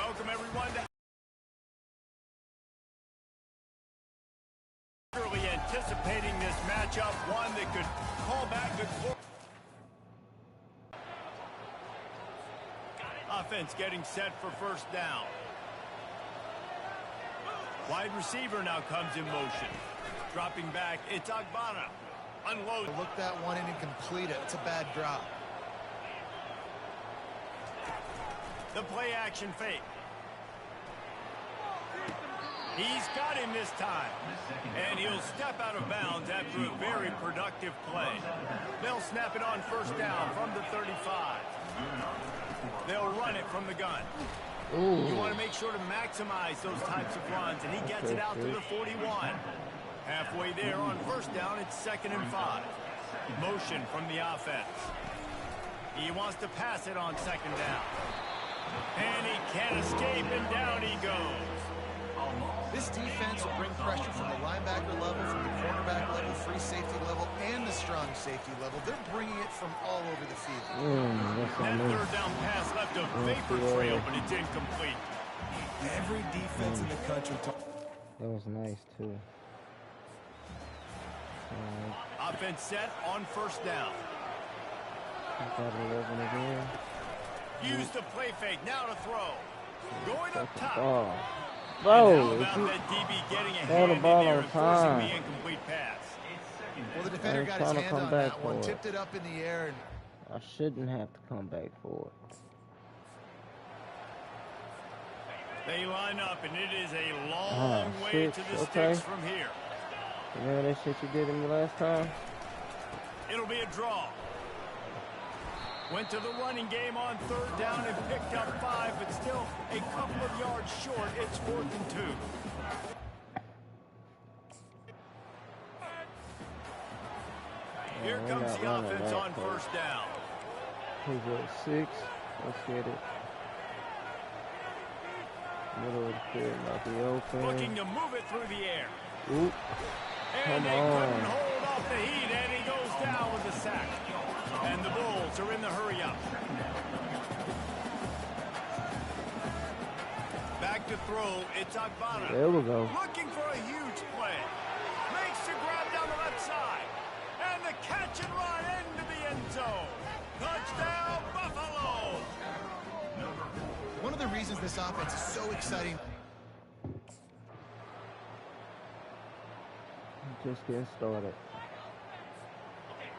welcome everyone to eagerly anticipating this matchup, one that could call back the offense getting set for first down. Wide receiver now comes in motion. Dropping back, it's Agbana. Unload. Look that one in and complete it. It's a bad drop. The play action fake. He's got him this time. And he'll step out of bounds after a very productive play. They'll snap it on first down from the 35. They'll run it from the gun. Ooh. You want to make sure to maximize those types of runs, and he gets it out to the 41. Halfway there on first down, it's 2nd and 5. Motion from the offense. He wants to pass it on 2nd down. And he can't escape, and down he goes. This defense will bring pressure from the linebacker level, from the cornerback level, free safety level, and the strong safety level. They're bringing it from all over the field. That third down pass left a vapor trail, but it's incomplete. Every defense in the country. That was nice, too. Offense set on first down. Got 11 again. Use the play fake, now to throw. Going up top. Oh. Bro, about that DB getting a throw hand the in ball there on and forcing time. the incomplete pass. Well, the defender got his hand on that one, tipped it up in the air, and I shouldn't have to come back for it. They line up, and it is a long way to the sticks from here. Remember that shit you did in the last time? It'll be a draw. Went to the running game on third down and picked up 5, but still a couple of yards short. It's 4th and 2. Here comes the offense on first down. Who's at 6? Let's get it. Middle of the field might be open. Looking to move it through the air. Oop. And they couldn't hold off the heat, and he goes down with the sack. And the Bulls are in the hurry-up. Back to throw, it's Agbana. There we go. Looking for a huge play. Makes the grab down the left side. And the catch and run into the end zone. Touchdown, Buffalo! one of the reasons this offense is so exciting. Just getting started.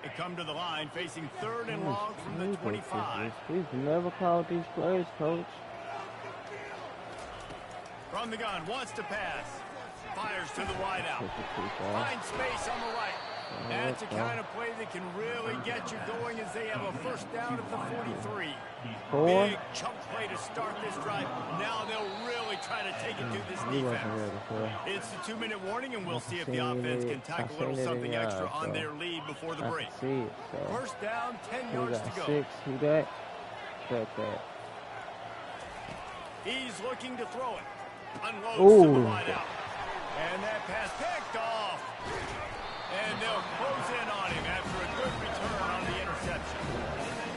They come to the line facing 3rd and long from the 25. We've never called these plays, Coach. From the gun, wants to pass. Fires to the wideout. Finds space on the right. That's the kind of play that can really get you going as they have a first down at the 43. Big chunk play to start this drive. Now they'll really try to take it to this defense. It's the 2-minute warning, and we'll see if the offense can tack a little something extra on their lead before the break. First down, 10 yards to go. 6, who that? Got that. He's looking to throw it. Unloads to the wideout. And that pass picked off. And they'll close in on him after a good return on the interception.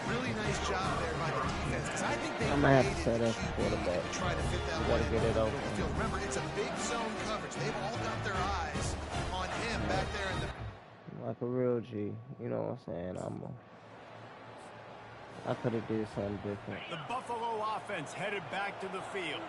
Really nice job there by the defense, because I think they I'm gonna have to set up the quarterback. Try to fit that gotta get it open. Remember, it's a big zone coverage. They've all got their eyes on him back there in the. Like a real G, you know what I'm saying? I could have did something different. The Buffalo offense headed back to the field.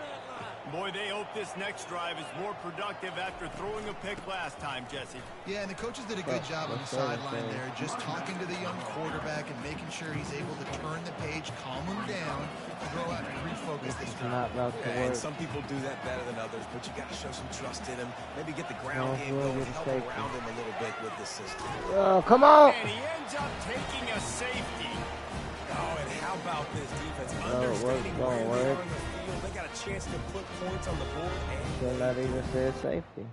Boy, they hope this next drive is more productive after throwing a pick last time, Jesse. Yeah, and the coaches did a good job on the sideline there, just talking to the young quarterback and making sure he's able to turn the page, calm him down, and go out and refocus this drive. And some people do that better than others, but you got to show some trust in him. Maybe get the ground game going, help around him a little bit with the system. Oh, come on! And he ends up taking a safety. Oh, and how about this defense? Understanding where they are on the field. They got a chance to put points on the board. Still not even said safety.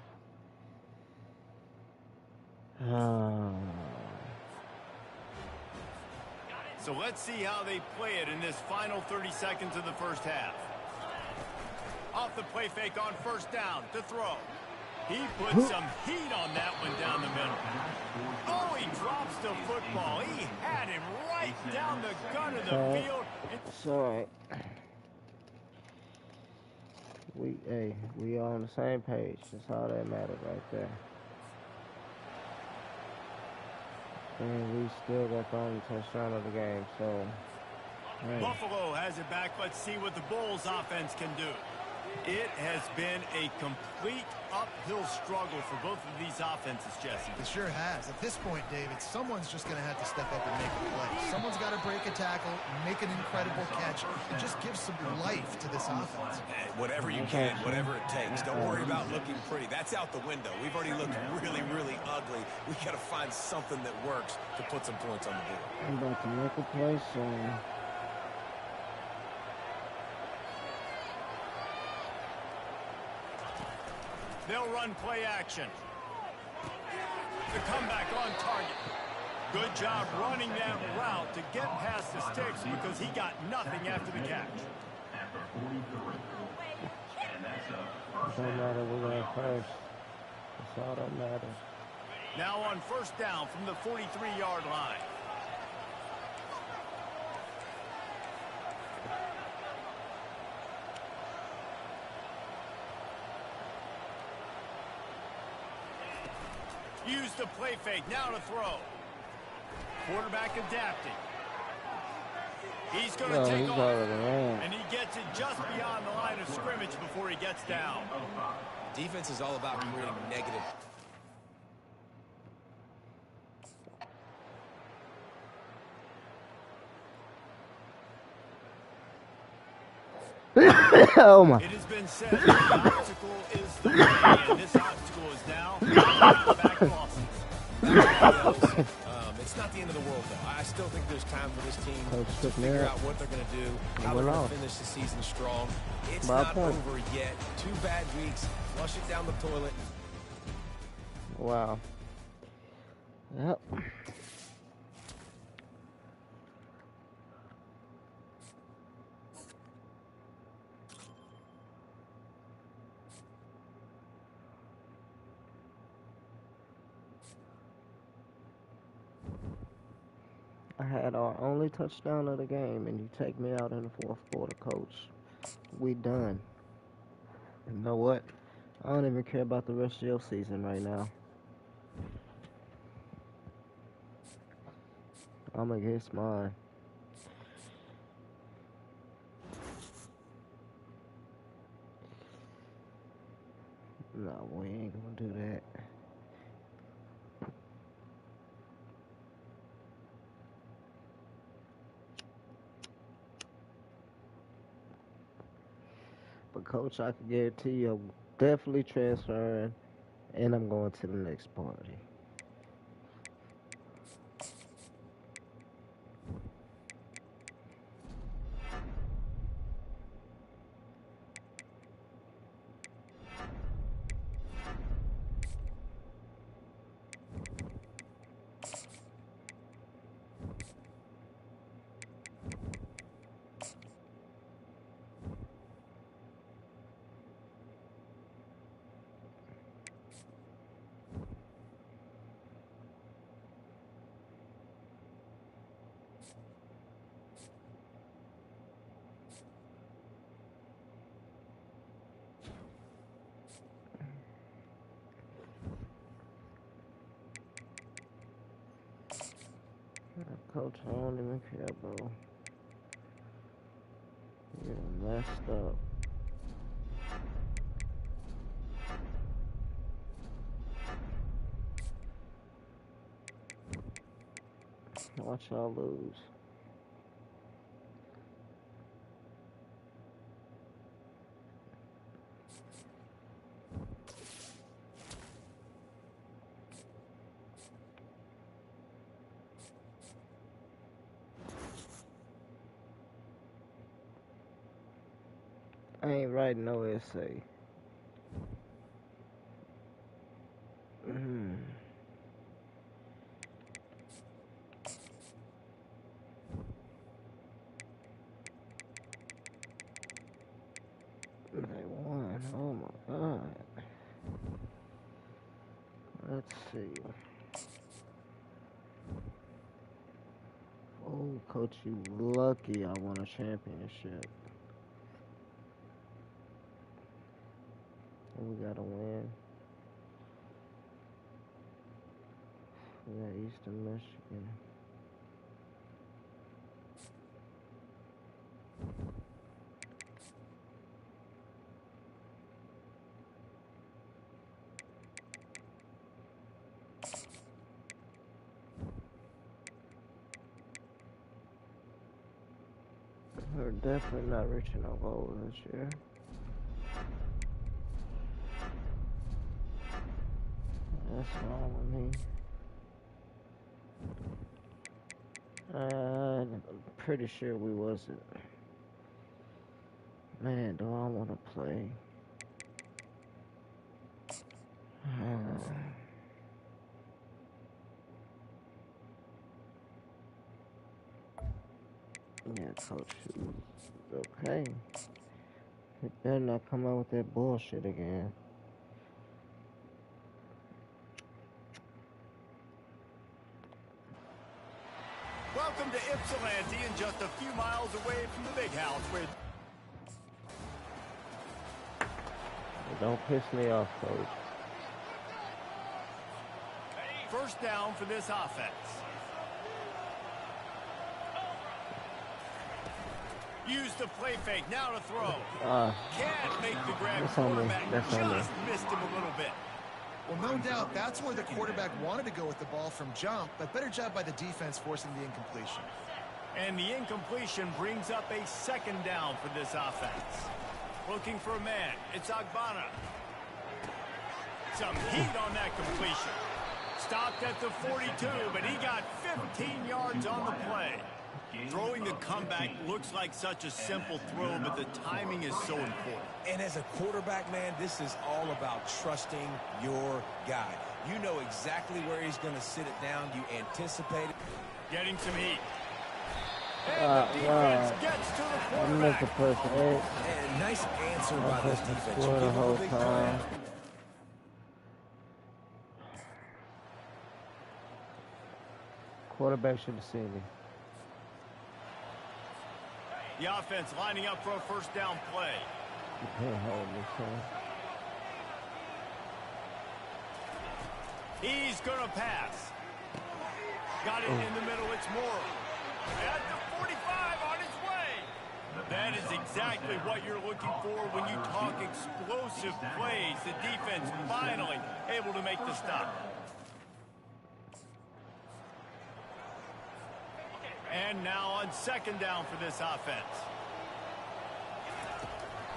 So let's see how they play it in this final 30 seconds of the first half. Off the play fake on first down to throw. He put some heat on that one down the middle. Oh, he drops the football. He had him right down the gun of the field. It's all right. We on the same page. That's all that matters right there. And we still got the only touchdown of the game, so. Hey. Buffalo has it back. Let's see what the Bulls offense can do. It has been a complete uphill struggle for both of these offenses, Jesse. It sure has. At this point, David, someone's just going to have to step up and make a play. Someone's got to break a tackle, make an incredible catch, and just give some life to this offense. Hey, whatever you can, whatever it takes. Don't worry about looking pretty. That's out the window. We've already looked really, really ugly. We got to find something that works to put some points on the board. I'm about to make a play, so. They'll run play action. The comeback on target. Good job running that route to get past the sticks because he got nothing after the catch. Don't matter, we're going first. That's all that matters. Now on first down from the 43-yard line. Use the play fake, now to throw. Quarterback adapting. He's going to take off, and he gets it just beyond the line of scrimmage before he gets down. Defense is all about creating negative. Oh my. It has been said that the obstacle is the way, and this obstacle is now back losses. It's not the end of the world, though. I still think there's time for this team Coach to figure out what they're going to do, how they're going to finish the season strong. It's not over yet. 2 bad weeks. Flush it down the toilet. Wow. Yep. I had our only touchdown of the game, and you take me out in the fourth quarter, coach. We done. You know what? I don't even care about the rest of your season right now. I'm against mine. No, we ain't gonna do that. But coach, I can guarantee you I'm definitely transferring, and I'm going to the next party. Coach, I don't even care, bro. You're messed up. Watch y'all lose. I ain't writing no essay. They won. Oh my God. Let's see. Oh, coach, you lucky I won a championship. We gotta win. We got Eastern Michigan. We're definitely not reaching our goal this year. That's wrong with me. I'm pretty sure we wasn't. Man, do I want to play? Yeah, coach. Okay. He better not come out with that bullshit again. Welcome to Ypsilanti, and just a few miles away from the big house where... Don't piss me off, coach. First down for this offense. Use the play fake, now to throw. Can't make the grab. Quarterback just missed him a little bit. Well, no doubt that's where the quarterback wanted to go with the ball from jump, but better job by the defense forcing the incompletion. And the incompletion brings up a second down for this offense. Looking for a man. It's Agbana. Some heat on that completion. Stopped at the 42, but he got 15 yards on the play. Throwing the comeback looks like such a simple throw, but the timing is so important. And as a quarterback, man, this is all about trusting your guy. You know exactly where he's going to sit it down. You anticipate it. Getting some heat. And the defense gets to the quarterback. And nice answer by this defense. You give The him whole a big time. play. Quarterback should have seen me. The offense lining up for a first down play. You can't hold me, son. He's going to pass. Got it in the middle. It's Moore. At the 45 on his way. That is exactly what you're looking for when you talk explosive plays. The defense finally able to make the stop. And now on second down for this offense.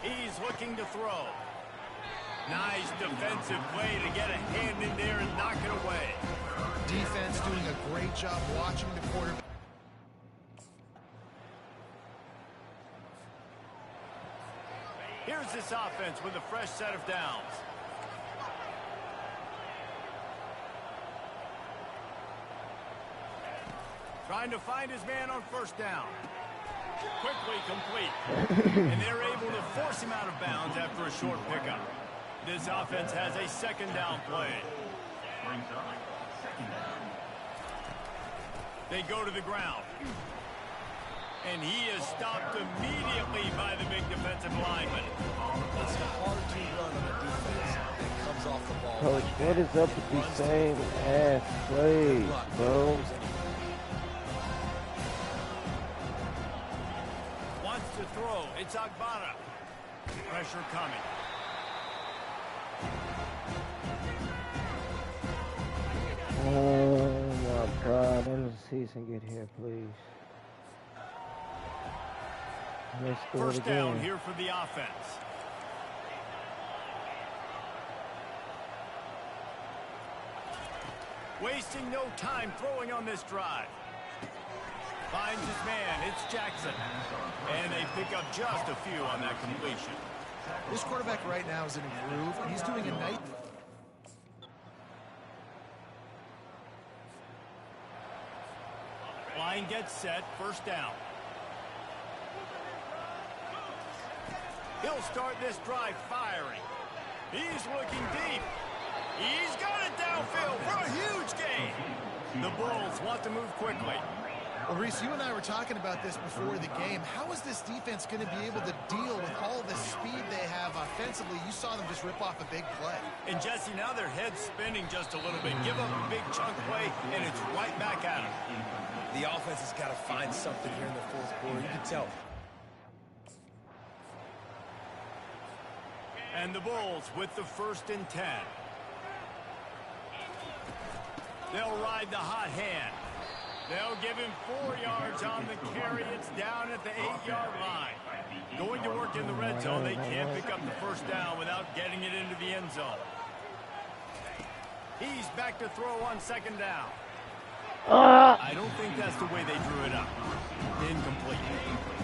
He's looking to throw. Nice defensive play to get a hand in there and knock it away. Defense doing a great job watching the quarterback. Here's this offense with a fresh set of downs. Trying to find his man on first down. Quickly complete. And they're able to force him out of bounds after a short pickup. This offense has a second down play. They go to the ground. And he is stopped immediately by the big defensive lineman. It's a hard-to run on the defense that comes off the ball. Coach, what is up with these same ass plays, bro? Wants to throw. It's Agbana. Pressure coming. Oh my God, end of the season, get here, please. Let's do First it again. down here for the offense. Wasting no time throwing on this drive. Finds his man. It's Jackson. And they pick up just a few on that completion. This quarterback right now is in a groove, and he's doing a nice... Line gets set. First down. He'll start this drive firing. He's looking deep. He's got it downfield for a huge gain. The Bulls want to move quickly. Well, Reese, you and I were talking about this before the game. How is this defense going to be able to deal with all the speed they have offensively? You saw them just rip off a big play. And, Jesse, now their head's spinning just a little bit. Give up a big chunk play, and it's right back at them. The offense has got to find something here in the fourth quarter. You can tell. And the Bulls with the 1st and 10. They'll ride the hot hand. They'll give him 4 yards on the carry. It's down at the 8-yard line. Going to work in the red zone. They can't pick up the 1st down without getting it into the end zone. He's back to throw on 2nd down. I don't think that's the way they drew it up. Incomplete.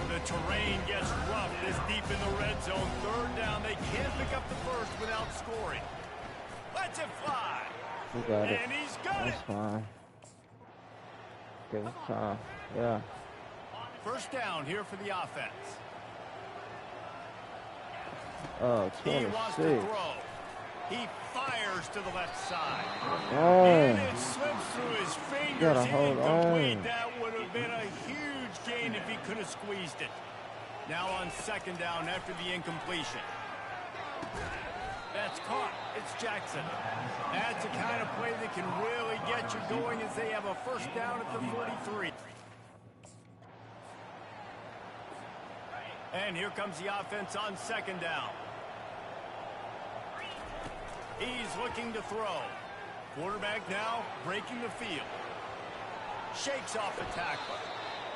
The terrain gets rough this deep in the red zone. 3rd down. They can't pick up the 1st without scoring. Let's it fly. We got it. And he's got That's it. fine. Give it time. Yeah. 1st down here for the offense. Oh, He wants to 26. throw. He fires to the left side. Oh, And it slips through his fingers. gotta hold Incomplete. on. That would have been a huge gain if he could have squeezed it. Now on 2nd down after the incompletion. That's caught. It's Jackson. That's the kind of play that can really get you going as they have a 1st down at the 43. And here comes the offense on 2nd down. He's looking to throw. Quarterback now breaking the field. Shakes off the tackler.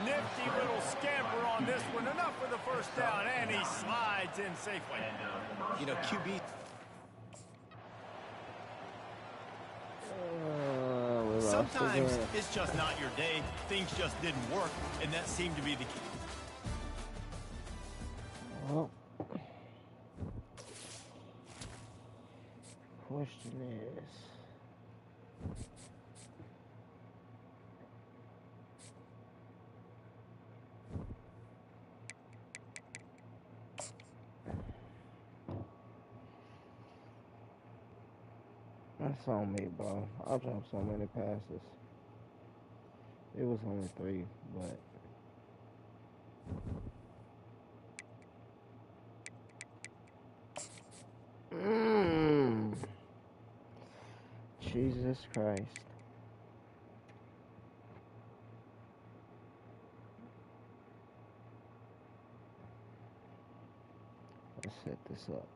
Nifty little scamper on this one. Enough for the 1st down, and he slides in safely. You know, QB... we lost Sometimes again. it's just not your day. Things just didn't work, and that seemed to be the key. Well, question is, that's on me, bro. I dropped so many passes. It was only 3, but Jesus Christ. Let's set this up.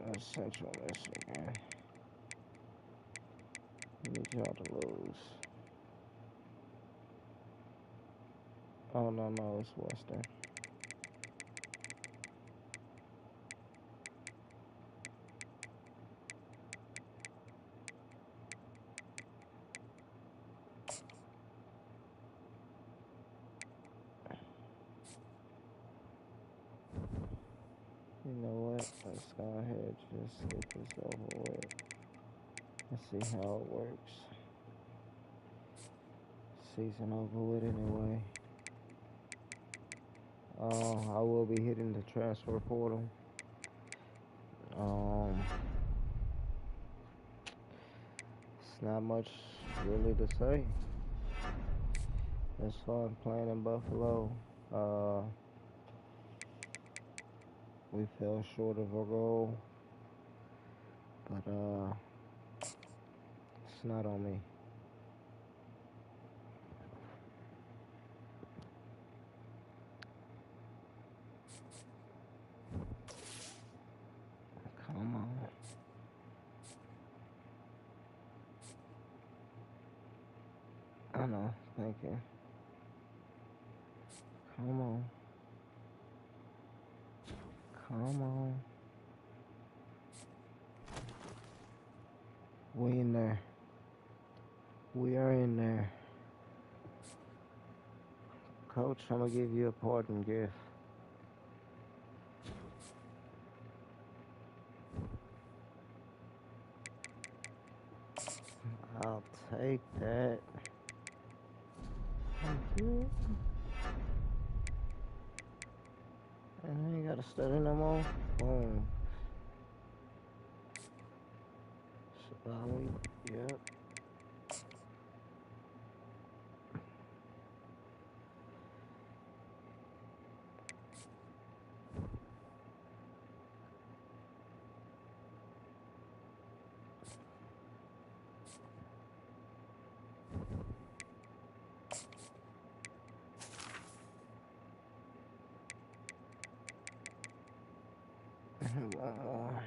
That's Central Michigan. Need y'all to lose. Oh, no, it's Western. You know what? Let's go ahead, just get this over with. Let's see how it works. Season over with anyway. I will be hitting the transfer portal. It's not much really to say. It's fun playing in Buffalo. We fell short of our goal, but it's not on me. Come on. I know, thank you. Come on. Come on. We in there. We are in there. Coach, I'm gonna give you a parting gift. I'll take that. Thank you. And I ain't got gotta study no more. Boom. Slowly. Yep. One more.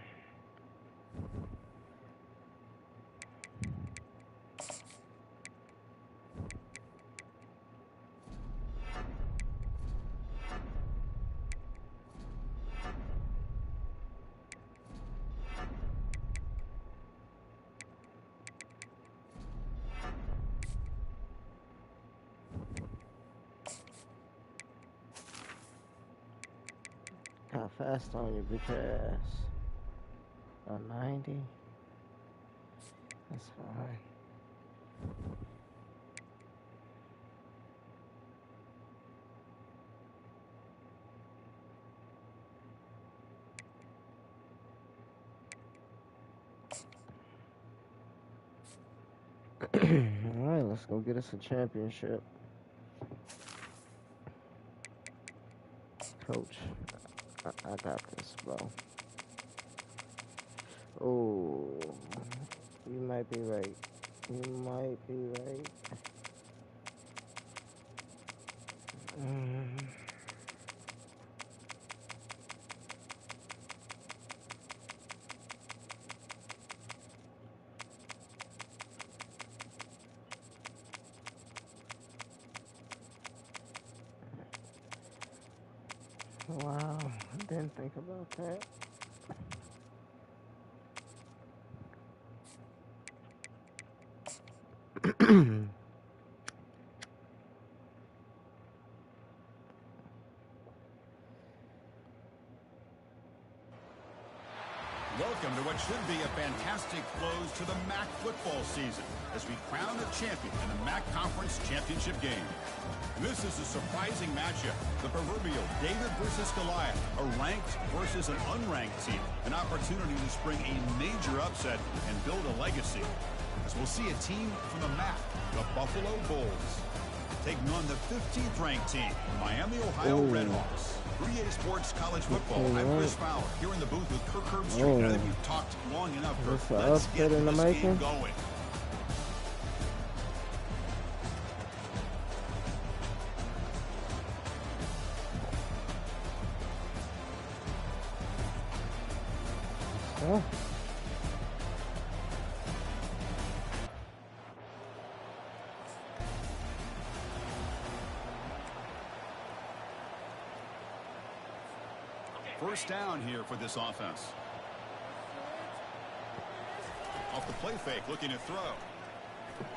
How fast on you, bitch ass? A 90? That's fine. Alright, let's go get us a championship. Coach, I got this, bro. Oh, you might be right. You might be right. Wow, I didn't think about that. Welcome to what should be a fantastic close to the MAC football season as we crown a champion in the MAC Conference Championship game. This is a surprising matchup, the proverbial David versus Goliath, a ranked versus an unranked team, an opportunity to spring a major upset and build a legacy. As we'll see a team from the MAC, the Buffalo Bulls, taking on the 15th ranked team, Miami, Ohio Redhawks. 3A Sports College Football. I'm Chris Fowler here in the booth with Kirk Herbstreit. I think we've talked long enough. Let's get this game going. Oh. First down here for this offense. Off the play fake, looking to throw.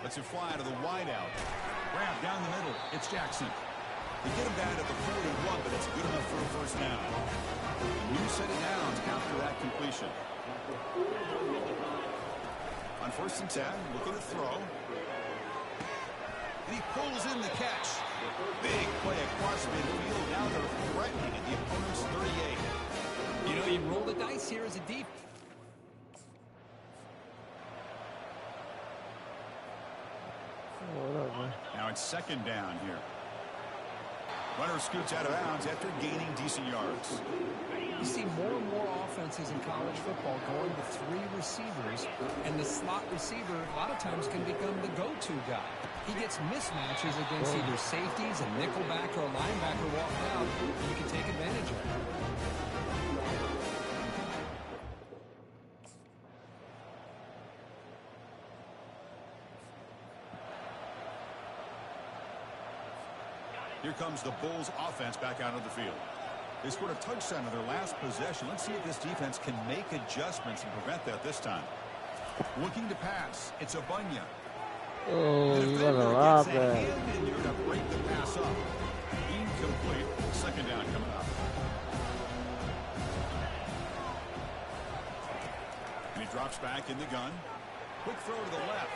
Lets it fly to the wideout. Grab down the middle. It's Jackson. They get him down at the 41, but it's good enough for a first down. A new set of downs after that completion. On 1st and 10, looking to throw. And he pulls in the catch. Big play across midfield. Now they're threatening at the opponent's 38. You know, you roll the dice here as a deep. Now it's 2nd down here. Runner scoots out of bounds after gaining decent yards. You see more and more offenses in college football going to 3 receivers, and the slot receiver a lot of times can become the go-to guy. He gets mismatches against either safeties, a nickelback, or a linebacker walking out, and you can take advantage of it. Here comes the Bulls offense back out of the field. They scored a touchdown in their last possession. Let's see if this defense can make adjustments and prevent that this time. Looking to pass. It's Abunya. Oh, you got a lot there. And you're going to break the pass up. Incomplete. 2nd down coming up. And he drops back in the gun. Quick throw to the left.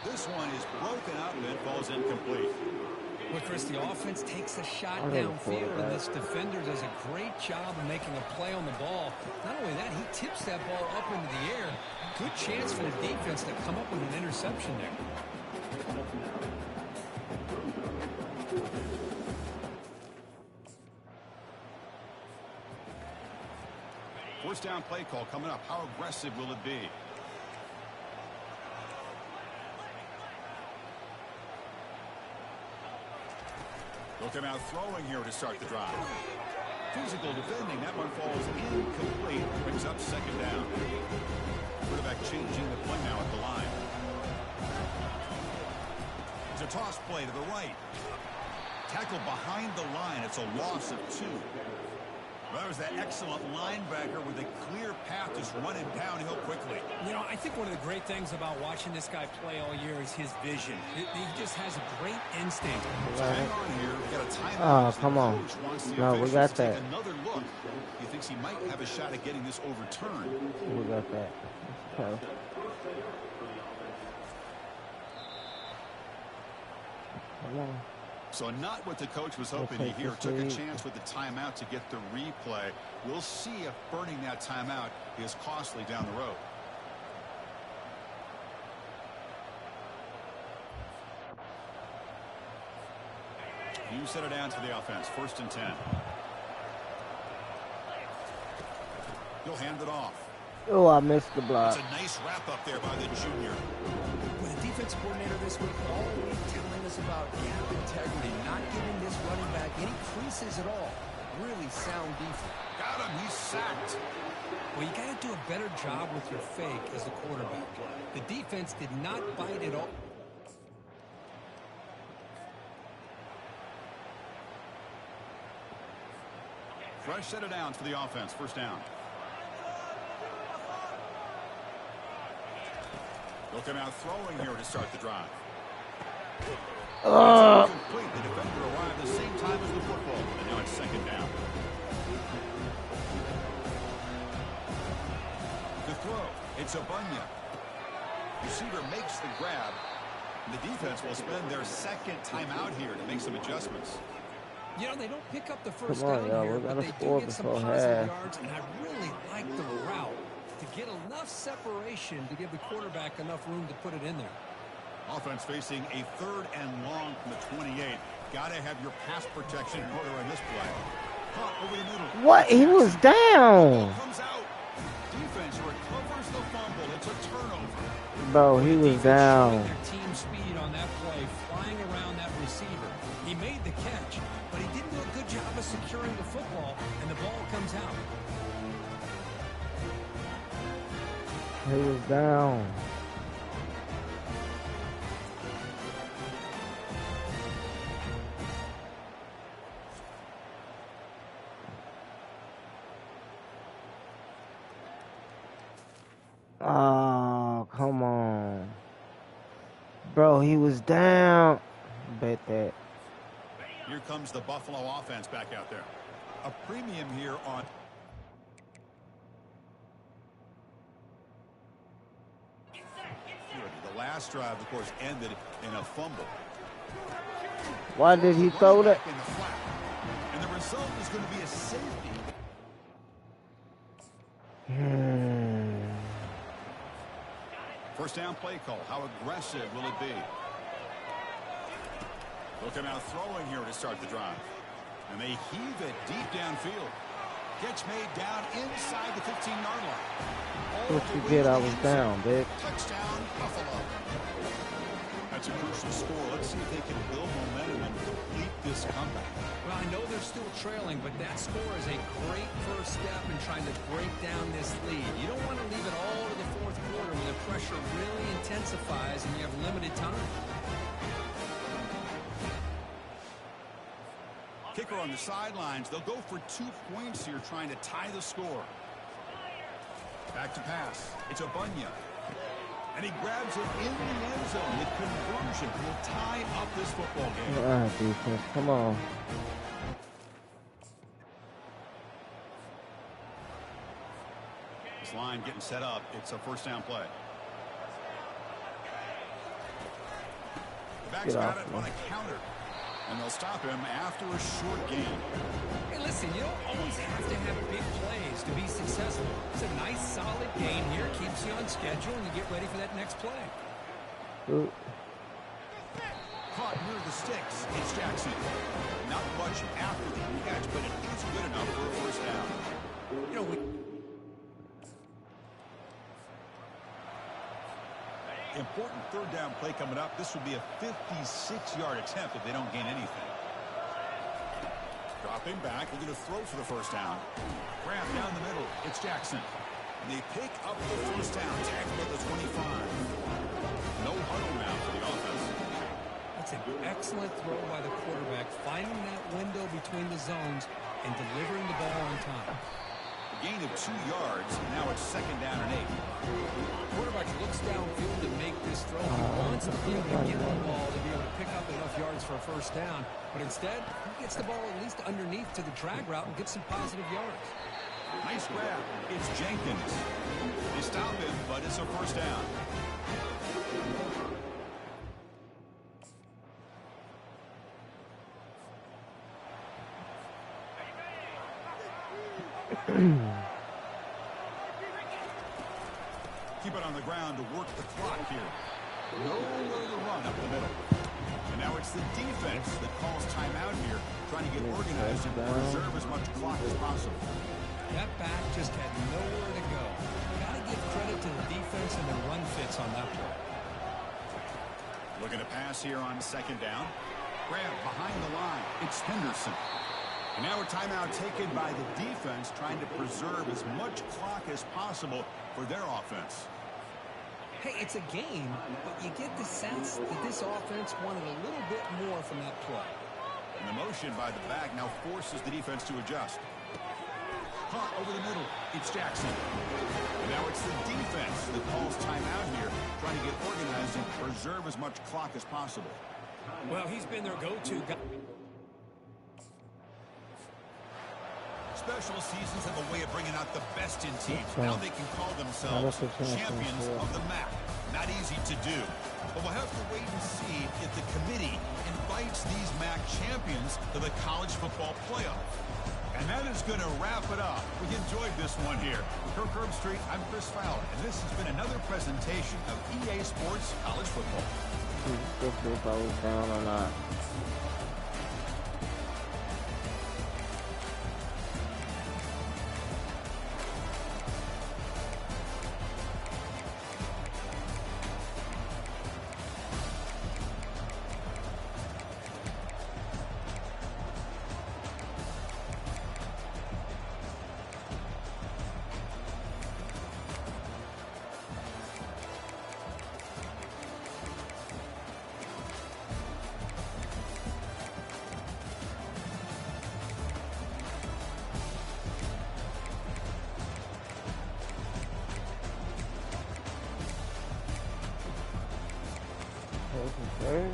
This one is broken up and falls incomplete. Well, Chris, the offense takes a shot downfield, and this defender does a great job of making a play on the ball. Not only that, he tips that ball up into the air. Good chance for the defense to come up with an interception there. First down play call coming up. How aggressive will it be? They'll come out throwing here to start the drive. Physical defending. That one falls incomplete. Brings up second down. Quarterback changing the play now at the line. It's a toss play to the right. Tackle behind the line. It's a loss of 2. That was that excellent linebacker with a clear path just running downhill quickly. You know, I think one of the great things about watching this guy play all year is his vision. He just has a great instinct. So hang on here. We've got a timeout. Oh, come on. No, we got that. Another look. He thinks he might have a shot at getting this overturned. We got that. Okay. Come on. So not what the coach was hoping to hear. Took a chance with the timeout to get the replay. We'll see if burning that timeout is costly down the road. You set it down to the offense. 1st and 10. He'll hand it off. Oh, I missed the block. It's a nice wrap up there by the junior. With the defense coordinator this week all week telling us about gap integrity, not giving this running back any creases at all. Really sound defense. Got him. He's sacked. Well, you got to do a better job with your fake as the quarterback. The defense did not bite at all. Fresh set of downs for the offense. 1st down. They'll come out throwing here to start the drive. Complete. The defender arrived the same time as the football. And now it's 2nd down. The throw. It's a Bunya. Receiver makes the grab. And the defense will spend their 2nd timeout here to make some adjustments. You know, they don't pick up the first down here, but they do get some positive yards, and I really like the route to get enough separation to give the quarterback enough room to put it in there. Offense facing a 3rd and long from the 28. Got to have your pass protection in order on this play. Caught over the middle. What? He was down. Comes out. Defense recovers the fumble. It's a turnover. Bro, he was down. Their team speed on that play, flying around that receiver. He made the catch, but he didn't do a good job of securing the football, and the ball comes out. He was down. Oh, come on. Bro, he was down. Bet that. Here comes the Buffalo offense back out there. A premium here on... The last drive, of course, ended in a fumble. Why did he throw that? In the flat. And the result is going to be a safety. First down play call. How aggressive will it be? They'll come out throwing here to start the drive. And they heave it deep downfield. Catch made down inside the 15-yard line. What you get? I was down, big. Touchdown, Buffalo. That's a crucial score. Let's see if they can build momentum and complete this comeback. Well, I know they're still trailing, but that score is a great first step in trying to break down this lead. You don't want to leave it all to the 4th quarter when the pressure really intensifies and you have limited time. Kicker on the sidelines. They'll go for 2 points here, trying to tie the score. Back to pass. It's a Bunya. And he grabs it in the end zone. The conversion will tie up this football game. Defense, come on. This line getting set up. It's a first down play. The back's got it on a counter. And they'll stop him after a short gain. Hey, listen, you don't always have to have big plays to be successful. It's a nice, solid gain here. Keeps you on schedule, and you get ready for that next play. Ooh. Caught near the sticks. It's Jackson. Not much after the catch, but it is good enough for a first down. You know, Important third down play coming up. This would be a 56-yard attempt if they don't gain anything. Dropping back, we're going to throw for the first down. Grab down the middle. It's Jackson. And they pick up the first down. Tackled at the 25. No huddle now for the offense. that's an excellent throw by the quarterback, finding that window between the zones and delivering the ball on time. Gain of 2 yards. Now it's second down and 8. Quarterback looks downfield to make this throw. He wants to be able to get the ball to be able to pick up enough yards for a first down. But instead, he gets the ball at least underneath to the drag route and gets some positive yards. Nice grab. It's Jenkins. They stop him, but it's a first down. Keep it on the ground to work the clock here. Nowhere to run up the middle. And now it's the defense that calls timeout here, trying to get organized and preserve as much clock as possible. That back just had nowhere to go. Got to give credit to the defense and the run fits on that play. Looking to pass here on second down. Grab behind the line. It's Henderson. And now a timeout taken by the defense, trying to preserve as much clock as possible for their offense. Hey, it's a game, but you get the sense that this offense wanted a little bit more from that play. And the motion by the back now forces the defense to adjust. Caught over the middle. It's Jackson. And now it's the defense that calls timeout here, trying to get organized and preserve as much clock as possible. Well, he's been their go-to guy. Special seasons have a way of bringing out the best in teams. Now they can call themselves champions of the MAC. Not easy to do. But we'll have to wait and see if the committee invites these MAC champions to the college football playoff. And that is going to wrap it up. We enjoyed this one here. Kirk Herbstreit, I'm Chris Fowler, and this has been another presentation of EA Sports College Football. If I was down or not. Okay.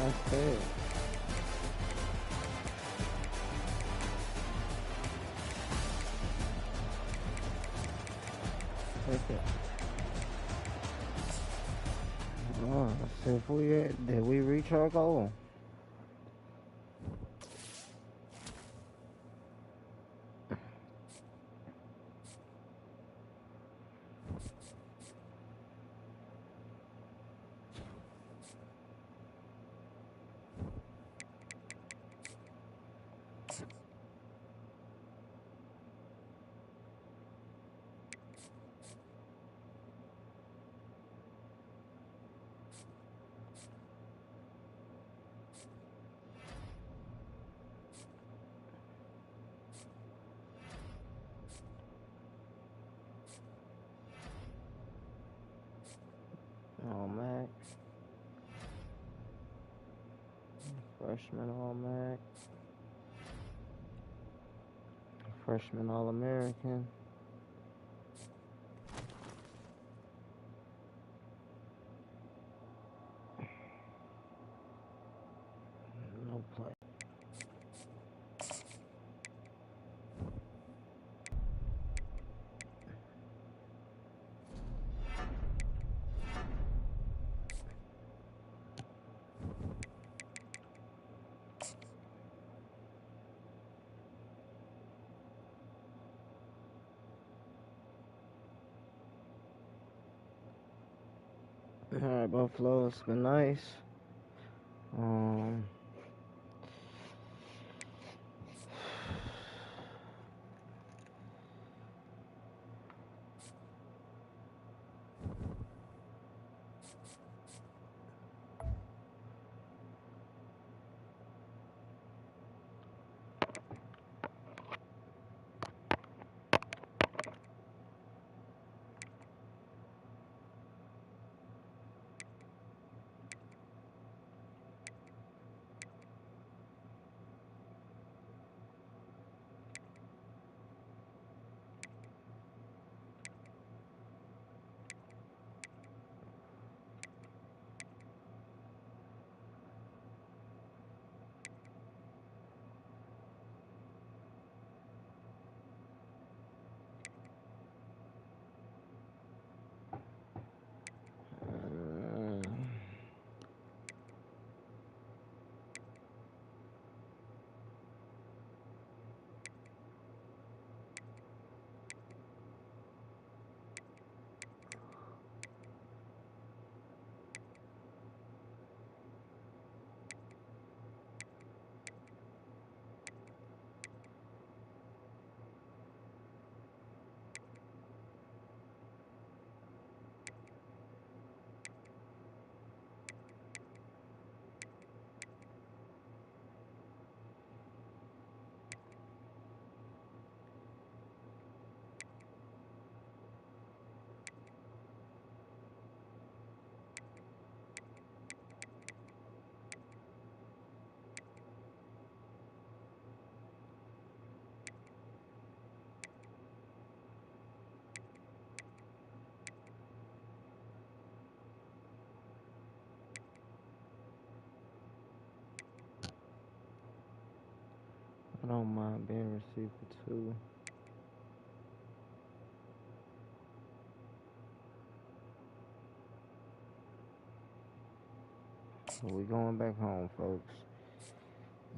Okay. Okay. Oh, let's see if did we reach our goal? All Mac. Freshman All Mac. Freshman All American. No play. Alright, Buffalo, it's been nice. I don't mind being receiver too. But we going back home, folks.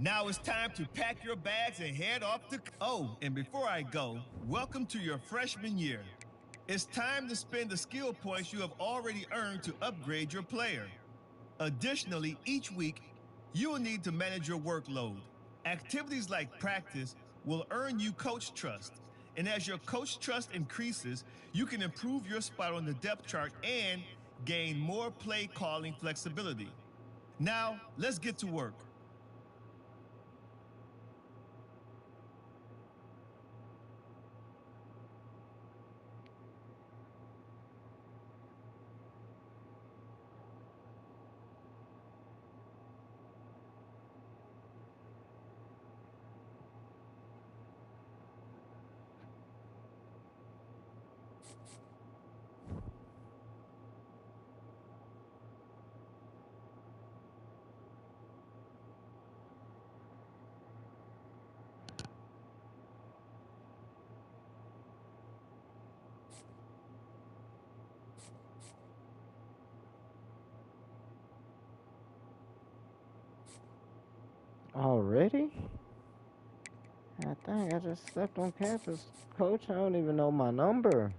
Now it's time to pack your bags and head off to... Oh, and before I go, welcome to your freshman year. It's time to spend the skill points you have already earned to upgrade your player. Additionally, each week, you will need to manage your workload. Activities like practice will earn you coach trust. And as your coach trust increases, you can improve your spot on the depth chart and gain more play calling flexibility. Now, let's get to work. Already? God dang, I just stepped on campus. Coach, I don't even know my number.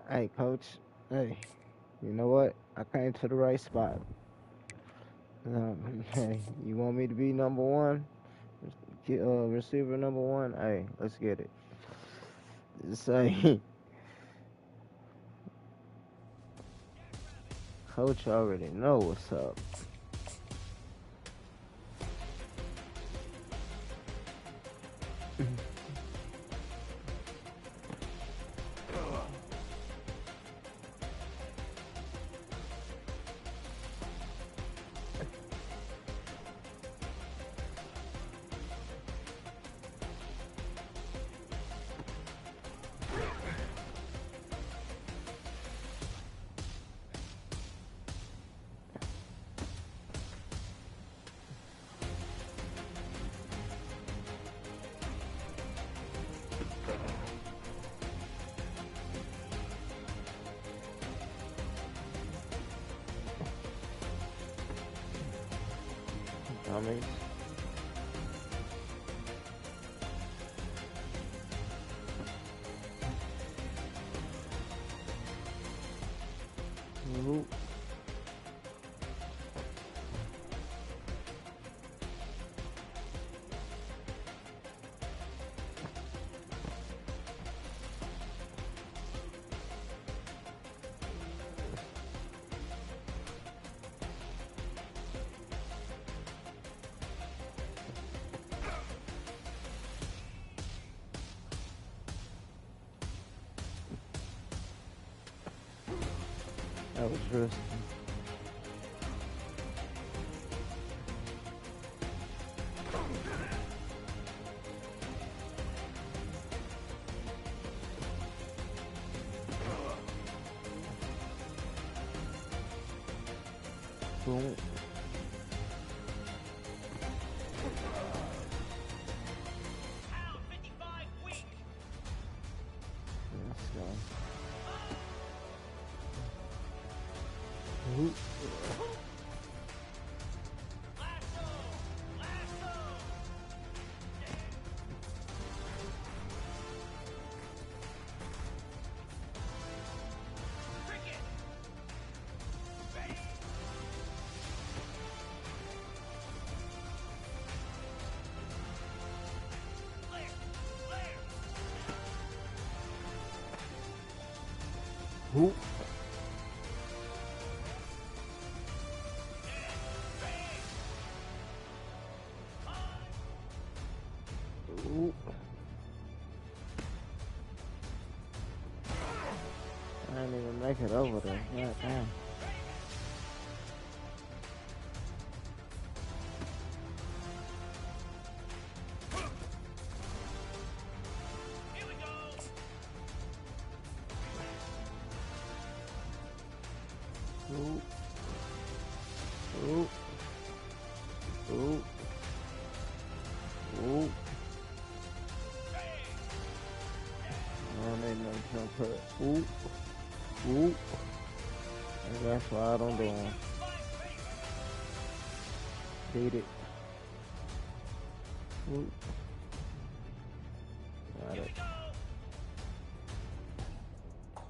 Hey, coach. Hey, you know what? I came to the right spot. Hey, you want me to be number one? Receiver number one? Hey, let's get it. Say, coach already know what's up. dummies. Ooh. That was risky. Boom. Let's go. Ooh. Ooh. Ooh. I didn't even make it over there. God damn. Ooh. Ooh. Ooh. Ooh. I don't need no jump cut. Ooh. Ooh. And that's why I don't do them. Beat it. Ooh. Got it.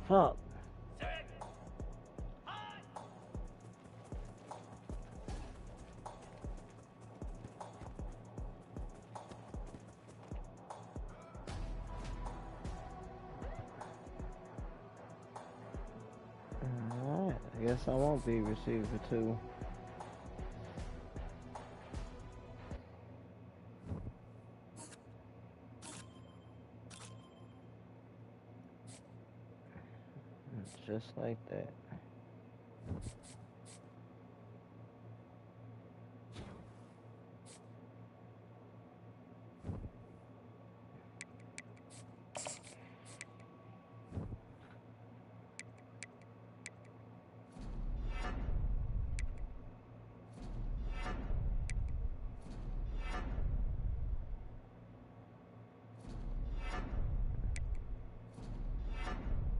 Fuck. Alright, I guess I won't be receiver 2. Just like that.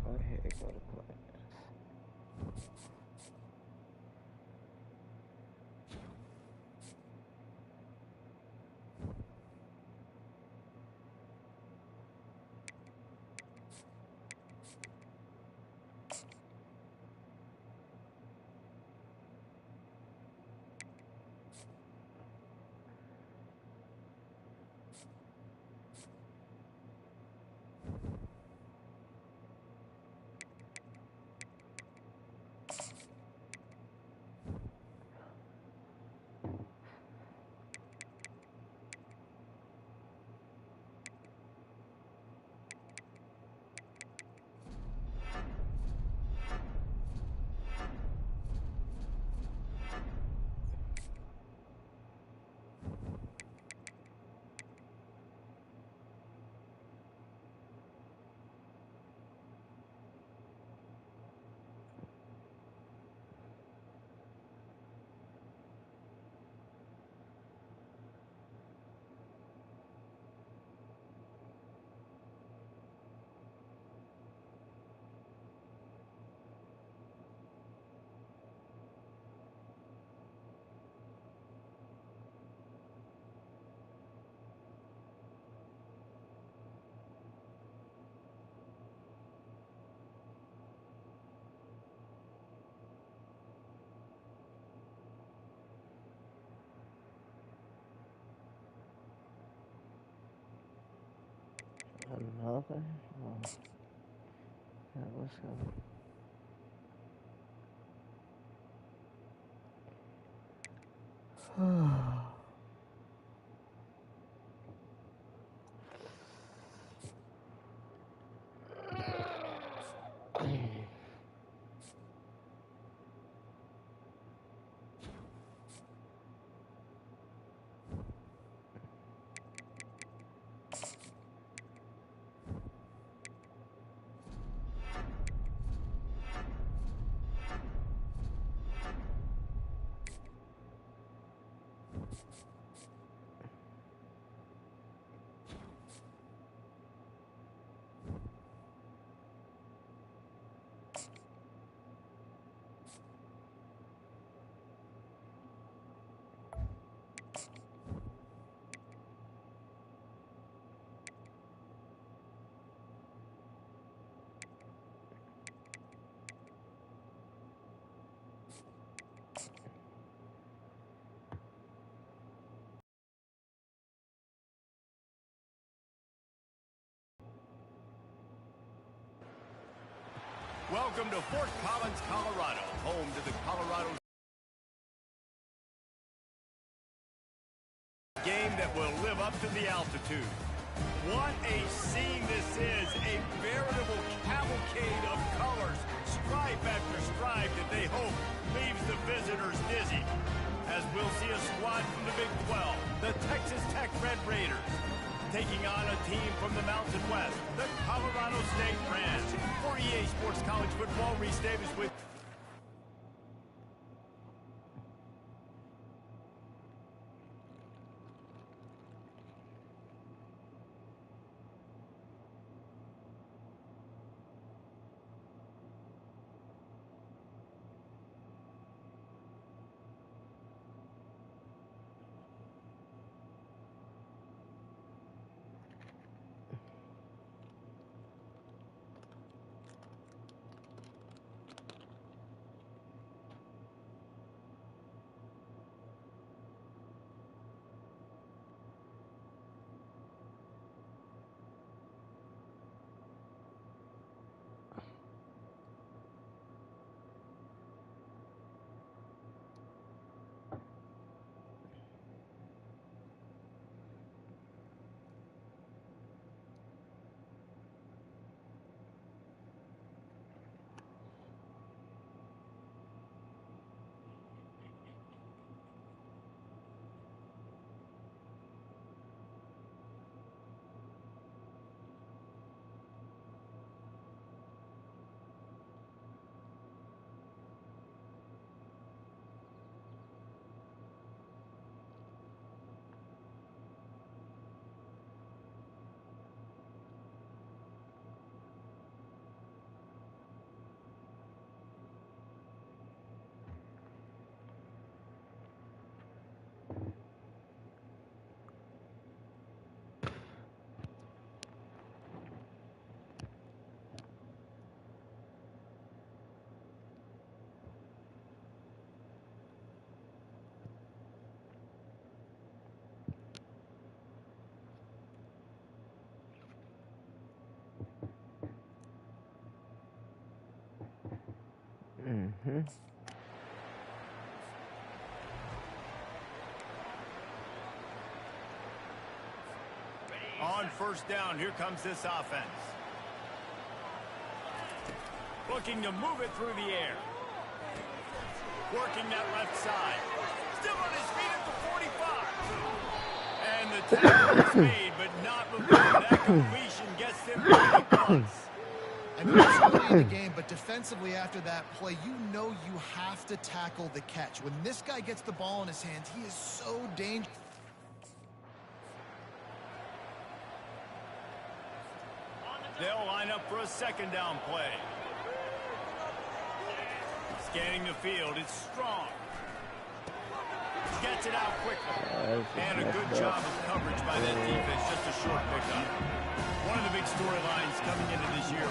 Go ahead, go to class. Another? Oh. Yeah, let's go. Welcome to Fort Collins, Colorado, home to the Colorado game that will live up to the altitude. What a scene this is, a veritable cavalcade of colors, stripe after stripe that they hope leaves the visitors dizzy. As we'll see a squad from the Big 12, the Texas Tech Red Raiders, taking on a team from the Mountain West, the Colorado State Rams. For EA Sports College Football, Reese Davis with... On first down, here comes this offense. Looking to move it through the air. Working that left side. Still on his feet at the 45. And the tackle is made, but not before that completion gets him 3 points. I mean, it's early in the game, but defensively after that play, you know you have to tackle the catch. When this guy gets the ball in his hands, he is so dangerous. They'll line up for a second down play. Scanning the field, it's Strong. Gets it out quickly. And a good job of coverage by that defense, just a short pickup. One of the big storylines coming into this year.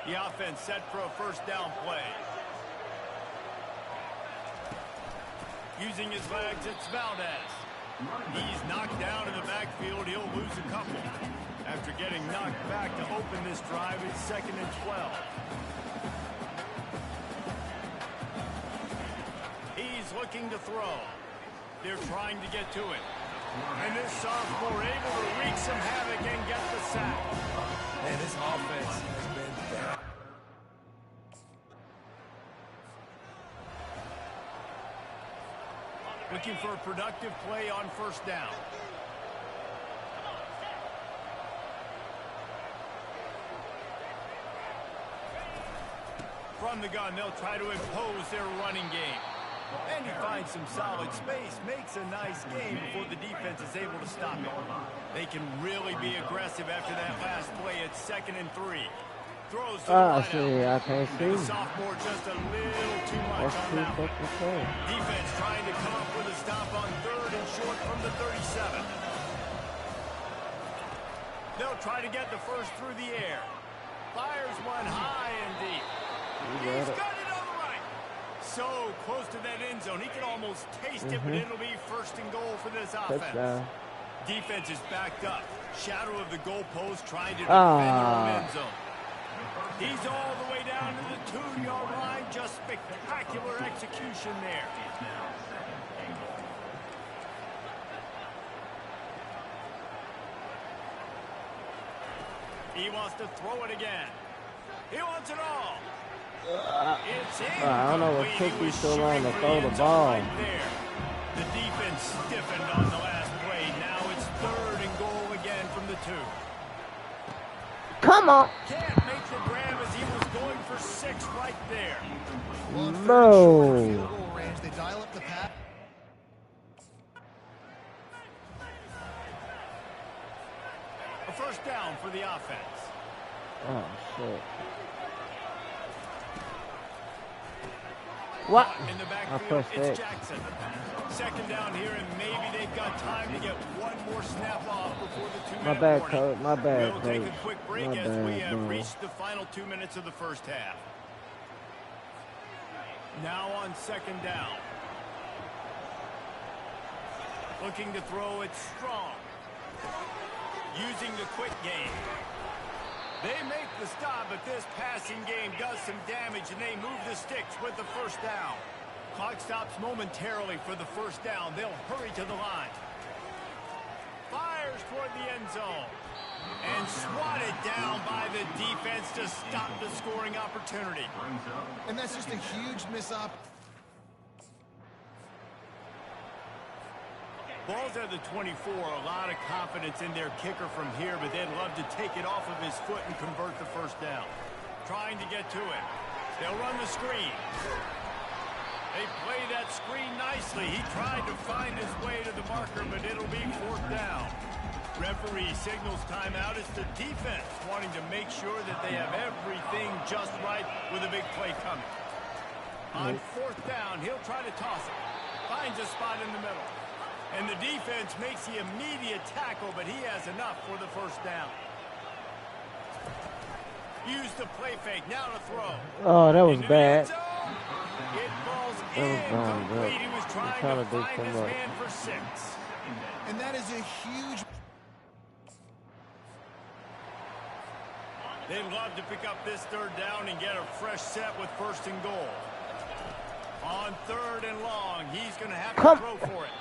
The offense set for a first down play. Using his legs, it's Valdez. He's knocked down in the backfield. He'll lose a couple. After getting knocked back to open this drive, it's 2nd and 12. He's looking to throw. They're trying to get to it. And this sophomore able to wreak some havoc and get the sack. Man, this offense has been bad. Looking for a productive play on 1st down. From the gun, they'll try to impose their running game. And he finds some solid space, makes a nice game before the defense is able to stop him. They can really be aggressive after that last play. It's 2nd and 3. Throws to the right I can't see. The sophomore just a little too much on that one. Defense trying to come up with a stop on 3rd and short from the 37. They'll try to get the first through the air. Fires one high and deep. He's got it on the right. So close to that end zone. He can almost taste it, but it'll be 1st and goal for this offense. Defense is backed up. Shadow of the goalpost trying to defend your own end zone. He's all the way down to the 2-yard line. Just spectacular execution there. He wants to throw it again. He wants it all. It's I don't know what took you so long to throw the ball. Right there. The defense stiffened on the last play. Now it's 3rd and goal again from the 2. Come on. Can't make the grab as he was going for 6 right there. No. Field goal range. They dial up the pass. A 1st down for the offense. Oh, shit. What? In the I backfield, pressed it's X. Jackson. 2nd down here, and maybe they've got time to get one more snap off before the 2-minute My bad, warning. coach. My bad, We'll coach. take a quick break My as we bad, have bro. reached the final 2 minutes of the 1st half. Now on 2nd down. Looking to throw it strong. Using the quick game. They make the stop, but this passing game does some damage, and they move the sticks with the 1st down. Clock stops momentarily for the 1st down. They'll hurry to the line. Fires toward the end zone. And swatted down by the defense to stop the scoring opportunity. And that's just a huge miss-op. Ball's at the 24. A lot of confidence in their kicker from here, but they'd love to take it off of his foot and convert the 1st down. Trying to get to it. They'll run the screen. They play that screen nicely. He tried to find his way to the marker, but it'll be 4th down. Referee signals timeout. It's the defense wanting to make sure that they have everything just right with a big play coming. On 4th down, he'll try to toss it. Finds a spot in the middle. And the defense makes the immediate tackle, but he has enough for the 1st down. Use the play fake. Now to throw. Oh, that was bad. It falls wrong, incomplete. He was trying to do find too his much. man for 6. And that is a huge... They'd love to pick up this 3rd down and get a fresh set with 1st and goal. On 3rd and long, he's going to have to throw for it.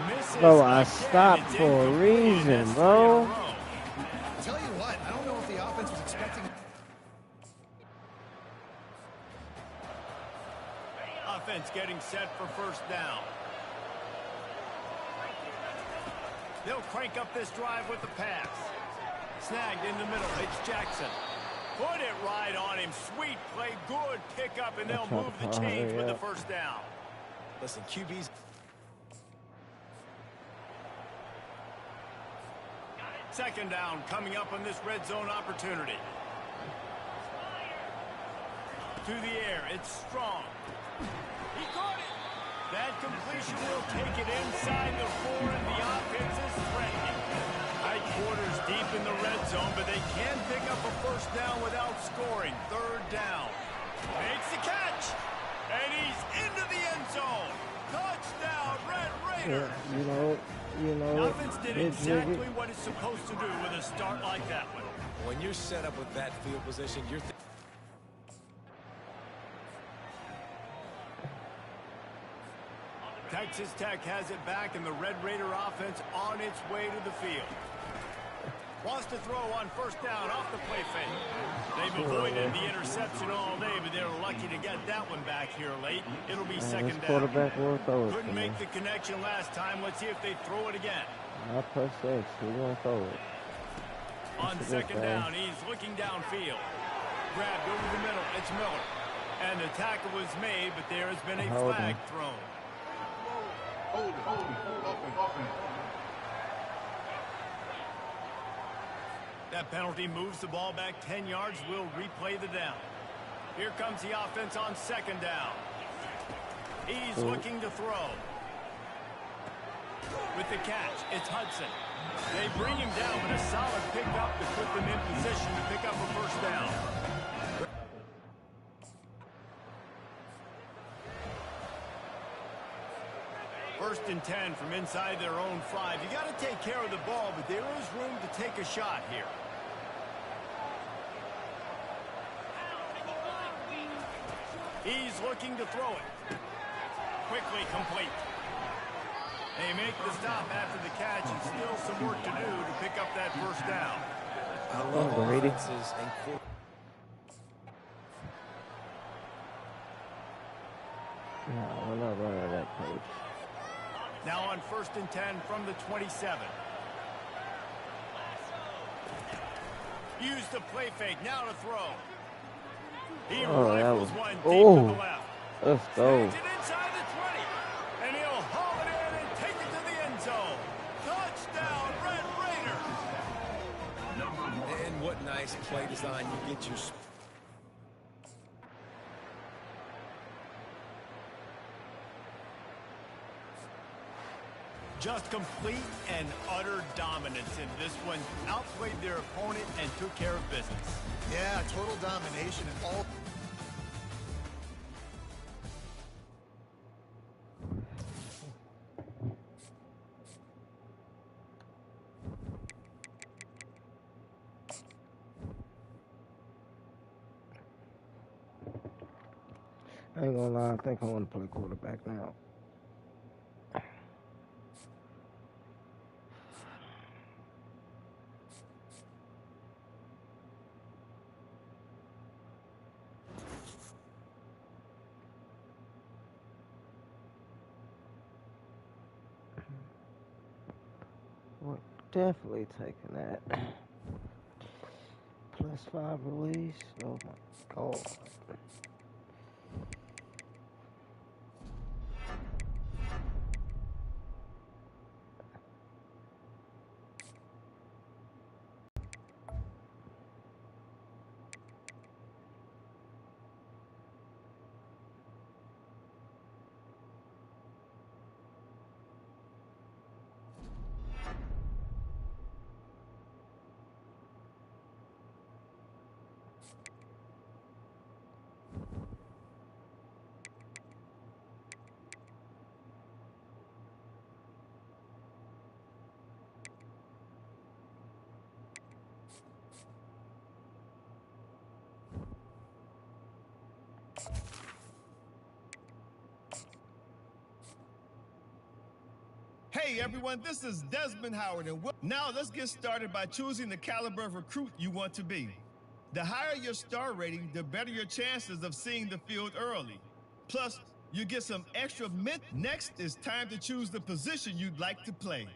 Misses Bro, I again. stopped It's for a incomplete. reason, That's bro. 3 in a row. Tell you what, I don't know if the offense was expecting... Offense getting set for 1st down. They'll crank up this drive with the pass. Snagged in the middle. It's Jackson. Put it right on him. Sweet play. Good pickup, and they'll move the chains with the 1st down. Listen, QB's... 2nd down coming up on this red zone opportunity. To the air. It's strong. He caught it. That completion will take it inside the 4, and the offense is threatening. Tight quarters deep in the red zone, but they can pick up a 1st down without scoring. 3rd down. Makes the catch. And he's into the end zone. Touchdown, Red Raiders. You know, You know, Offense did exactly what it's supposed to do with a start like that one. When you're set up with that field position, you're Texas Tech has it back, and the Red Raider offense on its way to the field. Wants to throw on first down off the play fake. They've avoided the interception all day, but they were lucky to get that one back here late. It'll be second down. Couldn't make the connection last time. Let's see if they throw it again. Not per 6. He won't throw it. On second down, he's looking downfield. Grabbed over the middle. It's Miller. And the tackle was made, but there has been a flag thrown. That penalty moves the ball back 10 yards. We'll replay the down. Here comes the offense on second down. He's looking to throw. With the catch, it's Hudson. They bring him down, but a solid pickup to put them in position to pick up a first down. First and 10 from inside their own 5. You got to take care of the ball, but there is room to take a shot here. He's looking to throw it. Quickly complete. They make the stop after the catch, and still some work to do to pick up that first down. I love offenses and No, we're not running that, coach. Now on first and 10 from the 27. Use the play fake, now to throw. He rifles one deep to the left. Let's go. Stands it inside the 20. And he'll haul it in and take it to the end zone. Touchdown, Red Raiders. And what nice play design. You get your... Just complete and utter dominance in this one. Outplayed their opponent and took care of business. Yeah, total domination in all. I ain't gonna lie, I think I want to play quarterback now. We're definitely taking that. +5 release. Oh my God. Hey everyone, this is Desmond Howard, and now let's get started by choosing the caliber of recruit you want to be. The higher your star rating, the better your chances of seeing the field early. Plus, you get some extra mint. Next, it's time to choose the position you'd like to play.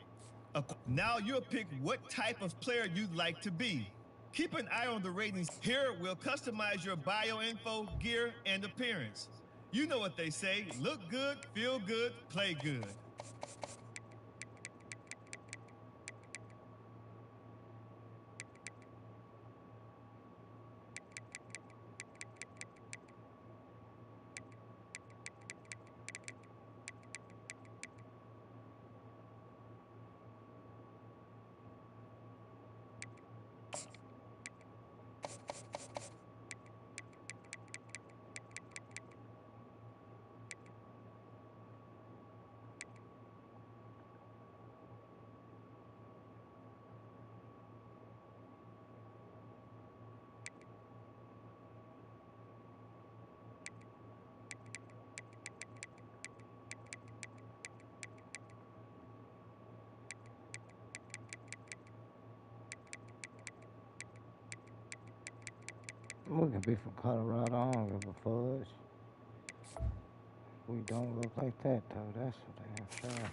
Now you'll pick what type of player you'd like to be. Keep an eye on the ratings. Here, we'll customize your bio info, gear, and appearance. You know what they say, look good, feel good, play good. We could be from Colorado. I don't give a fudge. We don't look like that, though. That's for damn sure.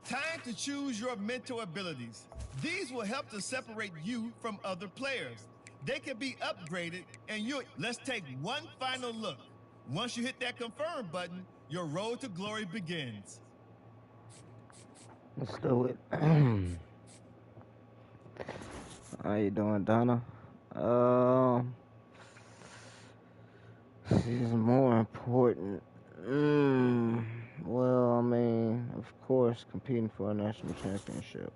Time to choose your mental abilities. These will help to separate you from other players. They can be upgraded, and let's take one final look. Once you hit that confirm button, your road to glory begins. Let's do it. How you doing, Donna? This is more important. Well, I mean, of course, competing for a national championship.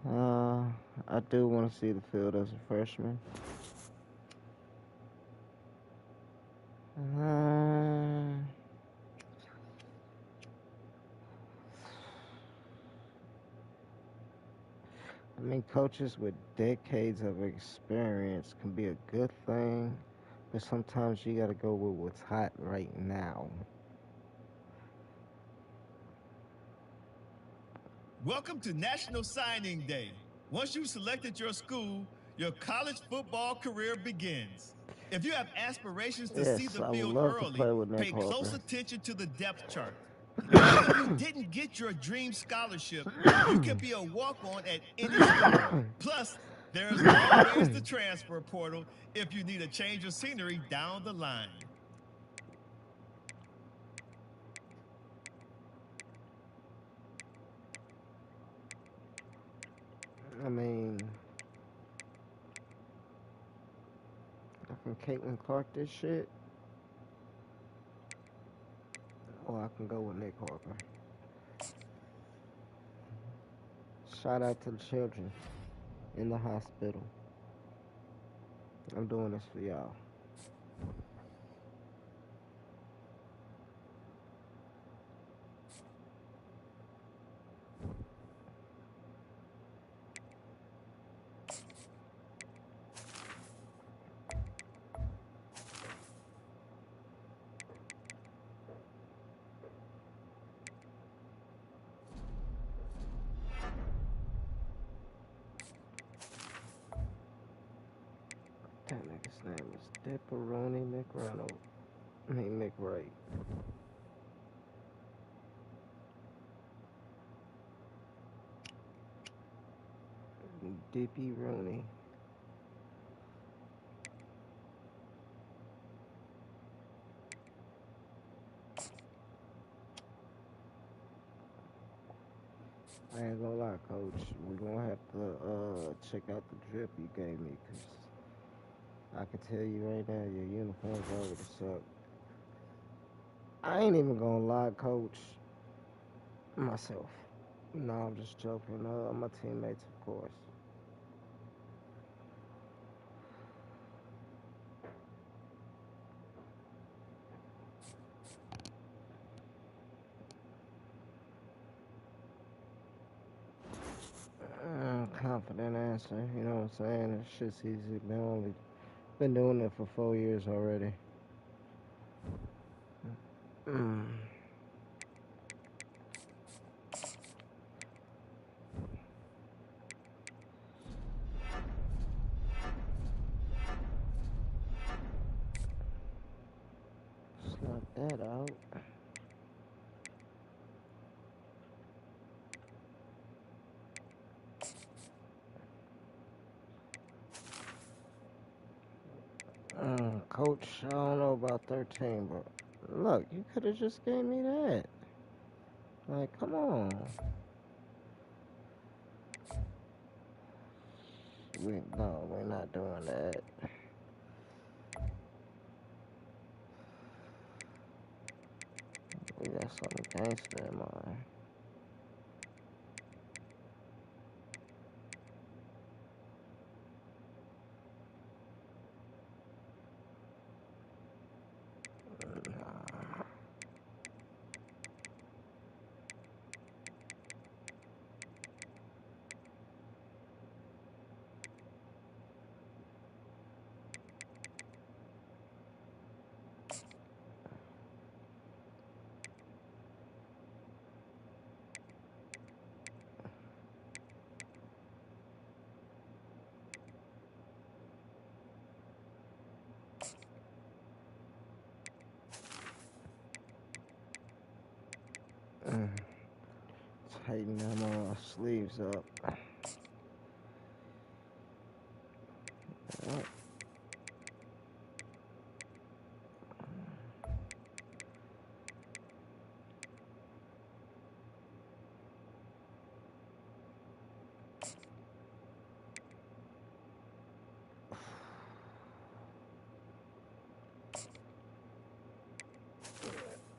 I do want to see the field as a freshman. I mean, coaches with decades of experience can be a good thing, but sometimes you gotta go with what's hot right now. Welcome to National Signing Day. Once you've selected your school, your college football career begins. If you have aspirations to see Yes, the I would field love to early, play with Nick pay close Harper. attention to the depth chart. Even if you didn't get your dream scholarship, you can be a walk-on at any school. Plus, there's always the transfer portal if you need a change of scenery down the line. I mean, I can Caitlin Clark this shit, or I can go with Nick Harper. Shout out to the children in the hospital. I'm doing this for y'all. That nigga's name is Dipperoni McReynolds. I mean McRae. Dippy Rooney. I ain't gonna lie, coach. We're gonna have to check out the drip you gave me, cause I can tell you right now, your uniforms already suck. I ain't even gonna lie, coach. Myself. No, I'm just joking. My teammates, of course. Confident answer. You know what I'm saying? It's shit's easy. Been doing it for 4 years already. Slap that out. Coach, I don't know about 13, but look, you could have just gave me that. Like, come on. No, we're not doing that. We got something gangster in mind. Tighten them sleeves up. Yep.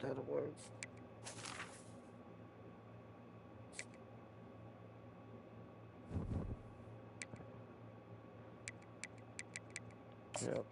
That'll work. Yep.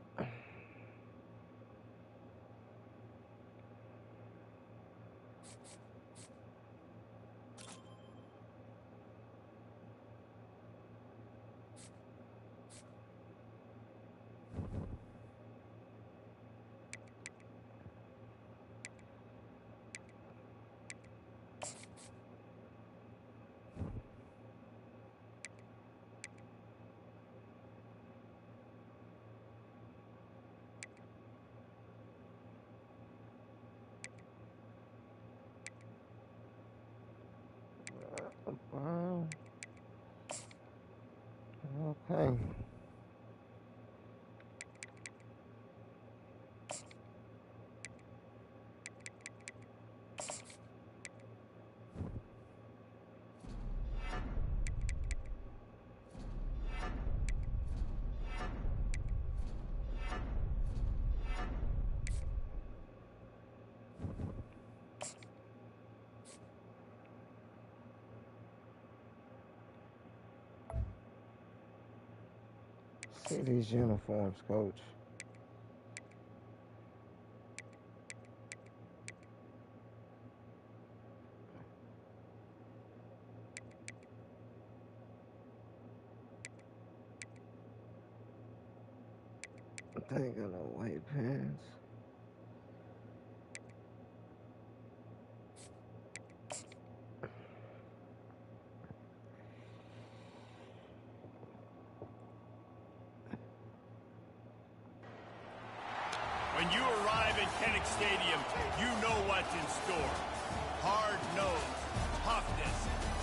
Wow. Okay. See these uniforms, Coach. They ain't got no white pants. When you arrive at Kinnick Stadium, you know what's in store. Hard nose, toughness,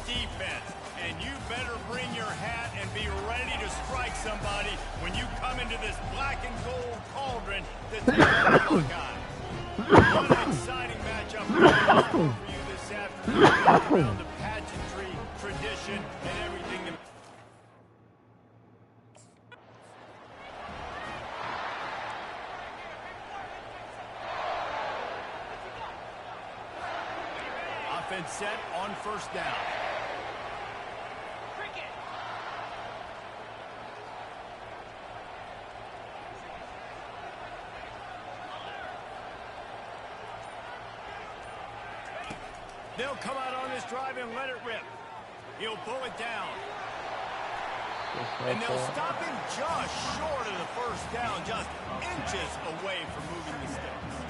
defense, and you better bring your hat and be ready to strike somebody when you come into this black and gold cauldron to take on the Buckeye. What an exciting matchup for you this afternoon around the pageantry, tradition, and everything that... Offense set on first down. They'll come out on this drive and let it rip. He'll pull it down. And they'll stop him just short of the first down, just inches away from moving the sticks.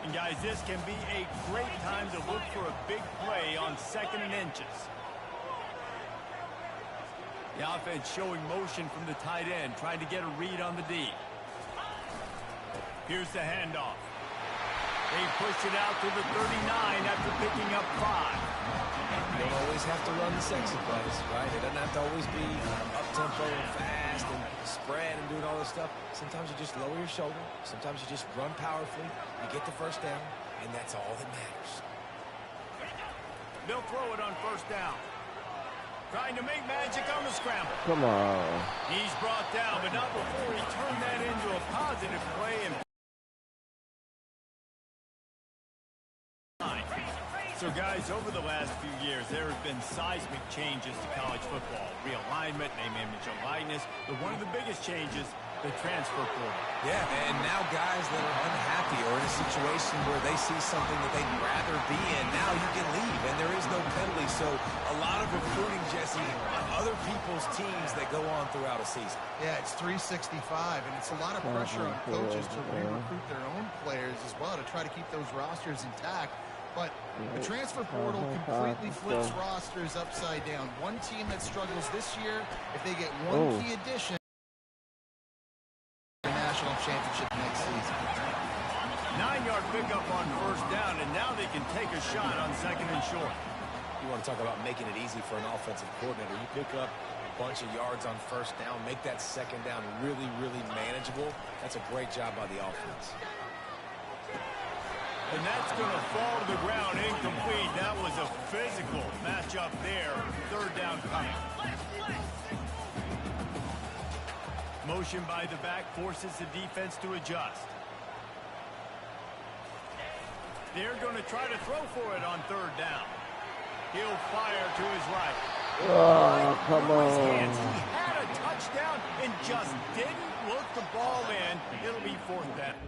And guys, this can be a great time to look for a big play on 2nd and inches. The offense showing motion from the tight end, trying to get a read on the D. Here's the handoff. They push it out to the 39 after picking up 5. You don't always have to run the sexy plays, right? It doesn't have to always be up-tempo and fast and spread and doing all this stuff. Sometimes you just lower your shoulder. Sometimes you just run powerfully. You get the first down, and that's all that matters. They'll throw it on first down. Trying to make magic on the scramble. Come on. He's brought down, but not before he turned that into a positive play. And so, guys, over the last few years, there have been seismic changes to college football. Realignment, name, image, and likeness. But one of the biggest changes, the transfer portal. Yeah, and now guys that are unhappy or in a situation where they see something that they'd rather be in, now you can leave, and there is no penalty. So a lot of recruiting, Jesse, on other people's teams that go on throughout a season. Yeah, it's 365, and it's a lot of pressure on coaches to re-recruit their own players as well to try to keep those rosters intact. But the transfer portal completely flips rosters upside down. One team that struggles this year, if they get one key addition, the national championship next season. 9-yard pickup on first down, and now they can take a shot on second and short. You want to talk about making it easy for an offensive coordinator. You pick up a bunch of yards on first down, make that second down really, really manageable. That's a great job by the offense. And that's going to fall to the ground incomplete. That was a physical matchup there. Third down coming. Motion by the back forces the defense to adjust. They're going to try to throw for it on third down. He'll fire to his right. Oh, come on. He had a touchdown and just didn't look the ball in. It'll be fourth down.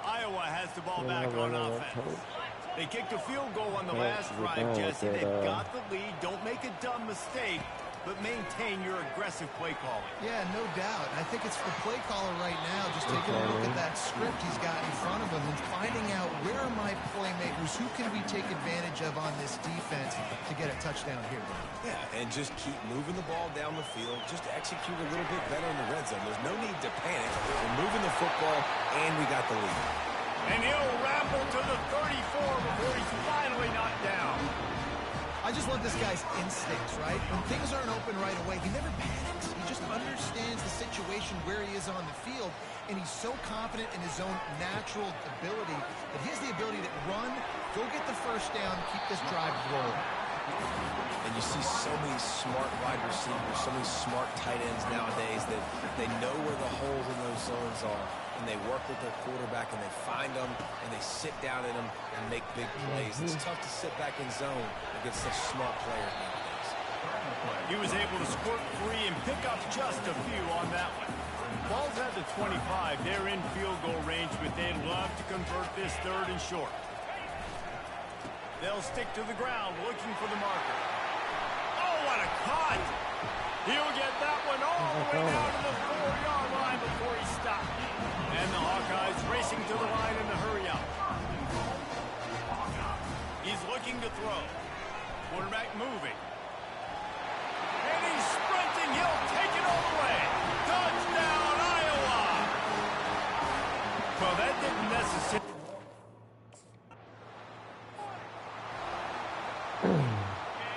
Iowa has the ball back on offense. They kicked a field goal on the last drive, Jesse. They've got the lead. Don't make a dumb mistake, but maintain your aggressive play calling. Yeah, no doubt. I think it's the play caller right now just taking a look at that script he's got in front of him and finding out where are my playmakers, who can we take advantage of on this defense to get a touchdown here. Yeah, and just keep moving the ball down the field. Just execute a little bit better in the red zone. There's no need to panic. We're moving the football, and we got the lead. And he'll ramble to the 34 before he's finally knocked down. I just love this guy's instincts, right? When things aren't open right away, he never panics. He just understands the situation where he is on the field, and he's so confident in his own natural ability that he has the ability to run, go get the first down, keep this drive rolling. And you see so many smart wide receivers, so many smart tight ends nowadays that they know where the holes in those zones are, and they work with their quarterback, and they find them, and they sit down in them and make big plays. It's tough to sit back in zone against such smart players nowadays. He was able to squirt free and pick up just a few on that one. Ball's at the 25. They're in field goal range, but they'd love to convert this third and short. They'll stick to the ground, looking for the marker. Oh, what a cut! He'll get that one all the way down to the 4-yard line before he stopped. And the Hawkeyes racing to the line in the hurry up. He's looking to throw. Quarterback moving. And he's sprinting. He'll take it all the way. Touchdown, Iowa! Well, that didn't necessarily...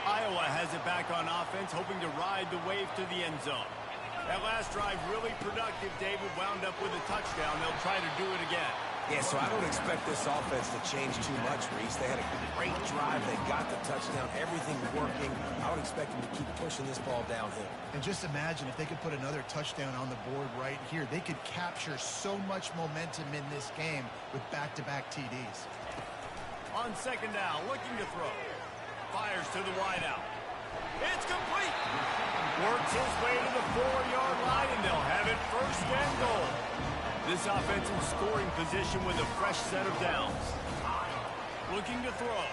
Iowa has it back on offense, hoping to ride the wave to the end zone. That last drive really productive. David wound up with a touchdown. They'll try to do it again. Yeah, so I don't expect this offense to change too much, Reese. They had a great drive. They got the touchdown. Everything working. I would expect them to keep pushing this ball downhill. And just imagine if they could put another touchdown on the board right here. They could capture so much momentum in this game with back-to-back TDs. On second down, looking to throw. Fires to the wideout. It's complete. Works his way to the 4-yard line, and they'll have it first and goal. This offense in scoring position with a fresh set of downs. Looking to throw.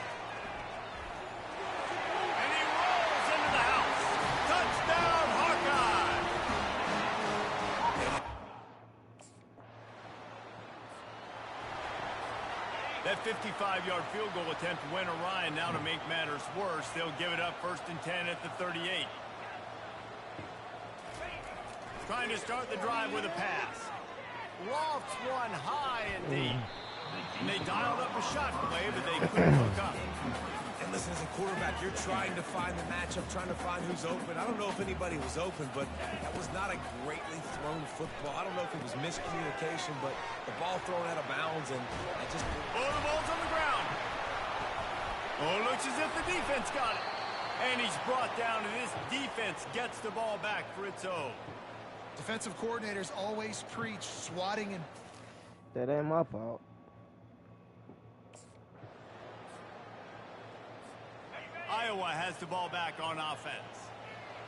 And he rolls into the house. Touchdown, Hawkeye! That 55-yard field goal attempt went awry, and now to make matters worse, they'll give it up first and 10 at the 38. Trying to start the drive with a pass. Lofts one high and deep. And they dialed up a shot play, but they couldn't hook up. And listen, as a quarterback, you're trying to find the matchup, trying to find who's open. I don't know if anybody was open, but that was not a greatly thrown football. I don't know if it was miscommunication, but the ball thrown out of bounds, and I just... Oh, the ball's on the ground. Oh, looks as if the defense got it. And he's brought down, and this defense gets the ball back for its own. Defensive coordinators always preach swatting and... That ain't my fault. Iowa has the ball back on offense.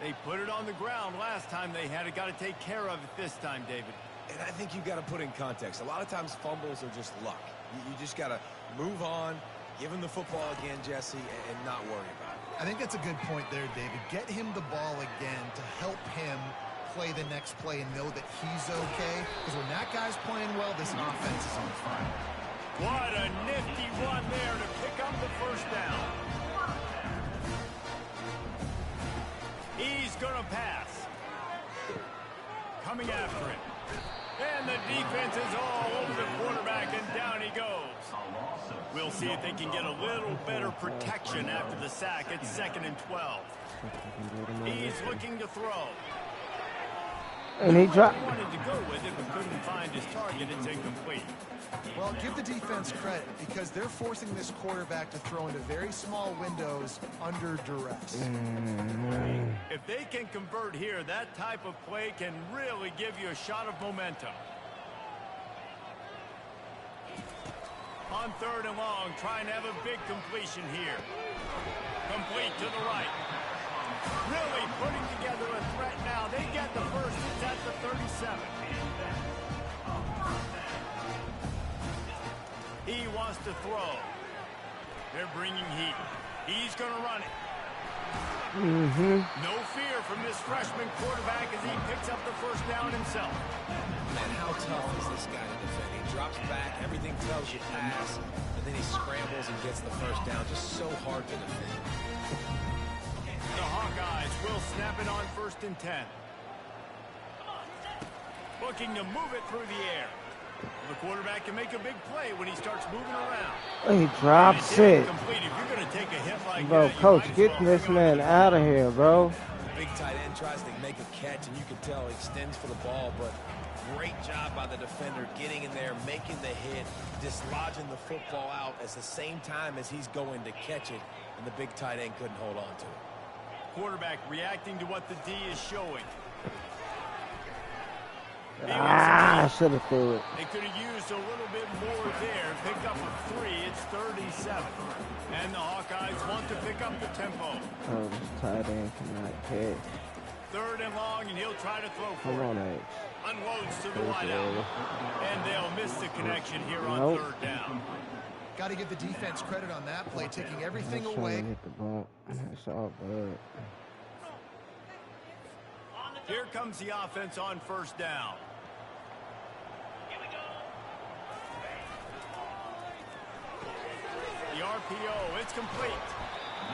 They put it on the ground last time they had it. Got to take care of it this time, David. And I think you've got to put in context. A lot of times fumbles are just luck. You just got to move on, give him the football again, Jesse, and not worry about it. I think that's a good point there, David. Get him the ball again to help him play the next play and know that he's okay. Because when that guy's playing well, this offense is on fire. What a nifty run there to pick up the first down. He's going to pass. Coming after him. And the defense is all over the quarterback, and down he goes. We'll see if they can get a little better protection after the sack. It's 2nd and 12. He's looking to throw. And he dropped. Wanted to go with it, but couldn't find his target. It's incomplete. Well, give the defense credit because they're forcing this quarterback to throw into very small windows under duress. If they can convert here, that type of play can really give you a shot of momentum. On 3rd and long, trying to have a big completion here. Complete to the right. Really putting together a threat now. They get the first. It's at the 37. He wants to throw. They're bringing heat. He's going to run it. No fear from this freshman quarterback as he picks up the first down himself. Man, how tough is this guy to defend? He drops back, everything tells you pass, and then he scrambles and gets the first down. Just so hard to defend. The Hawkeyes will snap it on 1st and 10. Looking to move it through the air. The quarterback can make a big play when he starts moving around. He drops it. Complete. If you're going to take a hit like Bro, that, coach, get well this man out of here, bro. Big tight end tries to make a catch, and you can tell he extends for the ball, but great job by the defender getting in there, making the hit, dislodging the football out at the same time as he's going to catch it, and the big tight end couldn't hold on to it. Quarterback reacting to what the D is showing. I should have threw it. They could have used a little bit more there. Picked up a 3. It's 3rd and 7. And the Hawkeyes want to pick up the tempo. Oh, this tight end cannot catch. 3rd and long, and he'll try to throw for Come on, it. Edge. Unloads to the wideout. And they'll miss the connection here on 3rd down. Got to give the defense credit on that play, taking everything Just away. trying to hit the ball. It's all good. Here comes the offense on 1st down. The RPO, it's complete.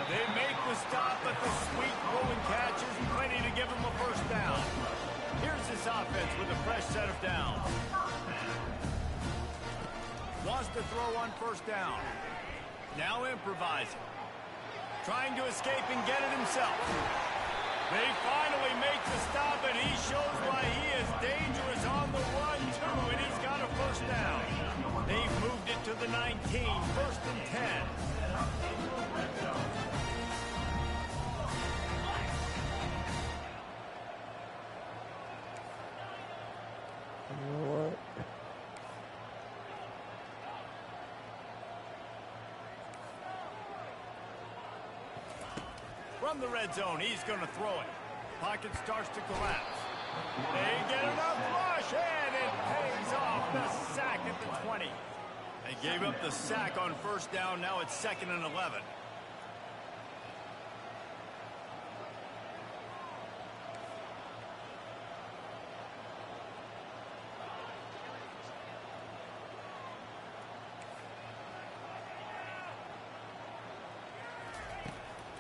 They make the stop, but the sweet rolling catch isn't ready to give them a first down. Here's this offense with a fresh set of downs. Wants to throw on 1st down. Now improvising. Trying to escape and get it himself. They finally make the stop, and he shows why he is dangerous on the run, too, and he's got a first down. They've moved it to the 19, 1st and 10. You know what? From the red zone, he's going to throw it. Pocket starts to collapse. They get enough rush, and it pays off. The sack at the 20. They gave up the sack on 1st down. Now it's 2nd and 11.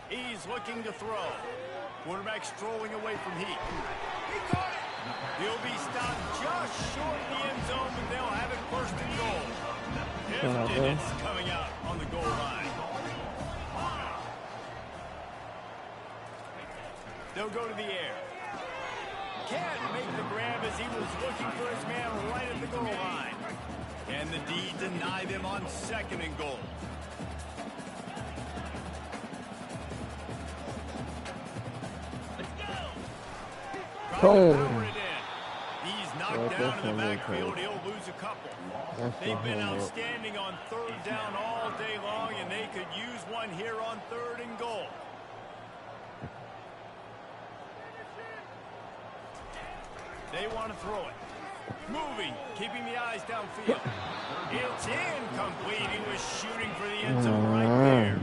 He's looking to throw. Quarterback strolling away from heat. He caught it. He'll be stopped just short of the end zone, but they'll have it first and goal. It's coming out on the goal line. They'll go to the air. Can't make the grab as he was looking for his man right at the goal line. And the D denied him on second and goal. Boom. He's knocked down in the backfield. He'll lose a couple. They've been outstanding on third down all day long, and they could use one here on third and goal. They want to throw it. Moving, keeping the eyes downfield. It's incomplete. He was shooting for the end zone right there.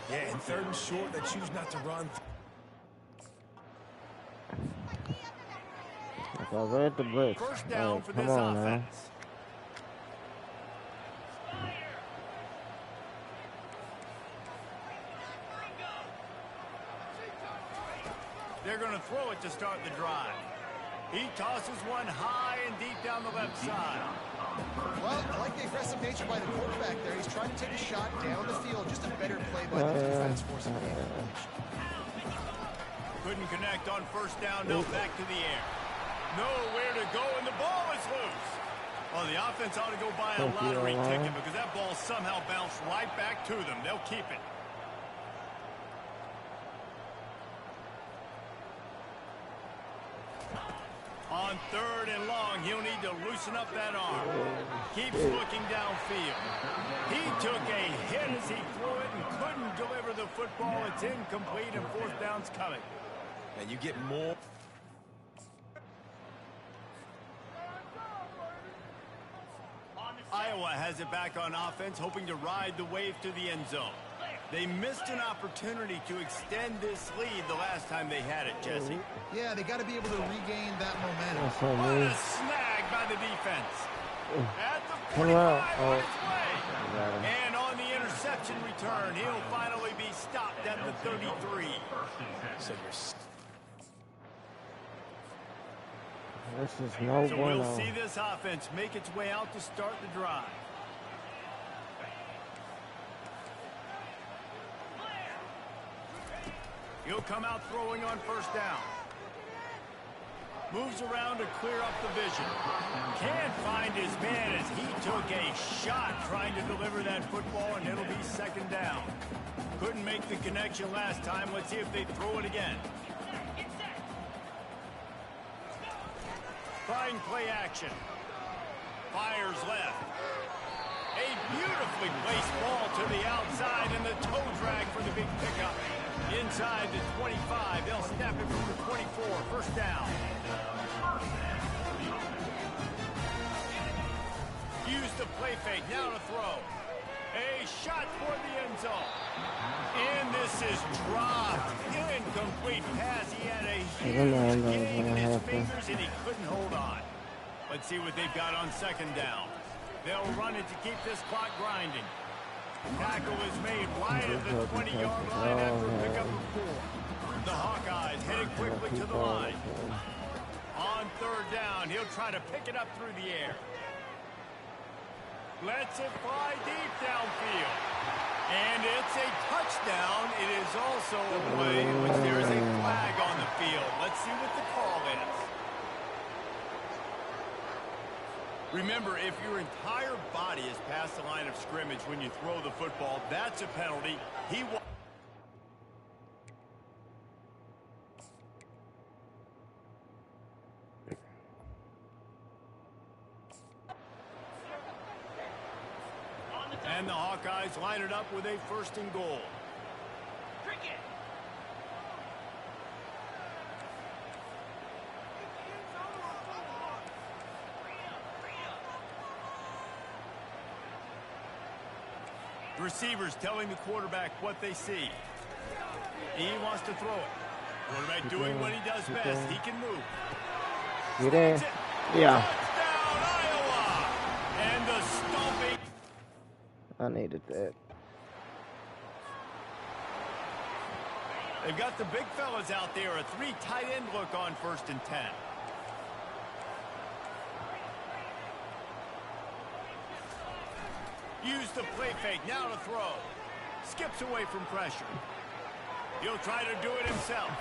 Yeah, and third and short, they choose not to run. I read the blitz. First down for this on, offense. They're going to throw it to start the drive. He tosses one high and deep down the left side. Well, I like the aggressive nature by the quarterback there. He's trying to take a shot down the field. Just a better play by the defense for some advantage. Couldn't connect on first down. No, back to the air. Nowhere to go, and the ball is loose. Well, the offense ought to go buy a lottery ticket because that ball somehow bounced right back to them. They'll keep it. On third and long, he'll need to loosen up that arm. Keeps looking downfield. He took a hit as he threw it and couldn't deliver the football. It's incomplete, and fourth down's coming. And you get more. Iowa has it back on offense, hoping to ride the wave to the end zone. They missed an opportunity to extend this lead the last time they had it, Jesse. Yeah, they got to be able to regain that momentum. What a snag by the defense. At the 45 on his way. And on the interception return, he'll finally be stopped at the 33. So this is no So bueno. we'll see this offense make its way out to start the drive. He'll come out throwing on first down. Moves around to clear up the vision. Can't find his man as he took a shot trying to deliver that football, and it'll be second down. Couldn't make the connection last time. Let's see if they throw it again. Trying play action. Fires left. A beautifully placed ball to the outside, and the toe drag for the big pickup. Inside the 25, they'll snap it from the 24. First down. Use the play fake. Now to throw. A shot for the end zone. And this is dropped. Incomplete pass. He had a huge game in his fingers, and he couldn't hold on. Let's see what they've got on second down. They'll run it to keep this clock grinding. Tackle is made right at the 20-yard line after a pickup of 4. The Hawkeyes headed quickly to the line. On third down, he'll try to pick it up through the air. Lets it fly deep downfield. And it's a touchdown. It is also a play in which there is a flag on the field. Let's see what the call is. Remember, if your entire body is past the line of scrimmage when you throw the football, that's a penalty. And the Hawkeyes line it up with a first and goal. Receivers telling the quarterback what they see. He wants to throw it. Quarterback doing what he does best. He can move. Get in. Yeah. Touchdown, Iowa! And the stomping. I needed that. They've got the big fellas out there. A 3 tight end look on first and 10. Use the play fake, now to throw. Skips away from pressure. He'll try to do it himself.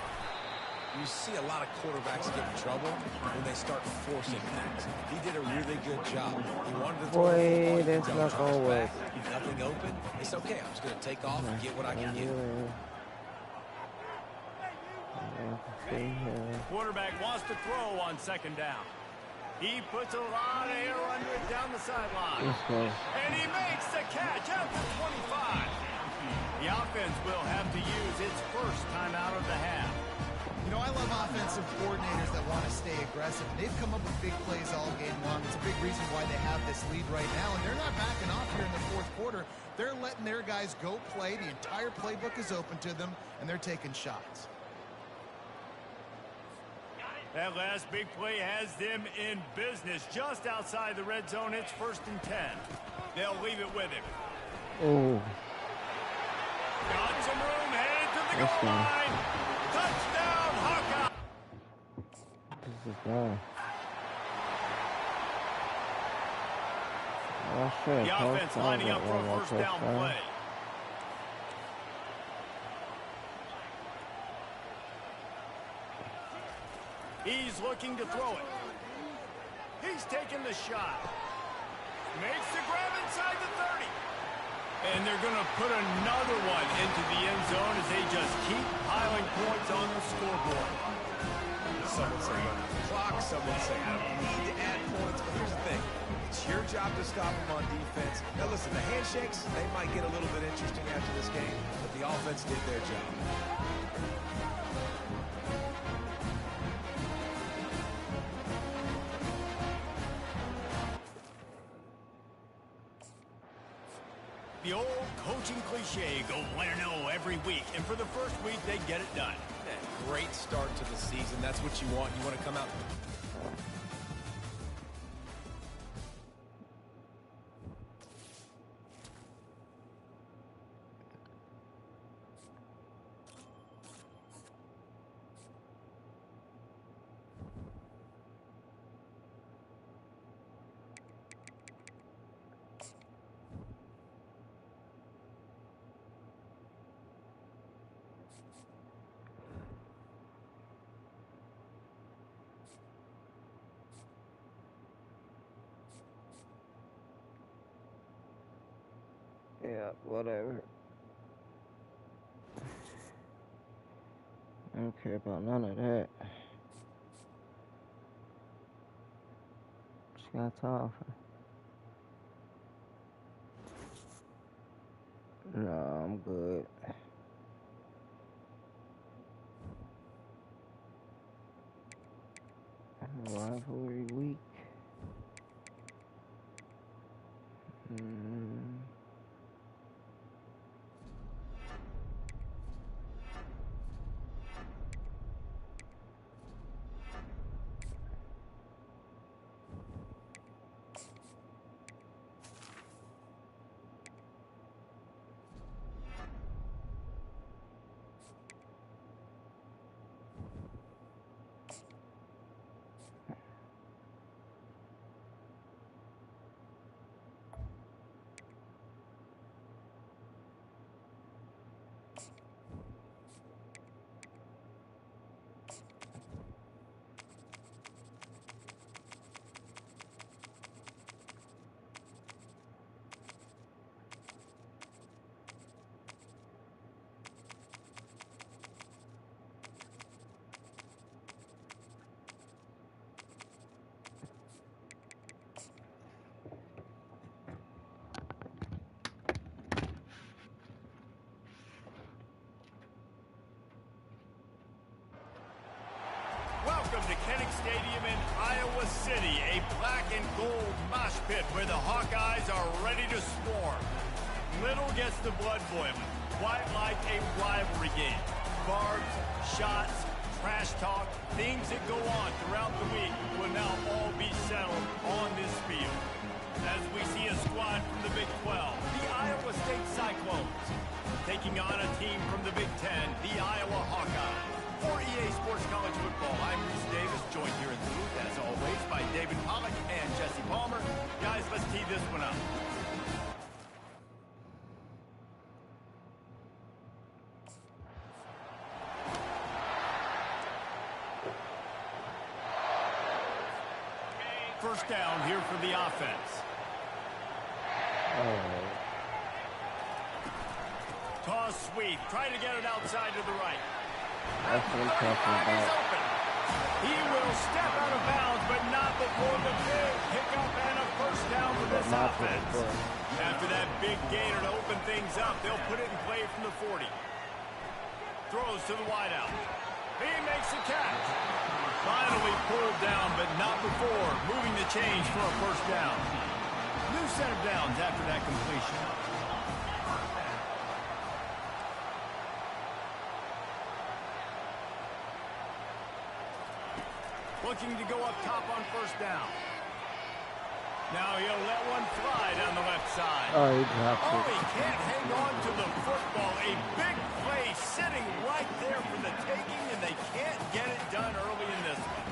You see a lot of quarterbacks get in trouble when they start forcing things. He did a really good job. He wanted to throw Boy, the that's football. not gonna work. Nothing open. It's okay. I'm just going to take off and get what I can get. Quarterback wants to throw on second down. He puts a lot of air under it down the sideline. And he makes the catch at the 25. The offense will have to use its first timeout of the half. You know, I love offensive coordinators that want to stay aggressive. They've come up with big plays all game long. It's a big reason why they have this lead right now. And they're not backing off here in the fourth quarter. They're letting their guys go play. The entire playbook is open to them, and they're taking shots. That last big play has them in business just outside the red zone. It's 1st and 10. They'll leave it with him. Oh. Got some room, headed to the goal line. Touchdown, Hawkeye. This is done. Oh, sure. The offense lining up for a first down play. He's looking to throw it. He's taking the shot. Makes the grab inside the 30. And they're going to put another one into the end zone as they just keep piling points on the scoreboard. Some would say run the clock. Some would say I don't need to add points. But here's the thing. It's your job to stop them on defense. Now, listen, the handshakes, they might get a little bit interesting after this game, but the offense did their job. The old coaching cliche, go win or no every week. And for the first week, they get it done. Great start to the season. That's what you want. You want to come out. Yeah, whatever. I don't care about none of that. Just got to offer. No, I'm good. Rivalry week. Welcome to Kinnick Stadium in Iowa City, a black and gold mosh pit where the Hawkeyes are ready to swarm. Little gets the blood boiling, quite like a rivalry game. Barbs, shots, trash talk, things that go on throughout the week will now all be settled on this field. As we see a squad from the Big 12, the Iowa State Cyclones, taking on a team from the Big 10, the Iowa Hawkeyes. For EA Sports College Football, I'm Reese Davis, joined here in the booth, as always, by David Pollack and Jesse Palmer. Guys, let's tee this one up. first down here for the offense. Toss sweep. Try to get it outside to the right. That's what I'm talking about. He will step out of bounds, but not before the big pickup and a first down for this offense. After that big gainer to open things up, they'll put it in play from the 40. Throws to the wideout. He makes the catch. Finally pulled down, but not before moving the chains for a first down. New set of downs after that completion. Looking to go up top on first down. Now he'll let one fly down the left side. Oh, he dropped it. He can't hang on to the football. A big play sitting right there for the taking, and they can't get it done early in this one.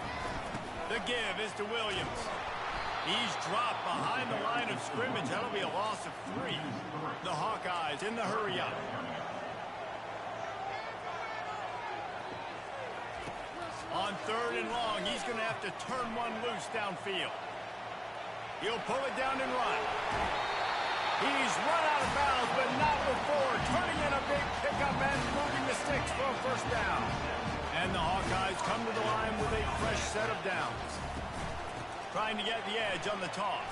The give is to Williams. He's dropped behind the line of scrimmage. That'll be a loss of 3. The Hawkeyes in the hurry up. On third and long, he's going to have to turn one loose downfield. He'll pull it down and run. He's run out of bounds, but not before turning in a big pickup and moving the sticks for a first down. And the Hawkeyes come to the line with a fresh set of downs. Trying to get the edge on the toss.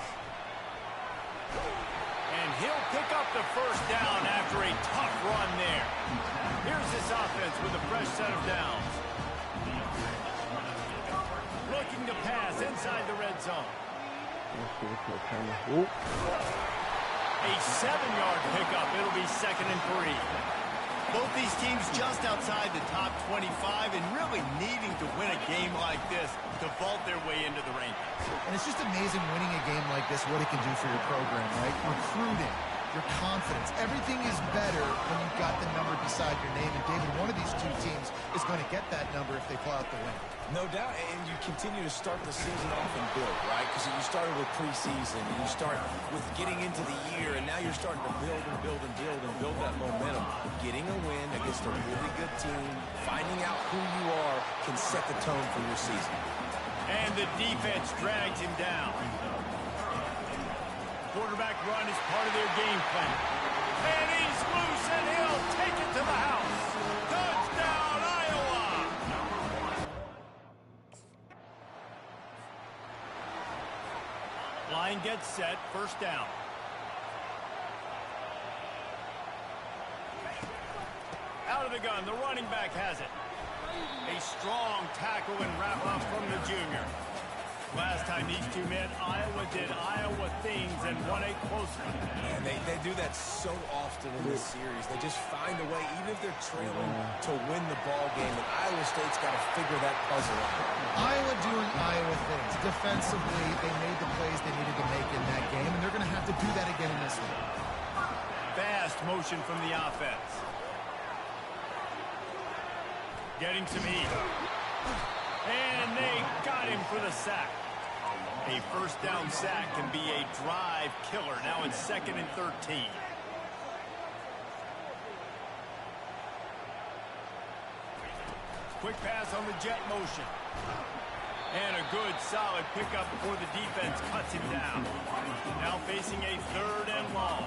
And he'll pick up the first down after a tough run there. Here's this offense with a fresh set of downs. Looking to pass inside the red zone. A 7-yard pickup. It'll be 2nd and 3. Both these teams just outside the top 25 and really needing to win a game like this to vault their way into the rankings. And it's just amazing winning a game like this, what it can do for your program, right? Recruiting, your confidence. Everything is better when you've got the number beside your name. And, David, one of these two teams is going to get that number if they pull out the win. No doubt, and you continue to start the season off and build, right? Because you started with preseason, and you start with getting into the year, and now you're starting to build and build and build and build that momentum. Getting a win against a really good team, finding out who you are, can set the tone for your season. And the defense drags him down. Quarterback run is part of their game plan. And he's loose, and he'll take it to the house. Touchdown, Iowa! Line gets set, first down. Out of the gun, the running back has it. A strong tackle and wrap-up from the junior. Last time these two met, Iowa did Iowa things and won a close one. And they do that so often in this series. They just find a way, even if they're trailing, to win the ball game. And Iowa State's got to figure that puzzle out. Iowa doing Iowa things. Defensively, they made the plays they needed to make in that game, and they're going to have to do that again in this one. Fast motion from the offense. Getting some heat. And they got him for the sack. A first down sack can be a drive killer. Now it's 2nd and 13. Quick pass on the jet motion. And a good solid pickup before the defense cuts him down. Now facing a 3rd and long.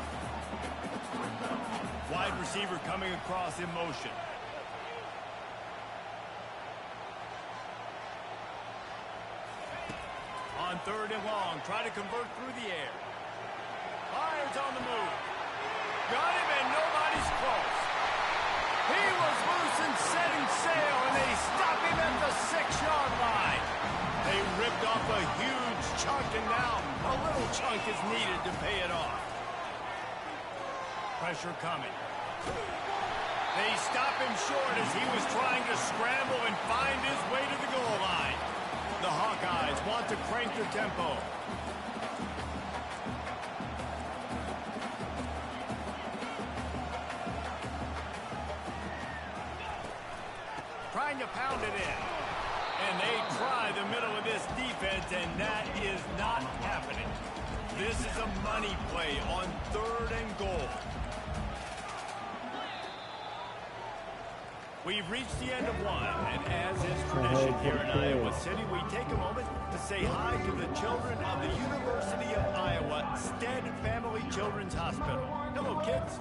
Wide receiver coming across in motion. On 3rd and long, try to convert through the air. Fires on the move. Got him, and nobody's close. He was loose and setting sail, and they stop him at the 6-yard line. They ripped off a huge chunk, and now a little chunk is needed to pay it off. Pressure coming. They stop him short as he was trying to scramble and find his way to the goal line. The Hawkeyes want to crank their tempo. Trying to pound it in. And they try the middle of this defense, and that is not happening. This is a money play on 3rd and goal. We've reached the end of one, and as is tradition here in Iowa City, we take a moment to say hi to the children of the University of Iowa Stead Family Children's Hospital. Hello, kids.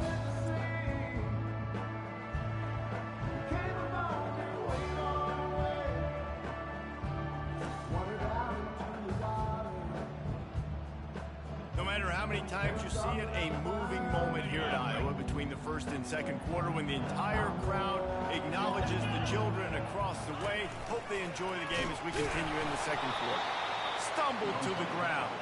No matter how many times you see it, a moving moment here at Iowa between the first and second quarter when the entire crowd acknowledges the children across the way. Hope they enjoy the game as we continue in the second quarter. Stumbled to the ground.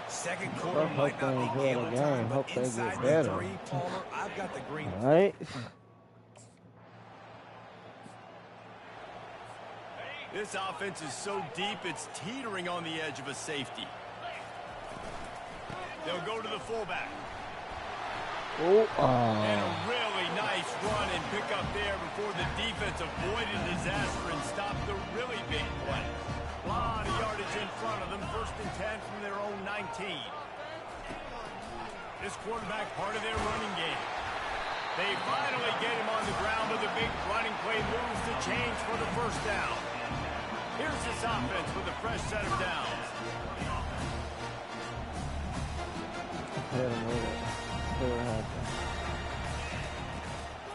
Second quarter might not be game time, but inside the three, Palmer, I've got the green. All right. This offense is so deep, it's teetering on the edge of a safety. They'll go to the fullback. Oh, And a really nice run and pick up there before the defense avoided disaster and stopped the really big play. A lot of yardage in front of them, 1st and 10 from their own 19. This quarterback part of their running game. They finally get him on the ground with a big running play, moves the chains for the first down. Here's this offense with a fresh set of downs.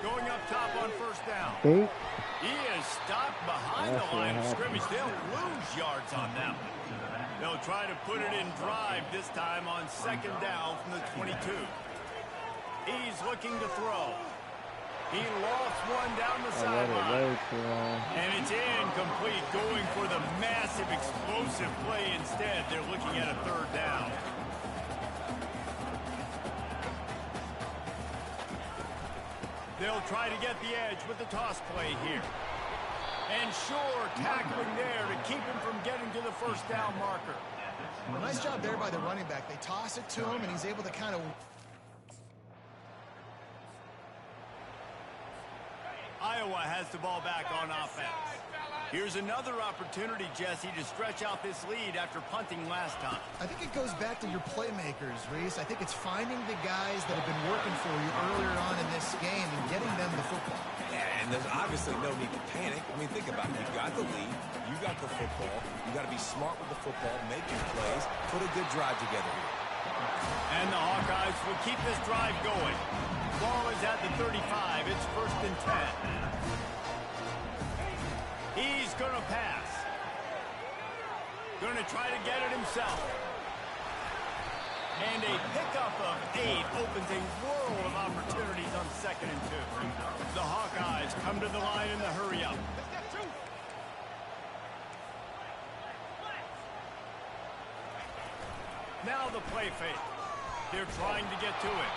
Going up top on 1st down. He is stopped behind the line of scrimmage. They'll lose yards on that one. They'll try to put it in drive this time on 2nd down from the 22. He's looking to throw. He lost one down the sideline. And it's incomplete, going for the massive explosive play instead. They're looking at a 3rd down. They'll try to get the edge with the toss play here. And sure, tackling there to keep him from getting to the 1st down marker. Well, nice job there by the running back. They toss it to him, and he's able to kind of... Iowa has the ball back on offense. Here's another opportunity, Jesse, to stretch out this lead after punting last time. I think it goes back to your playmakers, Reese. I think it's finding the guys that have been working for you earlier on in this game and getting them the football. Yeah, and there's obviously no need to panic. I mean, think about it. You've got the lead. You got the football. You got to be smart with the football, make your plays, put a good drive together here. And the Hawkeyes will keep this drive going. Ball is at the 35. It's 1st and 10. He's going to pass. Going to try to get it himself. And a pickup of 8 opens a world of opportunities on 2nd and 2. The Hawkeyes come to the line in the hurry-up. Now the play fake. They're trying to get to it.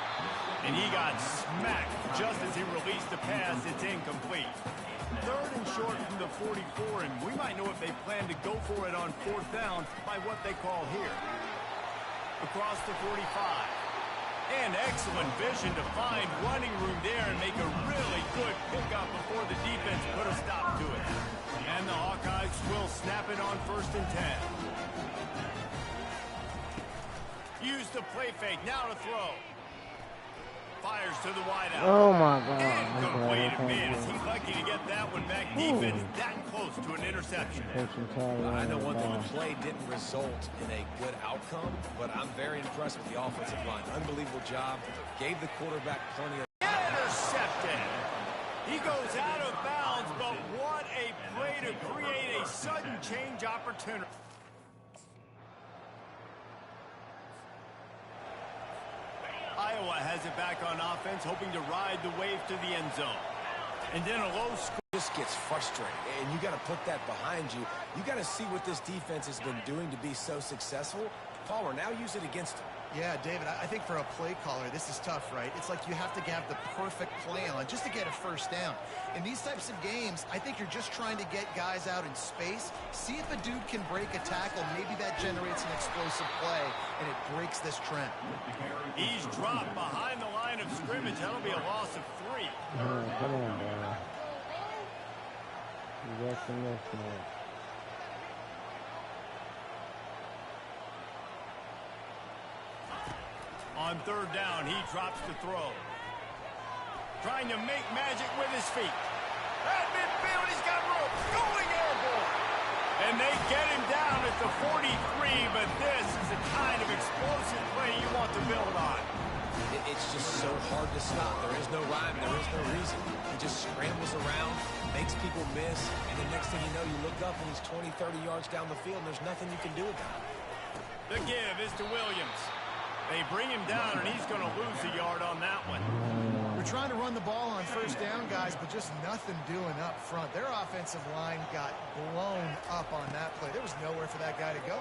And he got smacked just as he released the pass. It's incomplete. 3rd and short from the 44, and we might know if they plan to go for it on 4th down by what they call here. Across the 45. And excellent vision to find running room there and make a really good pickup before the defense put a stop to it. And the Hawkeyes will snap it on 1st and 10. Use the play fake, now to throw. Fires to the wideout. Oh my God. Incomplete. Man, is he lucky to get that one back. Defense that close to an interception. I know one thing, the play didn't result in a good outcome, but I'm very impressed with the offensive line. Unbelievable job. Gave the quarterback plenty of... Intercepted. He goes out of bounds, but what a play to create a sudden change opportunity. Iowa has it back on offense, hoping to ride the wave to the end zone. And then a low score. Just gets frustrated, and you got to put that behind you. You got to see what this defense has been doing to be so successful. Palmer, now use it against him. Yeah, David, I think for a play caller, this is tough, right? It's like you have to have the perfect play on just to get a 1st down. In these types of games, I think you're just trying to get guys out in space, see if a dude can break a tackle. Maybe that generates an explosive play, and it breaks this trend. He's dropped behind the line of scrimmage. That'll be a loss of 3. Come on, bro. You got some this, man. On 3rd down, he drops to throw. Trying to make magic with his feet. At midfield, he's got room. Going airborne. And they get him down at the 43, but this is the kind of explosive play you want to build on. It's just so hard to stop. There is no rhyme. There is no reason. He just scrambles around, makes people miss, and the next thing you know, you look up and he's 20, 30 yards down the field, and there's nothing you can do about it. The give is to Williams. They bring him down, and he's going to lose a yard on that one. We're trying to run the ball on first down, guys, but just nothing doing up front. Their offensive line got blown up on that play. There was nowhere for that guy to go.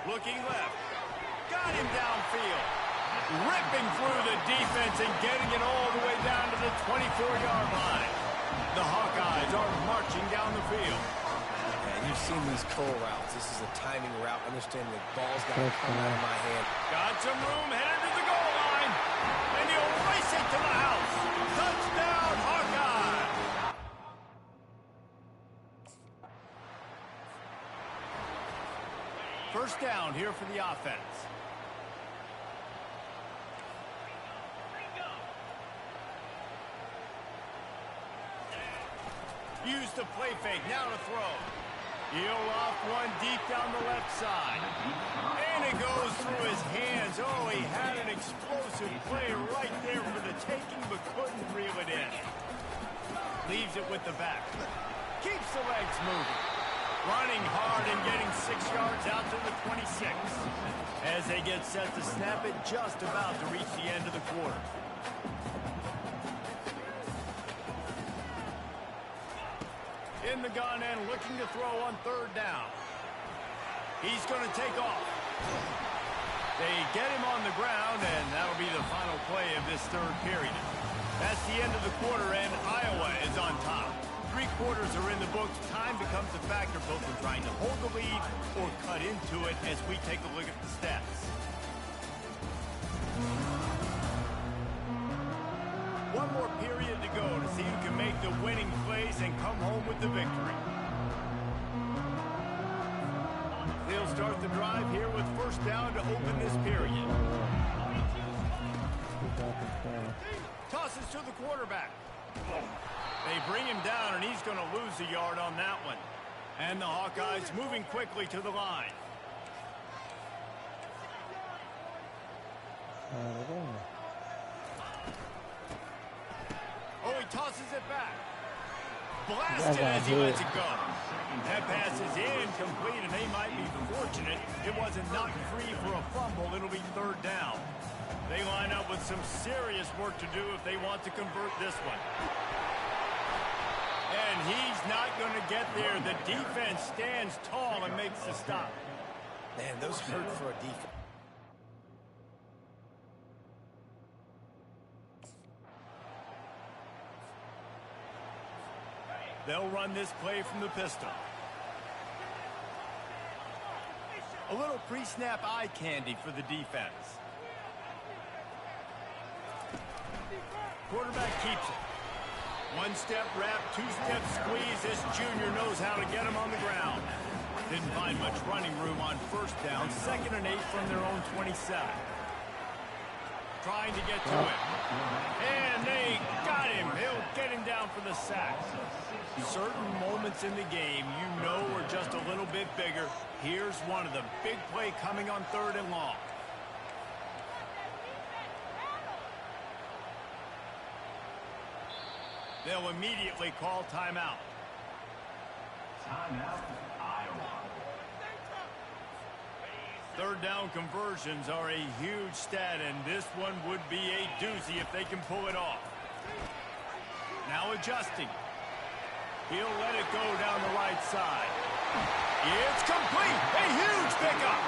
Looking left. Got him downfield. Ripping through the defense and getting it all the way down to the 24-yard line. The Hawkeyes are marching down the field. And you've seen these curl routes. This is a timing route. Understanding the ball's got to come out of my hand. Got some room, headed to the goal line. And he'll race it to the house. Touchdown, Hawkeye. First down here for the offense. Use the play fake, now to throw. He'll off one deep down the left side. And it goes through his hands. Oh, he had an explosive play right there for the taking, but couldn't reel it in. Leaves it with the back. Keeps the legs moving. Running hard and getting 6 yards out to the 26. As they get set to snap it, just about to reach the end of the quarter. In the gun and looking to throw on third down. He's going to take off. They get him on the ground, and that'll be the final play of this third period. That's the end of the quarter, and Iowa is on top. 3 quarters are in the books. Time becomes a factor both in trying to hold the lead or cut into it as we take a look at the stats. One more period to go to see who can make the winning plays and come home with the victory. They'll start the drive here with first down to open this period. Tosses to the quarterback. They bring him down, and he's going to lose a yard on that one. And the Hawkeyes moving quickly to the line. Oh, he tosses it back. Blasted as he lets it go. That pass is incomplete, and they might be fortunate it wasn't knocked free for a fumble. It'll be third down. They line up with some serious work to do if they want to convert this one. And he's not going to get there. The defense stands tall and makes the stop. Man, those hurt for a defense. They'll run this play from the pistol. A little pre-snap eye candy for the defense. Quarterback keeps it. One-step wrap, two-step squeeze. This junior knows how to get him on the ground. Didn't find much running room on first down. 2nd and 8 from their own 27. Trying to get to it. And they got him. He'll get him down for the sack. Certain moments in the game you know are just a little bit bigger. Here's one of them. Big play coming on 3rd and long. They'll immediately call timeout. Timeout, Iowa. 3rd down conversions are a huge stat, and this one would be a doozy if they can pull it off. Now adjusting. He'll let it go down the right side. It's complete. A huge pickup.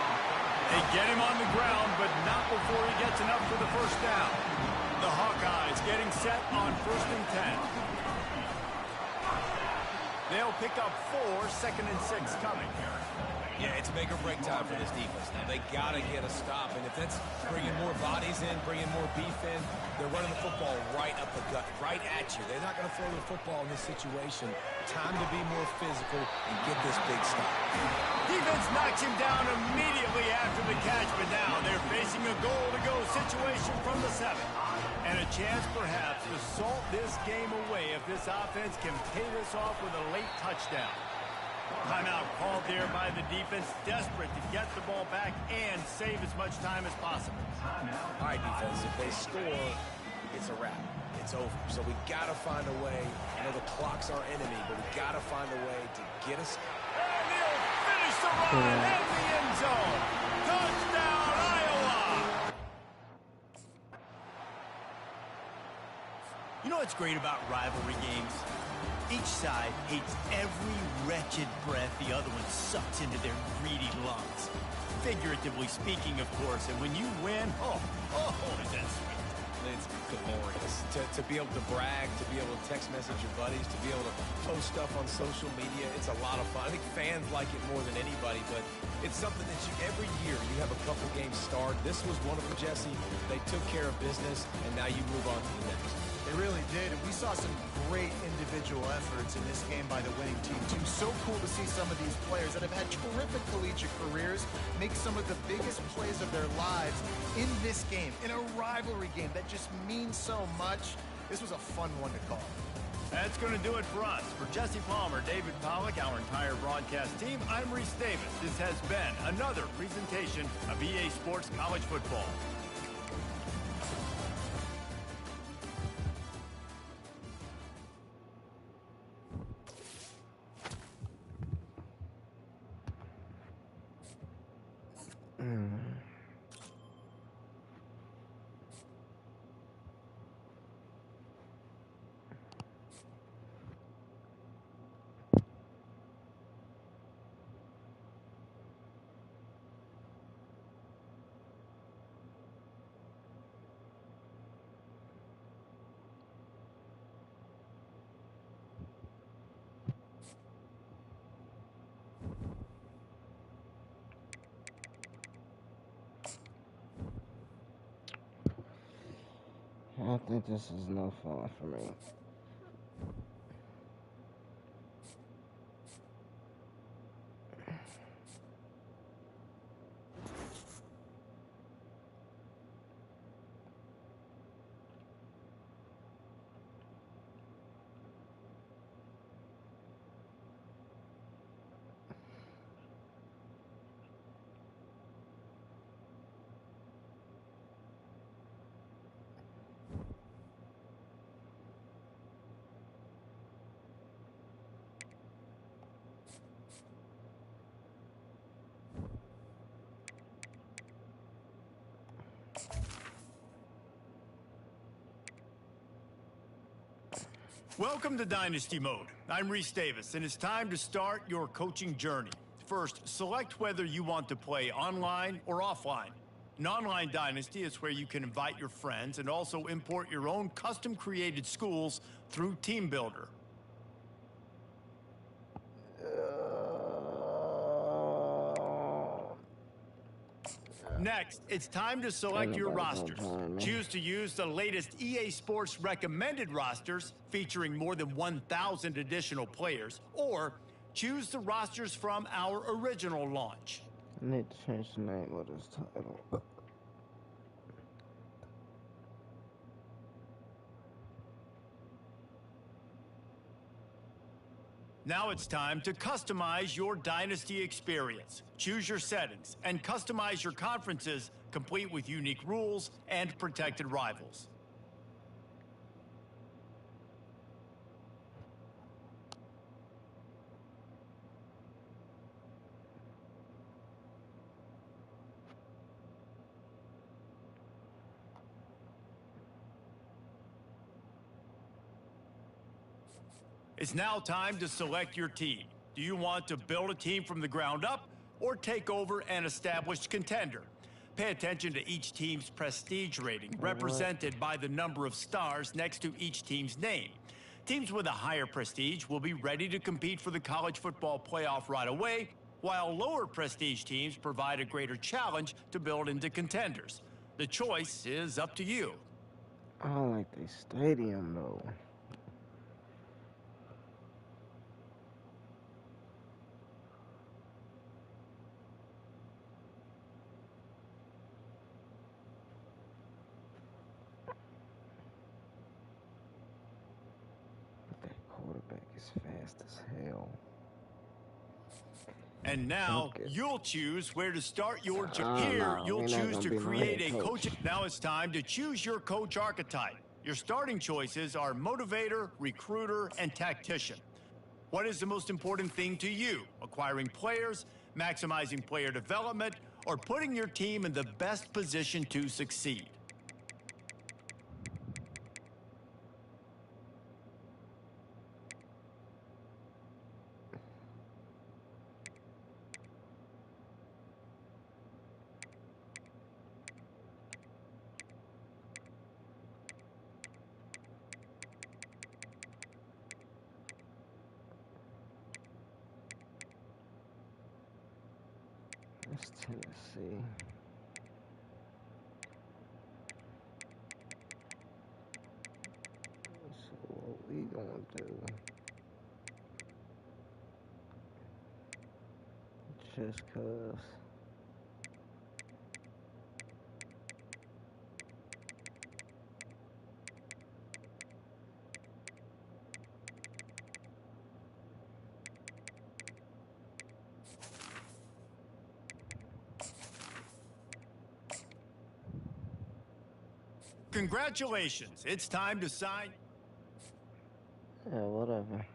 They get him on the ground, but not before he gets enough for the first down. The Hawkeyes getting set on 1st and 10. They'll pick up 4, 2nd and 6 coming. Yeah, it's make or break time for this defense. Now, they got to get a stop, and if that's bringing more bodies in, bringing more beef in, they're running the football right up the gut, right at you. They're not going to throw the football in this situation. Time to be more physical and get this big stop. Defense knocks him down immediately after the catch, but now they're facing a goal-to-go situation from the 7. And a chance perhaps to salt this game away if this offense can pay this off with a late touchdown. Timeout called there by the defense, desperate to get the ball back and save as much time as possible. All right, defense, if they score, it's a wrap. It's over. So we got to find a way. I know the clock's our enemy, but we got to find a way to get us. And he'll finish the run in the end zone. Touchdown, Iowa! You know what's great about rivalry games? Each side hates every wretched breath the other one sucks into their greedy lungs. Figuratively speaking, of course, and when you win, is that sweet. It's glorious to be able to brag, to be able to text message your buddies, to be able to post stuff on social media. It's a lot of fun. I think fans like it more than anybody, but it's something that every year you have a couple games start. This was one of them, Jesse. They took care of business, and now you move on to the next. They really did, and we saw some great individual efforts in this game by the winning team, too. So cool to see some of these players that have had terrific collegiate careers make some of the biggest plays of their lives in this game, in a rivalry game that just means so much. This was a fun one to call. That's going to do it for us. For Jesse Palmer, David Pollack, our entire broadcast team, I'm Reese Davis. This has been another presentation of EA Sports College Football. I think this is no fun for me. Welcome to Dynasty Mode. I'm Reese Davis, and it's time to start your coaching journey. First, select whether you want to play online or offline. An online Dynasty is where you can invite your friends and also import your own custom-created schools through Team Builder. Next, it's time to select your rosters. Choose to use the latest EA Sports recommended rosters featuring more than 1,000 additional players, or choose the rosters from our original launch. I need to change the name of this title. Now it's time to customize your Dynasty experience. Choose your settings and customize your conferences, complete with unique rules and protected rivals. It's now time to select your team. Do you want to build a team from the ground up or take over an established contender? Pay attention to each team's prestige rating, represented by the number of stars next to each team's name. Teams with a higher prestige will be ready to compete for the college football playoff right away, while lower prestige teams provide a greater challenge to build into contenders. The choice is up to you. I don't like the stadium, though. quarterback is fast as hell. And now Okay. you'll choose where to start your journey. Here, No, you'll we're not choose gonna to be my create head a coach. coach. Now it's time to choose your coach archetype. Your starting choices are motivator, recruiter, and tactician. What is the most important thing to you? Acquiring players, maximizing player development, or putting your team in the best position to succeed? That's Tennessee. So what we gonna do? Just cause. Congratulations. It's time to sign. Yeah, whatever.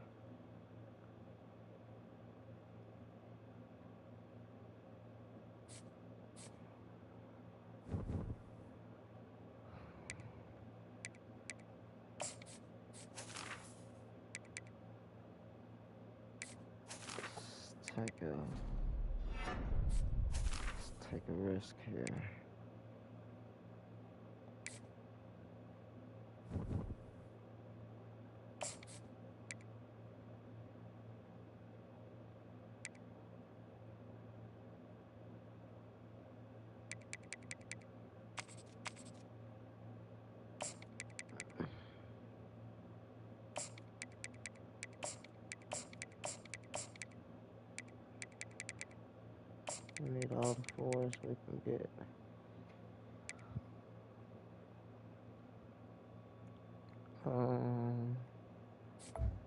Let's take a risk here. We need all the fours we can get.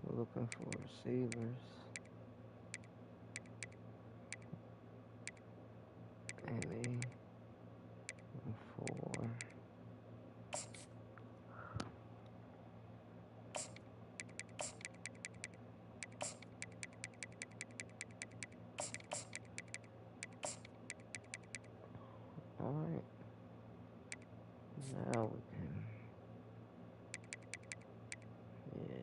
We're looking for receivers. Any four. Alright. Now we can. Yeah.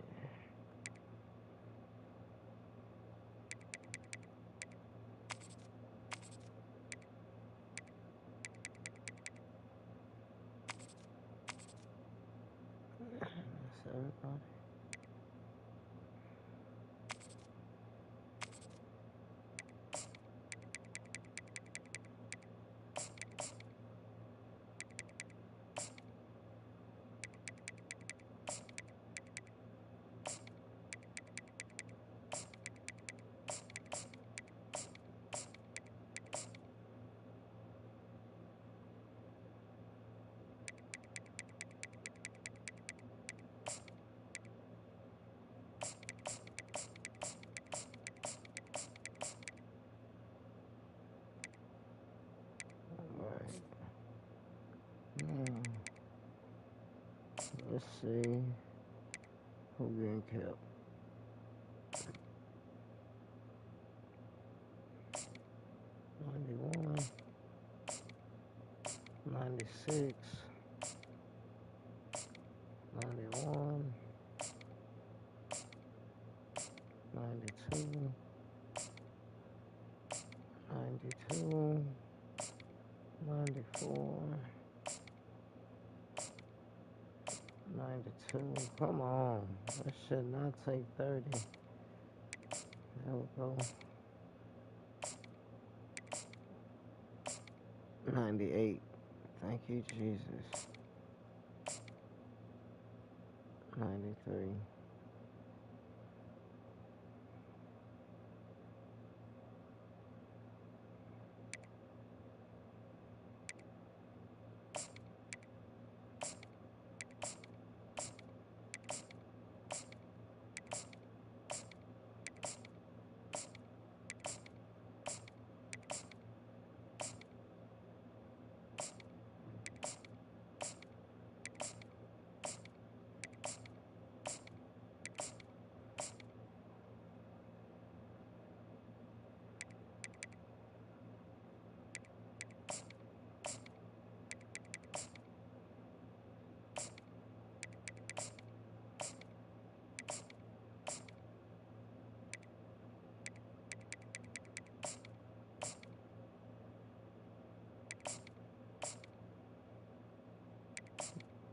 That's everybody. Alright. Now, let's see who getting kept. 91, 96, 91, 92, 92, 94, 92. Come on. That should not take 30. There we go. 98. Thank you, Jesus. 93.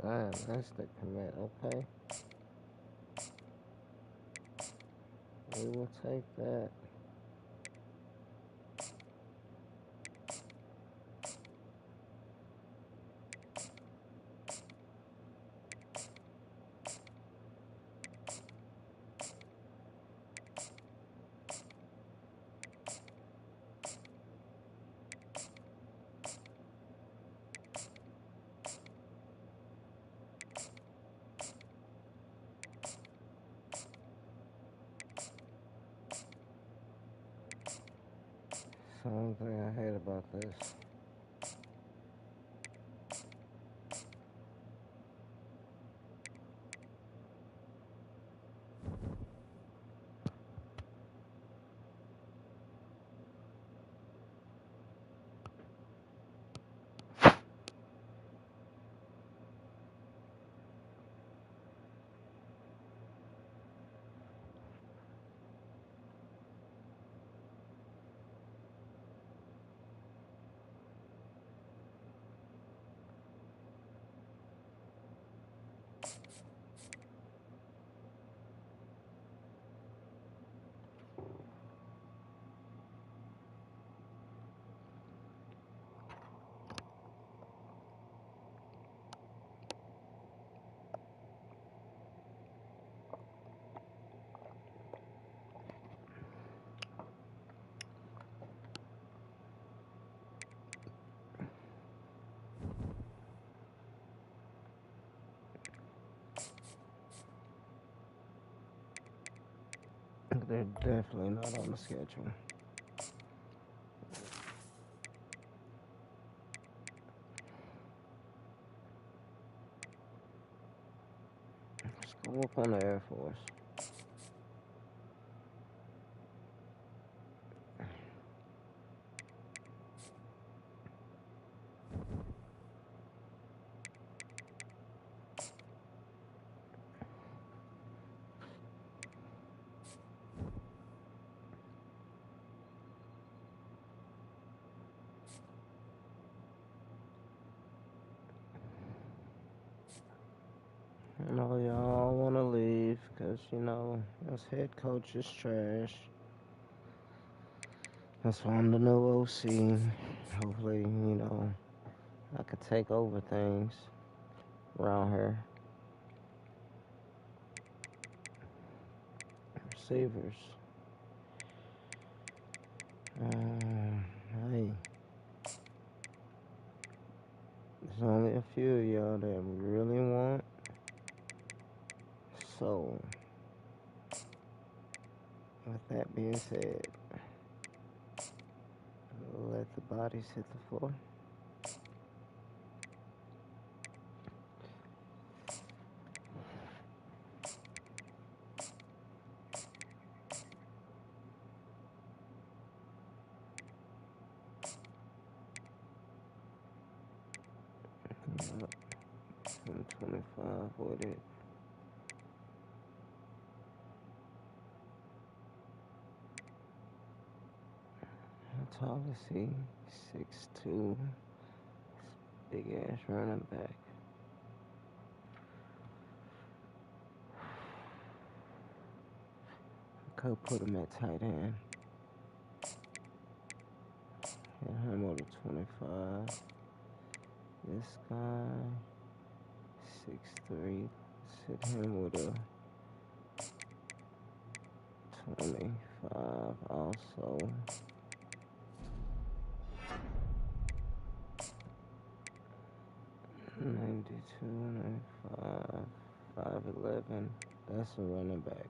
Damn, that's the commit. Okay. We will take that. Something I hate about this. They're definitely not on the schedule. Let's go up on the Air Force. I know y'all want to leave because, you know, this head coach is trash. That's why I'm the new OC. Hopefully, you know, I could take over things around here. Receivers. Hey. There's only a few of y'all that we really want. So, with that being said, let the bodies hit the floor. Yep. 25 with it. How tall is he? 6'2". Big ass running back. Could put him at tight end. Hit him with a 25. This guy, 6'3". Hit him with a 25 also. '92, '95, 5'11". That's a running back.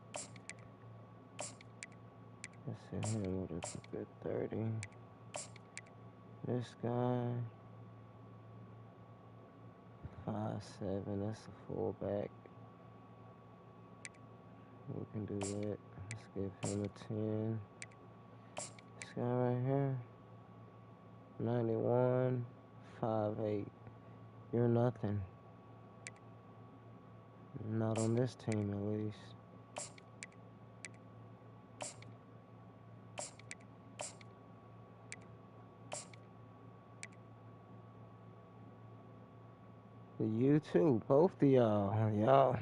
Let's hit him with a good 30. This guy, 5'7". That's a fullback. We can do that. Let's give him a 10. This guy right here, 91, 5'8". You're nothing. Not on this team, at least. You too, both of y'all. Y'all.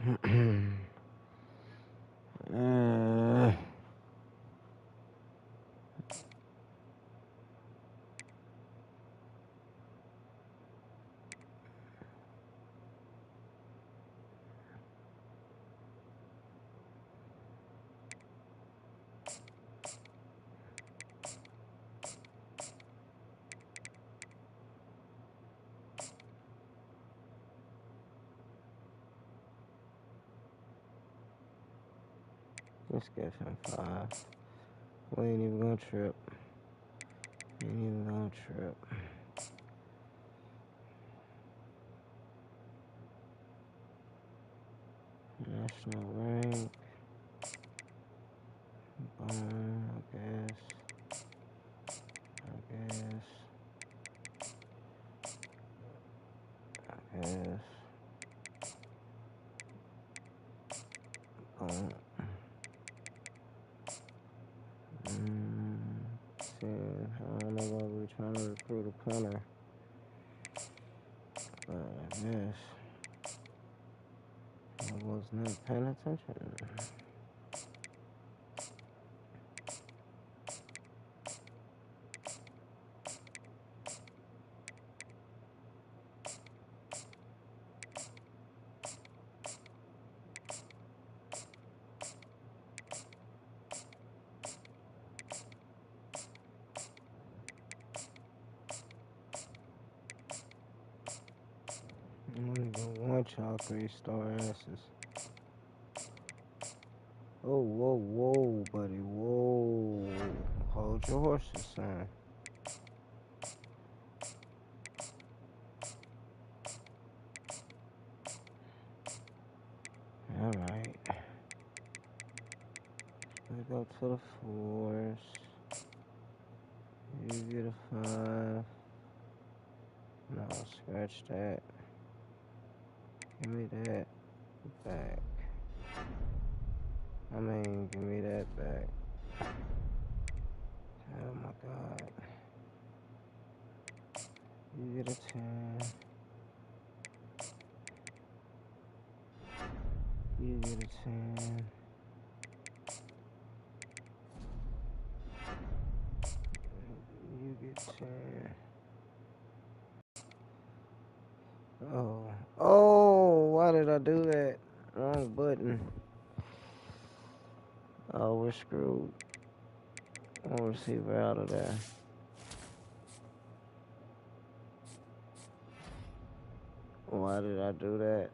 Let's give him 5. We ain't even gonna trip. Ain't even gonna trip. National rank. Boom, I guess. Boom. See, I don't know why we're trying to recruit a punter. But I guess I wasn't paying attention. I don't even want y'all 3-star asses. Oh, whoa, buddy, whoa. Hold your horses, son. Alright. We go to the 4s. You get a 5. No, scratch that. Give me that back. Give me that back. Oh my god. You get a 10. You get a 10. You get 10. Oh, why did I do that? Wrong button. Oh, we're screwed. One receiver out of there. Why did I do that?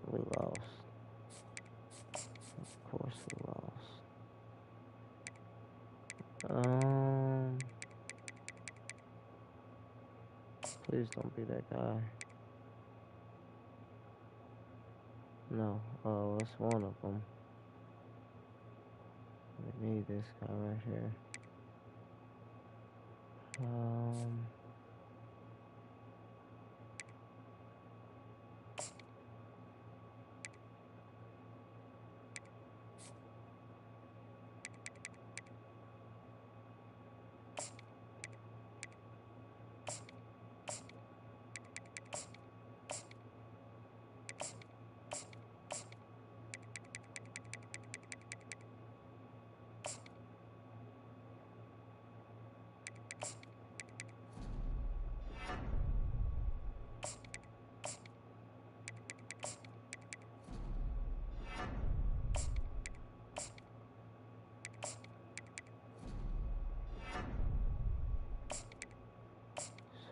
We lost. Of course we lost. Please don't be that guy. No. Oh, it's one of them. We need this guy right here.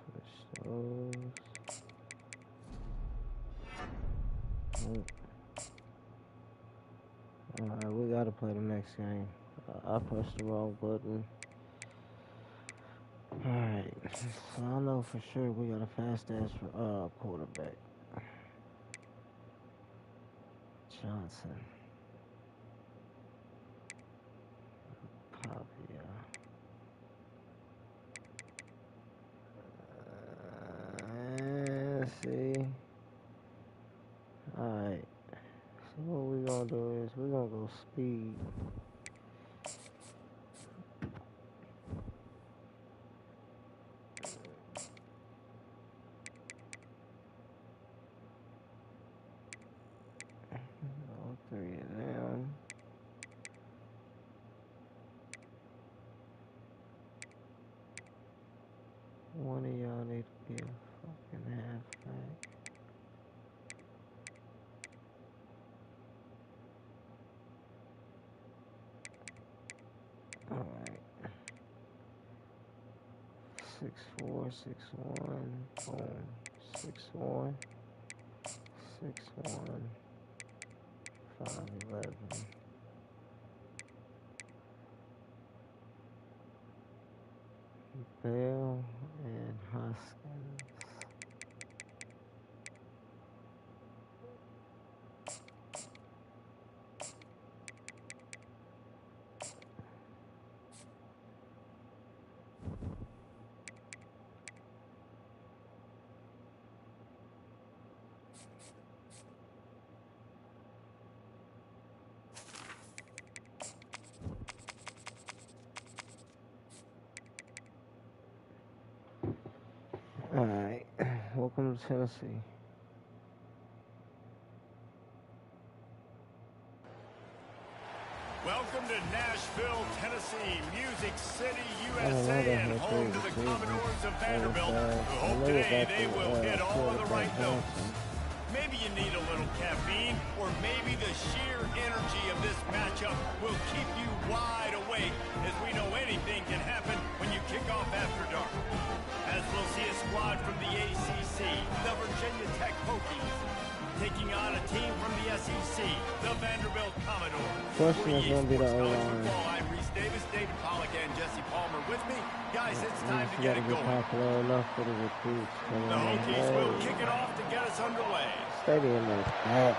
Switch those. Alright, we gotta play the next game. I pressed the wrong button. Alright, so I know for sure we got a fast ass quarterback. Johnson. Pavia. See? Alright. So what we gonna do is we're gonna go speed. 6'4", 6'1", boom, 6'1", 6'1", 5'11". Bell and Hoskins. All right, welcome to Tennessee. Welcome to Nashville, Tennessee, Music City, USA, and home to the Commodores of Vanderbilt, who hope today they will hit all of the right notes. Maybe you need a little caffeine, or maybe the sheer energy of this matchup will keep you wide awake, as we know anything can happen when you kick off after dark. As we'll see a squad from the ACC, the Virginia Tech Hokies, taking on a team from the SEC, the Vanderbilt Commodores. Question is going to be the O-line. I'm Reese Davis, David Pollack, and Jesse Palmer with me. Guys, it's time to get it going. Popular enough for the recruits. The Hokies will kick it off to get us underway. Stadium is bad.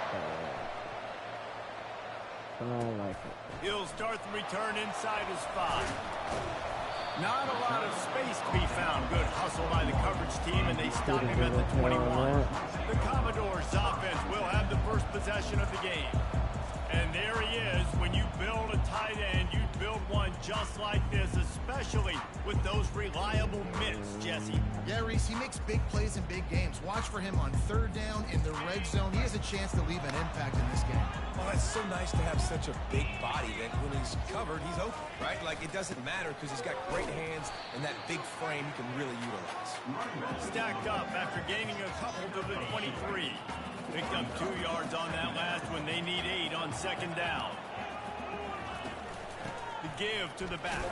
I don't like it. He'll start the return inside his 5. Not a lot of space to be found. Good hustle by the coverage team, and they stop him at the 21. The Commodores offense will have the first possession of the game. And there he is. When you build a tight end, you build one just like this, especially with those reliable mitts, Jesse. Yeah, Reese, he makes big plays in big games. Watch for him on 3rd down in the red zone. He has a chance to leave an impact in this game. Well, it's so nice to have such a big body that when he's covered, he's open, right? Like, it doesn't matter because he's got great hands and that big frame he can really utilize. Stacked up after gaining a couple to the 23. Picked up 2 yards on that last one. They need 8 on 2nd down. The give to the back.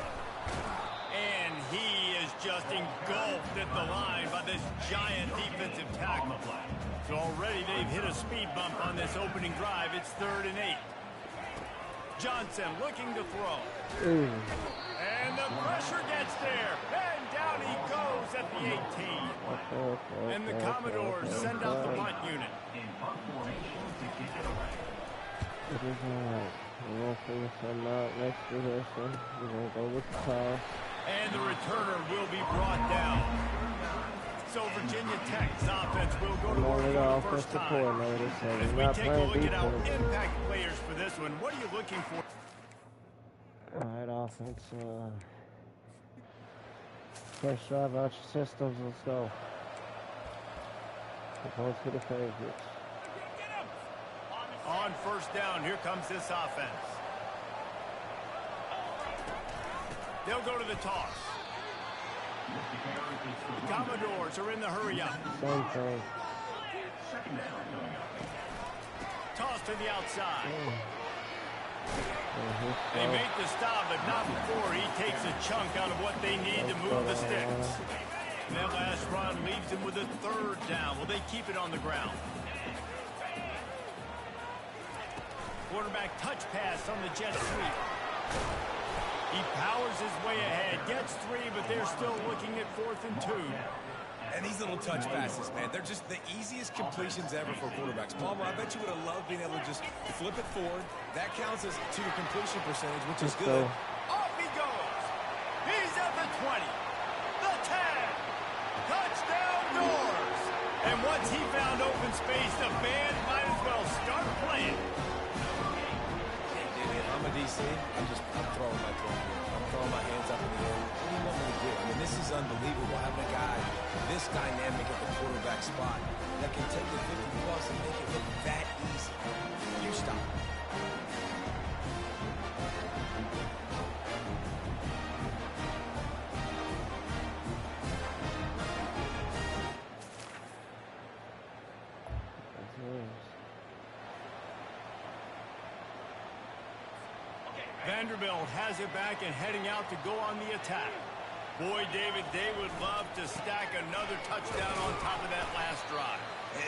And he is just engulfed at the line by this giant defensive tackle. So already they've hit a speed bump on this opening drive. It's 3rd and 8. Johnson looking to throw. And the pressure gets there. And down he goes at the 18. And the Commodores send out the punt unit. It is alright. We're going to figure something out next possession. We're going to go with the toss. And the returner will be brought down. So Virginia Tech's offense will go to work for the first time. As we take a look at our impact players for this one, what are you looking for? Alright, offense. First drive out your systems. Let's go. We're going to the favorites. On 1st down, here comes this offense. They'll go to the toss. The Commodores are in the hurry-up. Same thing. Toss to the outside. They make the stop, but not before he takes a chunk out of what they need to move the sticks. And that last run leaves him with a 3rd down. Will they keep it on the ground? Quarterback touch pass on the jet sweep. He powers his way ahead, gets 3, but they're still looking at 4th and 2. And these little touch passes, man, they're just the easiest completions ever for quarterbacks. Palmer, I bet you would have loved being able to just flip it forward. That counts as to your completion percentage, which is good. Off he goes. He's at the 20. The 10. Touchdown Doors. And once he found open space, the band might as well start playing. If I'm a DC, I'm throwing my drum here. I'm throwing my hands up in the air. What do you want me to do? I mean, this is unbelievable, having a guy this dynamic at the quarterback spot that can take the 50-plus and make it look that easy. You stop. Vanderbilt has it back and heading out to go on the attack. Boy, David, they would love to stack another touchdown on top of that last drive.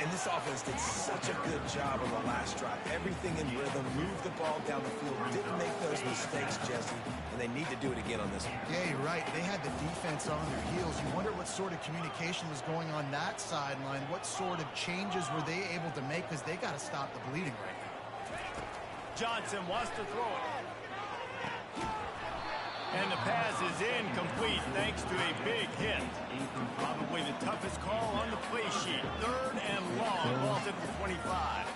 And this offense did such a good job on the last drive. Everything in rhythm, moved the ball down the field, didn't make those mistakes, Jesse, and they need to do it again on this one. Yeah, you're right. They had the defense on their heels. You wonder what sort of communication was going on that sideline. What sort of changes were they able to make, because they got to stop the bleeding right now. Johnson wants to throw it. And the pass is incomplete thanks to a big hit. Probably the toughest call on the play sheet. 3rd and long. Ball's at the 25.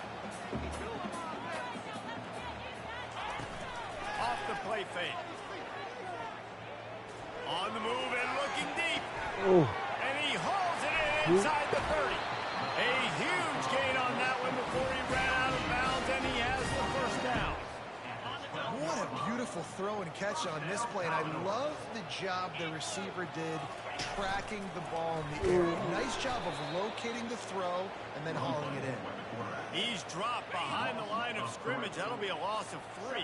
Off the play fake. On the move and looking deep. Ooh. And he hauls it in inside the 30. A huge gain on that one before he ran out of bounds, and he has the first down. What a beautiful throw and catch on this play, and I love the job the receiver did tracking the ball in the air. Nice job of locating the throw and then hauling it in. He's dropped behind the line of scrimmage. That'll be a loss of 3.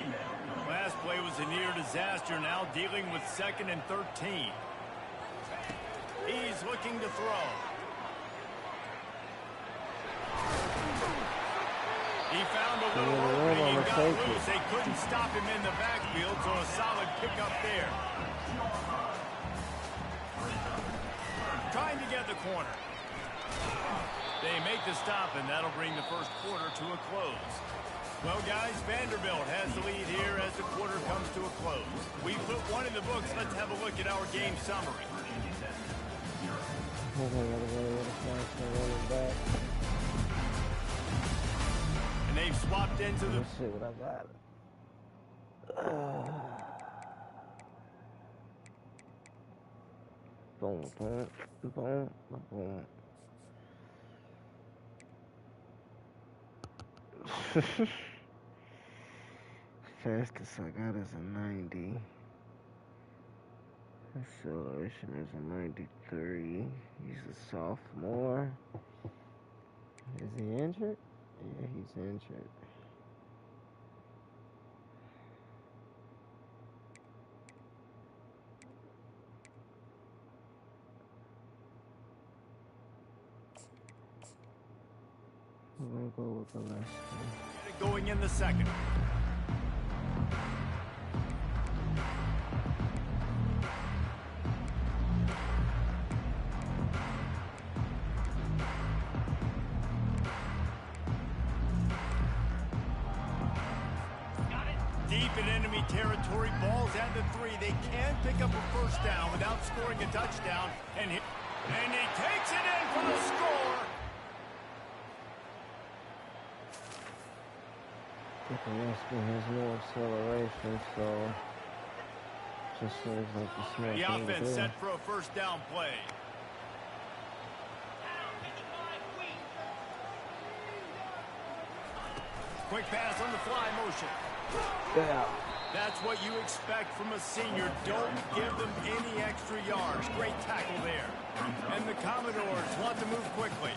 Last play was a near disaster, now dealing with 2nd and 13. He's looking to throw. He found a little opening and got loose. They couldn't stop him in the backfield, so a solid pickup there. Trying to get the corner. They make the stop, and that'll bring the first quarter to a close. Well, guys, Vanderbilt has the lead here as the quarter comes to a close. We put one in the books. Let's have a look at our game summary. And they've swapped into the... Let's see what I got. Boom, boom, boom, boom. Fastest I got is a 90. Acceleration is a 93. He's a sophomore. Is he injured? Yeah, he's injured. We're gonna go with the last one. Going in the second. Deep in enemy territory, balls at the 3. They can pick up a first down without scoring a touchdown. And he takes it in for the score. The last one has no acceleration, so just seems like the smart The thing to offense do. set for a first down play. Quick pass on the fly motion. Yeah. That's what you expect from a senior. Don't give them any extra yards. Great tackle there. And the Commodores want to move quickly.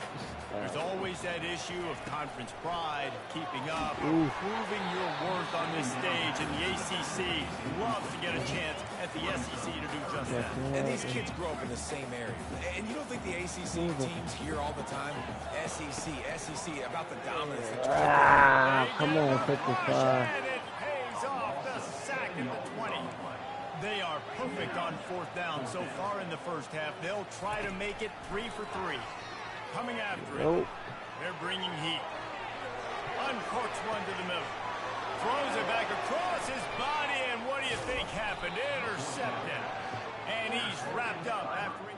There's always that issue of conference pride, keeping up, proving your worth on this stage. And the ACC loves to get a chance at the SEC to do just that. And these kids grow up in the same area. And you don't think the ACC teams hear all the time, SEC, about the dominance. Come on, 55. And it pays off the sack at the 20. They are perfect on 4th down so far in the first half. They'll try to make it 3 for 3. Coming after it. They're bringing heat. Uncorks one to the middle. Throws it back across his body, and what do you think happened? Intercepted. And he's wrapped up after he...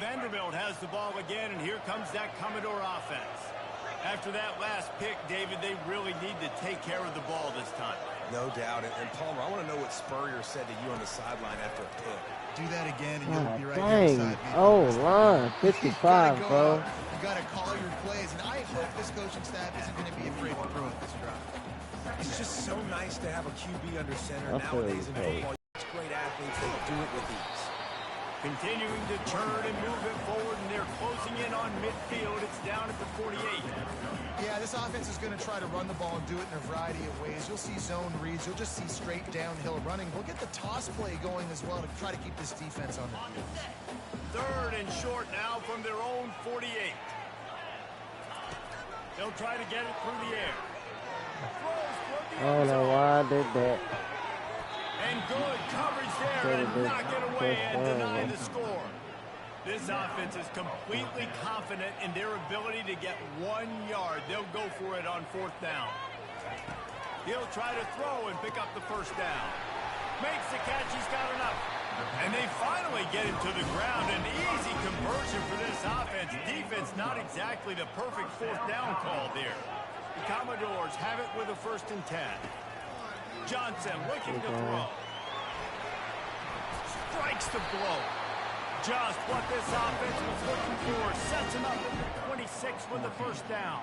Vanderbilt has the ball again, and here comes that Commodore offense. After that last pick, David, they really need to take care of the ball this time. No doubt. And Palmer, I want to know what Spurrier said to you on the sideline after a pick. Do that again, and you'll be right Dang. inside. Oh, line. 55, bro. You got to call your plays, and I hope this coaching staff isn't going to be afraid to throw at this drive. It's just so nice to have a QB under center nowadays in football. Great athletes that do it with ease. Continuing to turn and move it forward, and they're closing in on midfield. It's down at the 48. Yeah, this offense is going to try to run the ball and do it in a variety of ways. You'll see zone reads. You'll just see straight downhill running. We'll get the toss play going as well to try to keep this defense on the field. 3rd and short now from their own 48. They'll try to get it through the air. I don't know why I did that. And good coverage there and knock it away and deny the score. This offense is completely confident in their ability to get 1 yard. They'll go for it on 4th down. He'll try to throw and pick up the 1st down. Makes the catch. He's got enough. And they finally get him to the ground. An easy conversion for this offense. Defense not exactly the perfect 4th down call there. The Commodores have it with a 1st and 10. Johnson looking to throw. Strikes the blow. Just what this offense was looking for. Sets him up at the 26 with the 1st down.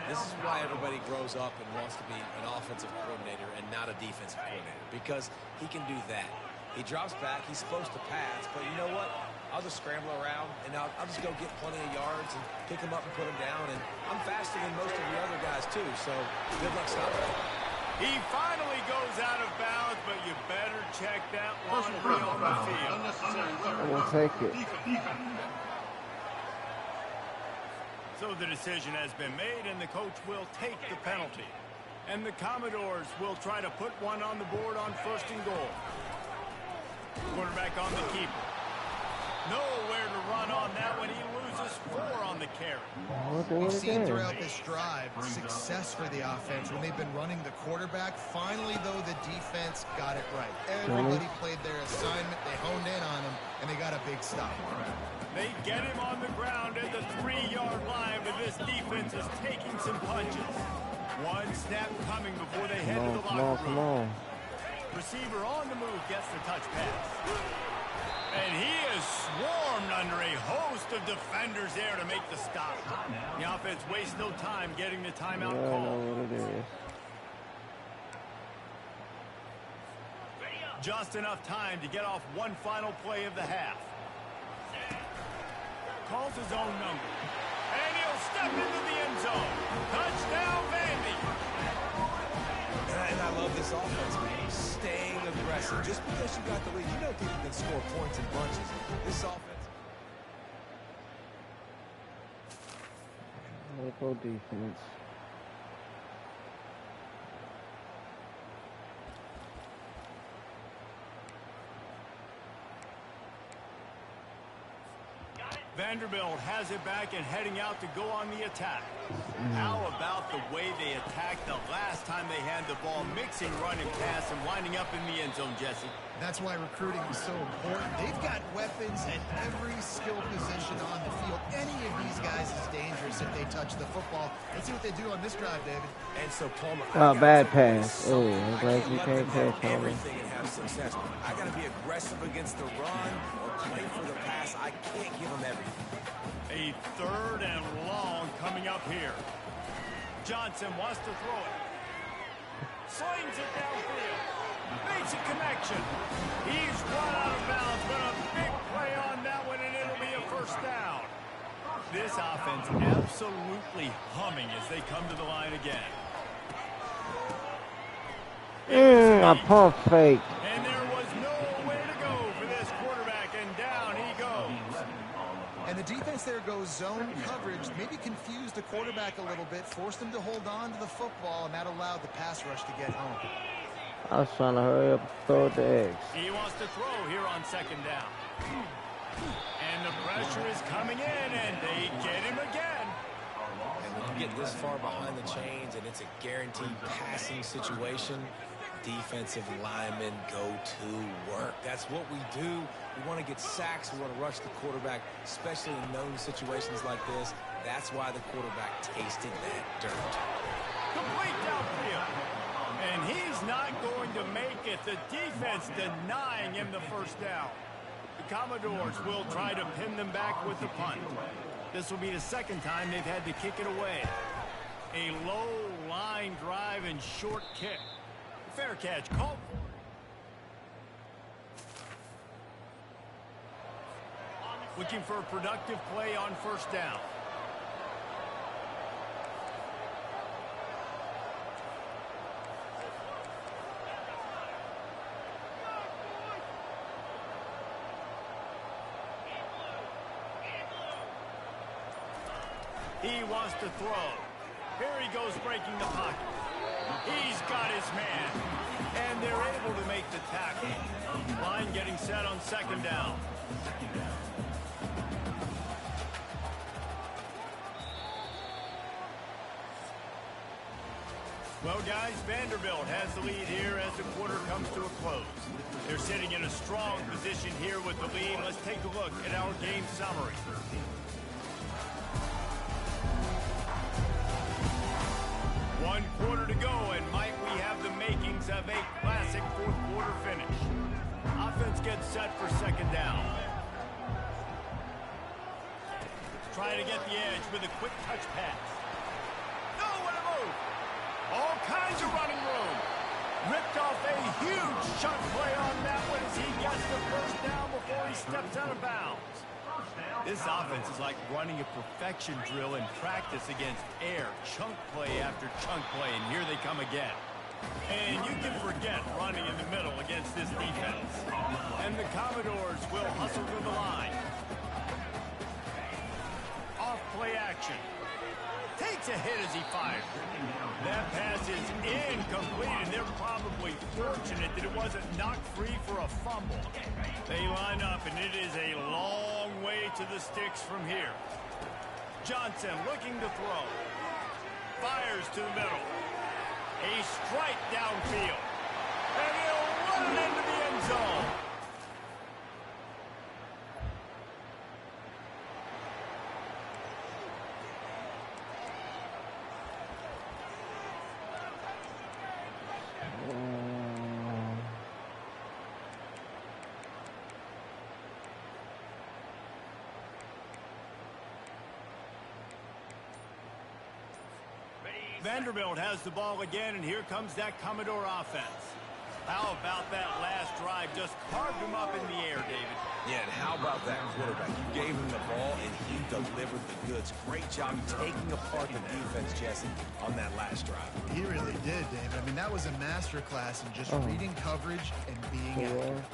This is why everybody grows up and wants to be an offensive coordinator and not a defensive coordinator, because he can do that. He drops back. He's supposed to pass, but you know what? I'll just scramble around, and I'll just go get plenty of yards and pick him up and put him down. And I'm faster than most of the other guys, too, so good luck stopping him. He finally goes out of bounds, but you better check that laundry on the field. We'll take it. So the decision has been made, and the coach will take the penalty. And the Commodores will try to put one on the board on 1st and goal. Quarterback on the keeper. Nowhere to run on that one. He loses 4 on the carry. We've seen throughout this drive success for the offense when they've been running the quarterback. Finally, though, the defense got it right. Everybody played their assignment. They honed in on him, and they got a big stop. They get him on the ground at the 3-yard line, but this defense is taking some punches. One snap coming before they head to the locker room. Receiver on the move gets the touch pass. And he is swarmed under a host of defenders there to make the stop. The offense wastes no time getting the timeout call. Just enough time to get off one final play of the half. Calls his own number. And he'll step into the end zone. Touchdown, Vandy. And I love this offense, man. Staying aggressive. Just because you got the lead, you know people can score points in bunches. This offense. Local defense. Vanderbilt has it back and heading out to go on the attack. How about the way they attacked the last time they had the ball, mixing run and pass and winding up in the end zone, Jesse? That's why recruiting is so important. They've got weapons at every skill position on the field. Any of these guys is dangerous if they touch the football. Let's see what they do on this drive, David. And so, Palmer. Bad pass. Oh, I'm glad you can't catch Palmer. Everything and have success. I got to be aggressive against the run or play for the pass. I can't give them everything. A 3rd and long coming up here. Johnson wants to throw it. Slings it downfield. Makes a connection. He's run out of bounds, but a big play on that one, and it'll be a 1st down. This offense absolutely humming as they come to the line again. A pump fake. And there was nowhere to go for this quarterback, and down he goes. And the defense there goes zone coverage, maybe confused the quarterback a little bit, forced him to hold on to the football, and that allowed the pass rush to get home. I was trying to hurry up and throw the eggs. He wants to throw here on 2nd down. And the pressure is coming in, and they get him again. And when you get this far behind the chains and it's a guaranteed passing situation, defensive linemen go to work. That's what we do. We want to get sacks. We want to rush the quarterback, especially in known situations like this. That's why the quarterback tasted that dirt. Complete downfield. And he's not going to make it. The defense denying him the 1st down. The Commodores will try to pin them back with the punt. This will be the 2nd time they've had to kick it away. A low line drive and short kick. Fair catch called. Looking for a productive play on first down. He wants to throw. Here he goes breaking the pocket. He's got his man. And they're able to make the tackle. Line getting set on second down. Well, guys, Vanderbilt has the lead here as the quarter comes to a close. They're sitting in a strong position here with the lead. Let's take a look at our game summary. One quarter to go, and might we have the makings of a classic fourth quarter finish. Offense gets set for second down. Trying to get the edge with a quick touch pass. No, what a move! All kinds of running room. Ripped off a huge chunk play on that one as he gets the first down before he steps out of bounds. This offense is like running a perfection drill in practice against air. Chunk play after chunk play, and here they come again. And you can forget running in the middle against this defense. And the Commodores will hustle through the line. Off play action. Takes a hit as he fires. That pass is incomplete, and they're probably fortunate that it wasn't knocked free for a fumble. They line up, and it is a long way to the sticks from here. Johnson looking to throw. Fires to the middle. A strike downfield. And he'll run it into the end zone. Vanderbilt has the ball again, and here comes that Commodore offense. How about that last drive? Just carved him up in the air, David. Yeah, and how about that quarterback? You gave him the ball, and he delivered the goods. Great job taking apart the defense, Jesse, on that last drive. He really did, David. I mean, that was a masterclass in just reading coverage and being accurate.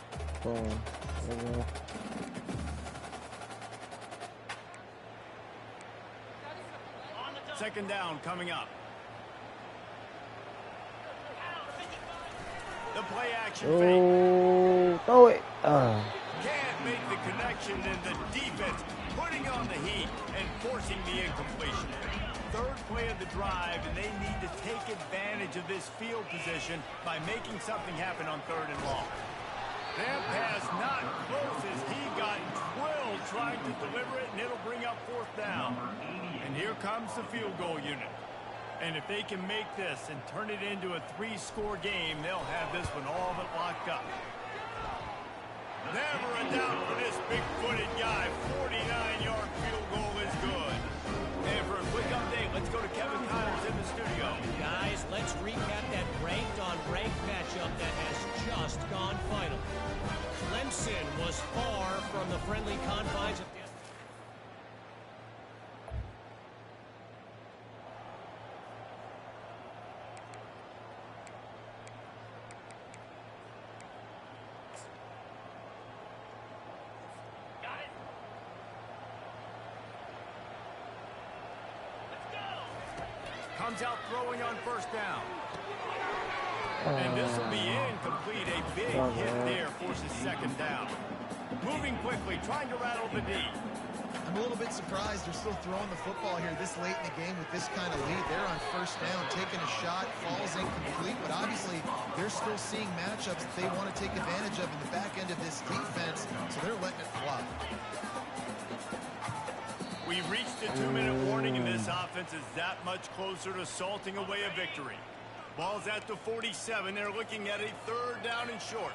Second down coming up. The play action fake. Throw it. Can't make the connection, and the defense putting on the heat and forcing the incompletion. Third play of the drive, and they need to take advantage of this field position by making something happen on third and long. That pass not close as he got drilled trying to deliver it, and it'll bring up fourth down. And here comes the field goal unit. And if they can make this and turn it into a 3-score game, they'll have this one all but locked up. Never a doubt for this big-footed guy. 49-yard field goal is good. And for a quick update, let's go to Kevin Connors in the studio. Guys, let's recap that ranked-on-ranked matchup that has just gone final. Clemson was far from the friendly confines of... Comes out throwing on first down. And this will be incomplete. A big hit there forces second down. Moving quickly, trying to rattle the D. I'm a little bit surprised they're still throwing the football here this late in the game with this kind of lead. They're on first down, taking a shot, falls incomplete, but obviously they're still seeing matchups that they want to take advantage of in the back end of this defense, so they're letting it fly. We've reached the 2-minute warning, and this offense is that much closer to salting away a victory. Ball's at the 47. They're looking at a third down and short.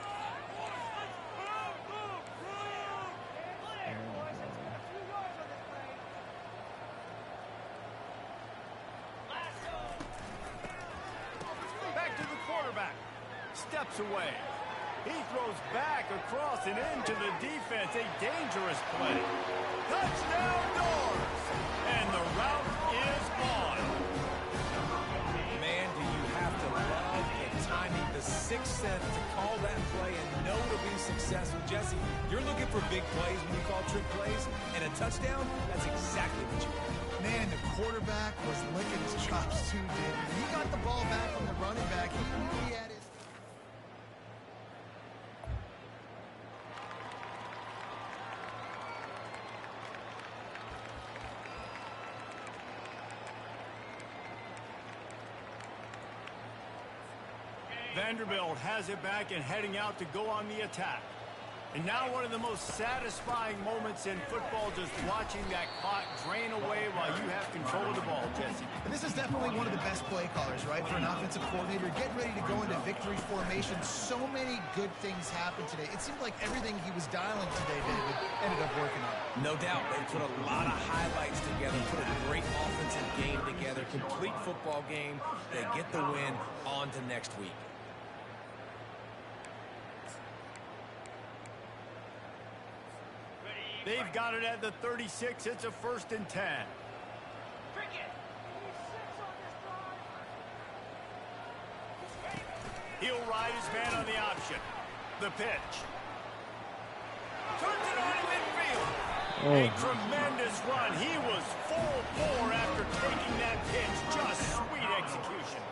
Back to the quarterback. Steps away. He throws back across and into the defense. A dangerous play. Touchdown doors. And the route is on. Man, do you have to love the timing, the sixth sense to call that play and know to be successful. Jesse, you're looking for big plays when you call trick plays, and a touchdown, that's exactly what you want. Man, the quarterback was licking his chops too, David. He got the ball back from the running back. He knew he had his... Vanderbilt has it back and heading out to go on the attack. And now one of the most satisfying moments in football, just watching that clock drain away while you have control of the ball, Jesse. And this is definitely one of the best play callers, right, for an offensive coordinator. Getting ready to go into victory formation. So many good things happened today. It seemed like everything he was dialing today, David, ended up working out. No doubt. They put a lot of highlights together, put a great offensive game together, complete football game. They get the win. On to next week. They've got it at the 36. It's a 1st and 10. He'll ride his man on the option. The pitch. Turns it on to midfield. A tremendous run. He was full bore after taking that pitch. Just sweet execution.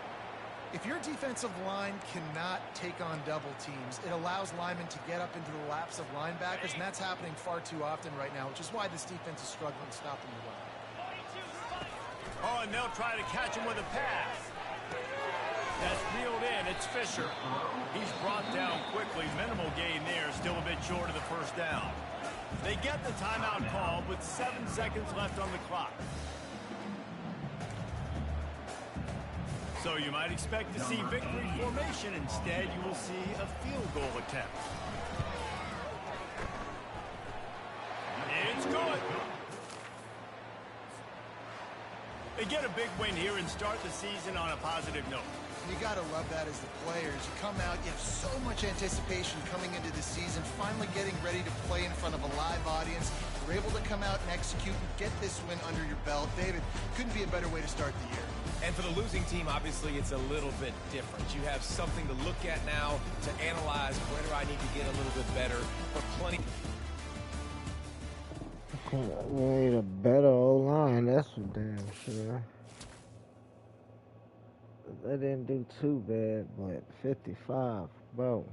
If your defensive line cannot take on double teams, it allows linemen to get up into the laps of linebackers, and that's happening far too often right now, which is why this defense is struggling stopping the run. Oh, and they'll try to catch him with a pass. That's reeled in. It's Fisher. He's brought down quickly. Minimal gain there. Still a bit short of the 1st down. They get the timeout called with 7 seconds left on the clock. So you might expect to see victory formation. Instead, you will see a field goal attempt. It's good. They get a big win here and start the season on a positive note. You got to love that as the players. You come out, you have so much anticipation coming into the season, finally getting ready to play in front of a live audience. You're able to come out and execute and get this win under your belt. David, couldn't be a better way to start the year. And for the losing team, obviously, it's a little bit different. You have something to look at now to analyze where do I need to get a little bit better, but plenty. We need a better O-line, that's for damn sure. They didn't do too bad, but 55, bro.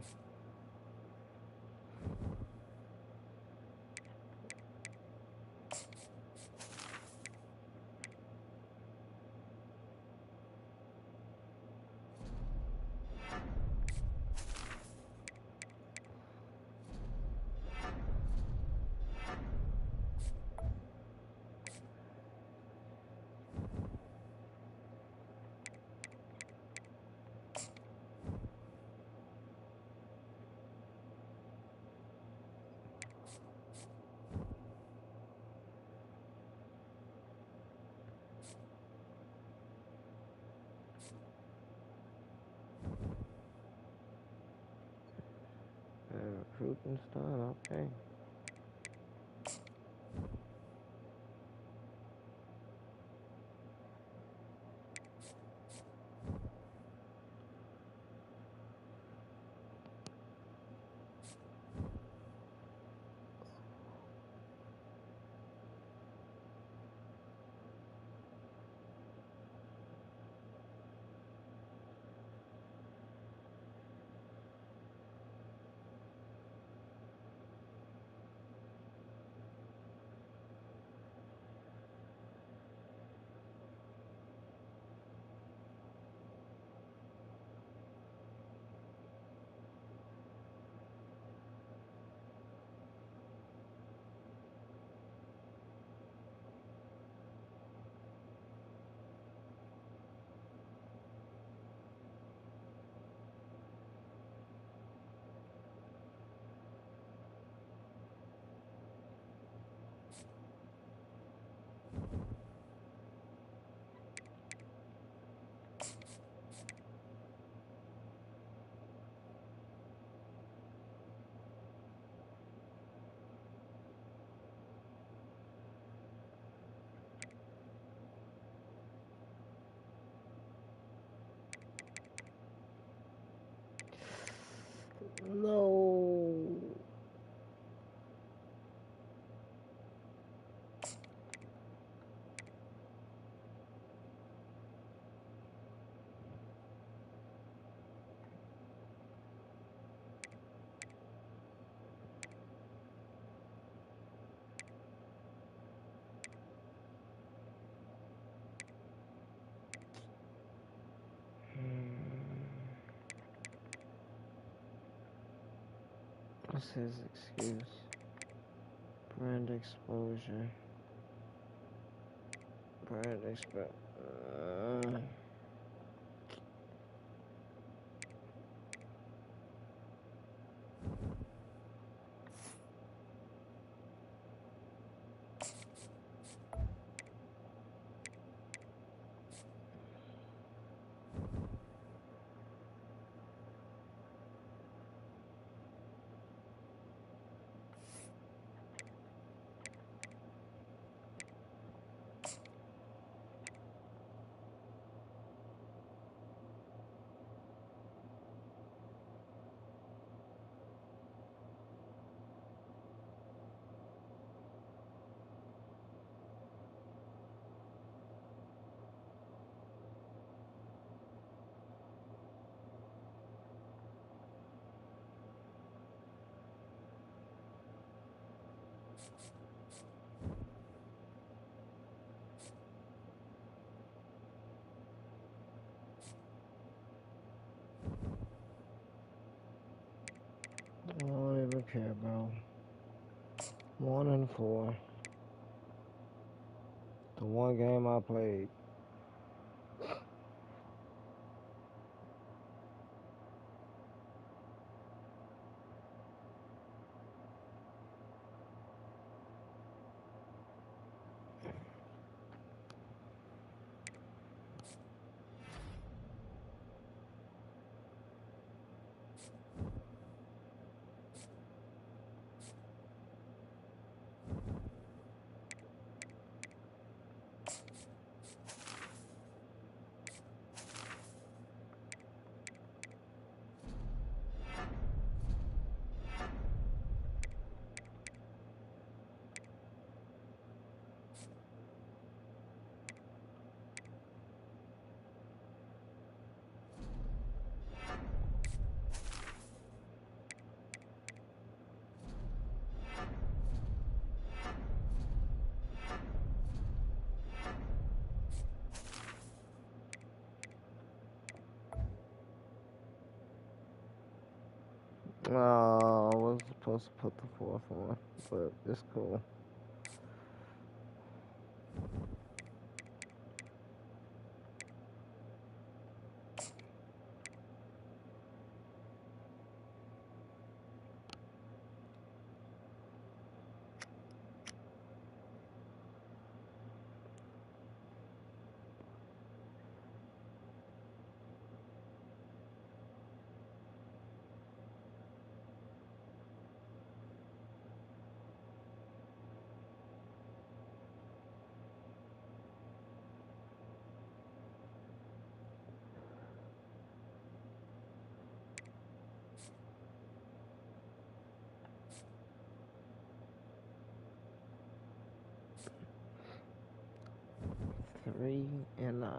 Recruiting start, okay. What's his excuse? Brand exposure. Brand exposure. I don't even care, bro. 1-4. The one game I played. Oh, I was supposed to put the fourth one, but it's cool. Three and 9.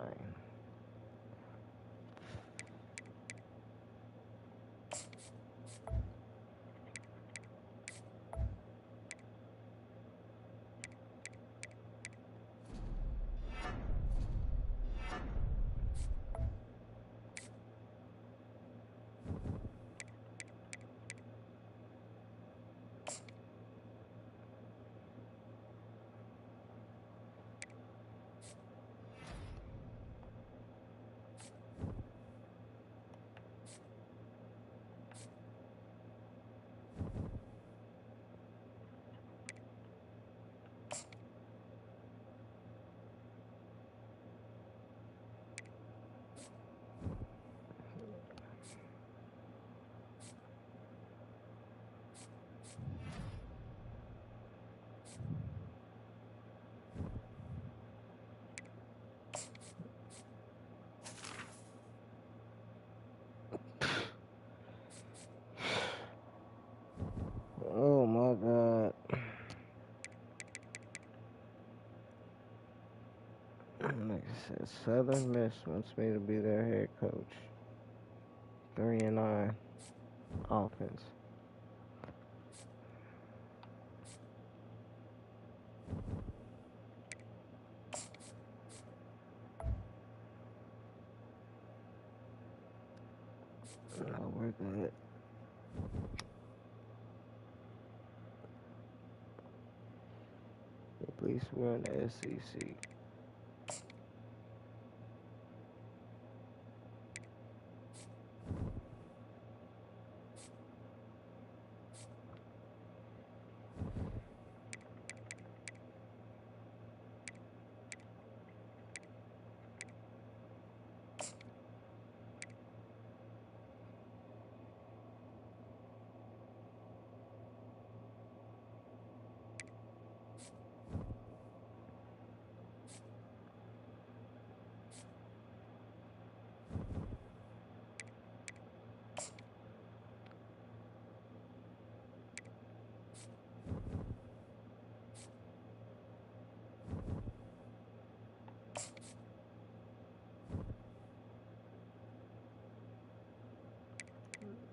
Oh my God. Like I said, Southern Miss wants me to be their head coach. 3 and 9 offense. No, we're good. At least we're in the SEC.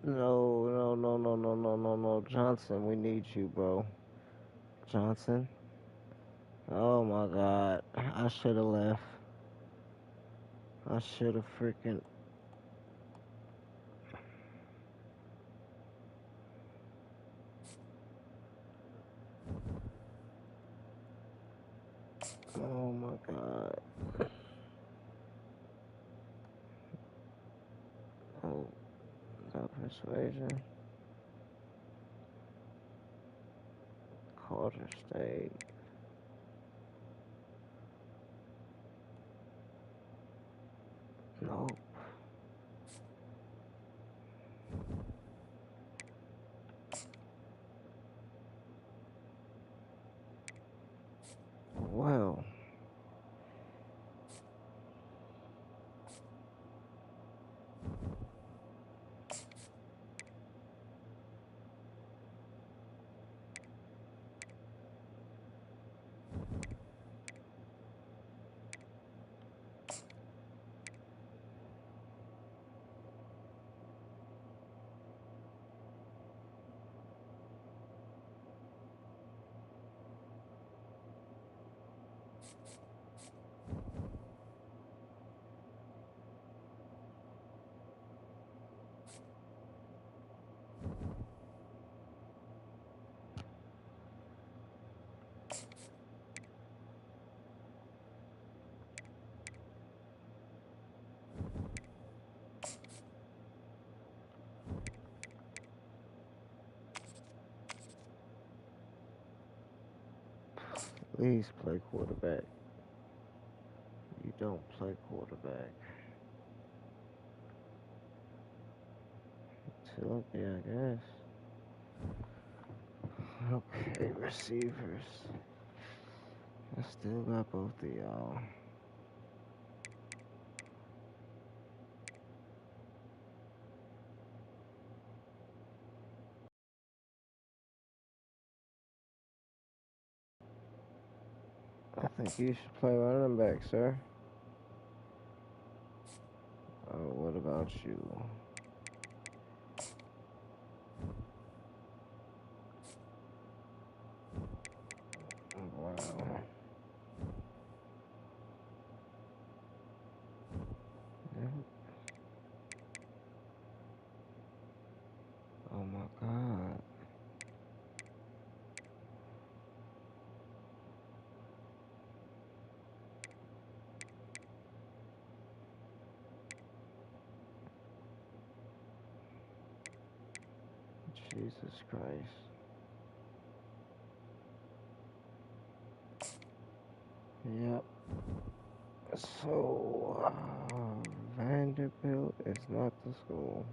No. Johnson, we need you, bro. Johnson. Oh my God. I should have left. I should have freaking. Oh my God. Oh, no persuasion. Carter State. Nope. Well. Please play quarterback. You don't play quarterback. Tilapia, I guess. Okay, receivers. I still got both of y'all. I think you should play running back, sir. Oh, what about you? Wow. Yeah. Oh my God. Jesus Christ. Yep. So, Vanderbilt is not the school.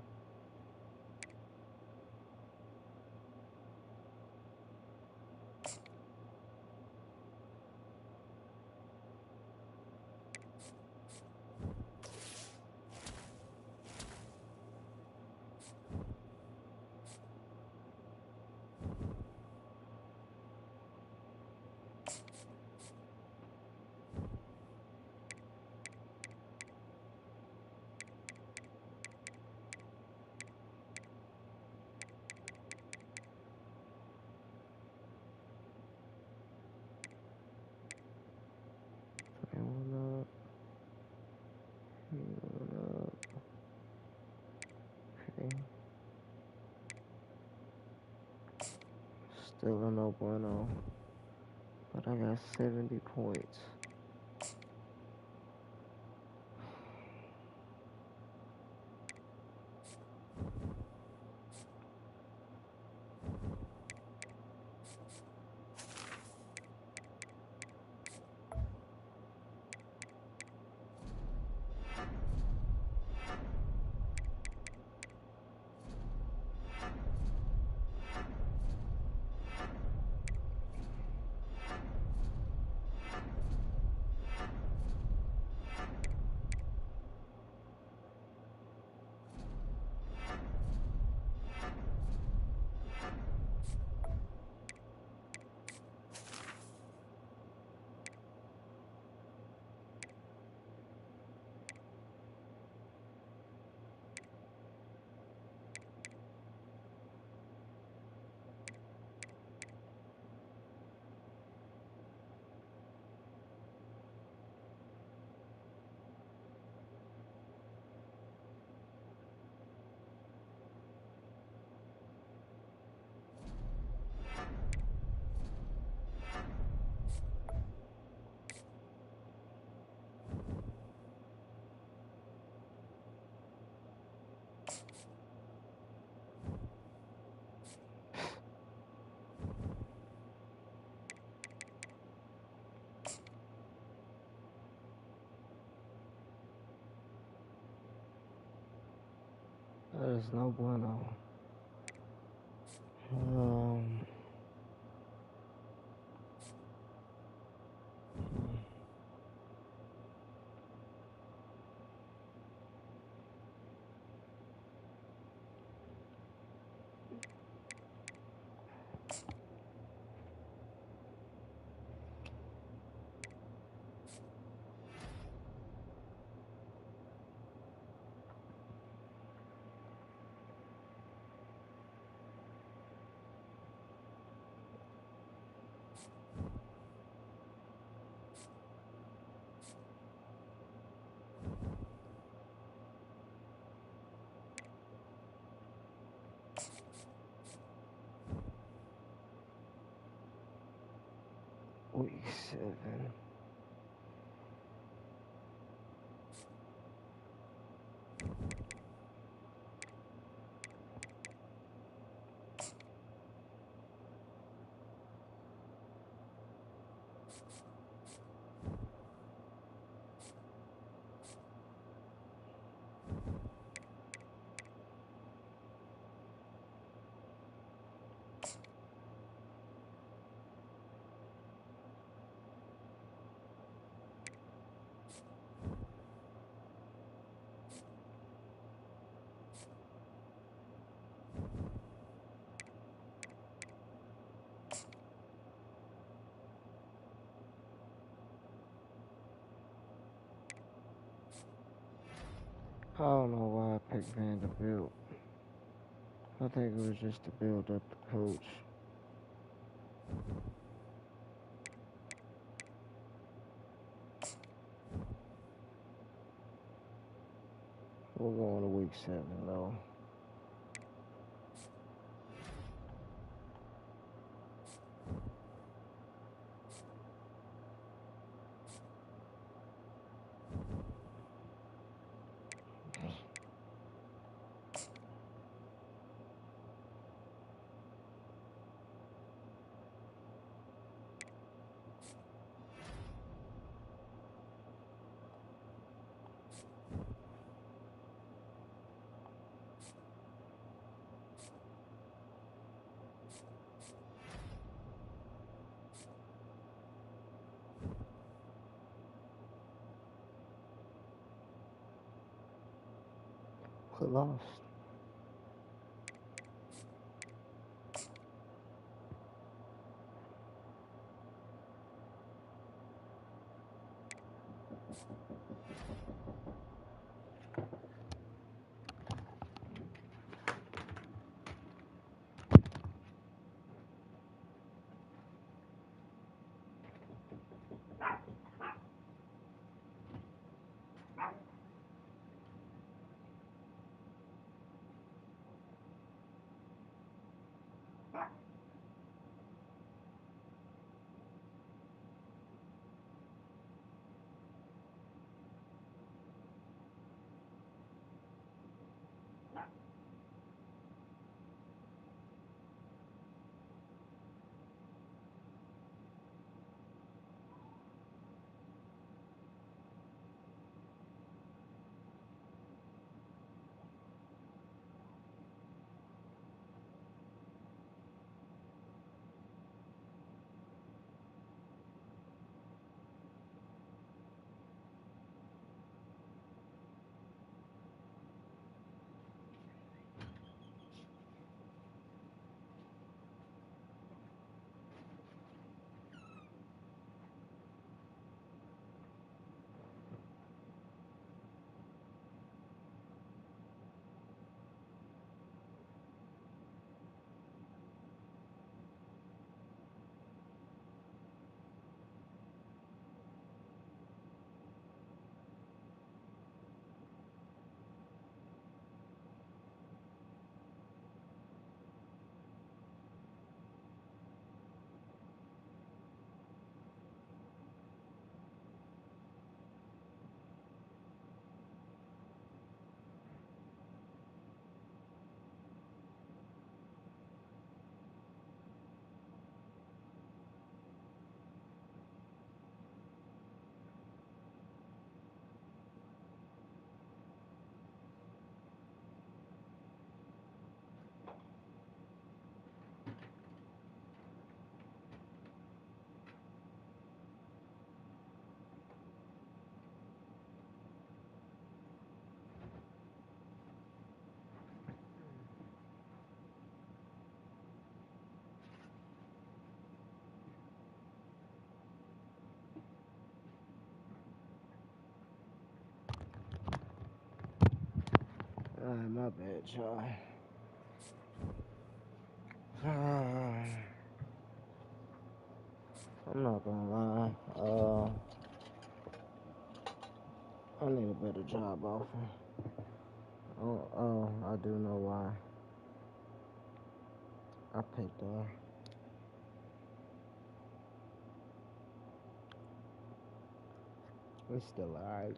Healing up. Healing up. Okay. Still a no bueno. but I got 70 points. That is no bueno. 7. I don't know why I picked Vanderbilt. I think it was just to build up the coach. We're going to week 7 though. We lost. Alright, my bad, y'all. I'm not gonna lie. I need a better job offer. Oh, I do know why. I picked her. It's still alright.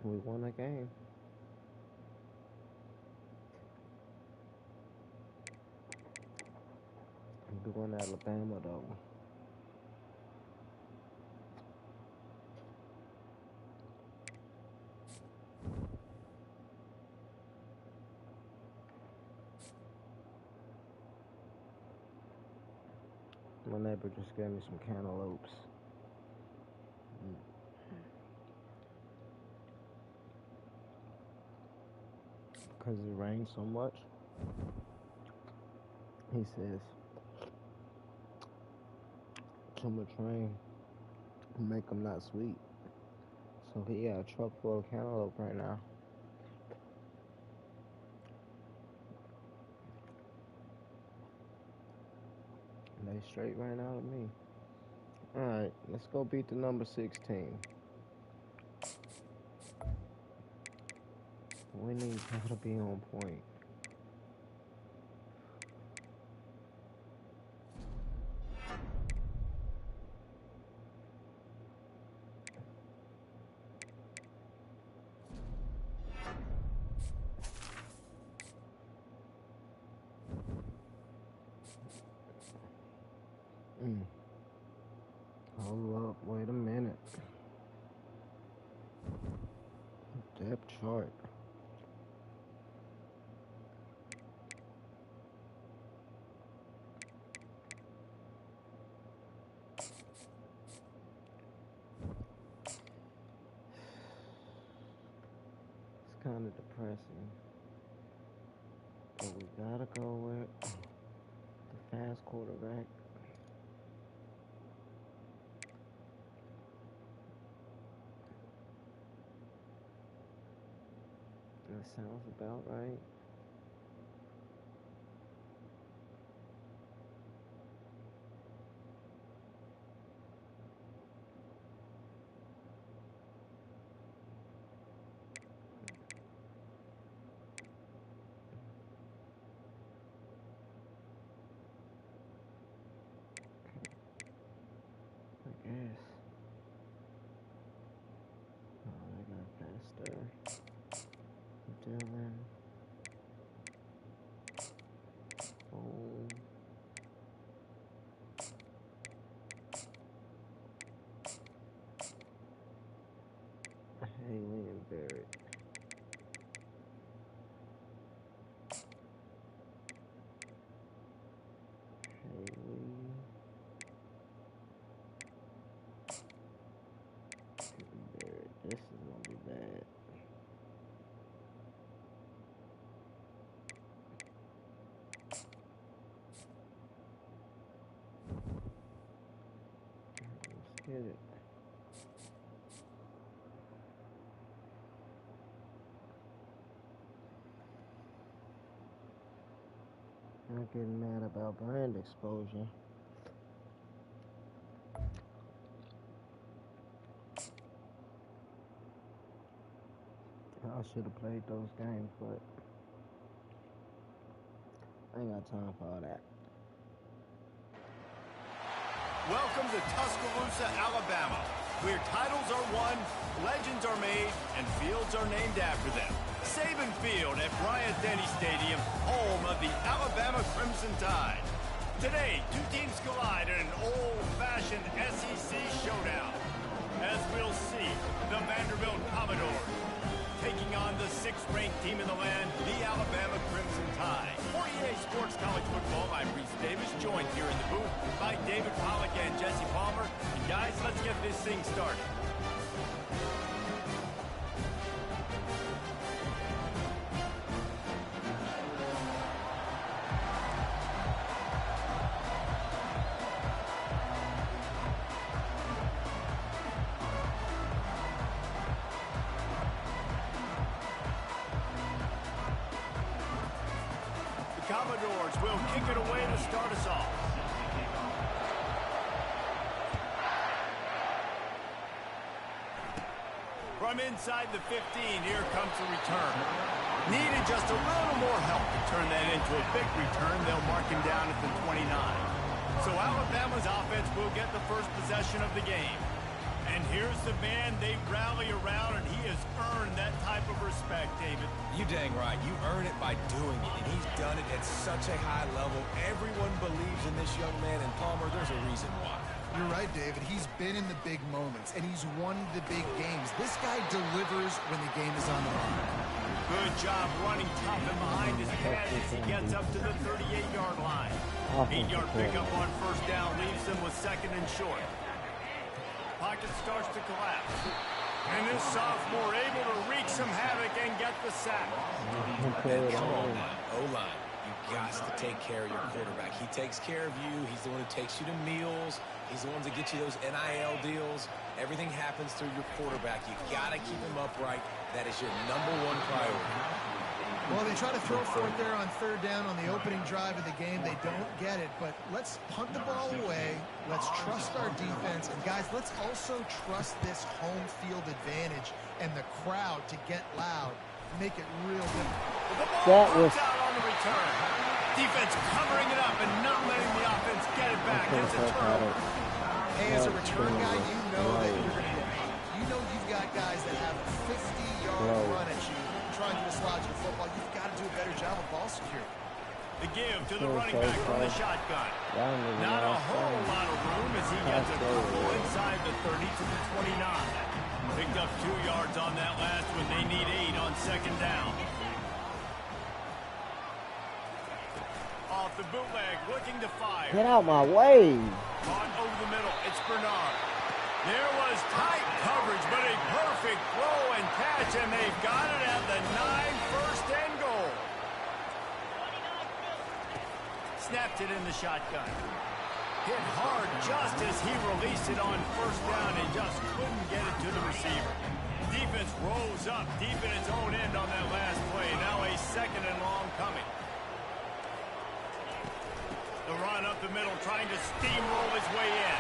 We won a game. We won Alabama though. My neighbor just gave me some cantaloupes. Because it rained so much, he says too much rain make them not sweet. So he got a truck full of cantaloupe right now. And they straight ran out of me. Alright, let's go beat the number 16. We need y'all to be on point. Hold up, wait a minute. Depth chart. It's kind of depressing. But we gotta go with the fast quarterback. That sounds about right. I guess. Oh, they got faster. Dylan. Boom. Haley and Barrett. Haley. And Barrett. This is gonna be bad. Let's get it. I'm getting mad about brand exposure. I should have played those games, but I ain't got time for all that. Welcome to Tuscaloosa, Alabama, where titles are won, legends are made, and fields are named after them. Saban Field at Bryant-Denny Stadium, home of the Alabama Crimson Tide. Today, two teams collide in an old-fashioned SEC showdown. As we'll see, the Vanderbilt Commodores taking on the sixth-ranked team in the land, the Alabama Crimson Tide. For EA Sports College Football, I'm Reese Davis, joined here in the booth by David Pollack and Jesse Palmer. And guys, let's get this thing started. Jaguars will kick it away to start us off. From inside the 15, here comes the return. Needed just a little more help to turn that into a big return. They'll mark him down at the 29. So Alabama's offense will get the first possession of the game. And here's the man they rally around, and he has earned that type of respect, David. You dang right. You earn it by doing it, and he's done it at such a high level. Everyone believes in this young man, and Palmer, there's a reason why. You're right, David. He's been in the big moments, and he's won the big games. This guy delivers when the game is on the line. Good job running tough and behind his pad as he gets up to the 38-yard line. 8-yard pickup on first down leaves them with second and short. Pocket starts to collapse. And this sophomore able to wreak some havoc and get the sack. Come on now, O-line. You got to take care of your quarterback. He takes care of you. He's the one who takes you to meals. He's the one that gets you those NIL deals. Everything happens through your quarterback. You got to keep him upright. That is your number one priority. Well, they try to throw for it there on third down on the opening drive of the game. They don't get it, but let's punt the ball away. Let's trust our defense. And, guys, let's also trust this home field advantage and the crowd to get loud, make it real difficult. That was out on the return. Defense covering it up and not letting the offense get it back. It's a turnover. Hey, as a return guy, you know that you're going to get beat. You know you've got guys that have a 50-yard run at you trying to dislodge the football. You've got to do a better job of ball security. The give to the running back from the shotgun. Not a whole lot of room as he gets a couple inside the 30 to the 29. Picked up 2 yards on that last one. They need 8 on second down. Off the bootleg, looking to fire. Get out my way. Caught over the middle. It's Bernard. There was tight coverage, but a perfect throw and catch, and they've got it at the 9, first and goal. Snapped it in the shotgun. Hit hard just as he released it on first down and just couldn't get it to the receiver. Defense rose up deep in its own end on that last play. Now a second and long coming. The run up the middle, trying to steamroll his way in.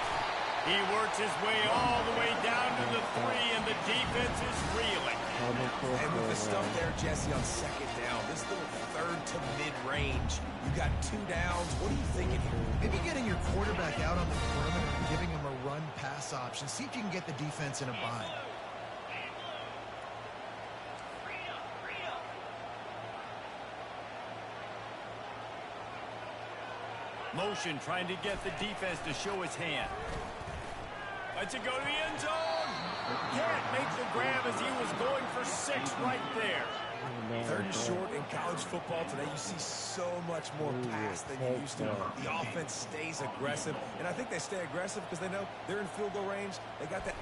He works his way all the way down to the 3, and the defense is reeling. And with the stuff there, Jesse, on second down, this little third to mid-range, you got 2 downs. What are you thinking here? Maybe getting your quarterback out on the perimeter and giving him a run-pass option. See if you can get the defense in a bind. Motion trying to get the defense to show his hand. Lets it go to the end zone. Can't make the grab as he was going for 6 right there. Third and short in college football today, you see so much more pass than you used to. The offense stays aggressive, and I think they stay aggressive because they know they're in field goal range. They got that.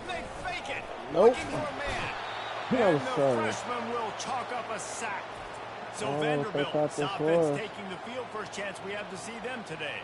They fake it. Nope. Looking for a man. And the freshman will chalk up a sack. So Vanderbilt's offense taking the field. First chance we have to see them today.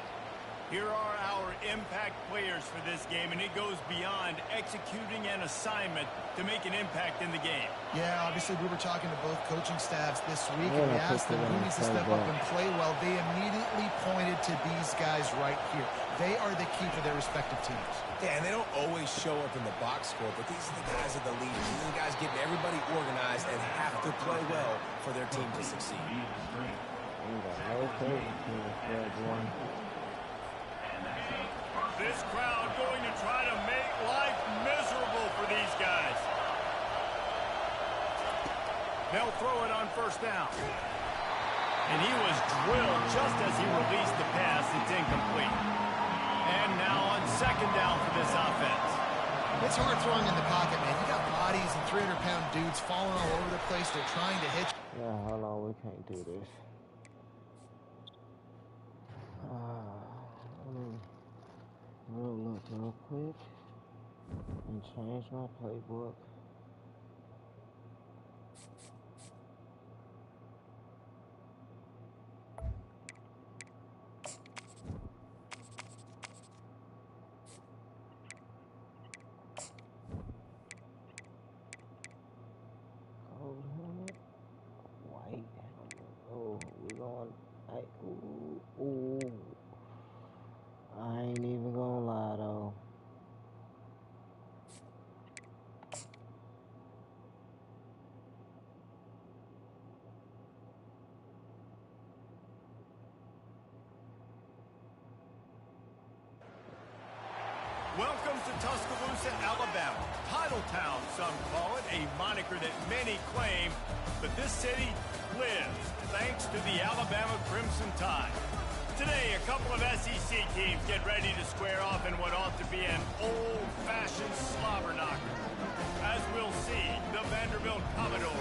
Here are our impact players for this game, and it goes beyond executing an assignment to make an impact in the game. Yeah, obviously we were talking to both coaching staffs this week, and we asked them who needs to step up and play well. They immediately pointed to these guys right here. They are the key for their respective teams. Yeah, and they don't always show up in the box score, but these are the guys that are the leaders. These are the guys getting everybody organized and have to play well for their team to succeed. This crowd going to try to make life miserable for these guys. They'll throw it on first down. And he was drilled just as he released the pass. It's incomplete. And now on second down for this offense. It's hard throwing in the pocket, man. You got bodies and 300-pound dudes falling all over the place. They're trying to hit. Yeah, hold on. We can't do this. We'll look real quick and change my playbook. Cold helmet, white helmet. Oh, we're going. Ooh. Welcome to Tuscaloosa, Alabama. Title Town, some call it, a moniker that many claim, but this city lives thanks to the Alabama Crimson Tide. Today, a couple of SEC teams get ready to square off in what ought to be an old-fashioned slobber knocker. As we'll see, the Vanderbilt Commodores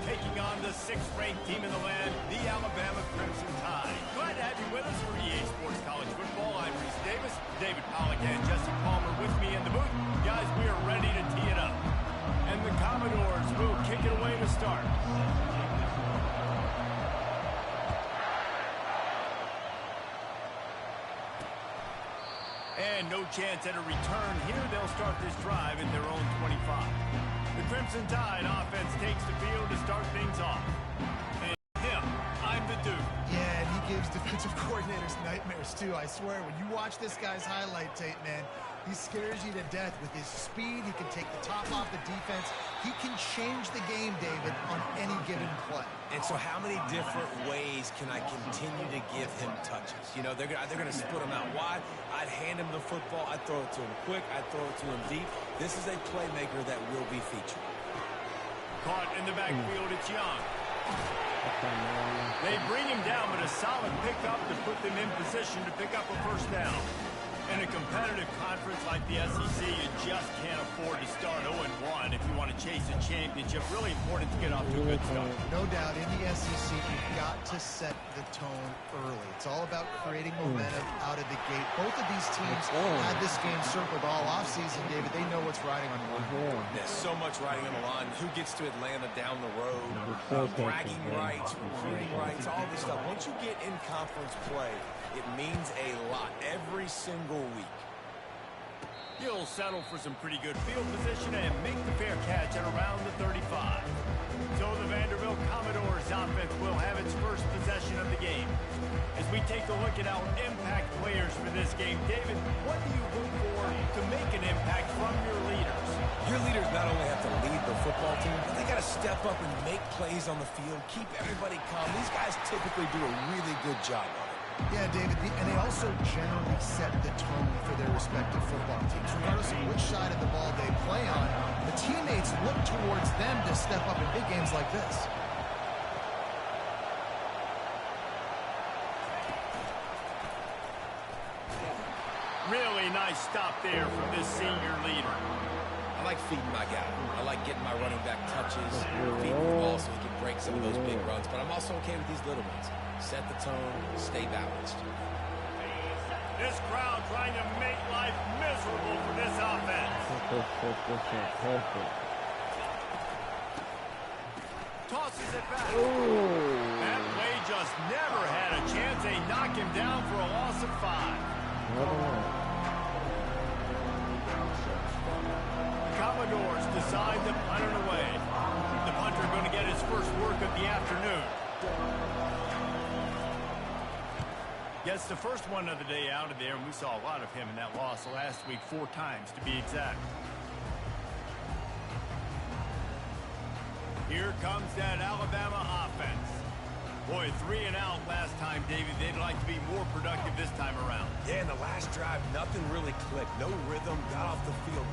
taking on the 6th-ranked team in the land, the Alabama Crimson Tide. Glad to have you with us for EA Sports College Football. I'm Reese Davis, David Pollack, and Jesse Palmer with me in the booth. Guys, we are ready to tee it up. And the Commodores will kick it away to start. And no chance at a return here. They'll start this drive at their own 25. The Crimson Tide offense takes the field to start things off. And him, I'm the dude. Yeah, and he gives defensive coordinators nightmares, too. I swear, when you watch this guy's highlight tape, man, he scares you to death with his speed. He can take the top off the defense. He can change the game, David, on any given play. And so how many different ways can I continue to give him touches? You know, they're going to split him out wide. I'd hand him the football. I'd throw it to him quick. I'd throw it to him deep. This is a playmaker that will be featured. Caught in the backfield, it's Young. They bring him down, but a solid pickup to put them in position to pick up a first down. In a competitive conference like the SEC, you just can't afford to start 0-1 if you want to chase a championship. Really important to get off to a good start. No doubt, in the SEC, you've got to set the tone early. It's all about creating momentum out of the gate. Both of these teams had this game circled all offseason, David. They know what's riding on the line. There's so much riding on the line. Who gets to Atlanta down the road? Bragging rights, recruiting rights, all this stuff. Once you get in conference play, it means a lot every single week. He'll settle for some pretty good field position and make the fair catch at around the 35. So the Vanderbilt Commodores offense will have its first possession of the game. As we take a look at our impact players for this game, David, what do you look for to make an impact from your leaders? Your leaders not only have to lead the football team, but they got to step up and make plays on the field, keep everybody calm. These guys typically do a really good job on it. Yeah, David, and they also generally set the tone for their respective football teams. Regardless of which side of the ball they play on, the teammates look towards them to step up in big games like this. Really nice stop there from this senior leader. I like feeding my guy. I like getting my running back touches, feeding the ball so he can break some of those big runs, but I'm also okay with these little ones. Set the tone, stay balanced. This crowd trying to make life miserable for this offense. Tosses it back. That play just never had a chance. They knock him down for a loss of 5. Commodores decide to punt it away. The punter going to get his first work of the afternoon. Gets the first one of the day out of there, and we saw a lot of him in that loss last week, 4 times to be exact. Here comes that Alabama offense. Boy, 3 and out last time, David. They'd like to be more productive this time around. Yeah, in the last drive, nothing really clicked. No rhythm, got off the field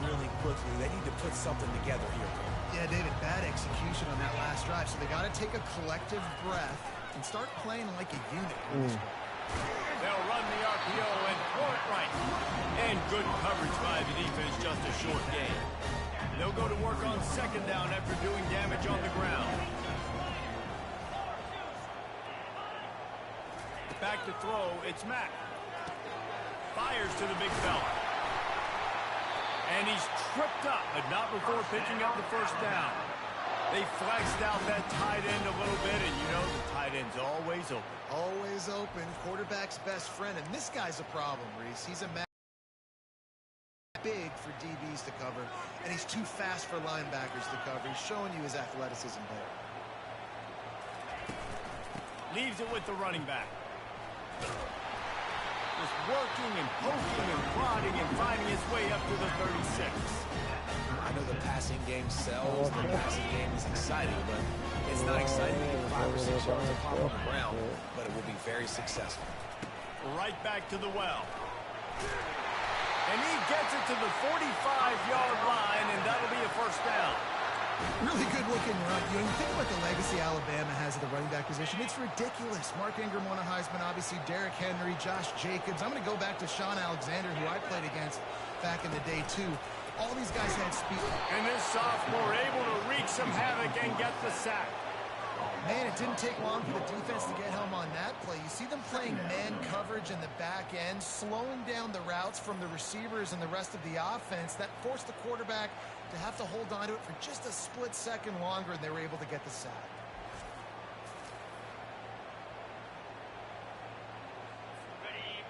really quickly. They need to put something together here. Yeah, David, bad execution on that last drive, so they got to take a collective breath and start playing like a unit. They'll run the RPO and throw it right. And good coverage by the defense, just a short gain. They'll go to work on second down after doing damage on the ground. Back to throw, it's Mack. Fires to the big fella. And he's tripped up, but not before picking up the first down. They flexed out that tight end a little bit, and you know the tight end's always open. Always open, quarterback's best friend, and this guy's a problem, Reese. He's a big for DBs to cover, and he's too fast for linebackers to cover. He's showing you his athleticism there. Leaves it with the running back. Just working and poking and prodding and finding his way up to the 36. I know the passing game sells, the passing game is exciting, but it's not exciting to get 5 or 6 yards of pop on the ground, but it will be very successful. Right back to the well. And he gets it to the 45-yard line, and that'll be a first down. Really good looking run. You know, you think about the legacy Alabama has at the running back position. It's ridiculous. Mark Ingram won a Heisman, obviously Derrick Henry, Josh Jacobs. I'm going to go back to Sean Alexander, who I played against back in the day, too. All these guys had speed. And this sophomore able to wreak some havoc and get the sack. Man, it didn't take long for the defense to get home on that play. You see them playing man coverage in the back end, slowing down the routes from the receivers and the rest of the offense. That forced the quarterback to have to hold on to it for just a split second longer, and they were able to get the sack.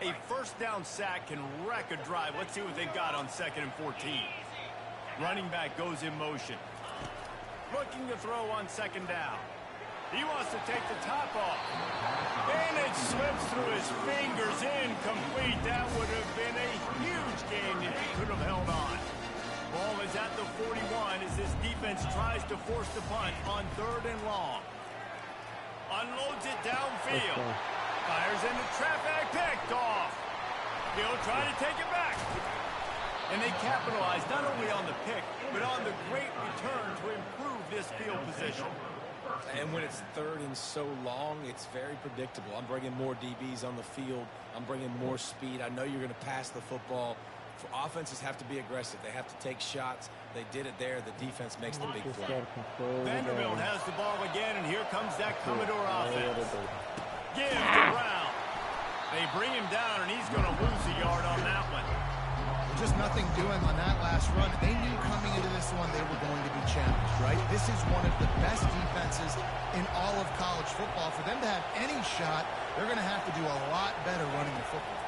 A first down sack can wreck a drive. Let's see what they've got on 2nd and 14. Running back goes in motion. Looking to throw on 2nd down. He wants to take the top off. And it slips through his fingers, incomplete. That would have been a huge gain if he could have held on. Ball is at the 41 as this defense tries to force the punt on 3rd and long. Unloads it downfield. Fires into traffic, picked off. He'll try to take it back. And they capitalize not only on the pick, but on the great return to improve this field position. And when it's 3rd and so long, it's very predictable. I'm bringing more DBs on the field. I'm bringing more speed. I know you're going to pass the football. For offenses have to be aggressive. They have to take shots. They did it there. The defense makes the big play. Vanderbilt has the ball again, and here comes that Commodore offense. Give to Brown. They bring him down, and he's going to lose a yard on that one. Just nothing doing on that last run. They knew coming into this one they were going to be challenged, right? This is one of the best defenses in all of college football. For them to have any shot, they're going to have to do a lot better running the football.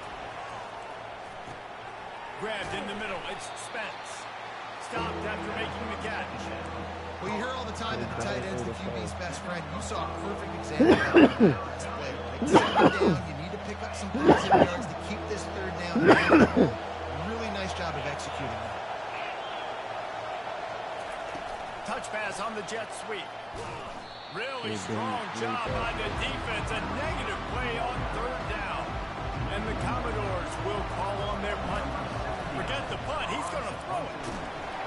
Grabbed in the middle. It's Spence. Stopped after making the catch. Well, you hear all the time that the tight end's the QB's best friend. You saw a perfect example of that last play. Like, 2nd down, you need to pick up some positive yards to keep this 3rd down manageable. Really nice job of executing that. Touch pass on the jet sweep. Really strong job by the defense. A negative play on 3rd down. And the Commodores will call on their punt. Forget the punt. He's going to throw it.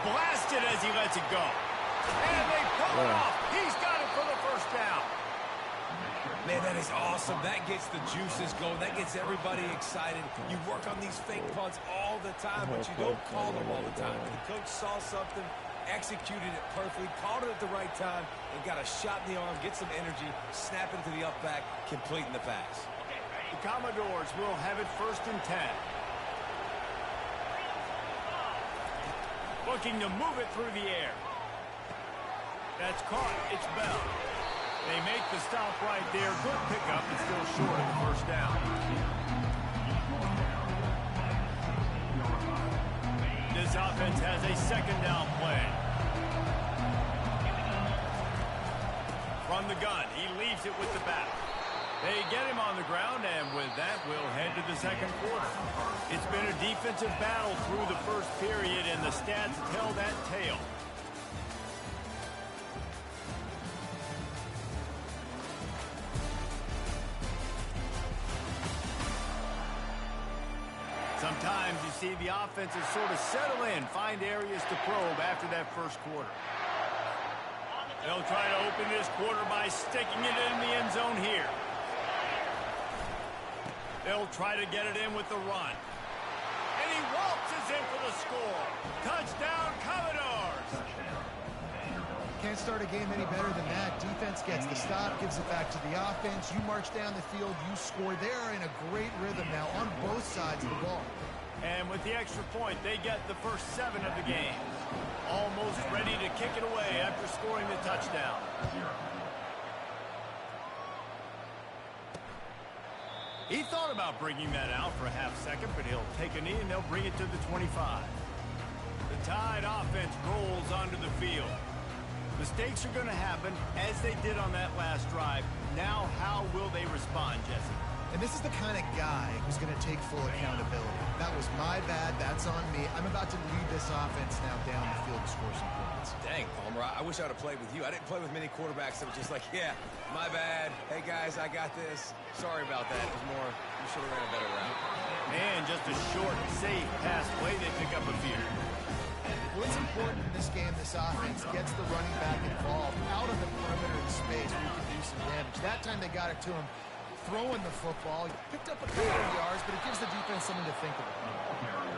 Blast it as he lets it go. And they pull it off. He's got it for the first down. Man, that is awesome. That gets the juices going. That gets everybody excited. You work on these fake punts all the time, but you don't call them all the time. The coach saw something, executed it perfectly, called it at the right time, and got a shot in the arm, get some energy, snap into the up back, completing the pass. The Commodores will have it 1st and 10. Looking to move it through the air. That's caught. It's Bell. They make the stop right there. Good pickup, but still short of the first down. This offense has a 2nd down play. From the gun, he leaves it with the back. They get him on the ground, and with that, we'll head to the 2nd quarter. It's been a defensive battle through the first period, and the stats tell that tale. Sometimes you see the offenses sort of settle in, find areas to probe after that first quarter. They'll try to open this quarter by sticking it in the end zone here. They'll try to get it in with the run. And he waltzes in for the score. Touchdown, Commodores! Can't start a game any better than that. Defense gets the stop, gives it back to the offense. You march down the field, you score. They're in a great rhythm now on both sides of the ball. And with the extra point, they get the first 7 of the game. Almost ready to kick it away after scoring the touchdown. He thought about bringing that out for a half second, but he'll take a knee and they'll bring it to the 25. The Tide offense rolls onto the field. Mistakes are going to happen, as they did on that last drive. Now, how will they respond, Jesse? And this is the kind of guy who's going to take full accountability. That was my bad. That's on me. I'm about to lead this offense now down the field to score some points. Dang, Palmer, I wish I would have played with you. I didn't play with many quarterbacks that were just like, yeah, my bad. Hey, guys, I got this. Sorry about that. It was more, you should have ran a better route. And just a short, safe pass play. They pick up a few. What's important in this game, this offense gets the running back involved out of the perimeter of space where he can do some damage. That time they got it to him throwing the football. He picked up a couple of yards, but it gives the defense something to think about.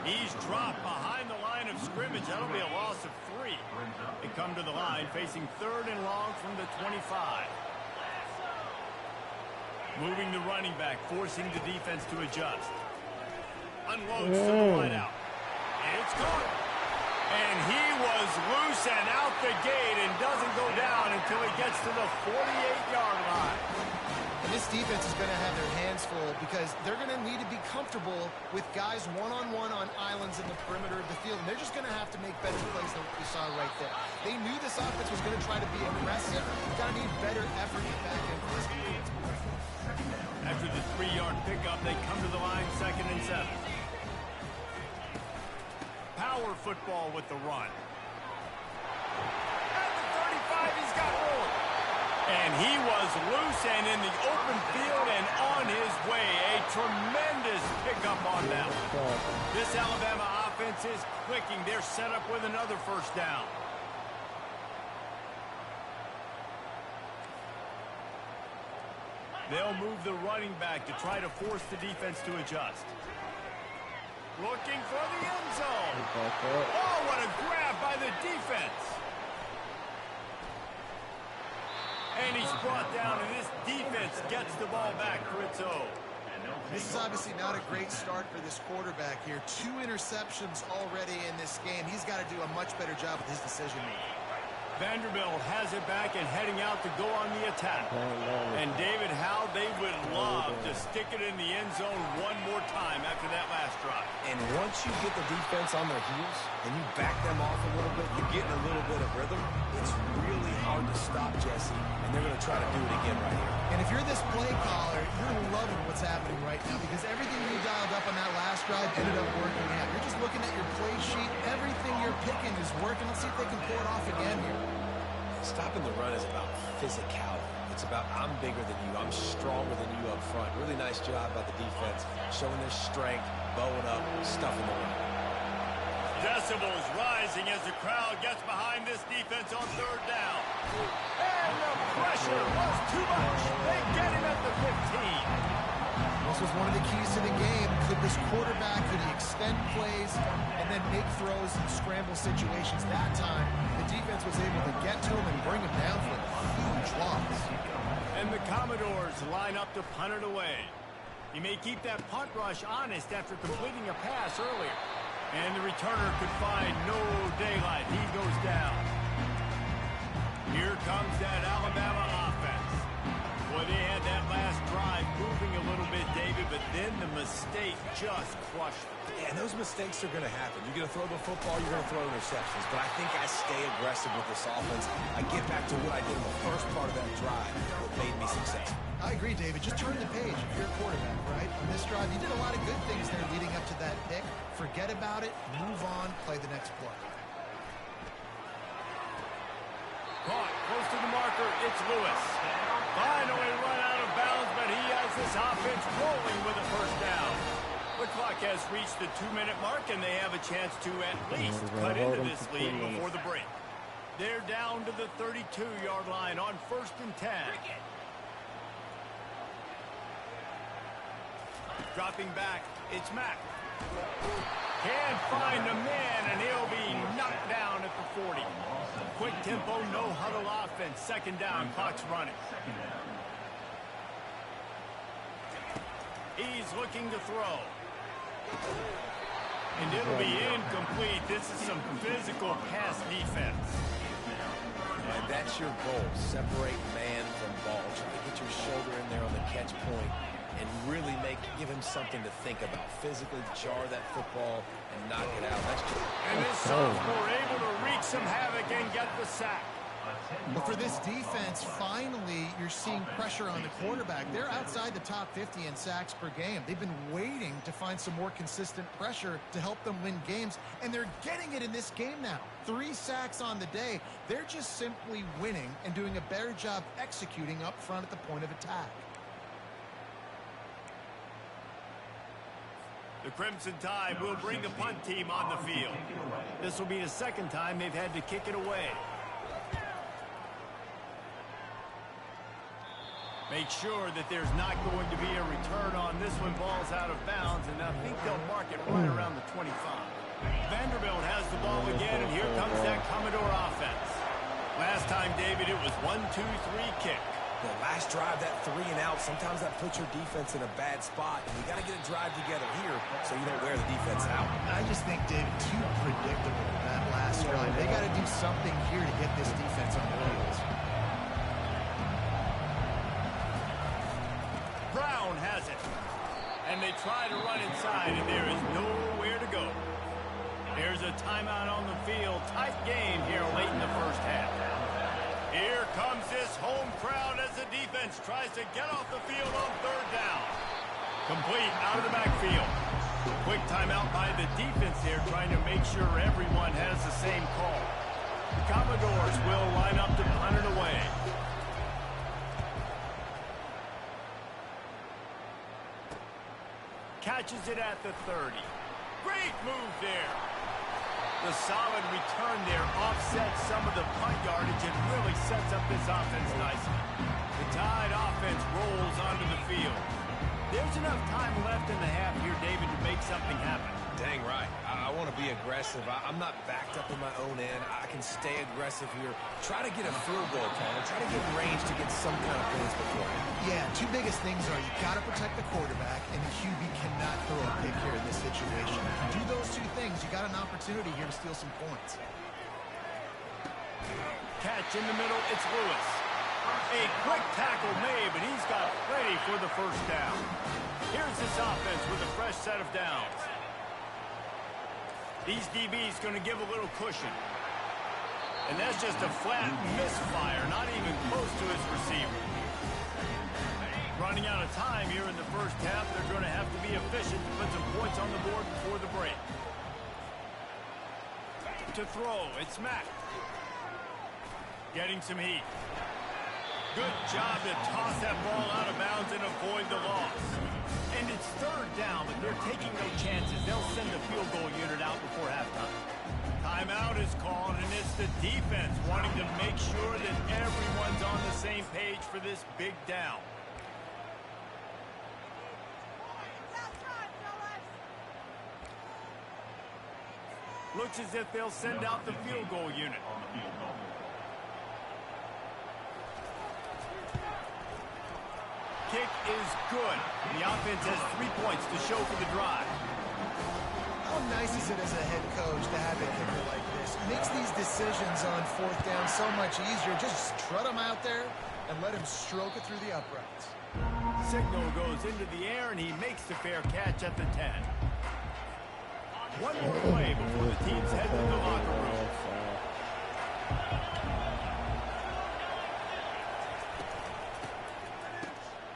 He's dropped behind the line of scrimmage. That'll be a loss of 3. They come to the line facing 3rd and long from the 25. Moving the running back, forcing the defense to adjust. Unloads to the wideout. It's caught. And he was loose and out the gate and doesn't go down until he gets to the 48-yard line. And this defense is going to have their hands full because they're going to need to be comfortable with guys one-on-one on islands in the perimeter of the field. And they're just going to have to make better plays than what we saw right there. They knew this offense was going to try to be aggressive. Got to need better effort in back end for this defense. After the 3-yard pickup, they come to the line 2nd and 7. Power football with the run. At the 35, he's got room. And he was loose and in the open field and on his way. A tremendous pickup on them. This Alabama offense is clicking. They're set up with another first down. They'll move the running back to try to force the defense to adjust. Looking for the end zone. Oh, what a grab by the defense. And he's brought down, and this defense gets the ball back for its own. This is obviously not a great start for this quarterback here. 2 interceptions already in this game. He's got to do a much better job with his decision-making. Vanderbilt has it back and heading out to go on the attack. And David, how they would love to stick it in the end zone one more time after that last drive. And once you get the defense on their heels and you back them off a little bit, you're getting a little bit of rhythm. It's really hard to stop, Jesse, and they're going to try to do it again right here. And if you're this play caller, you're loving what's happening right now because everything you dialed up on that last drive ended up working out. You're just looking at your play sheet. Everything you're picking is working. Let's see if they can pull it off again here. Stopping the run is about physicality. It's about I'm bigger than you. I'm stronger than you up front. Really nice job by the defense, showing their strength, bowing up, stuffing the run. Decibels rising as the crowd gets behind this defense on 3rd down. And the pressure was too much. They get him at the 15. This was one of the keys to the game. Could this quarterback, could he extend plays and then make throws in scramble situations? That time, the defense was able to get to him and bring him down for a huge loss. And the Commodores line up to punt it away. He may keep that punt rush honest after completing a pass earlier. And the returner could find no daylight. He goes down. Here comes that Alabama offense. Boy, they had that last drive moving a little bit, David, but then the mistake just crushed them. Yeah, and those mistakes are going to happen. You're going to throw the football, you're going to throw interceptions. But I think I stay aggressive with this offense. I get back to what I did in the first part of that drive that made me successful. I agree, David. Just turn the page if you're a quarterback, right? On this drive, you did a lot of good things there leading up to that pick. Forget about it, move on, play the next play. Caught close to the marker, it's Lewis. Finally run out of bounds, but he has this offense rolling with a first down. The clock has reached the 2-minute mark, and they have a chance to at least cut into this lead before the break. They're down to the 32-yard line on 1st and 10. Dropping back, it's Mack. Can't find a man, and he'll be knocked down at the 40. Quick tempo, no huddle offense. 2nd down, clock's running. He's looking to throw. And it'll be incomplete. This is some physical pass defense. And that's your goal. Separate man from ball. Try to get your shoulder in there on the catch point and really give him something to think about. Physically jar that football and knock it out. That's just... And this sophomore able to wreak some havoc and get the sack. But for this defense, finally, you're seeing pressure on the quarterback. They're outside the top 50 in sacks per game. They've been waiting to find some more consistent pressure to help them win games, and they're getting it in this game now. 3 sacks on the day. They're just simply winning and doing a better job executing up front at the point of attack. The Crimson Tide will bring the punt team on the field. This will be the second time they've had to kick it away. Make sure that there's not going to be a return on this when ball's out of bounds, and I think they'll mark it right around the 25. Vanderbilt has the ball again, and here comes that Commodore offense. Last time, David, it was 1-2-3 kick. The last drive, that 3 and out, sometimes that puts your defense in a bad spot. And you got to get a drive together here so you don't wear the defense out. I just think, David, too predictable that last drive. They got to do something here to get this defense on the heels. Brown has it. And they try to run inside, and there is nowhere to go. There's a timeout on the field. Tight game here late in the first half. Here comes this home crowd as the defense tries to get off the field on third down. Complete out of the backfield. Quick timeout by the defense here, trying to make sure everyone has the same call. The Commodores will line up to punt it away. Catches it at the 30. Great move there. The solid return there offsets some of the punt yardage and really sets up this offense nicely. The Tide offense rolls onto the field. There's enough time left in the half here, David, to make something happen. Dang right. I want to be aggressive. I'm not backed up in my own end. I can stay aggressive here. Try to get a field goal, Tyler. Try to get range to get some kind of points before. Yeah, two biggest things are you got to protect the quarterback, and the QB cannot throw a pick here in this situation. If you do those two things, you got an opportunity here to steal some points. Catch in the middle, it's Lewis. A quick tackle made, but he's got plenty for the first down. Here's this offense with a fresh set of downs. These DBs going to give a little cushion. And that's just a flat misfire, not even close to his receiver. Running out of time here in the first half, they're going to have to be efficient to put some points on the board before the break. To throw, it's Mack. Getting some heat. Good job to toss that ball out of bounds and avoid the loss. And it's third down, but they're taking no chances. They'll send the field goal unit out before halftime. Timeout is called, and it's the defense wanting to make sure that everyone's on the same page for this big down. Looks as if they'll send out the field goal unit. Kick is good. The offense has 3 points to show for the drive. How nice is it as a head coach to have a kicker like this? Makes these decisions on fourth down so much easier. Just trot him out there and let him stroke it through the uprights. Signal goes into the air, and he makes the fair catch at the 10. One more play before the teams head to the locker room.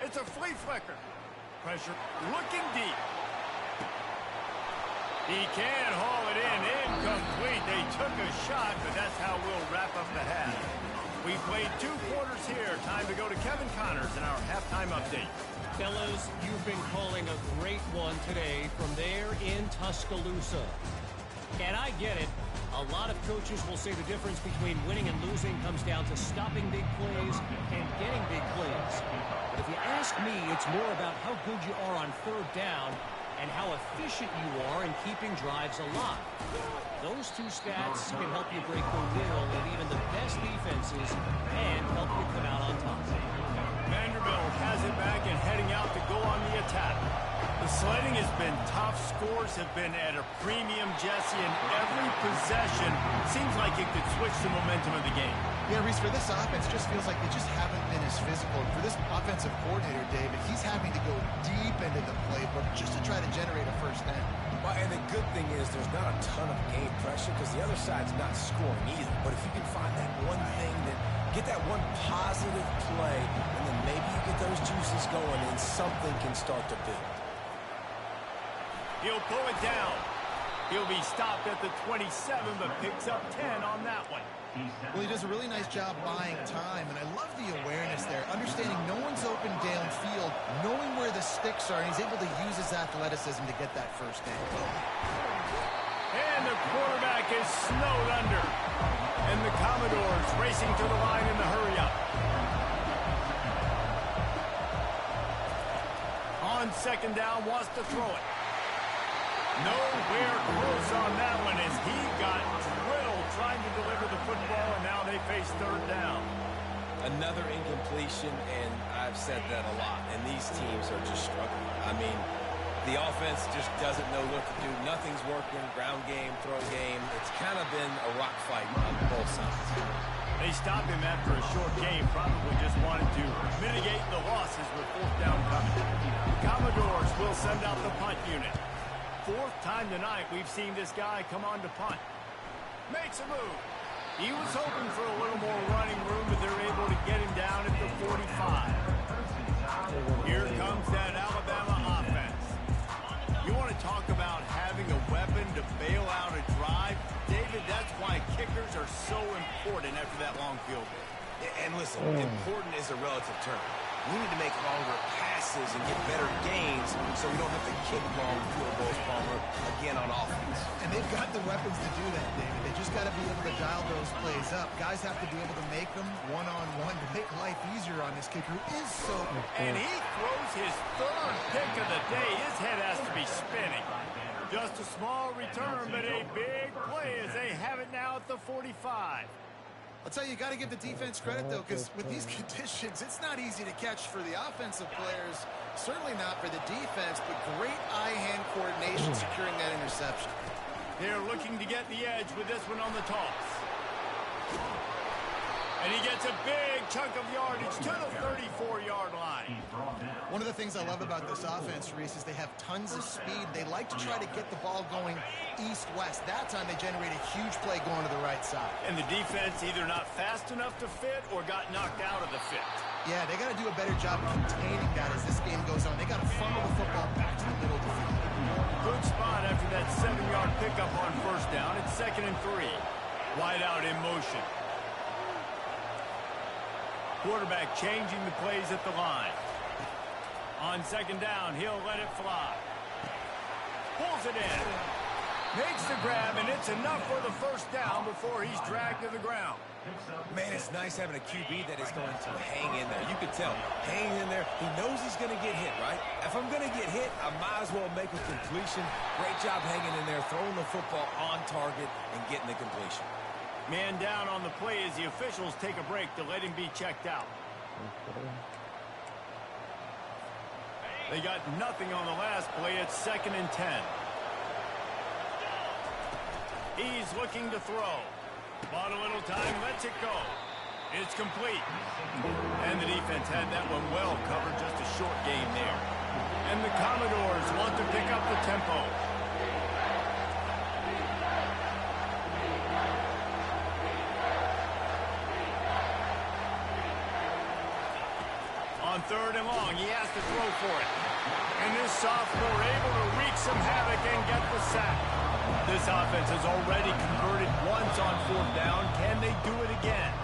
It's a flea flicker. Pressure looking deep. He can haul it in. Incomplete. They took a shot, but that's how we'll wrap up the half. We played 2 quarters here. Time to go to Kevin Connors in our halftime update. Fellas, you've been calling a great one today from there in Tuscaloosa. And I get it. A lot of coaches will say the difference between winning and losing comes down to stopping big plays and getting big plays. But if you ask me, it's more about how good you are on third down and how efficient you are in keeping drives alive. Those two stats can help you break the will of even the best defenses and help you come out on top. Vanderbilt has it back and heading out to go on the attack. The sledding has been tough. Scores have been at a premium, Jesse, and every possession seems like it could switch the momentum of the game. Yeah, Reese, for this offense, just feels like they just haven't been as physical. For this offensive coordinator, David, he's having to go deep into the playbook just to try to generate a first down. Well, and the good thing is there's not a ton of game pressure because the other side's not scoring either. But if you can find that one thing, that get that one positive play, and then maybe you get those juices going and something can start to build. He'll pull it down. He'll be stopped at the 27, but picks up 10 on that one. Well, he does a really nice job buying time, and I love the awareness there, understanding no one's open downfield, knowing where the sticks are, and he's able to use his athleticism to get that first down. And the quarterback is snowed under. And the Commodores racing to the line in the hurry-up. On second down, wants to throw it. Nowhere close on that one as he got drilled trying to deliver the football, and now they face third down. Another incompletion, and I've said that a lot, and these teams are just struggling. I mean, the offense just doesn't know what to do. Nothing's working. Ground game, throw game. It's kind of been a rock fight on both sides. They stopped him after a short game, probably just wanted to mitigate the losses with fourth down coming. Commodores will send out the punt unit. Fourth time tonight we've seen this guy come on to punt. Makes a move. He was hoping for a little more running room, but they're able to get him down at the 45. Here comes that Alabama offense. You want to talk about having a weapon to bail out a drive? David, that's why kickers are so important after that long field goal. And listen, important is a relative term. We need to make longer passes and get better gains so we don't have to kick long field goals, Palmer, again on offense. And they've got the weapons to do that, David. They just got to be able to dial those plays up. Guys have to be able to make them one-on-one to make life easier on this kicker who is so... And he throws his third pick of the day. His head has to be spinning. Just a small return, but a big play as they have it now at the 45. I'll tell you, you got to give the defense credit, though, because with these conditions, it's not easy to catch for the offensive players. Certainly not for the defense, but great eye-hand coordination securing that interception. They're looking to get the edge with this one on the toss. And he gets a big chunk of yardage to the 34-yard line. One of the things I love about this offense, Reese, is they have tons of speed. They like to try to get the ball going east-west. That time they generate a huge play going to the right side. And the defense either not fast enough to fit or got knocked out of the fit. Yeah, they got to do a better job of containing that as this game goes on. They got to funnel the football back to the middle of the field. Good spot after that 7-yard pickup on first down. It's 2nd and 3. Wide out in motion. Quarterback changing the plays at the line. On second down, he'll let it fly. Pulls it in. Makes the grab, and it's enough for the first down before he's dragged to the ground. Man, it's nice having a QB that is going to hang in there. You can tell, hanging in there, he knows he's going to get hit, right? If I'm going to get hit, I might as well make a completion. Great job hanging in there, throwing the football on target and getting the completion. Man down on the play as the officials take a break to let him be checked out. They got nothing on the last play. It's 2nd and 10. He's looking to throw. Bought a little time, lets it go. It's complete. And the defense had that one well covered, just a short game there. And the Commodores want to pick up the tempo. On 3rd and long, he has to throw for it. And this sophomore able to wreak some havoc and get the sack. This offense has already converted once on 4th down. Can they do it again?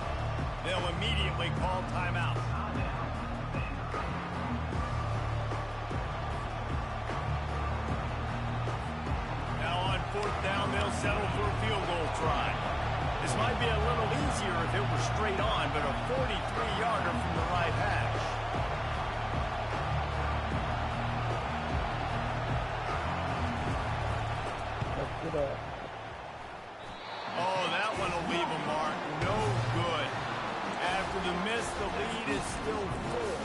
They'll immediately call timeout. Now on 4th down, they'll settle for a field goal try. This might be a little easier if it were straight on, but a 43-yarder from the right hash. Oh, that one will leave a mark. No good. After the miss, the lead is still full.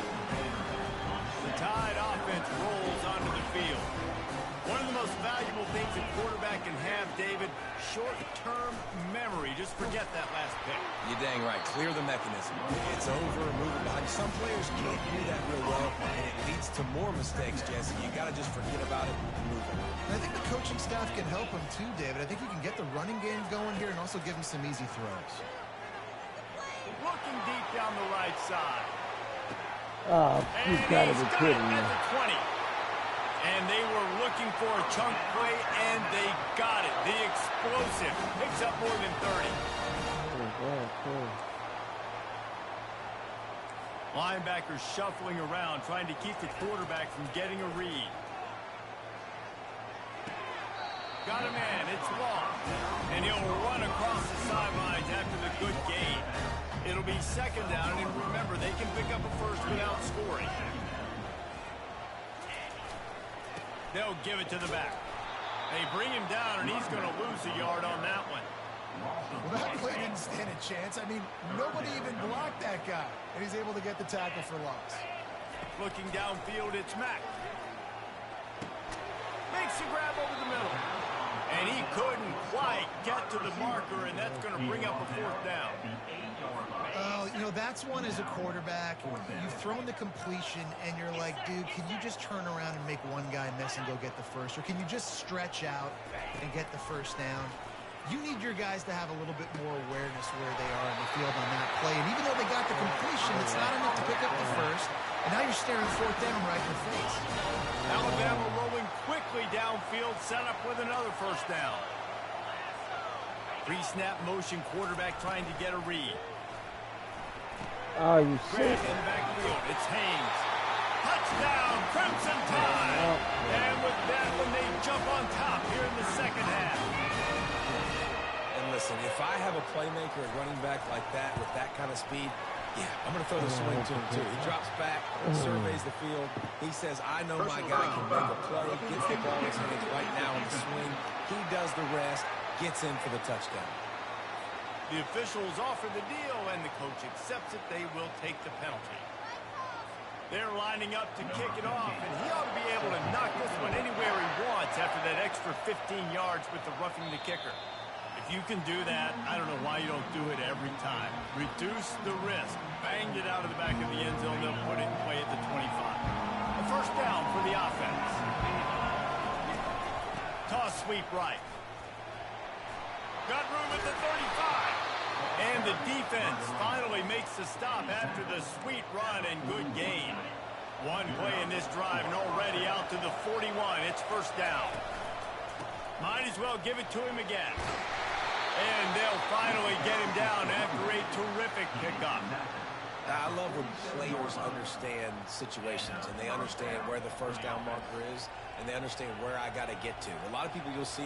The Tide offense rolls onto the field. One of the most valuable things a quarterback can have, David, short-term memory. Just forget that last pick. You're dang right. Clear the mechanism. It's over, move it behind. Some players can't do that real well, and it leads to more mistakes, Jesse. You got to just forget about it and move on. And I think the coaching staff can help him too, David. I think he can get the running game going here and also give him some easy throws. Looking deep down the right side. Oh, you gotta be kidding me. At the 20. And they were looking for a chunk play, and they got it. The explosive picks up more than 30. Linebackers shuffling around, trying to keep the quarterback from getting a read. Got a man, it's blocked. And he'll run across the sidelines after the good gain. It'll be second down, and remember, they can pick up a first without scoring. They'll give it to the back. They bring him down, and he's going to lose a yard on that one. Well, that play didn't stand a chance. I mean, nobody even blocked that guy, and he's able to get the tackle for loss. Looking downfield, it's Mack. Makes a grab over the middle. And he couldn't quite get to the marker, and that's going to bring up a fourth down. Oh, you know, that's one as a quarterback. You've thrown the completion, and you're like, dude, can you just turn around and make one guy miss and go get the first? Or can you just stretch out and get the first down? You need your guys to have a little bit more awareness where they are in the field on that play. And even though they got the completion, it's not enough to pick up the first. And now you're staring fourth down right in the face. Alabama rolling quickly downfield, set up with another first down. Pre-snap motion, quarterback trying to get a read. Oh, you Grant sick. in the backfield, it's Haynes. Touchdown, Crimson Tide! And with that one, they jump on top here in the second half. And listen, if I have a playmaker at running back like that with that kind of speed, yeah, I'm going to throw the swing to him, too. He drops back, surveys the field. He says, I know my guy can make a play, gets the ball in his hands right now in the swing. He does the rest, gets in for the touchdown. The officials offer the deal, and the coach accepts it. They will take the penalty. They're lining up to kick it off, and he ought to be able to knock this one anywhere he wants after that extra 15 yards with the roughing the kicker. If you can do that, I don't know why you don't do it every time. Reduce the risk. Banged it out of the back of the end zone. They'll put it in play at the 25. A first down for the offense. Toss sweep right. Got room at the 35. And the defense finally makes the stop after the sweet run and good gain. One play in this drive and already out to the 41. It's first down. Might as well give it to him again. And they'll finally get him down after a terrific pickup. I love when players understand situations and they understand where the first down marker is and they understand where I got to get to. A lot of people you'll see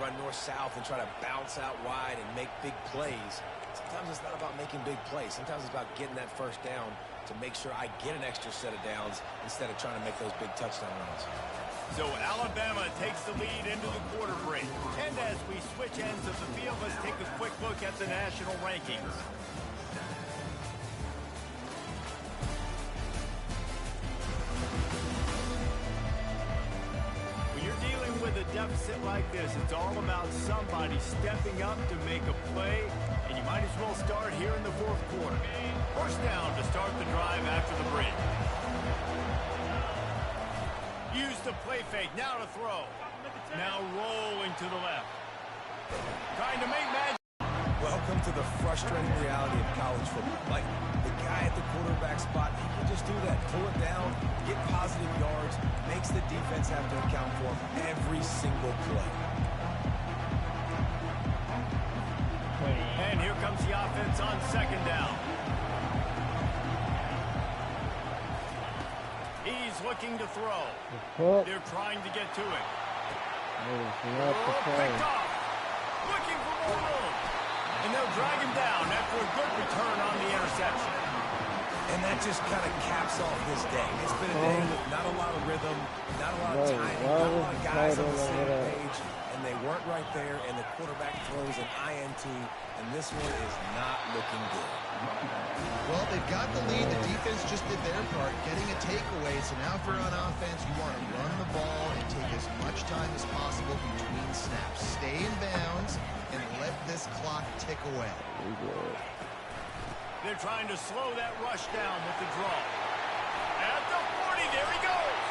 run north-south and try to bounce out wide and make big plays. Sometimes it's not about making big plays. Sometimes it's about getting that first down to make sure I get an extra set of downs instead of trying to make those big touchdown runs. So Alabama takes the lead into the quarter break. And as we switch ends of the field, let's take a quick look at the national rankings. When you're dealing with a deficit like this, it's all about somebody stepping up to make a play, and you might as well start here in the fourth quarter. First down to start the drive after the break. Use the play fake, now to throw. Now rolling to the left. Trying to make magic. Welcome to the frustrating reality of college football. Like, the guy at the quarterback spot, he can just do that. Pull it down, get positive yards, makes the defense have to account for him every single play. And here comes the offense on second down. He's looking to throw. They're trying to get to it. Picked off. Looking for more room. And they'll drag him down after a good return on the interception. And that just kind of caps off this day. It's been a day with not a lot of rhythm, not a lot of timing, not a lot of guys on the same page. And they weren't right there, and the quarterback throws an INT, and this one is not looking good. Well, they've got the lead. The defense just did their part, getting a takeaway. So now if you're on offense, you want to run the ball and take as much time as possible between snaps. Stay in bounds and let this clock tick away. They're trying to slow that rush down with the draw. At the 40, there he goes.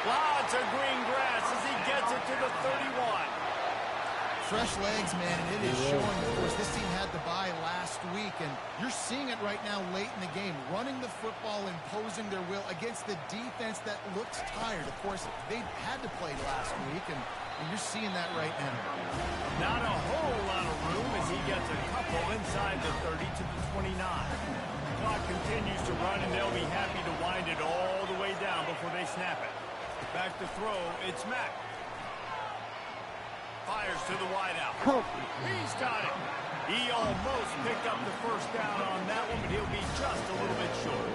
Lots of green grass as he gets it to the 31. fresh legs, man, and it is showing. Of course, this team had the bye last week, and you're seeing it right now late in the game, running the football, imposing their will against the defense that looks tired. Of course, they had to play last week, and you're seeing that right now. Not a whole lot of room as he gets a couple inside the 30 to the 29. The clock continues to run, and they'll be happy to wind it all the way down before they snap it. Back to throw, it's Mack. Fires to the wideout. He's got it. He almost picked up the first down on that one, but he'll be just a little bit short.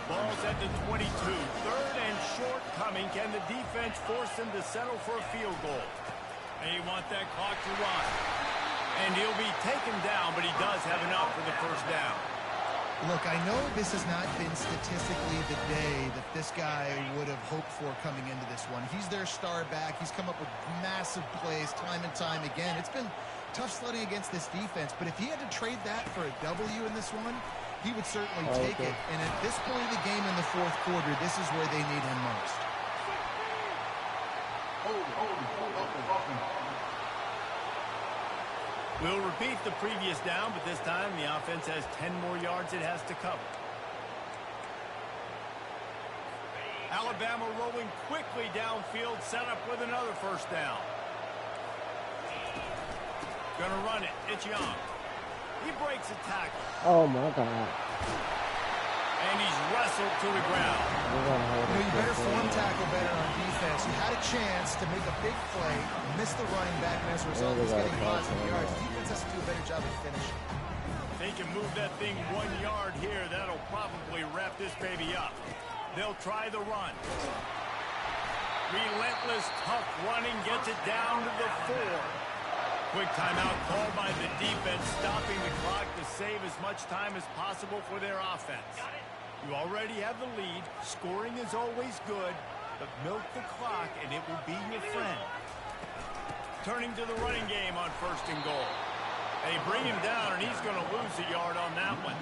Ball's at the 22. Third and short coming. Can the defense force him to settle for a field goal? They want that clock to run. And he'll be taken down, but he does have enough for the first down. Look, I know this has not been statistically the day that this guy would have hoped for coming into this one. He's their star back. He's come up with massive plays time and time again. It's been tough sledding against this defense, but if he had to trade that for a W in this one, he would certainly take it. And at this point of the game in the fourth quarter, this is where they need him most. We'll repeat the previous down, but this time the offense has 10 more yards it has to cover. Alabama rolling quickly downfield, set up with another first down. Gonna run it. It's Young. He breaks a tackle. Oh, my God. And he's wrestled to the ground. You better form tackle better on defense. You had a chance to make a big play, missed the running back, and as a result, he's getting positive yards. Defense has to do a better job of finishing. They can move that thing 1 yard here. That'll probably wrap this baby up. They'll try the run. Relentless, tough running gets it down to the 4. Quick timeout called by the defense, stopping the clock to save as much time as possible for their offense. You already have the lead. Scoring is always good, but milk the clock and it will be your friend. Turning to the running game on first and goal. They bring him down, and he's going to lose a yard on that one.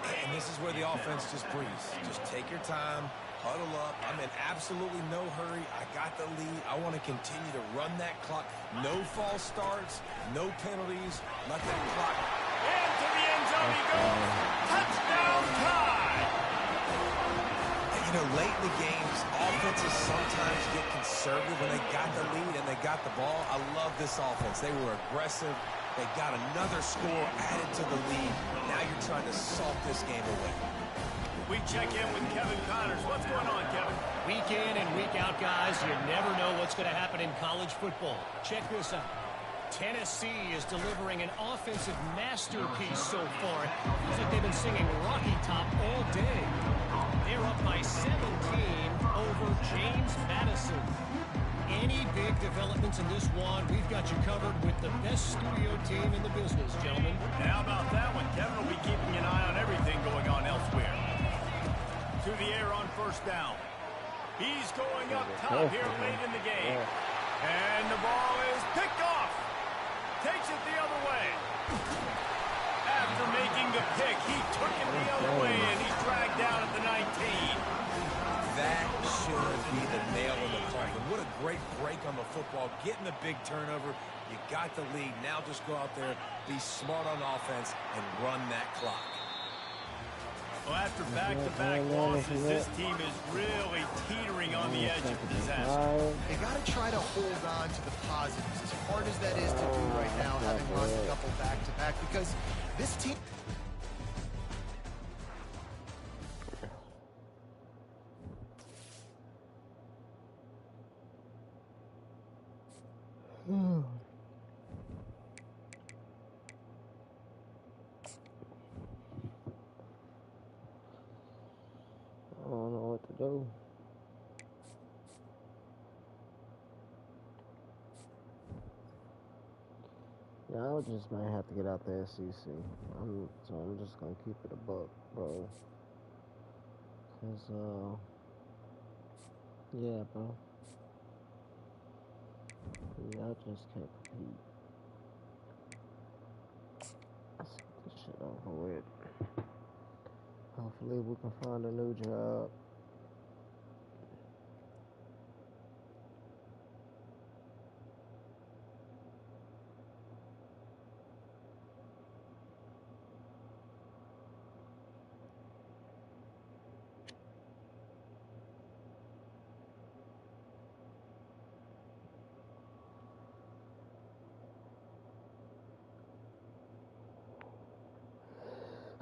And this is where the offense just breathes. Just take your time, huddle up. I'm in absolutely no hurry. I got the lead. I want to continue to run that clock. No false starts, no penalties. Let that clock. Into the end zone he goes. Touchdown tie. You know, late in the games, offenses sometimes get conservative when they got the lead and they got the ball. I love this offense. They were aggressive. They got another score added to the lead. Now you're trying to salt this game away. We check in with Kevin Connors. What's going on, Kevin? Week in and week out, guys, you never know what's going to happen in college football. Check this out. Tennessee is delivering an offensive masterpiece so far. Feels like they've been singing Rocky Top all day. They're up by 17 over James Madison. Any big developments in this one, we've got you covered with the best studio team in the business, gentlemen. How about that one? Kevin will be keeping an eye on everything going on elsewhere. To the air on first down. He's going up top here late in the game. And the ball is picked off. Takes it the other way. After making the pick, he took it the other way, and he's dragged down at the 19. That should be the nail in the coffin. What a great break on the football. Getting the big turnover. You got the lead. Now just go out there, be smart on offense, and run that clock. Well, after back-to-back losses, this team is really teetering on the edge of disaster. They got to try to hold on to the positives, as hard as that is to do right now, having lost a couple back-to-back, because this team... I don't know what to do. Yeah, I just might have to get out the SEC. So I'm just gonna keep it a buck, bro. Cause yeah, bro. Yeah, I just can't compete. Let's get this shit over with. Hopefully we can find a new job.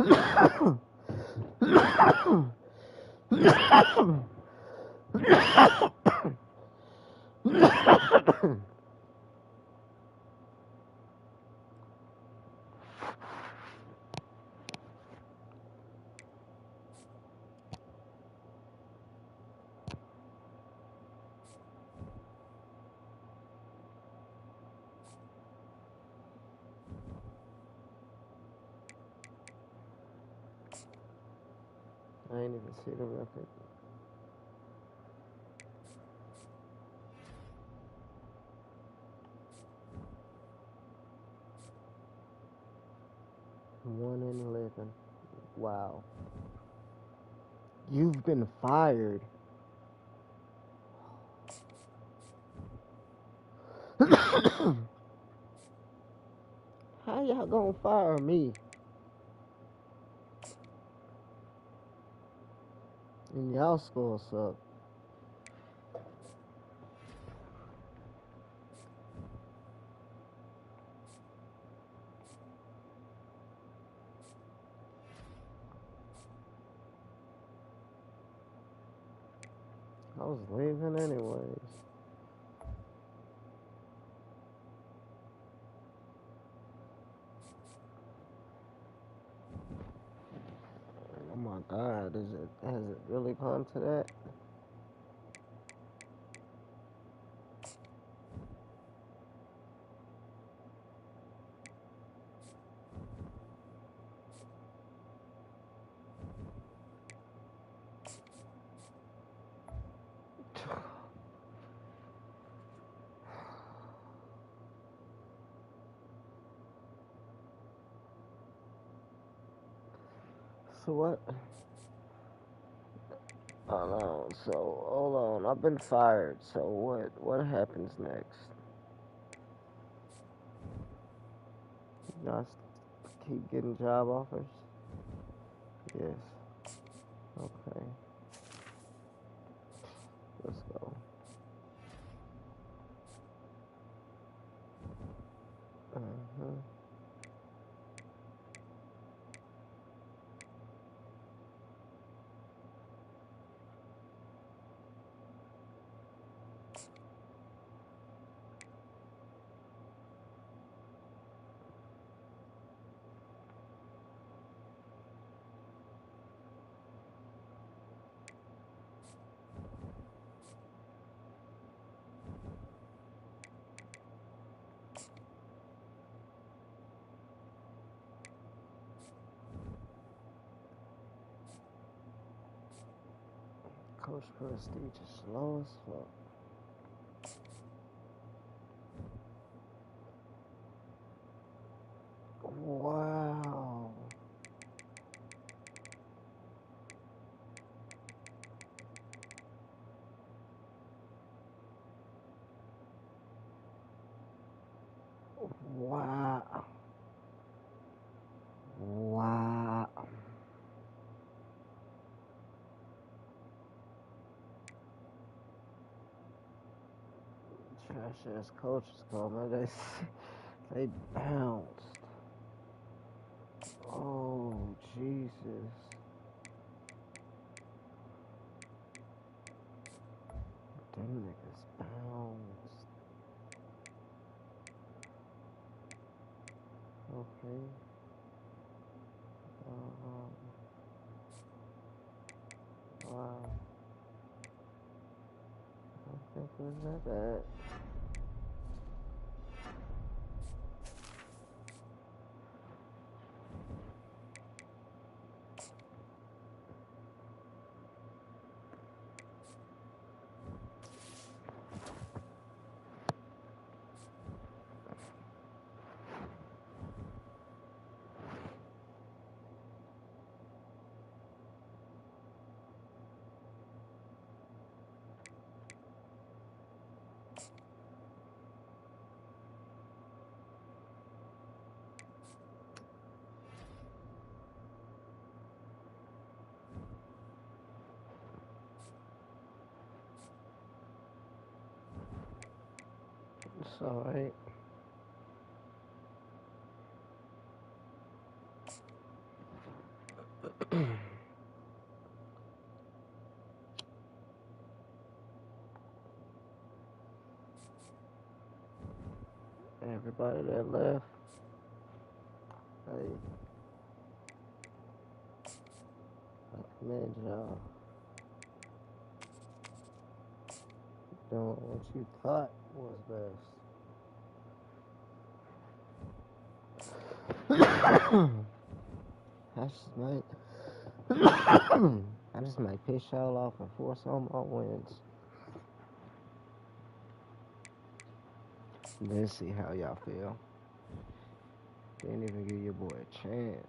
I ain't even see the record. One in 11. Wow. You've been fired. How y'all gonna fire me? And y'all score suck. I was leaving anyways. Oh my God, has it really come to that? So what? Hold on, so hold on. I've been fired. So what happens next? Y'all keep getting job offers? Yes. Okay. Let's go. Uh-huh. Coach Prestige is slow as fuck. Wow. Wow. Wow. Trash ass coaches call me. They bounced. Oh Jesus. Them niggas bounced. Okay. Wow. I don't think it was that bad. It's alright. Everybody that left, hey, I commend y'all. Doing what you thought was best. I just might piss y'all off and force all my wins. Then see how y'all feel. Didn't even give your boy a chance.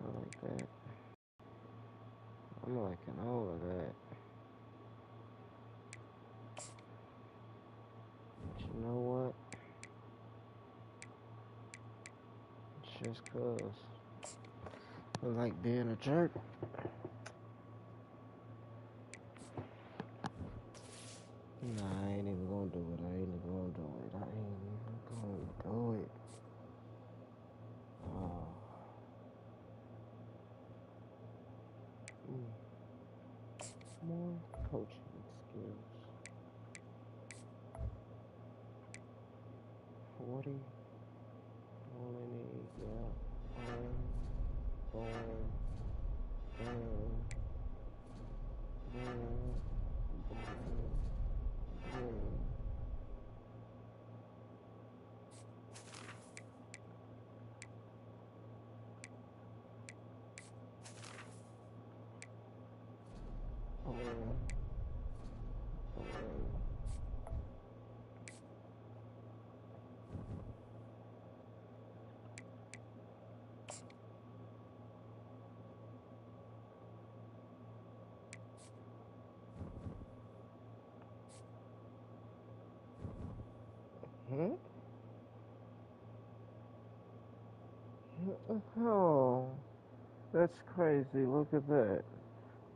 I like that. I'm liking all of that. But you know what? Just cause I like being a jerk. Nah, I ain't even gonna do it. I ain't even gonna do it. I ain't even gonna do it. Oh. More coaching skills. 40. Only need, yeah. Boom. Boom. Boom. Boom. Boom. Hmm? Oh, that's crazy. Look at that.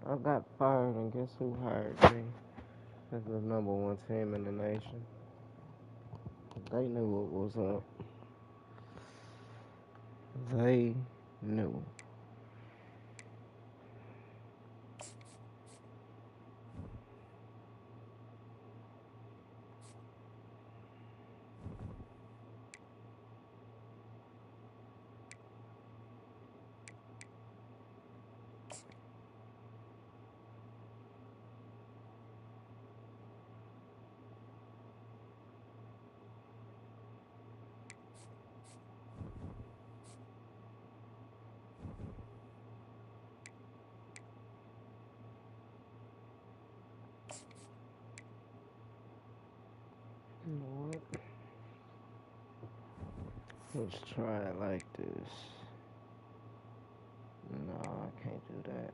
I got fired, and guess who hired me? As the number one team in the nation. They knew what was up. They knew. You know what? Let's try it like this. No, I can't do that.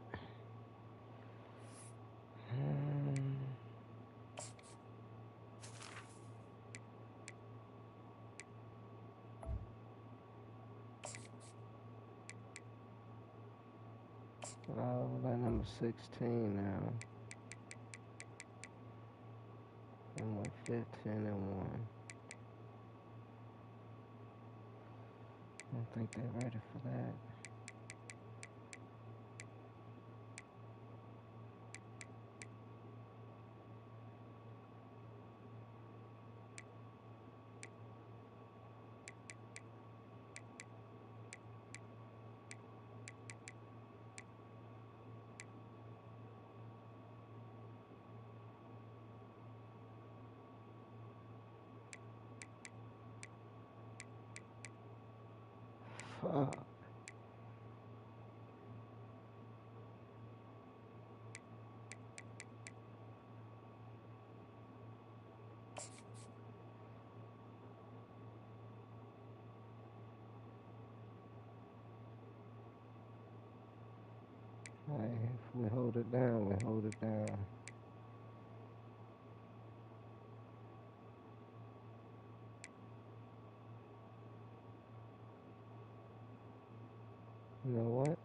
Oh, that number 16 now. I'm like 15 and 1. I don't think they're ready for that. Fuck. Hey, if we hold it down, we hold it down. You know what?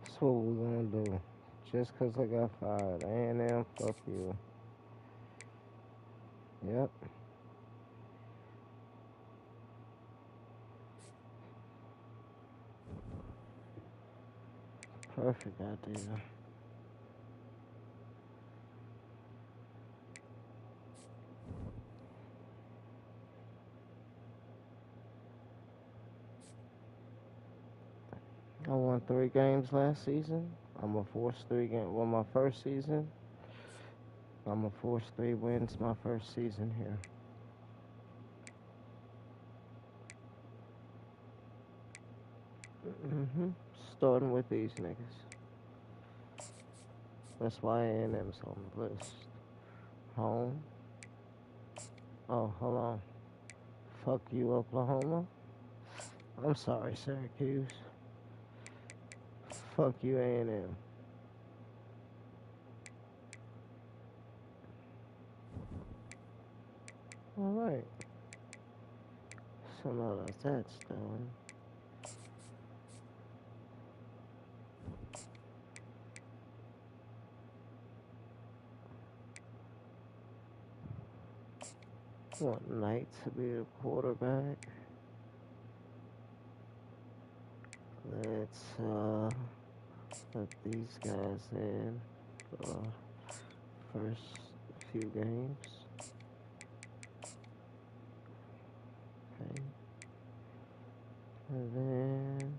That's what we're gonna do. Just 'cause I got fired. A&M, fuck you. Yep. Perfect idea. I won 3 games last season. I'm gonna force 3 games. Well, my first season, I'm gonna force 3 wins my first season here. Starting with these niggas. That's why A&M's on the list. Home. Oh, hold on. Fuck you, Oklahoma. I'm sorry, Syracuse. Fuck you, A&M. Alright. So now that that's done. Want Knight to be the quarterback. Let's let these guys in for first few games. Okay. And then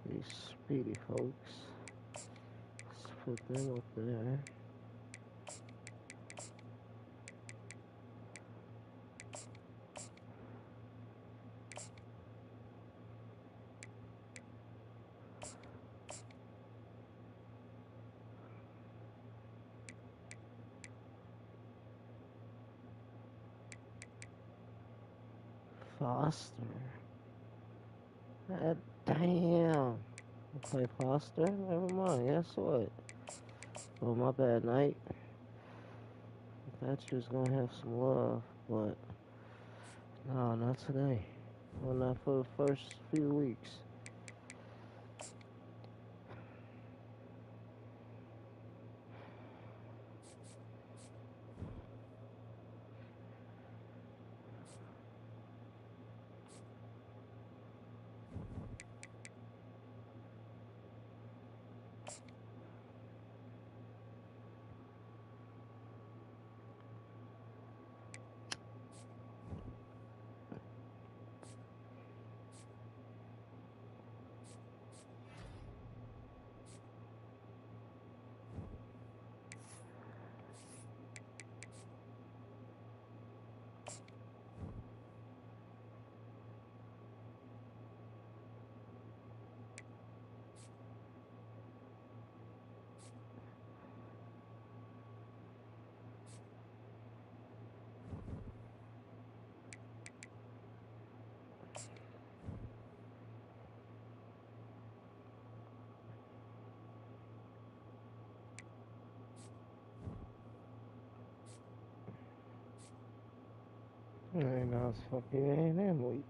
these speedy folks. Let's put them up there. Foster. God damn. Play Foster? Never mind. Guess what? Oh, my bad, Knight. I thought you was gonna have some love, but no, not today. Well, not for the first few weeks. Right now it's fucking A&M week.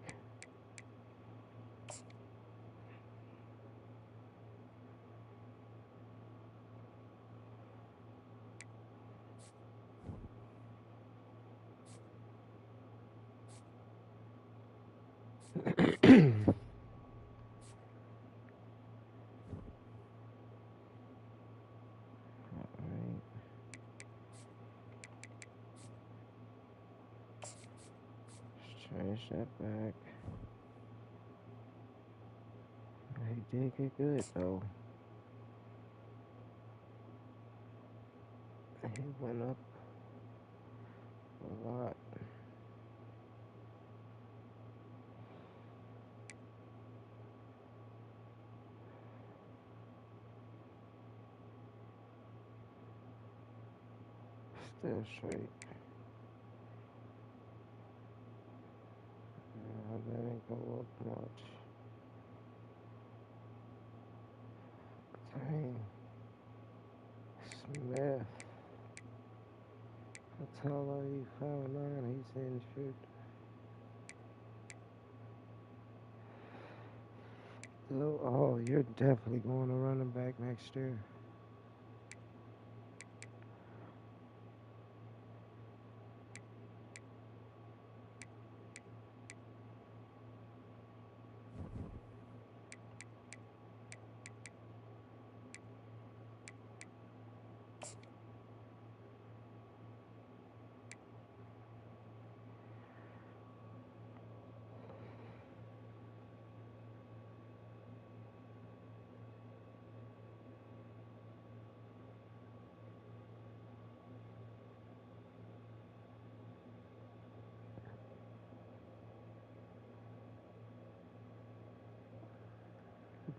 Alright. Let's change that back. He did get good though. He went up a lot. Still straight. That ain't go up much. Dang. Smith. That's how low he found 9. He's injured. Oh, you're definitely going to running back next year.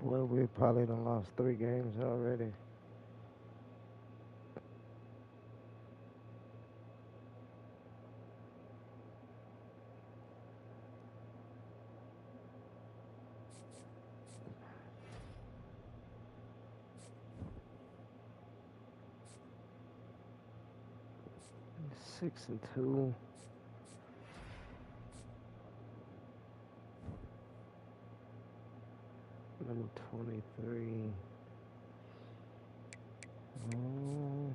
Well, we probably done lost 3 games already. Six and 2. Number 23. Oh.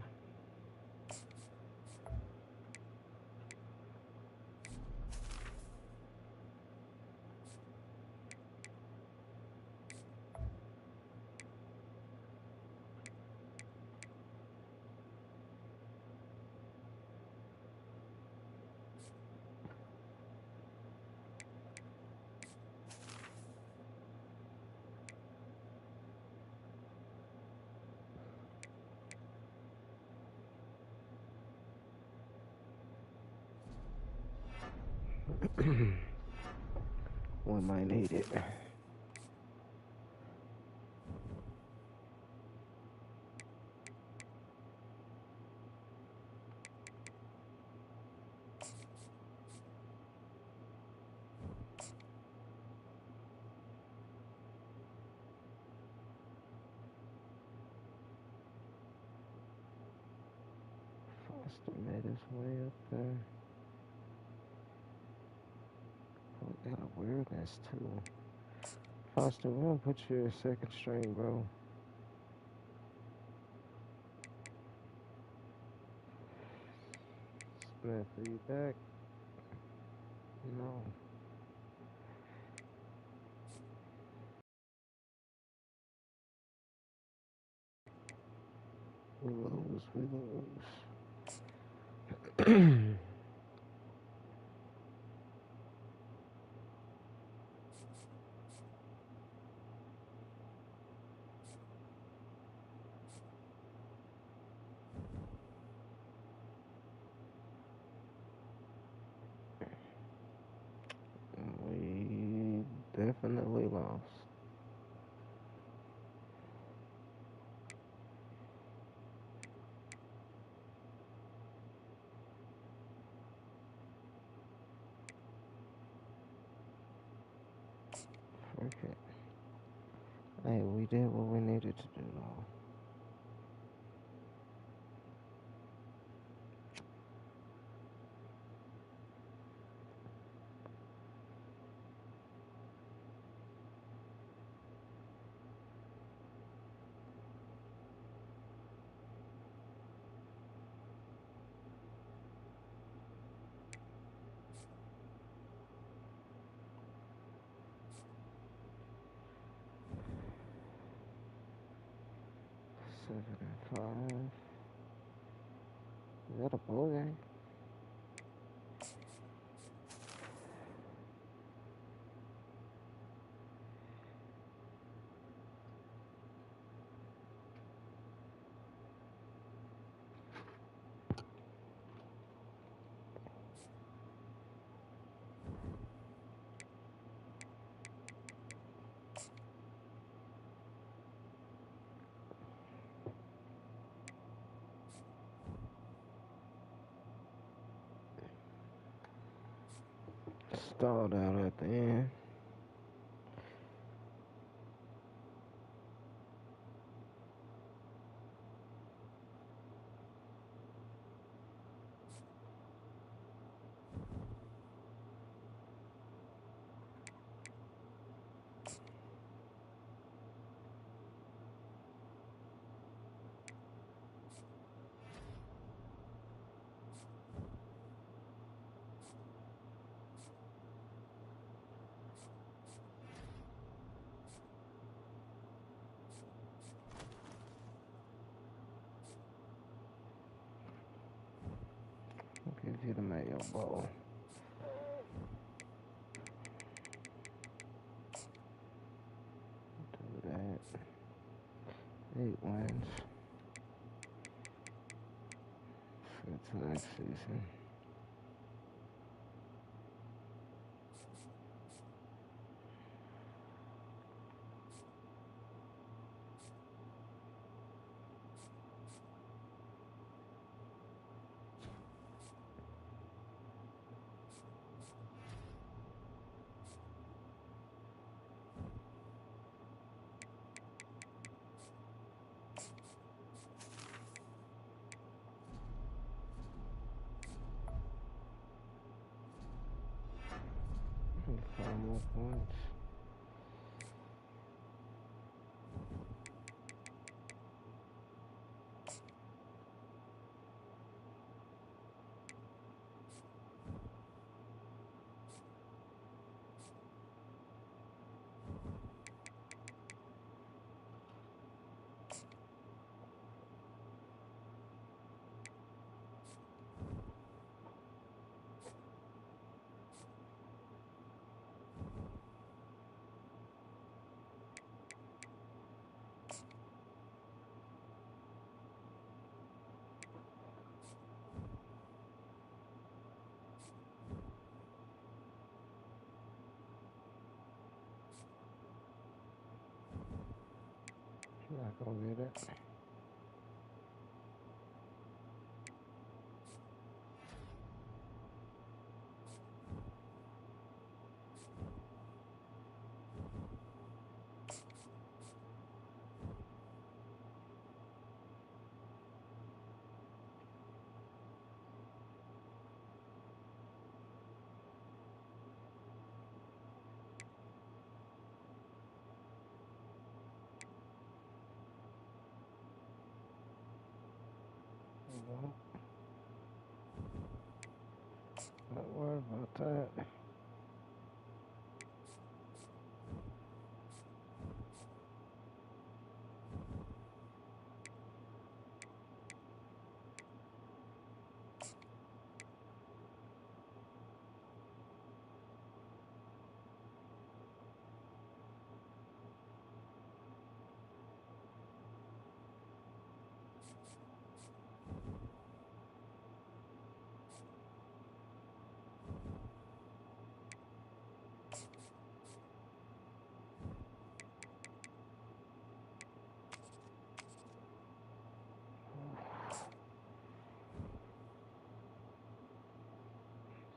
We might need it. Foster made his way up there. We got a weirdness too. Foster, we're gonna put you at second string, bro. Smith, are you back? No. We lose. We definitely lost. Okay. Hey, we did what we needed to do, though. Seven and 5. Is that a bowl game? Stalled out at the end. I'll give you the Mayo Bowl. Do that. 8 wins. For the next season. points. Not gonna get it. Nope. Not worried about that.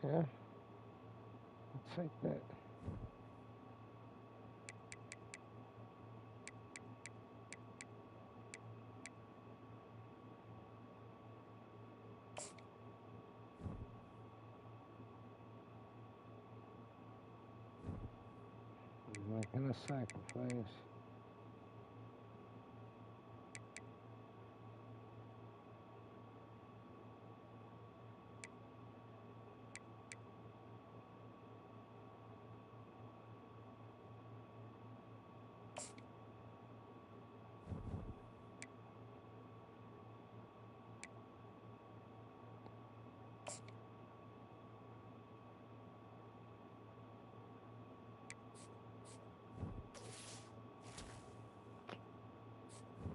Yeah, I'll take that. I'm making a sacrifice.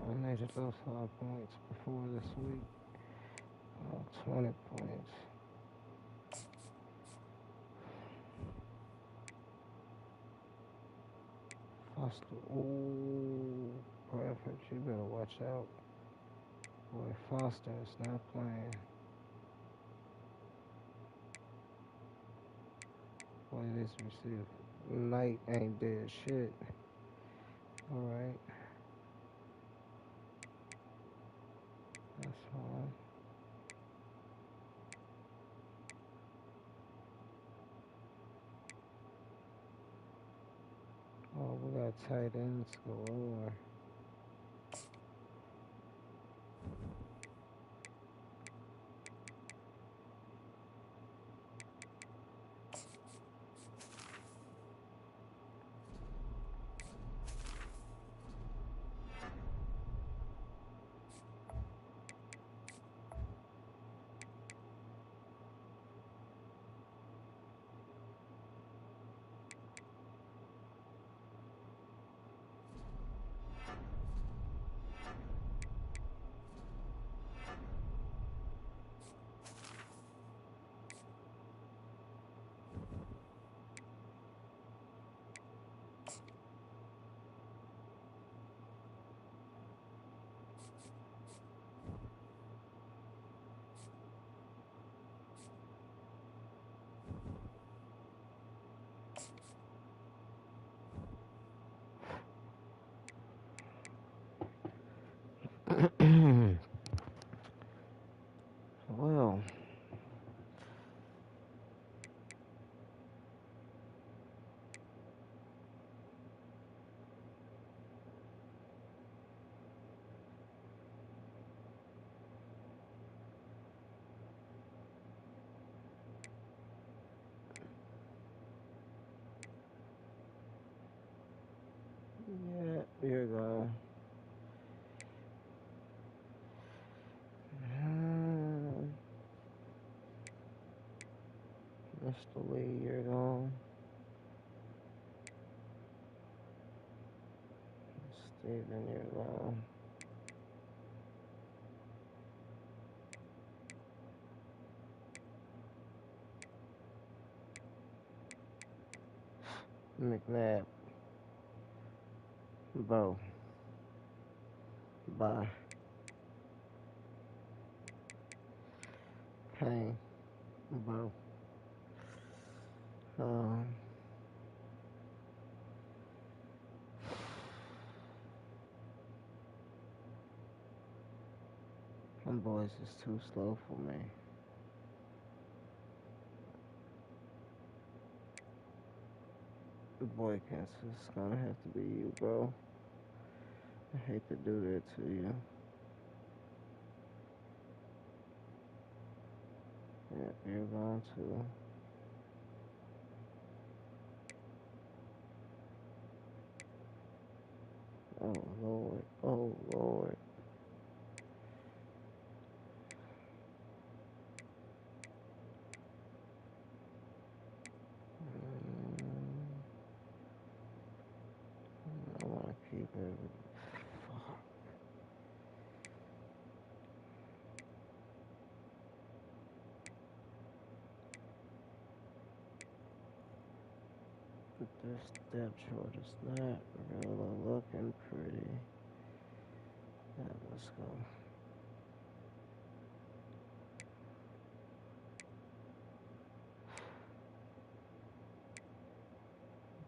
I needed those 5 points before this week. 20 points. Foster. Ooh, Bradford, you better watch out. Boy, Foster is not playing. Boy, this receiver. Knight ain't did shit. Alright. That's fine. Oh, we got tight ends galore. Well, Here you go. Mr. Lee, you're gone. Steven, you're gone. McNabb. Bro. Bye. Pain. Bro. Them boys is too slow for me. Boykins, it's gonna have to be you, bro. I hate to do that to you. Yeah, you're gone too. Oh, Lord. Oh, Lord. I want to keep it. Fuck. This depth chart is not really looking pretty. Yeah, let's go.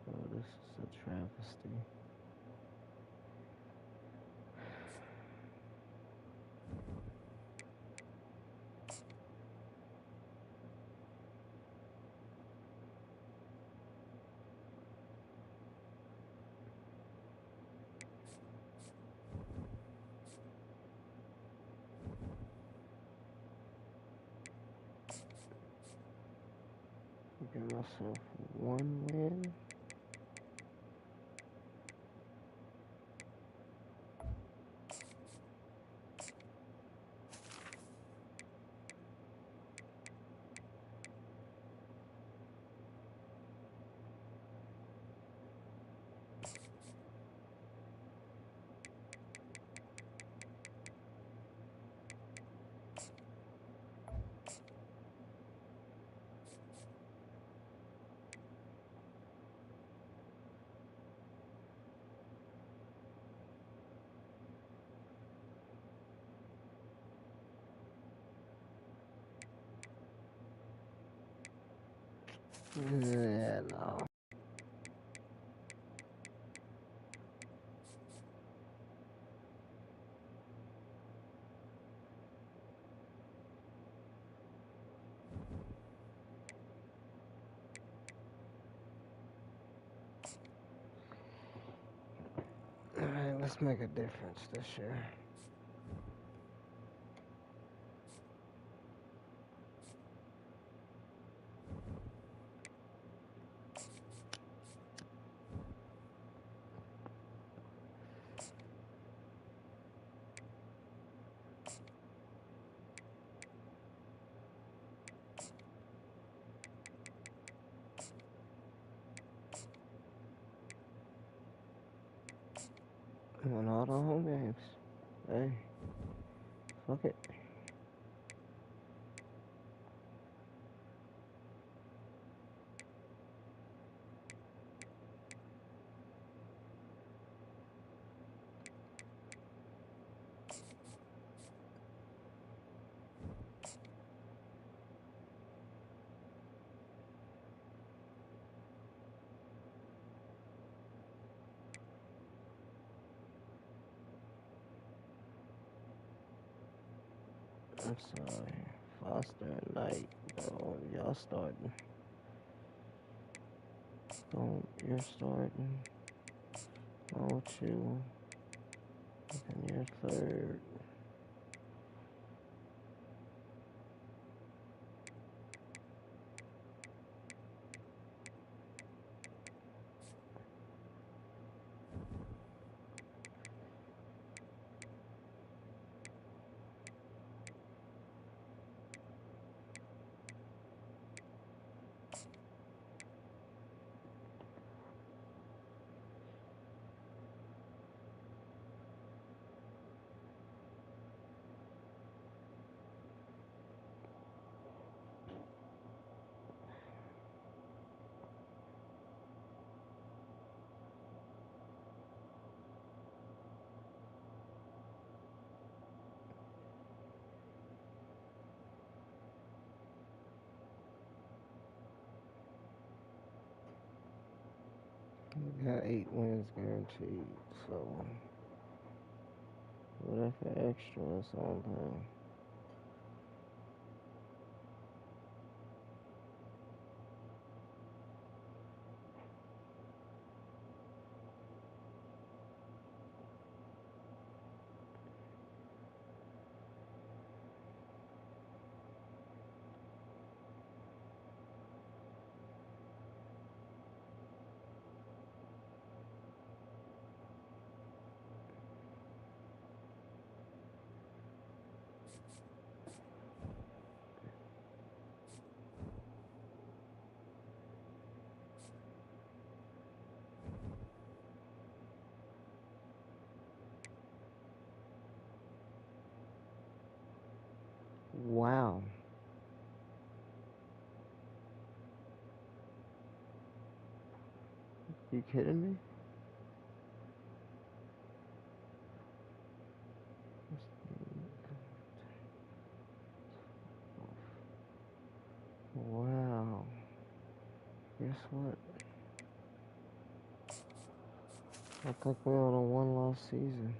Oh, this is a travesty. Give myself one win. Yeah, no. Alright, let's make a difference this year. Won all the home games. Hey, fuck it. I'm sorry. Foster and Knight, bro. Y'all starting. Don't, you're starting. Won't you? And you're third. We got 8 wins guaranteed, so whatever extra is on there. Wow. You kidding me? Wow. Guess what? I think we're on a 1-loss season.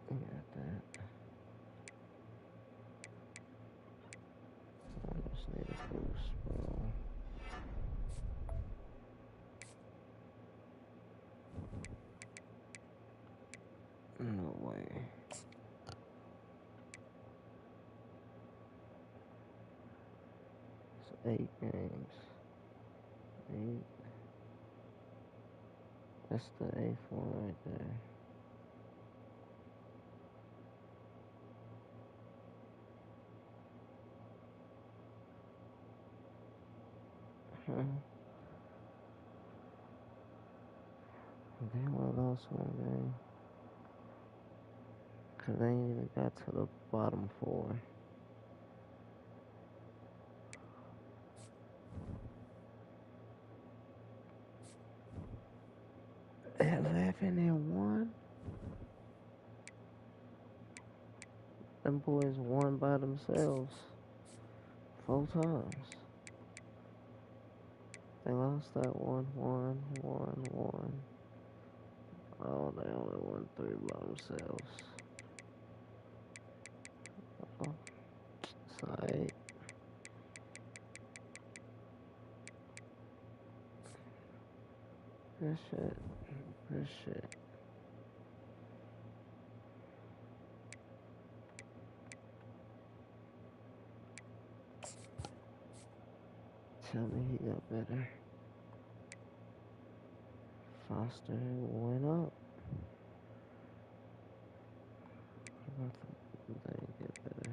Got that. I just need a boost, bro. No way. It's 8 games. 8. That's the 8th one right there. They only lost one game. Cause they ain't even got to the bottom 4. They're 11-1. Them boys won by themselves 4 times. They lost that 1-1, 1-1. Oh, they only won 3 by themselves. Oh, it's alright. Good shit. Good shit. Tell me he got better. Foster went up. How about they get better?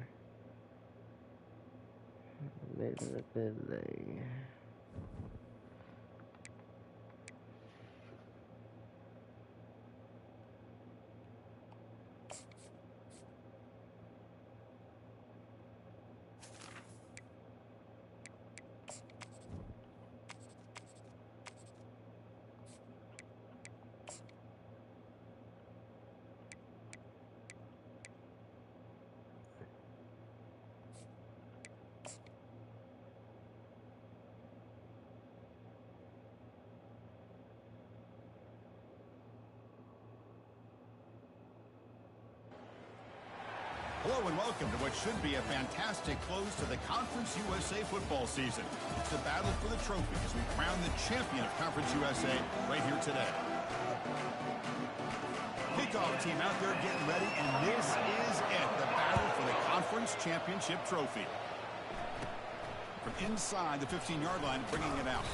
They. Hello and welcome to what should be a fantastic close to the Conference USA football season. It's the battle for the trophy as we crown the champion of Conference USA right here today. Kickoff team out there getting ready, and this is it, the battle for the Conference Championship trophy. From inside the 15-yard line, bringing it out.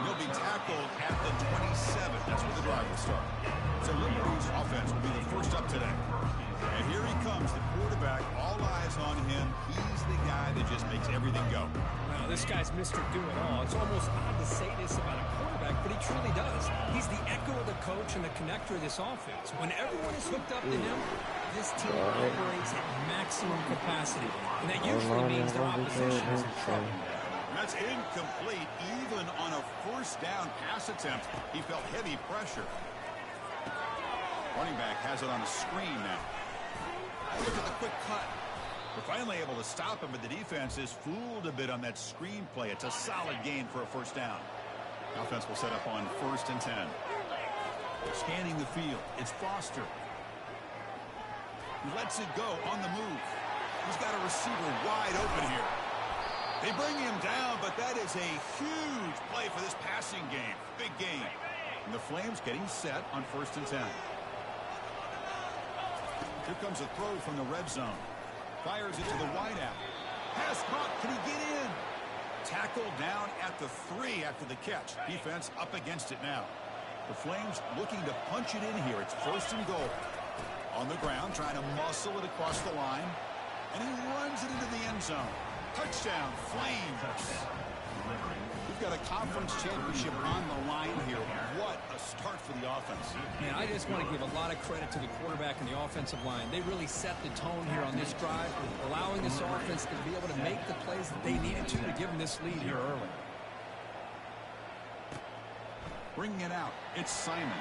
He'll be tackled at the 27. That's where the drive will start. So Liberty's offense will be the first up today. And here he comes, the quarterback, all eyes on him. He's the guy that just makes everything go. Wow, this guy's Mr. Do-It-All. It's almost odd to say this about a quarterback, but he truly does. He's the echo of the coach and the connector of this offense. When everyone is hooked up to him, this team operates at maximum capacity. And that usually means their opposition is in trouble. That's incomplete. Even on a first down pass attempt, he felt heavy pressure. Running back has it on a screen now. Look at the quick cut. They're finally able to stop him, but the defense is fooled a bit on that screen play. It's a solid gain for a first down. Offense will set up on 1st and 10. Scanning the field, it's Foster. He lets it go on the move. He's got a receiver wide open here. They bring him down, but that is a huge play for this passing game. Big game. And the Flames getting set on 1st and 10. Here comes a throw from the red zone. Fires it to the wideout. Pass caught. Can he get in? Tackled down at the 3 after the catch. Defense up against it now. The Flames looking to punch it in here. It's 1st and goal. On the ground, trying to muscle it across the line. And he runs it into the end zone. Touchdown, Flames. We've got a conference championship on the line here. What a start for the offense. Man, I just want to give a lot of credit to the quarterback and the offensive line. They really set the tone here on this drive, allowing this offense to be able to make the plays that they needed to give them this lead here early. Bringing it out, it's Simon.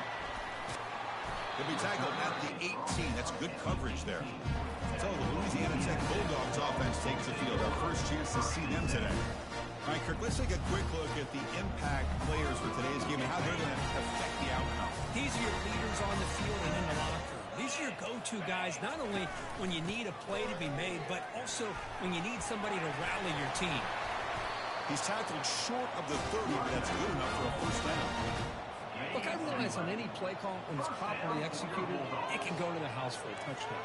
He'll be tackled at the 18. That's good coverage there. So the Louisiana Tech Bulldogs offense takes the field. Our first chance to see them today. All right, Kirk, let's take a quick look at the impact players for today's game and how they're going to affect the outcome. These are your leaders on the field and in the locker room. These are your go-to guys, not only when you need a play to be made, but also when you need somebody to rally your team. He's tackled short of the 30, but that's good enough for a first down. Look, I realize on any play call, when it's properly executed, it can go to the house for a touchdown.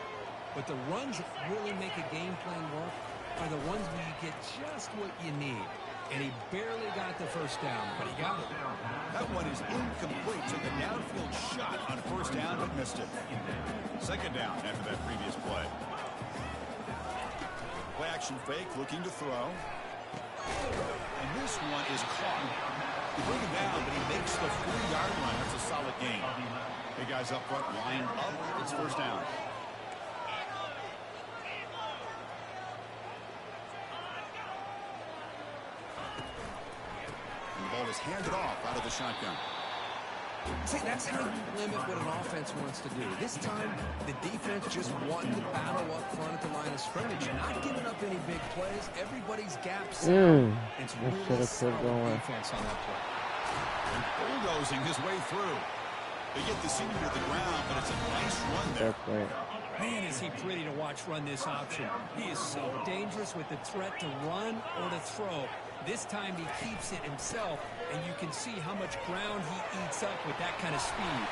But the runs that really make a game plan work are the ones where you get just what you need. And he barely got the first down, but he got it. That one is incomplete. Took a downfield shot on first down, but missed it. Second down after that previous play. Play action fake, looking to throw. And this one is caught. He bring him down, but he makes the 3-yard line. That's a solid gain. Big guys up front, lined up. It's first down. And the ball is handed off out of the shotgun. See, that's how you limit what an offense wants to do. This time, the defense just wanted to battle up front at the line of scrimmage, not giving up any big plays. Everybody's gaps. It's really solid defense on that play. And bulldozing his way through. They get the senior to the ground, but it's a nice run there. Man, is he pretty to watch run this option. He is so dangerous with the threat to run or to throw. This time he keeps it himself, and you can see how much ground he eats up with that kind of speed.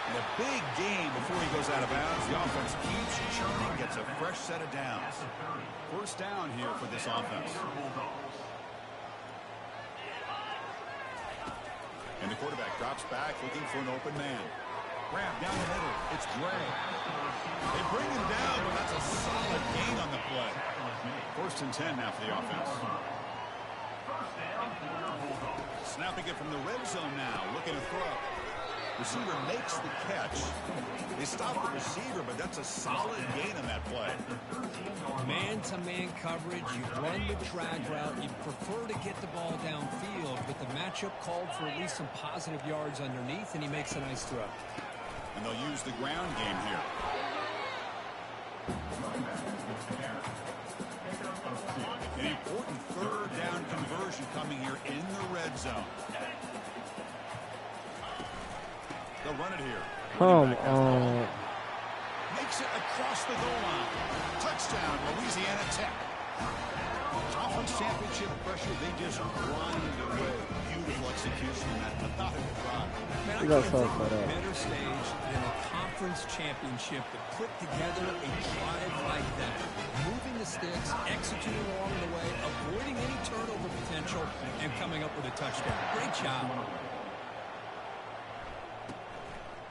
And a big game before he goes out of bounds. The offense keeps churning, gets a fresh set of downs. First down here for this offense. And the quarterback drops back, looking for an open man. Grab down the middle. It's Gray. They bring him down, but that's a solid gain on the play. First and 10 now for the offense. Snapping it from the red zone now, looking to throw. Receiver makes the catch. They stop the receiver, but that's a solid gain on that play. Man-to-man coverage, you run the drag route, you prefer to get the ball downfield, but the matchup called for at least some positive yards underneath, and he makes a nice throw. And they'll use the ground game here. An important third down conversion coming here in the red zone. They'll run it here. Come on. Makes it across the goal line. Touchdown, Louisiana Tech. Conference championship pressure, they just grind away. Beautiful execution in that methodical drive. Man, I can't think of a better stage than a conference championship to put together a drive like that. Moving the sticks, executing along the way, avoiding any turnover potential, and coming up with a touchdown. Great job.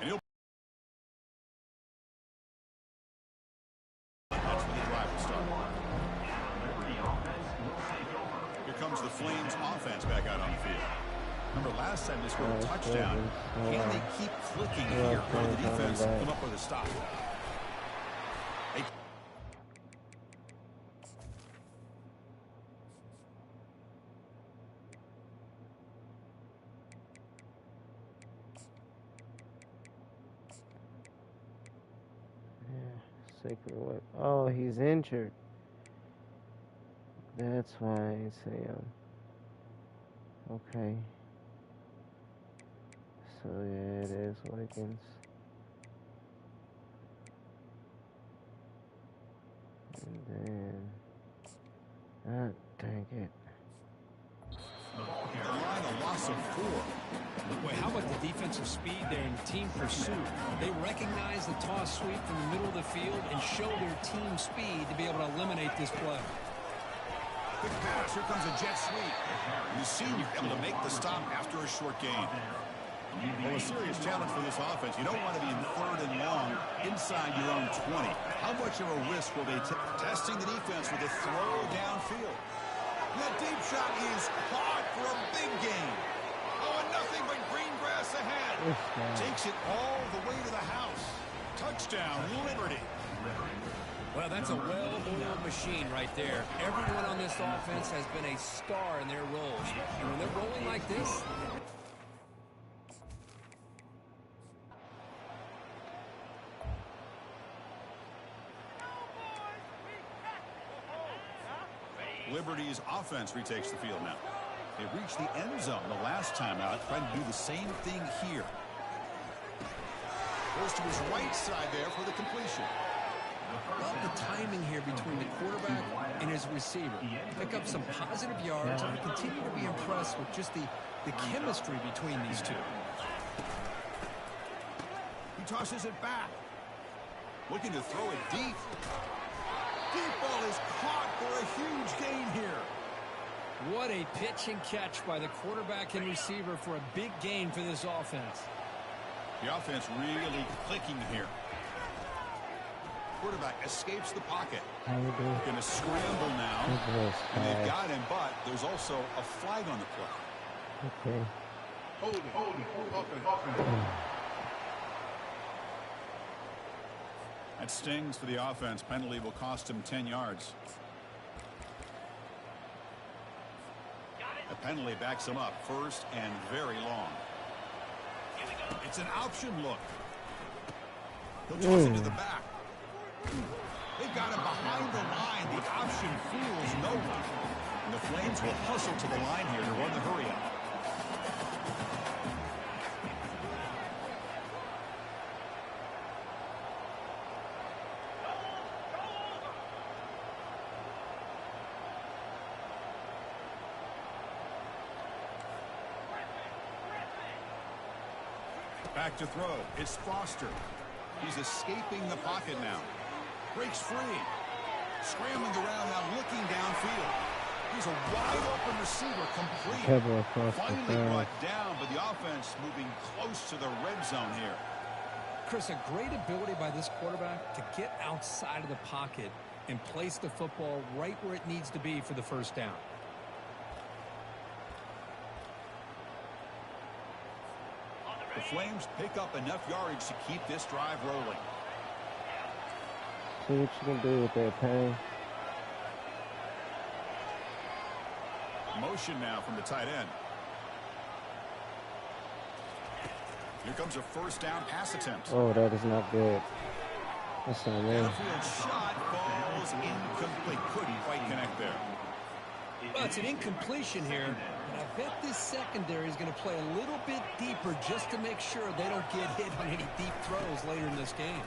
And he'll that's where the drive will start. Here comes the Flames offense back out on the field. Remember last time they scored a touchdown. Can they keep clicking here for the defense and come up with a stop? Sacred what? Oh, he's injured. That's why I say, okay. So yeah, it is Wiggins. And then, dang it. The line, a loss of 4. Boy, how about the defensive speed there in team pursuit? They recognize the toss sweep from the middle of the field and show their team speed to be able to eliminate this play. Quick pass. Here comes a jet sweep. The senior able to make the stop after a short gain. Well, a serious challenge for this offense. You don't want to be in 3rd and long inside your own 20. How much of a risk will they take? Testing the defense with a throw downfield. That deep shot is caught for a big gain. Oh, and nothing but green grass ahead. Takes it all the way to the house. Touchdown, Liberty. Well, that's a well-oiled machine right there. Everyone on this offense has been a star in their roles. And when they're rolling like this... Liberty's offense retakes the field now. They reached the end zone the last time out, trying to do the same thing here. Goes to his right side there for the completion. Love the timing here between the quarterback and his receiver. Pick up some positive yards, and I continue to be impressed with just the chemistry between these two. He tosses it back. Looking to throw it deep. Deep ball is caught for a huge gain here. What a pitch and catch by the quarterback and receiver for a big gain for this offense. The offense really clicking here. Quarterback escapes the pocket. Going to scramble now. And they've got him, but there's also a flag on the play. Okay. Hold it. That stings for the offense. Penalty will cost him 10 yards. The penalty backs him up 1st and very long. It's an option look. He'll toss it to the back. They've got him behind the line. The option fools no one. And the Flames will hustle to the line here to run the hurry up. Back to throw. It's Foster. He's escaping the pocket now. Breaks free. Scrambling around now, looking downfield. He's a wide-open receiver, complete. Finally brought down, but the offense moving close to the red zone here. Chris, a great ability by this quarterback to get outside of the pocket and place the football right where it needs to be for the first down. The Flames pick up enough yardage to keep this drive rolling. See what you can do with that, Payne. Motion now from the tight end. Here comes a first down pass attempt. Oh, that is not good. That's not me. Downfield shot falls incomplete. Couldn't quite connect there. Well, it's an incompletion here. And I bet this secondary is going to play a little bit deeper just to make sure they don't get hit on any deep throws later in this game.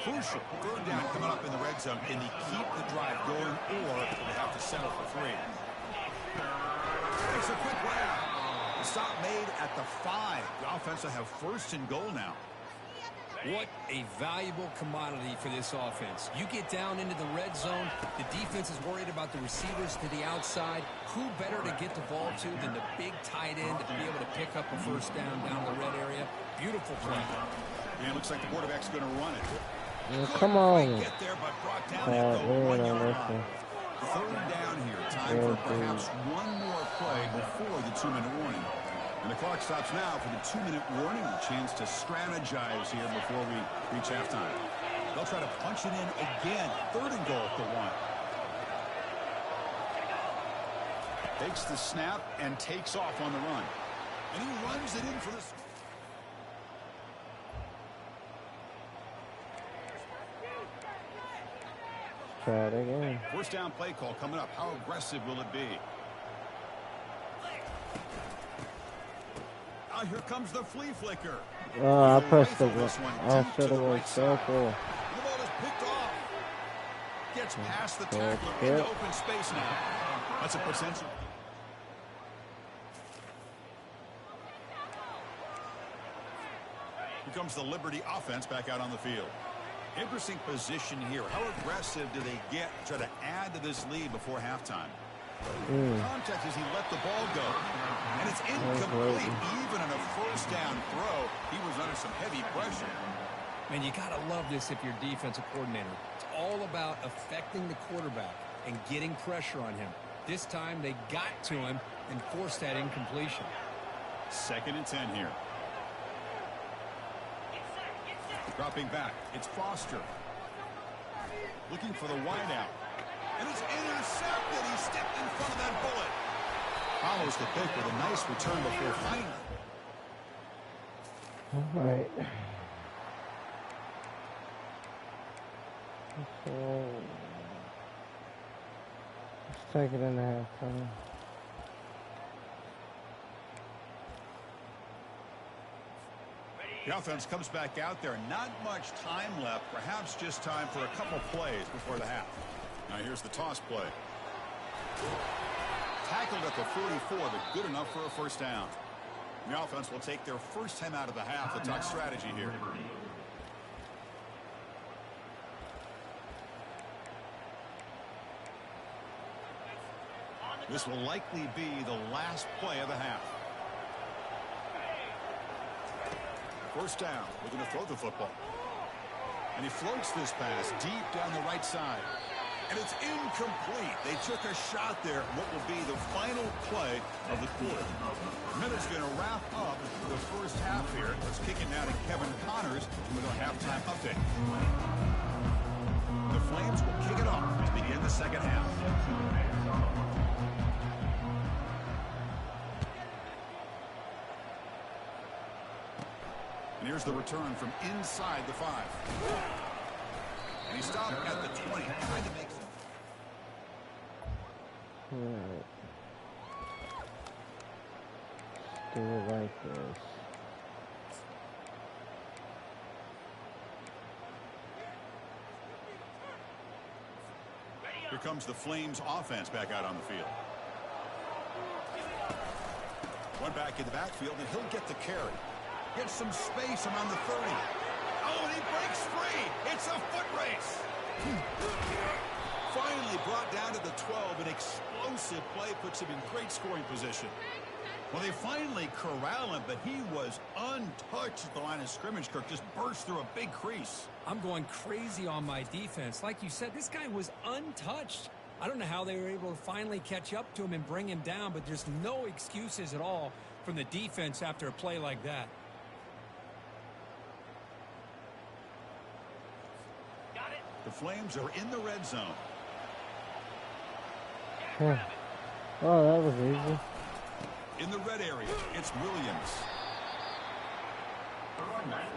Crucial. 3rd down coming up in the red zone. Can they keep the drive going, or do they have to settle for 3? It's a quick round. The stop made at the 5. The offense will have 1st and goal now. What a valuable commodity for this offense. You get down into the red zone, the defense is worried about the receivers to the outside. Who better to get the ball to than the big tight end to be able to pick up a first down the red area? Beautiful play. And it looks like the quarterback's going to run it. Yeah, come on. Get there, but brought down at the 1 yard line. 3rd down here. Time for perhaps one more play before the 2-minute warning. And the clock stops now for the 2-minute warning. A chance to strategize here before we reach halftime. They'll try to punch it in again. 3rd and goal at the 1. Takes the snap and takes off on the run. And he runs it in for the... Try it again. First down play call coming up. How aggressive will it be? Here comes the flea flicker. I pressed the one. I should have went so full. The ball is picked off. Gets past the tackler into open space now. That's a potential. Here comes the Liberty offense back out on the field. Interesting position here. How aggressive do they get to try to add to this lead before halftime? Context is he let the ball go, and it's incomplete. Even on a first down throw, he was under some heavy pressure. Man, you got to love this if you're defensive coordinator. It's all about affecting the quarterback and getting pressure on him. This time they got to him and forced that incompletion. 2nd and 10 here. Dropping back, it's Foster. Looking for the wideout. And it's intercepted. He stepped in front of that bullet. Follows the pick with a nice return before finding. All right. So, let's take it in the halftime. The offense comes back out there. Not much time left. Perhaps just time for a couple plays before the half. Now here's the toss play. Tackled at the 44, but good enough for a first down. The offense will take their first time out of the half. The talk strategy here. This will likely be the last play of the half. First down. We're going to throw the football. And he floats this pass deep down the right side. And it's incomplete. They took a shot there. What will be the final play of the quarter. Minute's going to wrap up the first half here. Let's kick it now to Kevin Connors with a halftime update. The Flames will kick it off to begin the second half. And here's the return from inside the 5. And he stopped at the 20. Trying to make some. Alright. Do it like this. Here comes the Flames offense back out on the field. One back in the backfield, and he'll get the carry. Gets some space around the 30. Oh, and he breaks free. It's a foot race. Finally brought down to the 12. An explosive play puts him in great scoring position. Well, they finally corral him, but he was untouched at the line of scrimmage. Kirk just burst through a big crease. I'm going crazy on my defense. Like you said, this guy was untouched. I don't know how they were able to finally catch up to him and bring him down, but there's no excuses at all from the defense after a play like that. The Flames are in the red zone. Oh, that was easy. In the red area, it's Williams.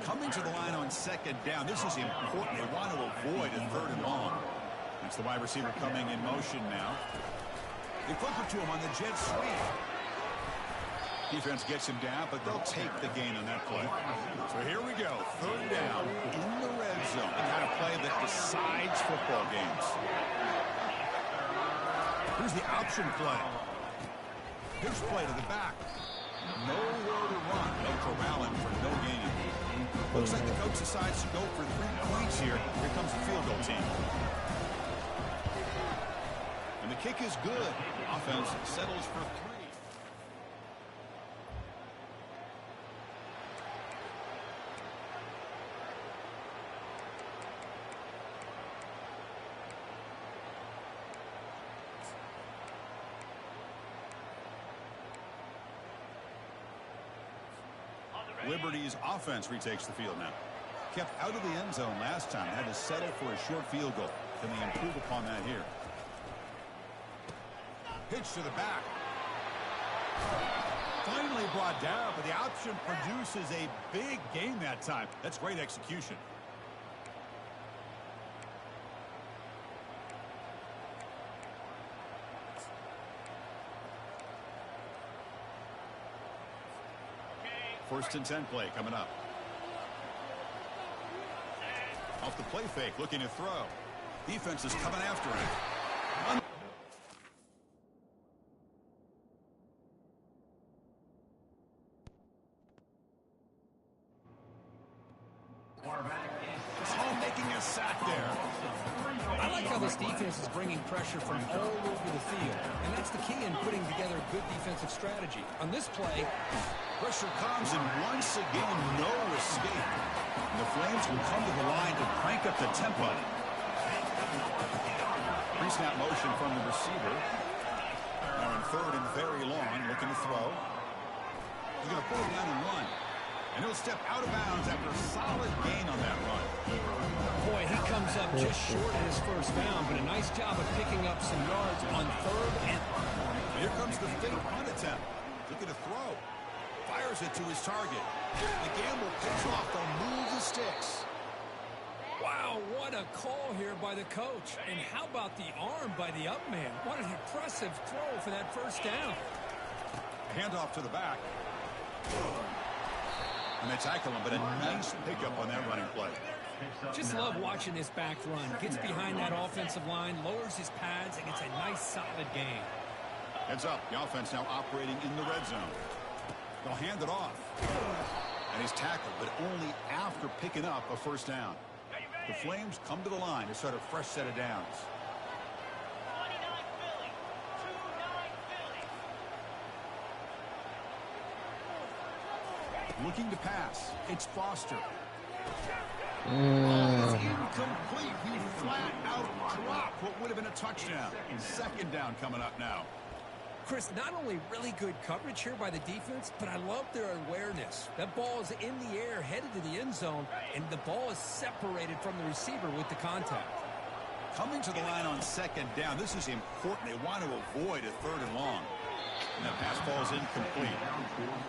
Coming to the line on second down. This is important. They want to avoid a 3rd and long. That's the wide receiver coming in motion now. They flip it to him on the jet sweep. Defense gets him down, but they'll take the gain on that play. So here we go. 3rd down in the red zone. The kind of play that decides football games. Here's the option play. Here's play to the back. Nowhere to run. They'll corral him for no gain. Looks like the coach decides to go for 3 points here. Here comes the field goal team. And the kick is good. Offense settles for 3. Liberty's offense retakes the field now. Kept out of the end zone last time. Had to settle for a short field goal. Can they improve upon that here? Pitch to the back. Finally brought down, but the option produces a big gain that time. That's great execution. First and 10 play coming up. Off the play fake, looking to throw. Defense is coming after him. Making a sack there. I like how this defense is bringing pressure from all over the field, and that's the key in putting together a good defensive strategy. On this play, pressure comes, and once again, no escape. And the Flames will come to the line to crank up the tempo. Pre-snap motion from the receiver. Now in third and very long, looking to throw. He's going to pull it down and run. And he'll step out of bounds after a solid gain on that run. Boy, he comes up just short of his first down, but a nice job of picking up some yards on third and... Here comes the fake punt attempt. Looking to throw. Fires it to his target. The gamble picks off. They'll move the sticks. Wow, what a call here by the coach. And how about the arm by the up man? What an impressive throw for that first down. Handoff to the back. And they tackle him, but a nice pickup on that running play. Just love watching this back run. Gets behind that offensive line, lowers his pads, and gets a nice solid gain. Heads up. The offense now operating in the red zone. They'll hand it off. And he's tackled, but only after picking up a first down. The Flames come to the line to start a fresh set of downs. Looking to pass. It's Foster. It's incomplete. He flat out dropped what would have been a touchdown. Second down coming up now. Chris, not only really good coverage here by the defense, but I love their awareness. That ball is in the air, headed to the end zone, and the ball is separated from the receiver with the contact. Coming to the line on second down, this is important. They want to avoid a third and long. And that pass falls incomplete.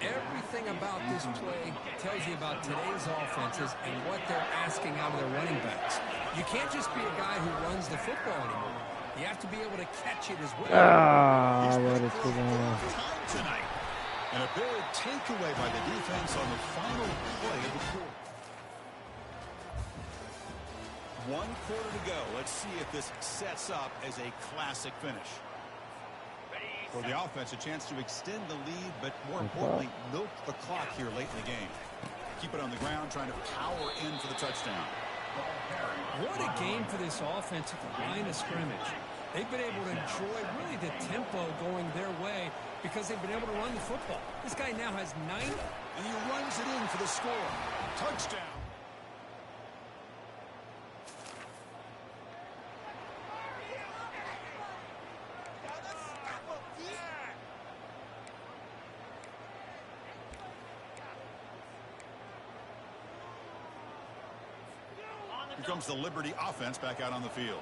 Everything about this play tells you about today's offenses and what they're asking out of their running backs. You can't just be a guy who runs the football anymore. You have to be able to catch it as well. What is going on tonight? And a big takeaway by the defense on the final play of the quarter. 1 quarter to go. Let's see if this sets up as a classic finish. For the offense, a chance to extend the lead, but more importantly, milk the clock here late in the game. Keep it on the ground, trying to power in for the touchdown. What a game for this offense at the line of scrimmage. They've been able to enjoy really the tempo going their way because they've been able to run the football. This guy now has 9. And he runs it in for the score. Touchdown. Here comes the Liberty offense back out on the field.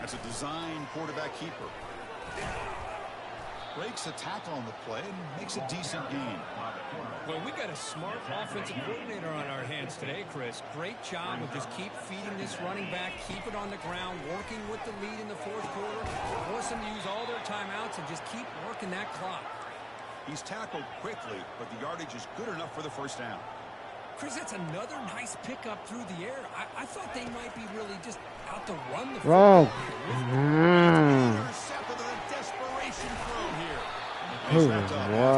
That's a design quarterback keeper. Breaks a tackle on the play and makes a decent gain. Well, we got a smart offensive coordinator on our hands today, Chris. Great job of just keep feeding this running back, keep it on the ground, working with the lead in the fourth quarter, force them to use all their timeouts and just keep working that clock. He's tackled quickly, but the yardage is good enough for the first down. Chris, that's another nice pickup through the air. I thought they might be really just out to run the wrong. Intercepted with a desperation throw here.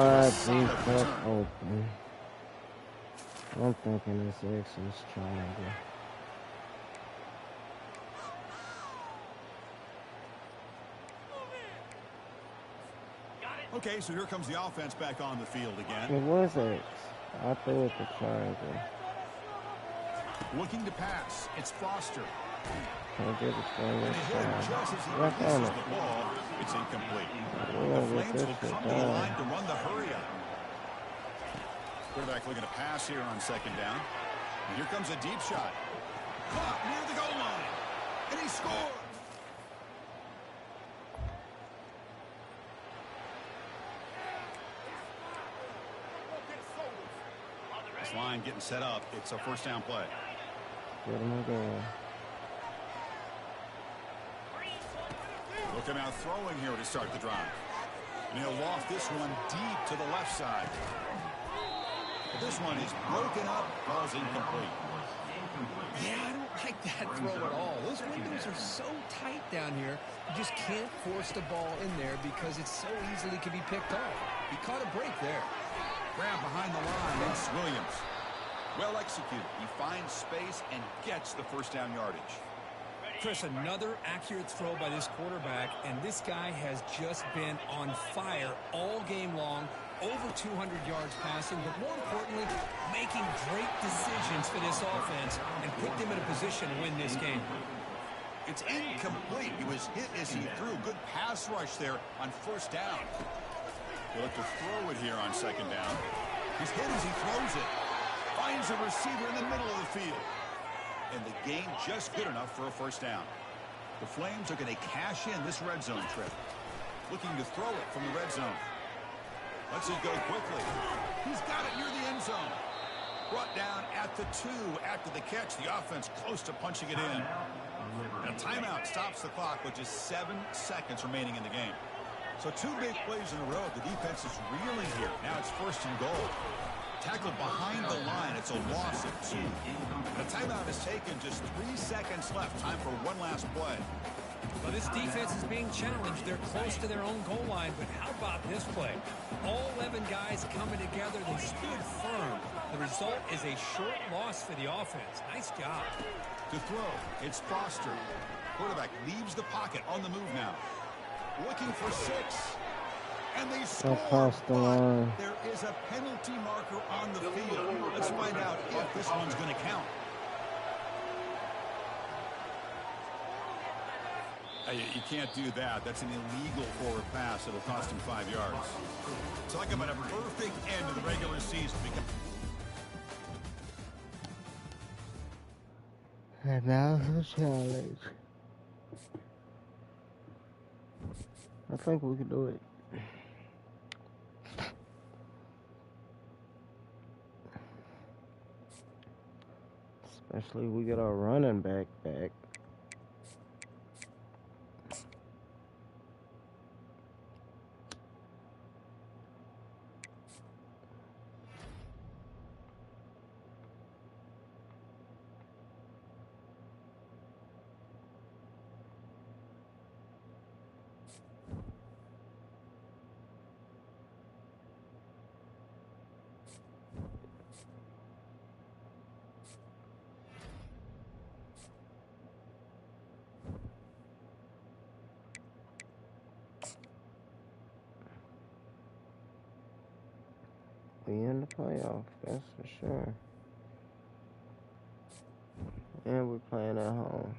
What? Open. I'm thinking it's X's triangle. Okay, so here comes the offense back on the field again. It was X. I threw it the triangle. Looking to pass. It's Foster. Can't get the triangle. Just as he releases the ball, it's incomplete. The Flames will come to the line to run the hurry-up. Quarterback looking to pass here on second down. And here comes a deep shot. Caught near the goal line. And he scores. This line getting set up. It's a first down play. Get him again. Looking out throwing here to start the drive. And he'll loft this one deep to the left side. This one is broken up, ball's incomplete. Yeah, I don't like that throw at all. Those windows are so tight down here. You just can't force the ball in there because it so easily can be picked off. He caught a break there. Grab behind the line, it's Williams. Well executed. He finds space and gets the first down yardage. Chris, another accurate throw by this quarterback, and this guy has just been on fire all game long. Over 200 yards passing, but more importantly, making great decisions for this offense and put them in a position to win this game. It's incomplete. He was hit as he threw. Good pass rush there on first down. He'll look to throw it here on second down. He's hit as he throws it. Finds a receiver in the middle of the field. And the gain just good enough for a first down. The Flames are going to cash in this red zone trip. Looking to throw it from the red zone. Lets it go quickly. He's got it near the end zone. Brought down at the 2 after the catch. The offense close to punching it in. And a timeout stops the clock with just 7 seconds remaining in the game. So 2 big plays in a row. The defense is reeling here. Now it's first and goal. Tackled behind the line. It's a loss of 2. The timeout is taken. Just 3 seconds left. Time for one last play. Well, this defense is being challenged. They're close to their own goal line, but how about this play? All 11 guys coming together. They stood firm. The result is a short loss for the offense. Nice job. To throw, it's Foster. Quarterback leaves the pocket on the move now. Looking for 6. And they score, but there is a penalty marker on the field. Let's find out if this one's going to count. You can't do that. That's an illegal forward pass. It'll cost him 5 yards. Talk about a perfect end to the regular season. And now the challenge. I think we can do it. Especially we get our running back back. We in the playoff, that's for sure. And we're playing at home.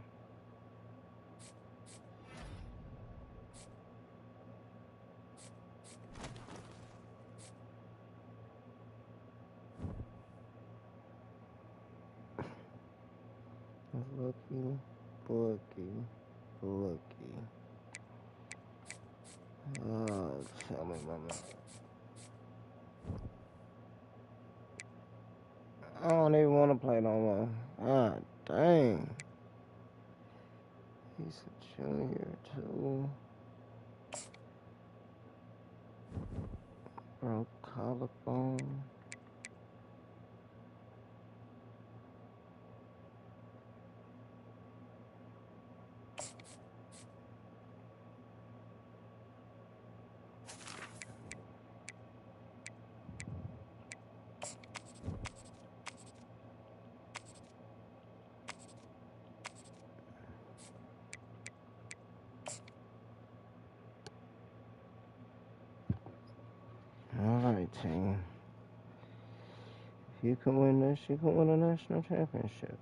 Looky, looky. Oh, tell me, mama. I don't even want to play no more. God dang. He's a junior too. Broke collarbone. Alright, team. If you can win this, you can win a national championship.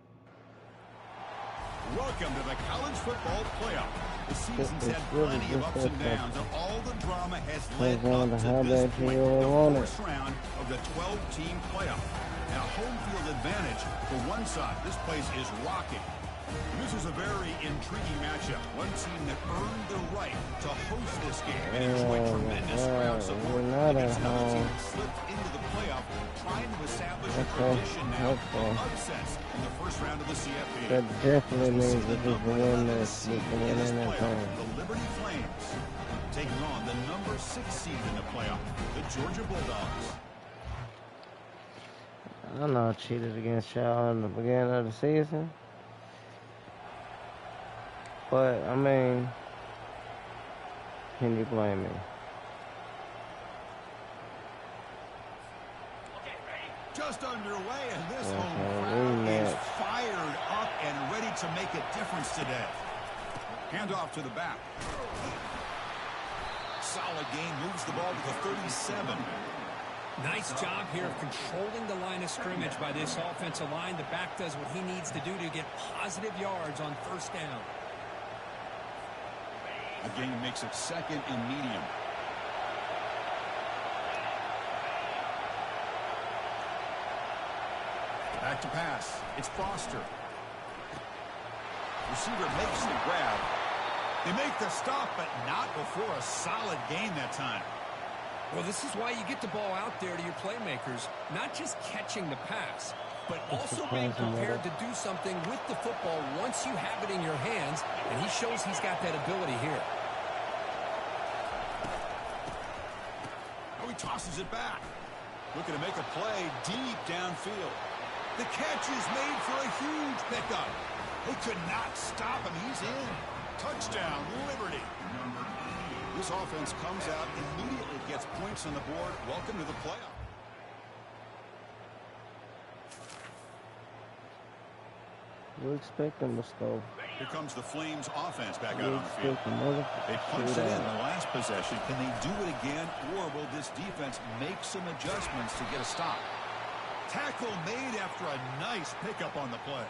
Welcome to the college football playoff. The season's had plenty of ups and downs, and all the drama has led up to this point, the first round of the 12-team playoff. Now, home field advantage for one side. This place is rocking. This is a very intriguing matchup. One team that earned the right to host this game and enjoy tremendous crowd support against another team that slipped into the playoff, trying to establish a tradition now of upsets in the first round of the CFP. That definitely means that we can win this. We can win in that game. The Liberty Flames taking on the number 6 seed in the playoff, the Georgia Bulldogs. I know I cheated against y'all in the beginning of the season. But, I mean, can you blame me? Just underway, and this home crowd is fired up and ready to make a difference today. Handoff to the back. Solid gain, moves the ball to the 37. Nice job here of controlling the line of scrimmage by this offensive line. The back does what he needs to do to get positive yards on first down. The gain makes it 2nd and medium. Back to pass. It's Foster. Receiver makes the grab. They make the stop, but not before a solid gain that time. Well, this is why you get the ball out there to your playmakers, not just catching the pass, but also being prepared to do something with the football once you have it in your hands, and he shows he's got that ability here. Oh, he tosses it back. Looking to make a play deep downfield. The catch is made for a huge pickup. They could not stop him. He's in. Touchdown, Liberty. This offense comes out, immediately gets points on the board. Welcome to the playoff. We expect them to score. Here comes the Flames offense back out on the field. They punched it in the last possession. Can they do it again, or will this defense make some adjustments to get a stop? Tackle made after a nice pickup on the play.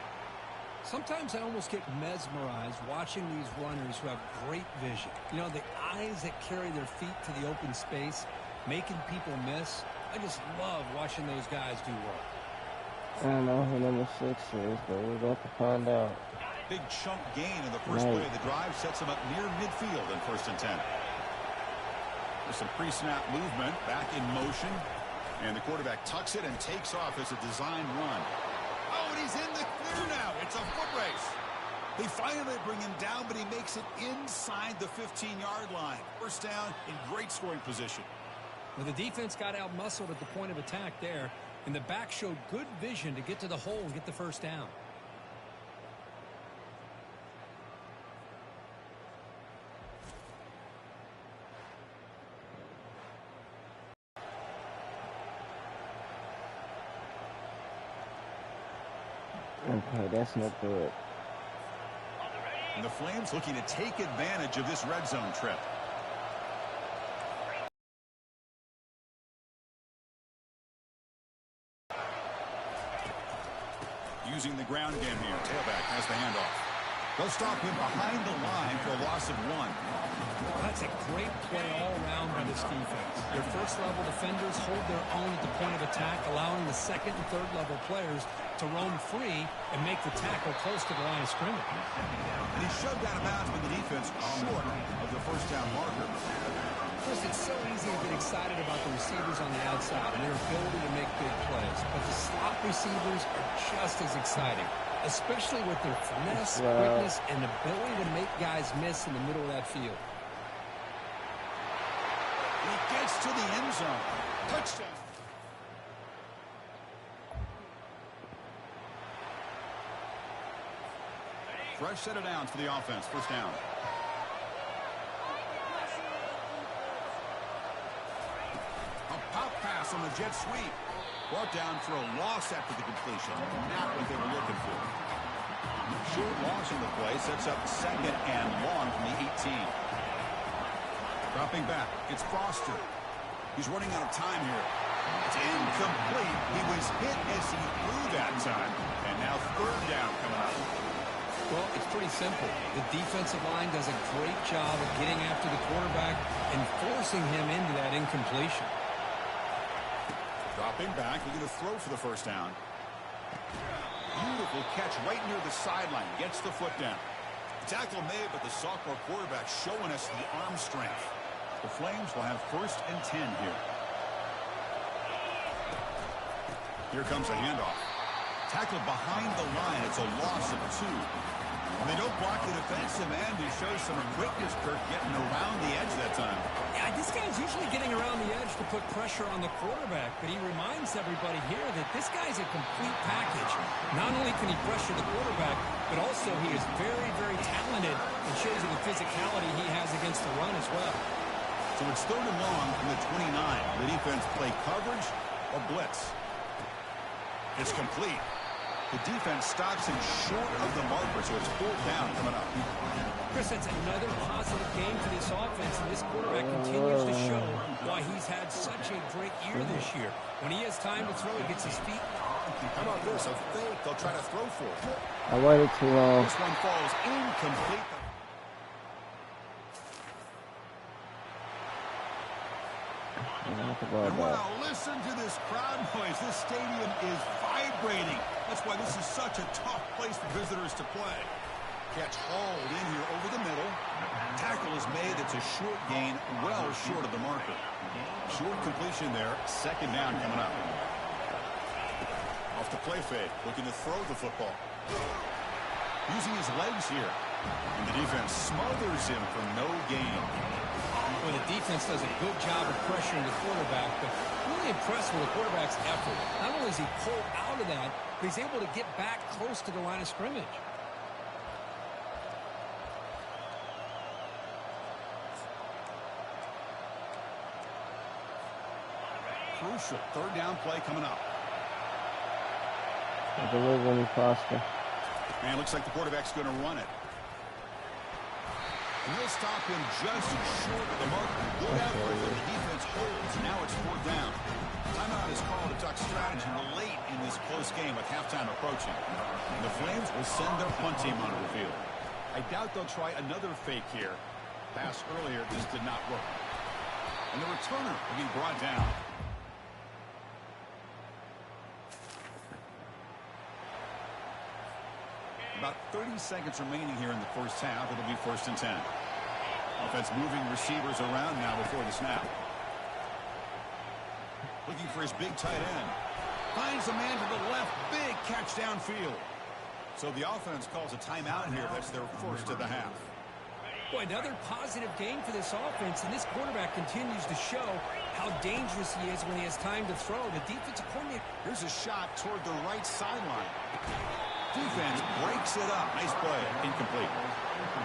Sometimes I almost get mesmerized watching these runners who have great vision. You know, the eyes that carry their feet to the open space, making people miss. I just love watching those guys do work. I don't know who number 6 is, but we're about to find out. Big chunk gain in the first play of the drive sets him up near midfield in 1st and 10. There's some pre-snap movement, back in motion, and the quarterback tucks it and takes off as a design run. Oh, and he's in the clear now. It's a foot race. They finally bring him down, but he makes it inside the 15-yard line. First down in great scoring position. Well, the defense got out-muscled at the point of attack there, and the back showed good vision to get to the hole and get the first down. Okay, that's not good. And the Flames looking to take advantage of this red zone trip. Using the ground game here. Tailback has the handoff. They'll stop him behind the line for a loss of 1. That's a great play all around by this defense. Their first-level defenders hold their own at the point of attack, allowing the second and third-level players to roam free and make the tackle close to the line of scrimmage. And he shoved out of bounds with the defense short of the first down marker. Chris, it's so easy to get excited about the receivers on the outside and their ability to make big plays, but the slot receivers are just as exciting, especially with their finesse, quickness, and ability to make guys miss in the middle of that field. He gets to the end zone. Touchdown. Fresh set of downs for the offense. First down. A pop pass on the jet sweep. Brought down for a loss after the completion. Not what they were looking for. Short loss in the play sets up 2nd and long from the 18. Dropping back. It's Foster. He's running out of time here. It's incomplete. He was hit as he threw that time. And now 3rd down coming up. Well, it's pretty simple. The defensive line does a great job of getting after the quarterback and forcing him into that incompletion. Dropping back, looking to throw for the first down. beautiful catch right near the sideline. Gets the foot down. Tackle made, but the sophomore quarterback showing us the arm strength. The Flames will have 1st and 10 here. Here comes a handoff. Tackled behind the line. It's a loss of 2. And they don't block the defensive end, who shows some quickness, Kirk, getting around the edge that time. Yeah, this guy's usually getting around the edge to put pressure on the quarterback, but he reminds everybody here that this guy's a complete package. Not only can he pressure the quarterback, but also he is very, very talented and shows you the physicality he has against the run as well. So it's 3rd and long from the 29. The defense play coverage or blitz. It's complete. The defense stops him short of the marker, so it's 4th down coming up. Chris, that's another positive game for this offense, and this quarterback continues to show why he's had such a great year this year. When he has time to throw, he gets his feet. How about this? A fake. They'll try to throw for it. I waited too long. This one falls incomplete. And wow, listen to this crowd noise. This stadium is vibrating. That's why this is such a tough place for visitors to play. Catch hauled in here over the middle. Tackle is made. It's a short gain, well short of the marker. Short completion there. 2nd down coming up. Off the play fake, looking to throw the football. Using his legs here. And the defense smothers him for no gain. Well, the defense does a good job of pressuring the quarterback, but really impressed with the quarterback's effort. Not only is he pulled out of that, but he's able to get back close to the line of scrimmage. Crucial 3rd down play coming up. Delivering faster. And it looks like the quarterback's going to run it. And he'll stop him just short of the mark. Good effort, but the defense holds. Now it's 4th down. Timeout is called to talk strategy late in this close game with halftime approaching. And the Flames will send their punt team onto the field. I doubt they'll try another fake here. Pass earlier, this did not work. And the returner will be brought down. About 30 seconds remaining here in the first half. It'll be 1st and 10. Offense moving receivers around now before the snap. Looking for his big tight end. Finds a man to the left. Big catch downfield. So the offense calls a timeout here. That's their 1st of the half. Boy, another positive game for this offense, and this quarterback continues to show how dangerous he is when he has time to throw. The defensive coordinator. Here's a shot toward the right sideline. Defense breaks it up. Nice play. Incomplete.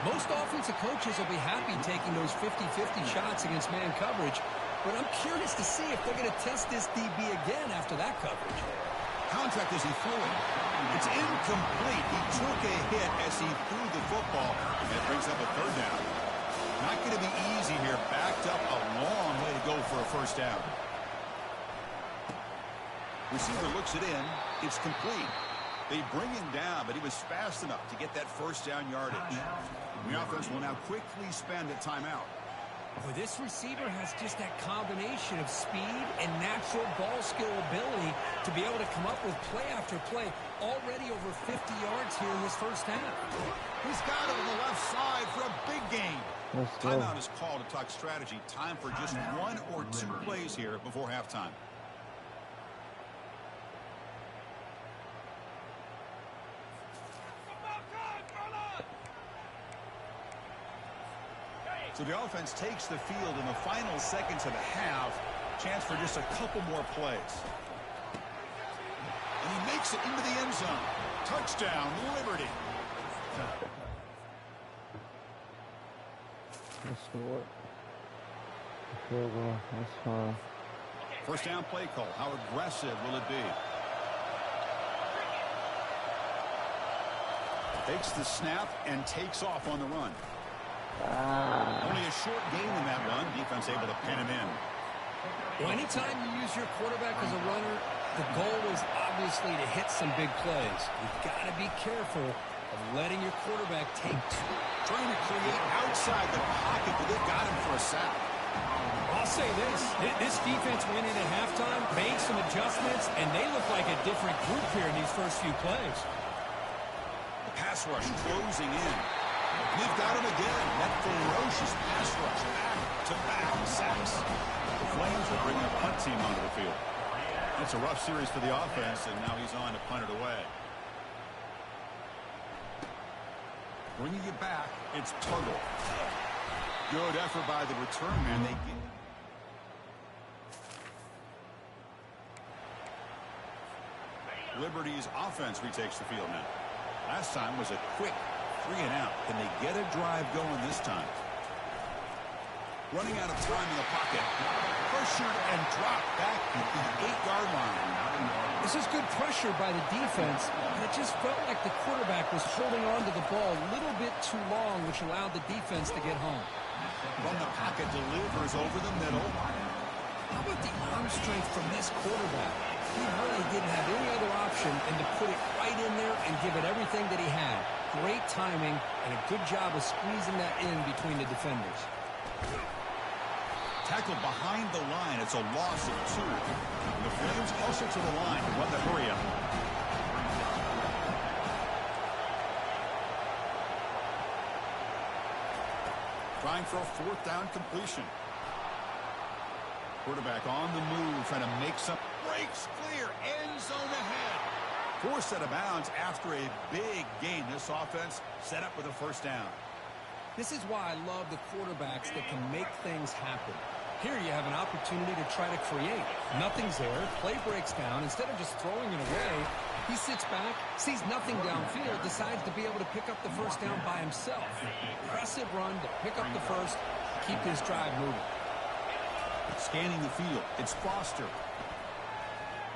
Most offensive coaches will be happy taking those 50-50 shots against man coverage, but I'm curious to see if they're going to test this DB again after that coverage. Contact as he threw it. It's incomplete. He took a hit as he threw the football, and that brings up a 3rd down. Not going to be easy here. Backed up a long way to go for a 1st down. Receiver looks it in. It's complete. They bring him down, but he was fast enough to get that 1st down yardage. The offense will now quickly spend a timeout. Well, this receiver has just that combination of speed and natural ball skill ability to be able to come up with play after play. Already over 50 yards here in this 1st half. He's got it on the left side for a big gain. Timeout is called to talk strategy. Time for just 1 or 2 plays here before halftime. So the offense takes the field in the final seconds of the half. Chance for just a couple more plays. And he makes it into the end zone. Touchdown, Liberty. That's what. Field goal. That's fine. 1st down play call. How aggressive will it be? Takes the snap and takes off on the run. Only a short gain in that run. Defense able to pin him in. Well, anytime you use your quarterback as a runner, the goal is obviously to hit some big plays. You've got to be careful of letting your quarterback take 2. Trying to create outside the pocket, but they've got him for a sack. I'll say this defense went in at halftime, made some adjustments, and they look like a different group here in these first few plays. The pass rush closing in. They've got him again. That ferocious pass rush, back-to-back sacks. The Flames will bring a punt team onto the field. It's a rough series for the offense, and now he's on to punt it away. Bringing it back, it's Tuttle. Good effort by the return man. They get Liberty's offense retakes the field now. Last time was a quick 3 and out. Can they get a drive going this time? Running out of time in the pocket. Pressured and dropped back at the 8-yard line. This is good pressure by the defense, but it just felt like the quarterback was holding on to the ball a little bit too long, which allowed the defense to get home. From the pocket, delivers over the middle. How about the arm strength from this quarterback? He really didn't have any other option than to put it right in there and give it everything that he had. Great timing and a good job of squeezing that in between the defenders. Tackled behind the line. It's a loss of 2. The Flames closer to the line to run the hurry up. Trying for a 4th down completion. Quarterback on the move, trying to make some breaks clear. End zone ahead. Forced out of bounds after a big gain. This offense set up with a 1st down. This is why I love the quarterbacks that can make things happen. Here you have an opportunity to try to create. Nothing's there. Play breaks down. Instead of just throwing it away, he sits back, sees nothing downfield, decides to be able to pick up the 1st down by himself. Impressive run to pick up the 1st, keep his drive moving. Scanning the field. It's Foster.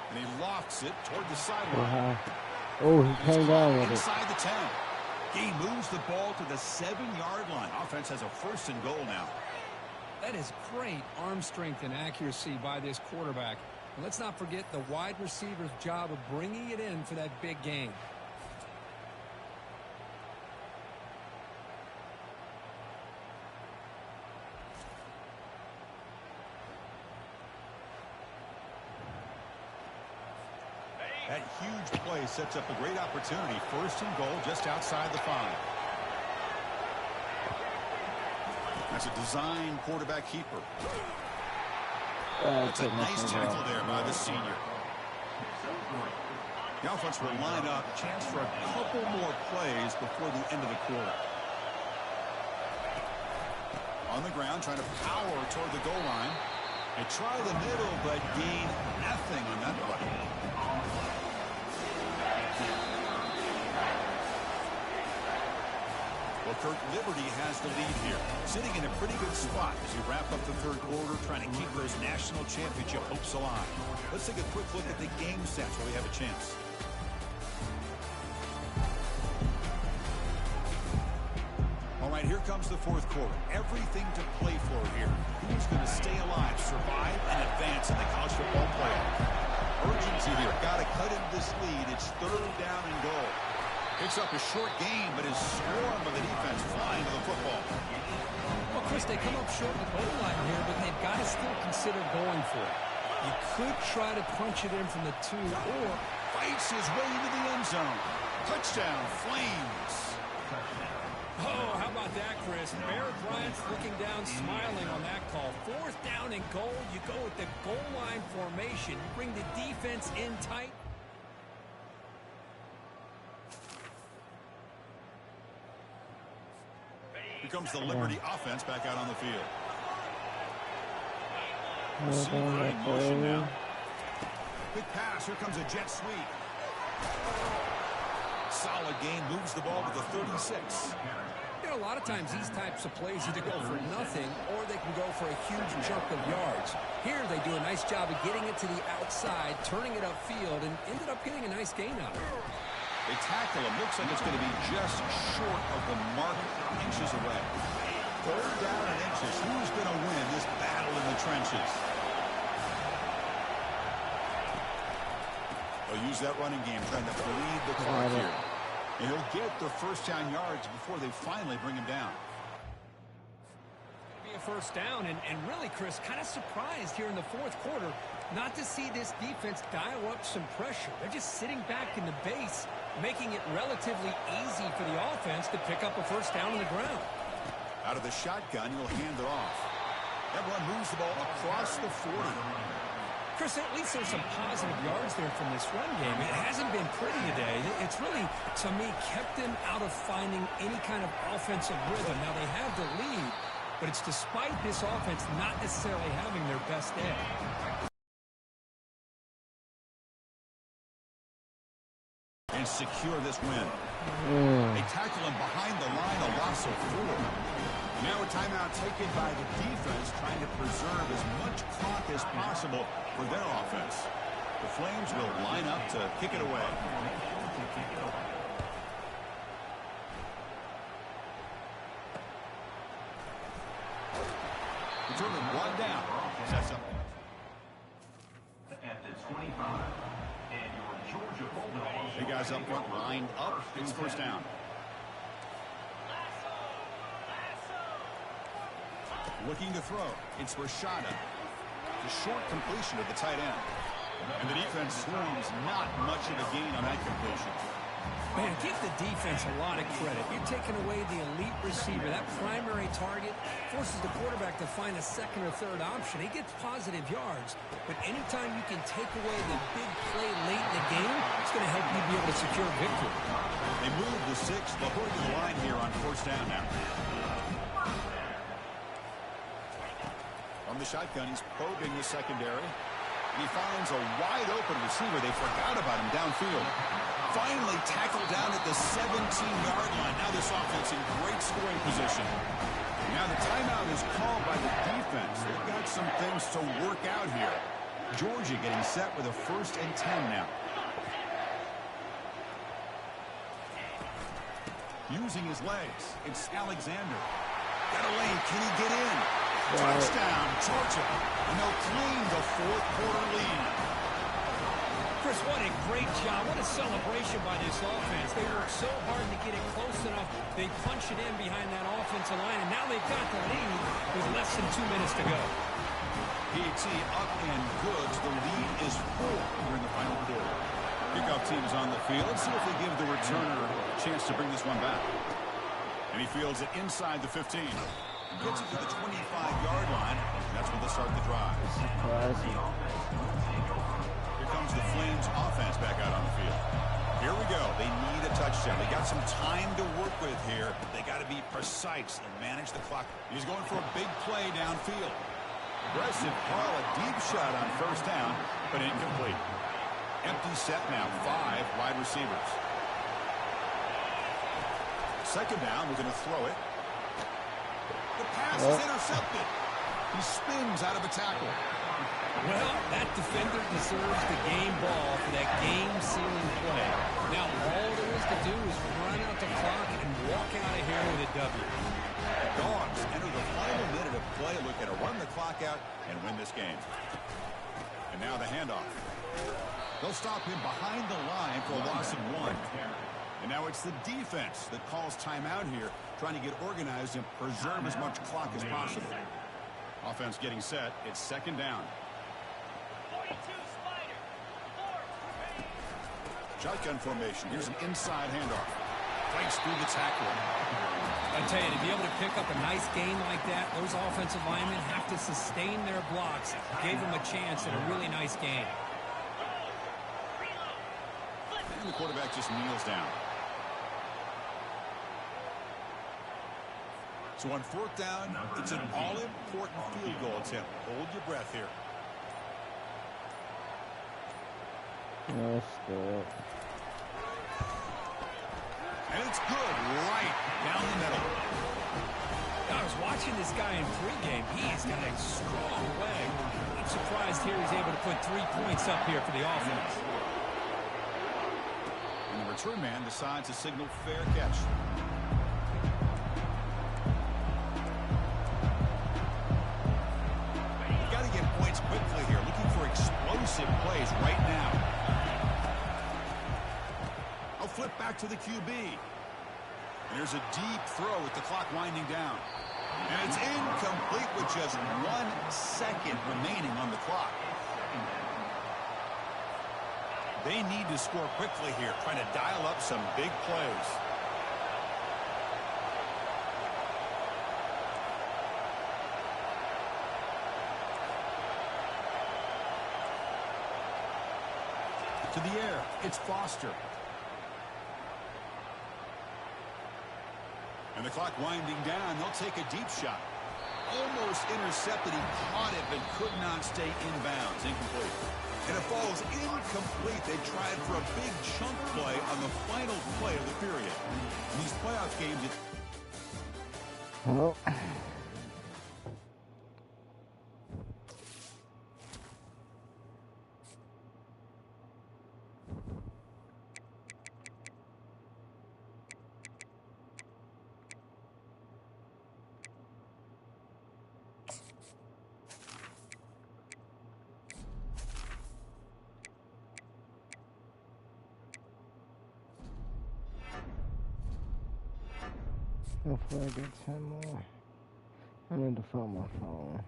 And he lofts it toward the sideline. Oh, he came down with it. Inside the 10. He moves the ball to the 7-yard line. Offense has a 1st and goal now. That is great arm strength and accuracy by this quarterback. And let's not forget the wide receiver's job of bringing it in for that big game. That huge play sets up a great opportunity. 1st and goal just outside the 5. That's a design quarterback keeper. That's a nice tackle there by the senior. The offense will line up. Chance for a couple more plays before the end of the quarter. On the ground, trying to power toward the goal line. They try the middle, but gain nothing on that play. Well, Kirk, Liberty has the lead here, sitting in a pretty good spot as you wrap up the 3rd quarter, trying to keep those national championship hopes alive. Let's take a quick look at the game stats where we have a chance. All right, here comes the 4th quarter. Everything to play for here. Who's going to stay alive, survive, and advance in the college football playoff? Urgency here. Got to cut into this lead. It's 3rd down and goal. Picks up a short game, but is swarmed by the defense flying to the football. Well, Chris, they come up short the goal line here, but they've got to still consider going for it. You could try to punch it in from the 2, or fights his way into the end zone. Touchdown, Flames. Oh, how about that, Chris? Barrett Bryant's looking down, smiling on that call. 4th down and goal. You go with the goal line formation. You bring the defense in tight. Here comes the Liberty offense back out on the field. Receiver in motion now. Big pass. Here comes a jet sweep. Solid game. Moves the ball to the 36. You know, a lot of times these types of plays either go for nothing or they can go for a huge chunk of yards. Here they do a nice job of getting it to the outside, turning it upfield, and ended up getting a nice gain out of it. They tackle him. Looks like it's going to be just short of the mark, inches away. 3rd down and inches. Who's going to win this battle in the trenches? They'll use that running game, trying to bleed the clock here. And he'll get the 1st down yards before they finally bring him down. Be a first down. And really, Chris, kind of surprised here in the fourth quarter not to see this defense dial up some pressure. They're just sitting back in the base, making it relatively easy for the offense to pick up a first down on the ground. Out of the shotgun, he'll hand it off. That run moves the ball across the 40. Chris, at least there's some positive yards there from this run game. It hasn't been pretty today. It's really, to me, kept them out of finding any kind of offensive rhythm. Now, they have the lead, but it's despite this offense not necessarily having their best day. And secure this win. They tackle him behind the line, a loss of 4. Now a timeout taken by the defense, trying to preserve as much clock as possible for their offense. The Flames will line up to kick it away. Return of 1 down. Sets up. At the 25. And your Georgia Bulldogs. Hey guys up front, lined up. It's first down. Looking to throw. It's Rashada. The short completion of the tight end. And the defense swarms not much of a gain on that completion. Man, give the defense a lot of credit. You're taking away the elite receiver. That primary target forces the quarterback to find a second or third option. He gets positive yards. But anytime you can take away the big play late in the game, it's going to help you be able to secure victory. They move the 6. They'll hurry to the line here on first down now. From the shotgun, he's probing the secondary. He finds a wide-open receiver. They forgot about him downfield. Finally tackled down at the 17-yard line. Now this offense in great scoring position. Now the timeout is called by the defense. They've got some things to work out here. Georgia getting set with a 1st and 10 now. Using his legs, it's Alexander. Got a lane. Can he get in? Touchdown, Georgia. And they'll claim the fourth quarter lead. Chris, what a great job. What a celebration by this offense. They worked so hard to get it close enough. They punch it in behind that offensive line, and now they've got the lead with less than 2 minutes to go. PAT up and good. The lead is 4 here in the final quarter. Kickoff team is on the field. Let's see if they give the returner a chance to bring this one back. And he fields it inside the 15. Gets it to the 25-yard line. That's where they'll start the drive. Here comes the Flames offense back out on the field. Here we go. They need a touchdown. They got some time to work with here. They got to be precise and manage the clock. He's going for a big play downfield. Aggressive call, a deep shot on first down, but incomplete. Empty set now, 5 wide receivers. Second down, we're going to throw it. The pass is intercepted. He spins out of a tackle. Well, that defender deserves the game ball for that game-sealing play. Now, all there is to do is run out the clock and walk out of here with a W. The Dogs enter the final minute of play, looking to run the clock out and win this game. And now the handoff. They'll stop him behind the line for a loss of 1. And now it's the defense that calls timeout here, trying to get organized and preserve as much clock as possible. Offense getting set. It's second down. Shotgun formation. Here's an inside handoff. Breaks through the tackle. I tell you, to be able to pick up a nice gain like that, those offensive linemen have to sustain their blocks. Gave them a chance at a really nice game. And the quarterback just kneels down. So on fourth down, it's an all-important field goal attempt. Hold your breath here. That's good. And it's good, right down the middle. I was watching this guy in pregame. He's got a strong leg. I'm surprised here he's able to put 3 points up here for the offense. And the return man decides to signal fair catch. You got to get points quickly here. Looking for explosive plays right now. I'll flip back to the QB. And there's a deep throw with the clock winding down. And it's incomplete with just 1 second remaining on the clock. They need to score quickly here, trying to dial up some big plays. To the air, it's Foster. And the clock winding down, they'll take a deep shot. Almost intercepted, he caught it, but could not stay inbounds, incomplete. And it falls incomplete. They tried for a big chunk play on the final play of the period. In these playoff games, Well, hopefully I get 10 more. I need to find my phone.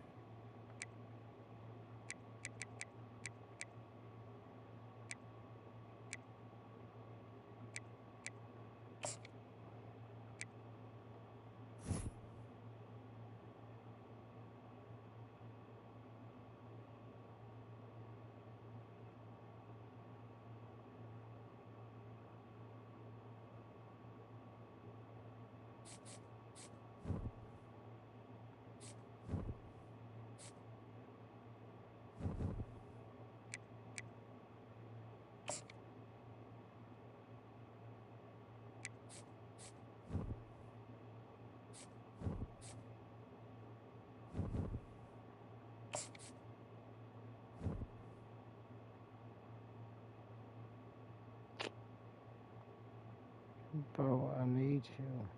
Bro, I need you.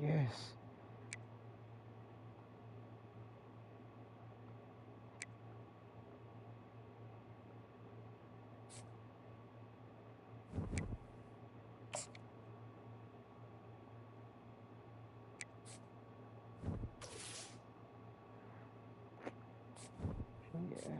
Yes. Yeah.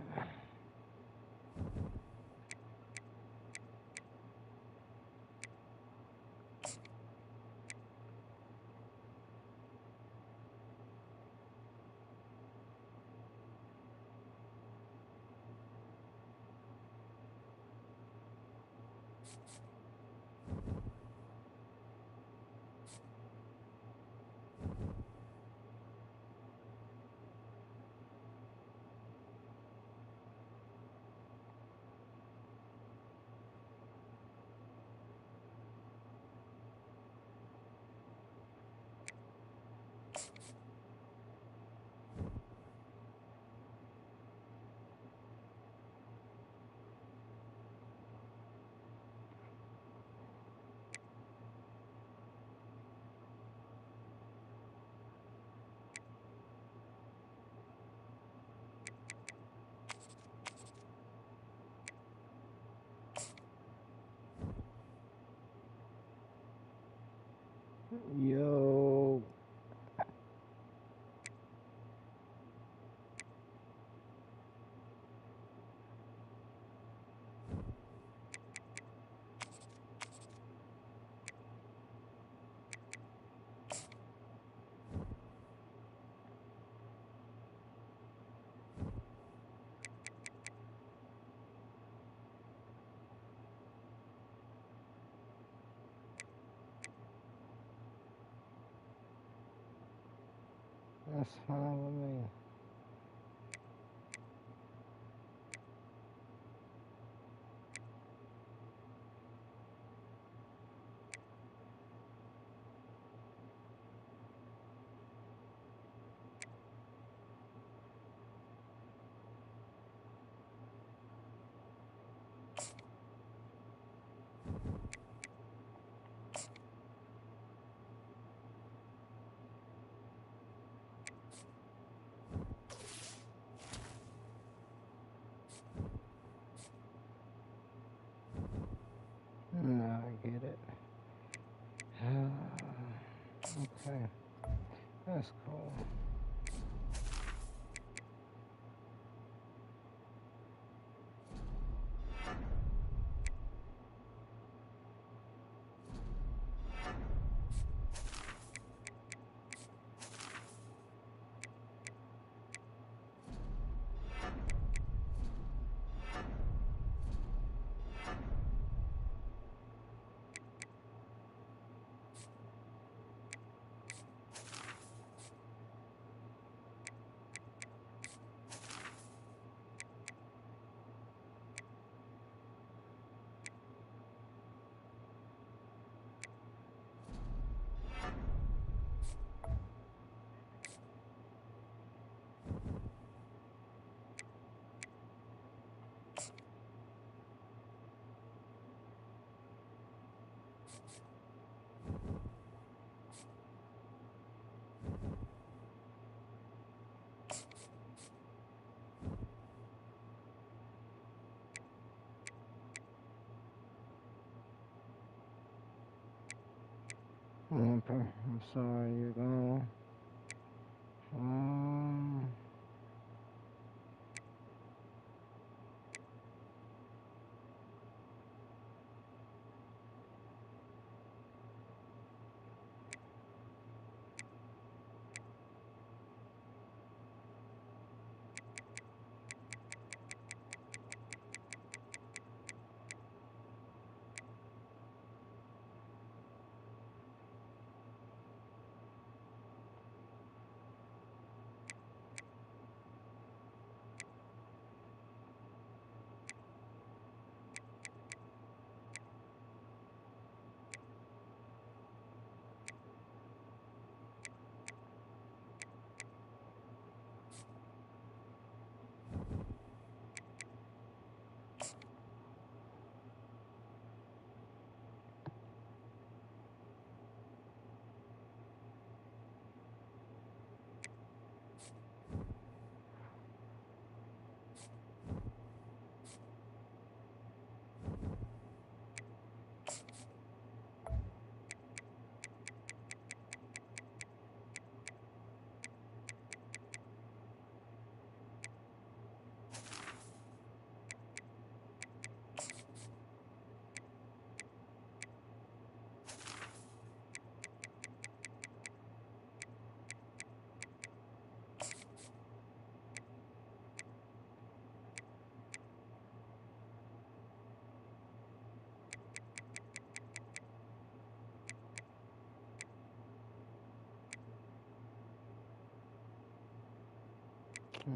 Yo. That's fine with me. No, I get it. Okay. I'm sorry, you're gone. Um,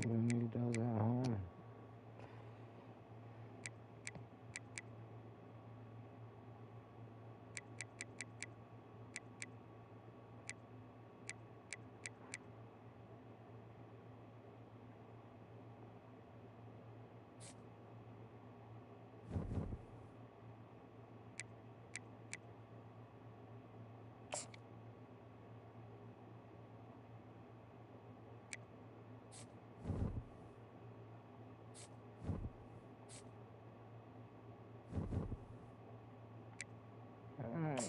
when he does at home. Alright,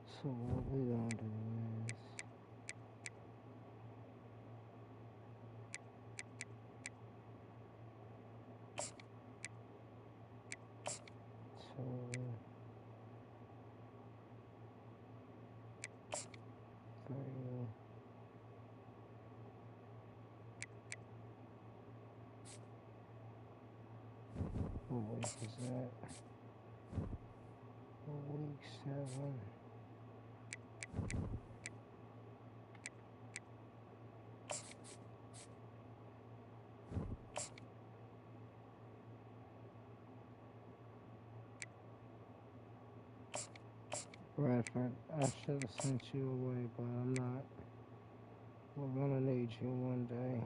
so what we gonna do is, so, 3, what week is that? Week 7. Bradford, I should have sent you away, but I'm not. We're gonna need you one day.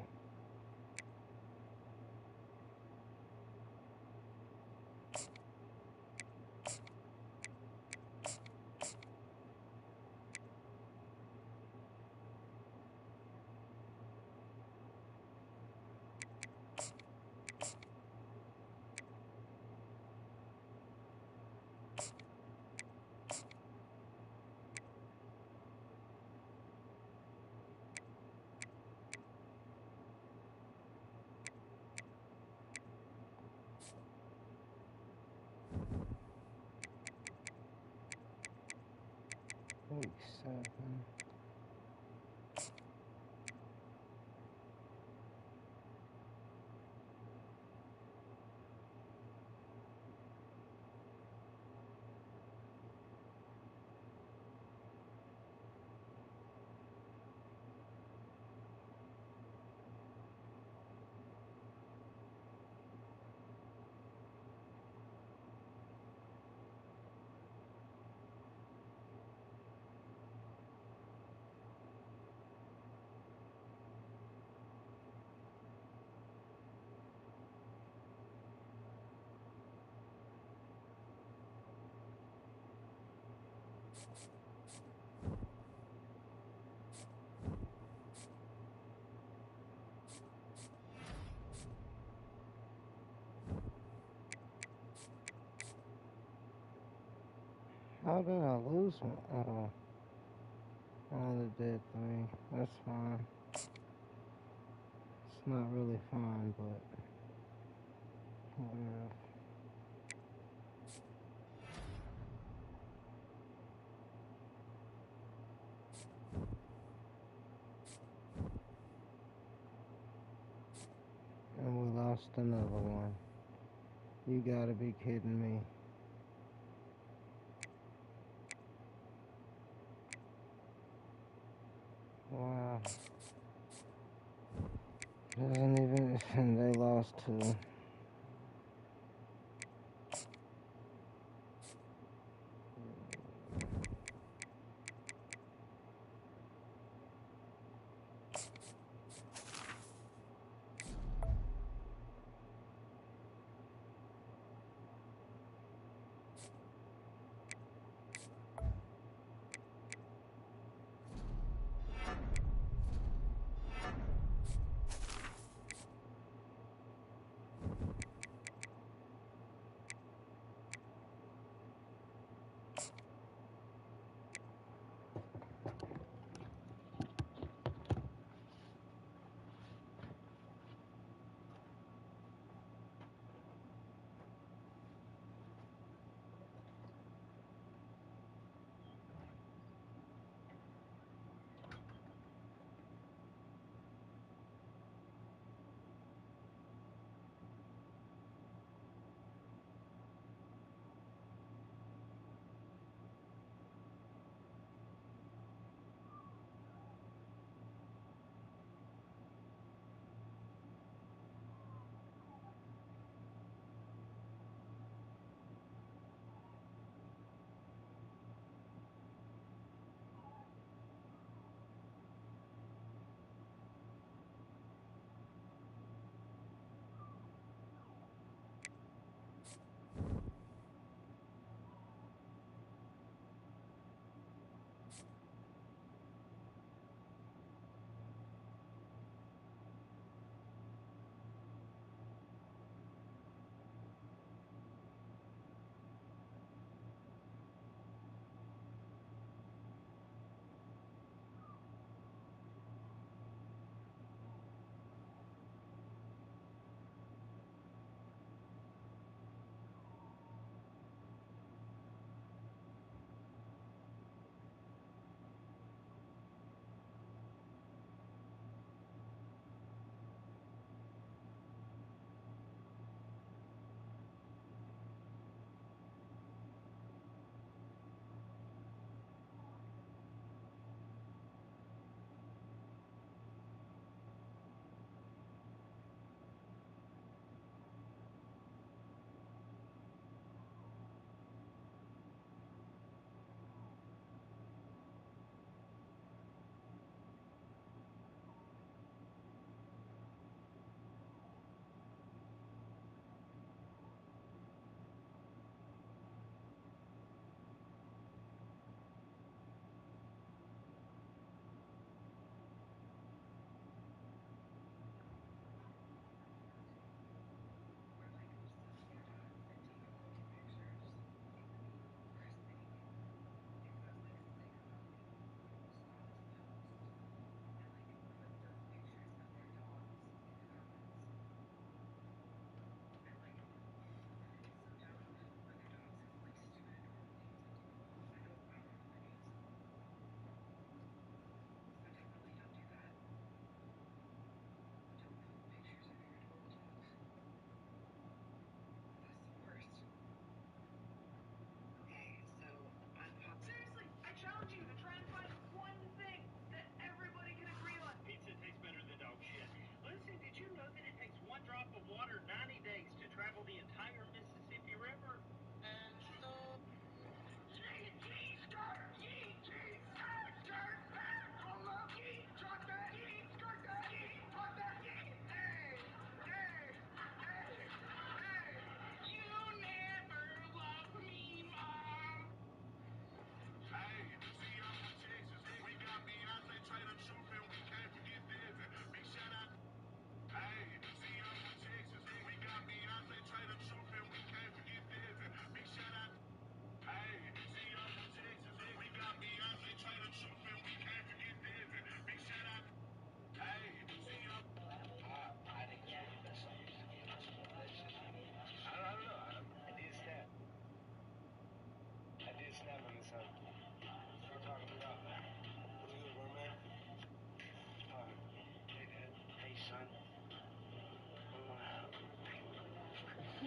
Week 7. How did I lose one? Oh. Only did 3. That's fine. It's not really fine, but whatever. And we lost another one. You gotta be kidding me. Wow. Doesn't even, and they lost 2.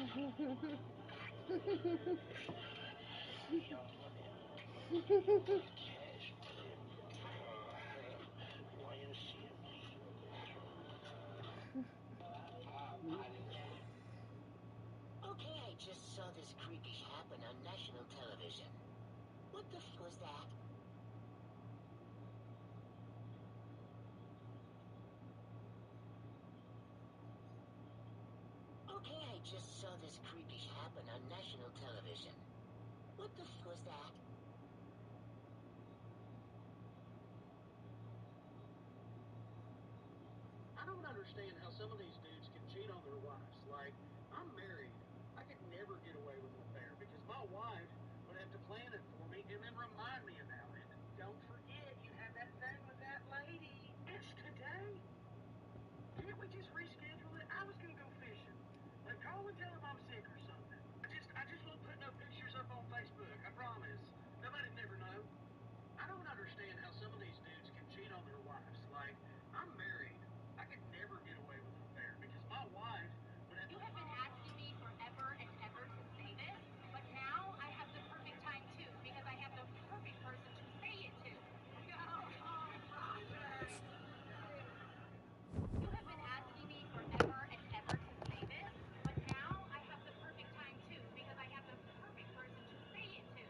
Okay, I just saw this creepy happen on national television. What the f was that? Okay, I just saw this creepy happen on national television. What the f was that? I don't understand how some of these dudes can cheat on their wives. Like, I'm married. I could never get away with an affair because my wife would have to plan it for me and then remind me about it. Don't forget, you have that thing with that lady. It's today. Can't we just reschedule it? I was going to go fishing. Like, call and tell him I'm sick or something. I just won't put no pictures up on Facebook. I promise. Nobody'd never know. I don't understand how some of these dudes can cheat on their wives. Like, I'm married. I could never get away with an affair because my wife would have to... You have been asking me forever and ever to say this, but now I have the perfect time too, because I have the perfect person to say it to. You have been asking me forever and ever to say this, but now I have the perfect time too, because I have the perfect person to say it to.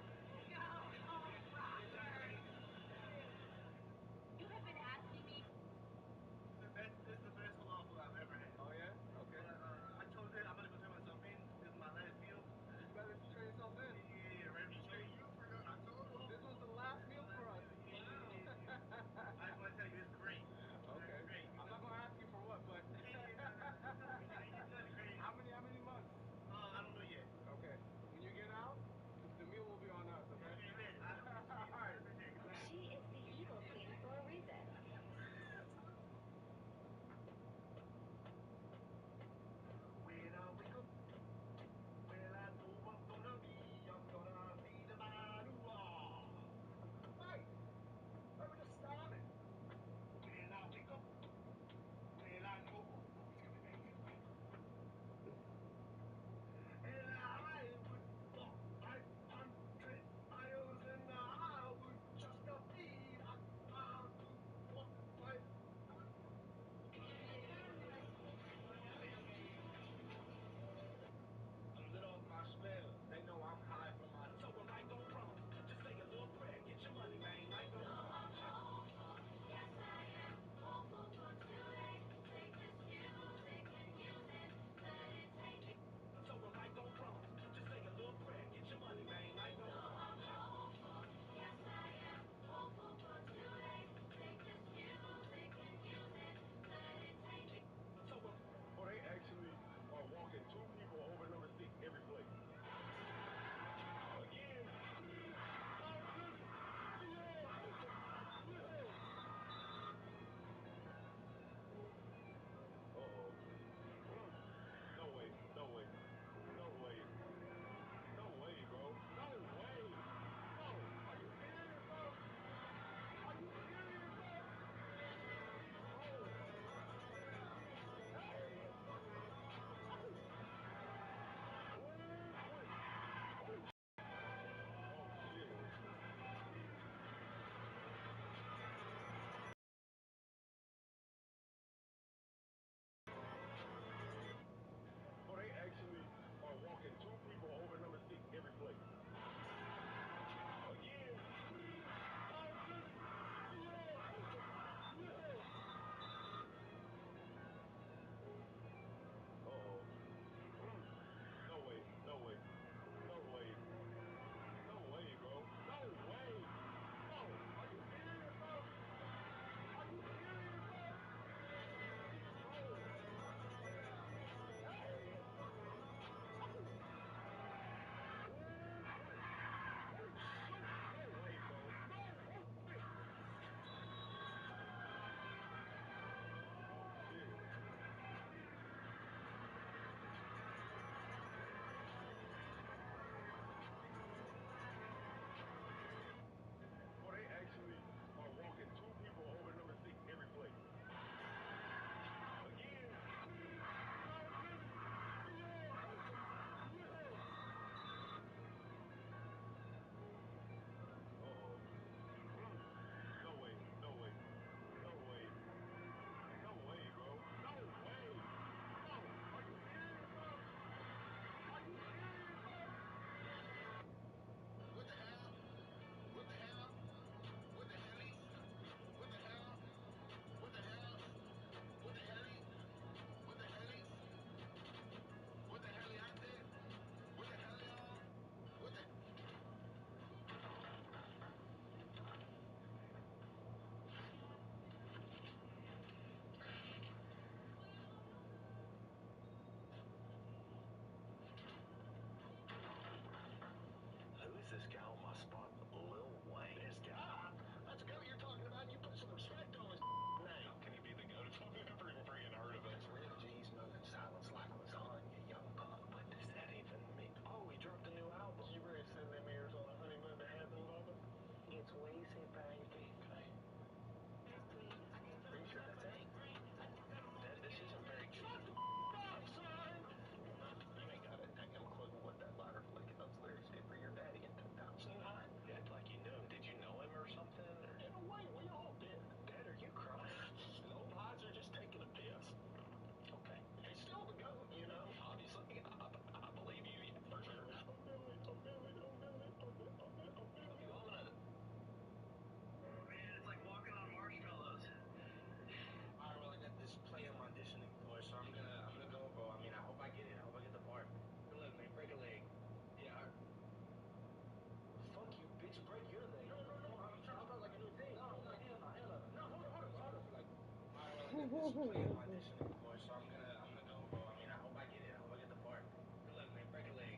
this is playing audition anymore, so I'm gonna go, bro. I mean, I hope I get it. I hope I get the part. Good luck, man. Break a leg.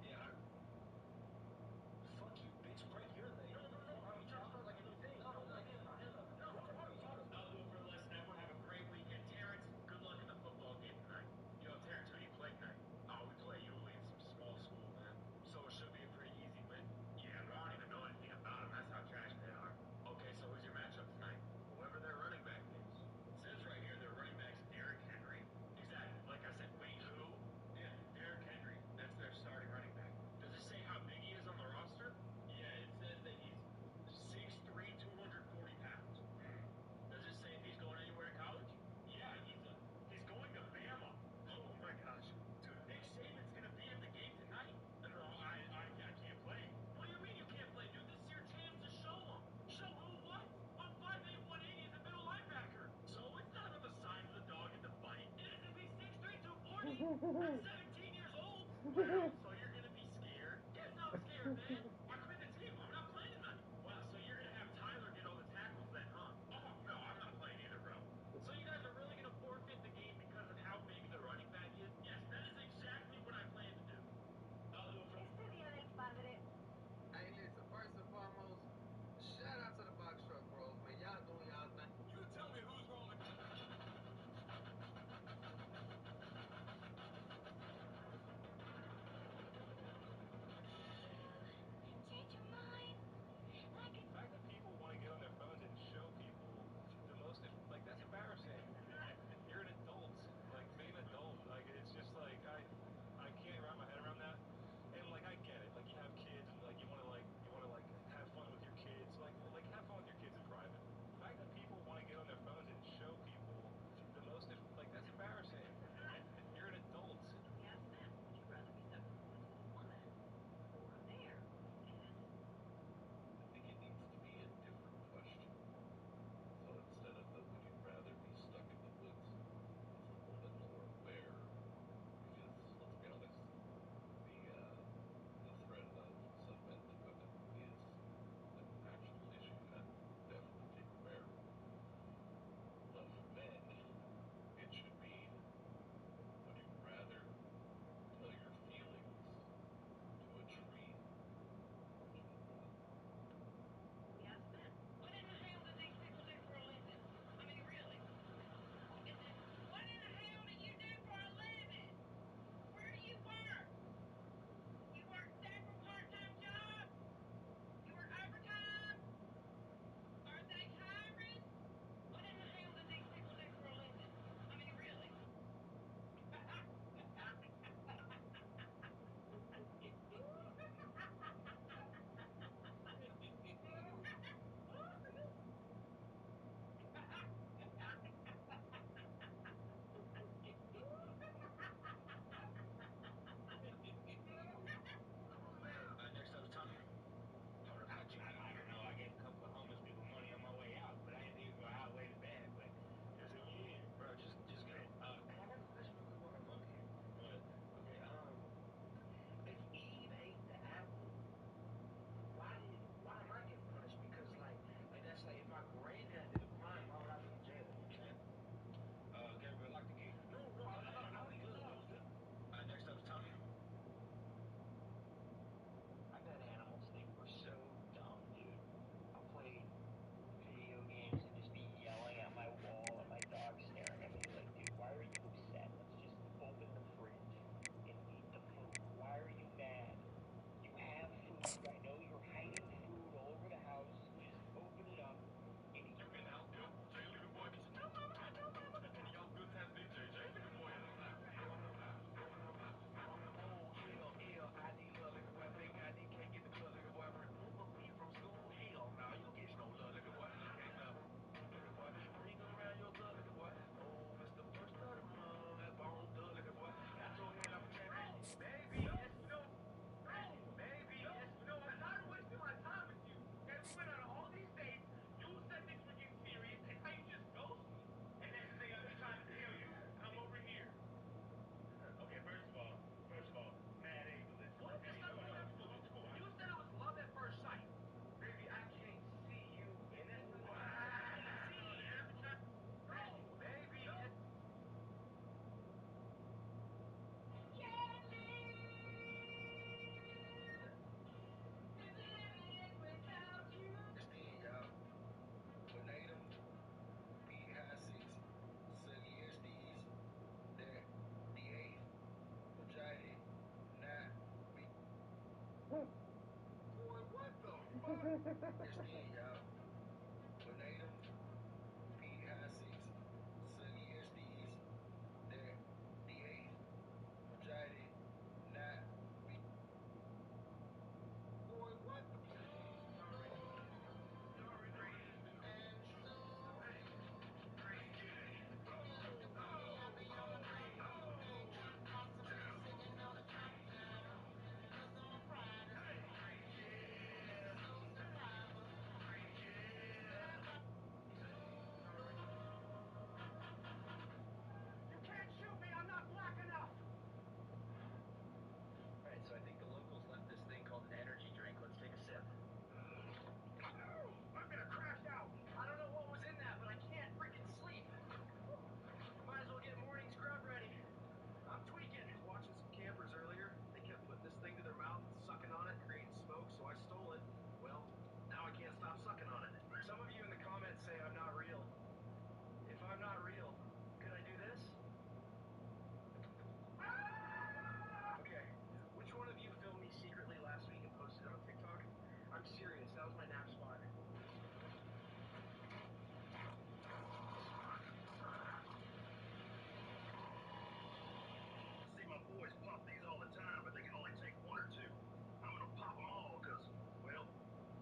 Yeah. Fuck you, bitch. Break your leg. No, no, no. I'm trying to start like a new thing. No, no, no. What are you talking about? I'll do it for the lesson. Everyone have a great weekend. Terrence, good luck in the football game tonight. Yo, Terrence, who do you play tonight? Oh, we play Yulee in some small school, man. So it should be a pretty easy win. Yeah, but I don't even know anything about them. That's how trash they are. Okay, so who's your matchup tonight? Whoever their running back is. It says right here their running back's Derrick Henry. Exactly. Like I said, wait, who? Yeah, Derrick Henry. That's their starting running back. Does it say how big he is on the roster? Yeah, it says that he's 6'3", 240 pounds. Does it say if he's going anywhere in college? Yeah, he's going to Bama. Oh my gosh. Dude, Nick Saban's gonna be at the game tonight. No, I can't play. What do you mean you can't play, dude? This is your chance to show him. Show who what? I'm 5'8", 180 as a middle linebacker. So it's not about the size of the dog in the fight. It is if he's 6'3", 240. I'm 17 years old. Wow, so you're gonna be scared? Yes, I'm scared, man. I quit the team. I'm not playing tonight. Wow, so you're gonna have Tyler get all the tackles then, huh? Oh, no, I'm not playing either, bro. So you guys are really gonna forfeit the game because of how big the running back is? Yes, that is exactly what I plan to do. I'll do it for Estudiaré, padre. Hey, listen, first and foremost, shout out to the box truck bros, man. Y'all doing y'all thing. You tell me who's rolling. SDA, y'all. Grenada, P-I-6, Sunny SDs, that D8, Majority, not B. Boy, what the? You can't shoot me. I'm not black enough. All right, so I think the locals left this thing called an energy drink. Let's take a sip. I'm gonna crash out. I don't know what was in that, but I can't freaking sleep. Might as well get morning scrub ready. I'm tweaking. I was watching some campers earlier. They kept putting this thing to their mouth and sucking on it, creating smoke, so I stole it. Well, now I can't stop sucking on it. Some of you in the comments say I'm not real. If I'm not real, could I do this? Okay, which one of you filmed me secretly last week and posted it on TikTok? I'm serious, that was my nap spot. See my boys pop these all the time, but they can only take one or two. I'm gonna pop them all, cause, well,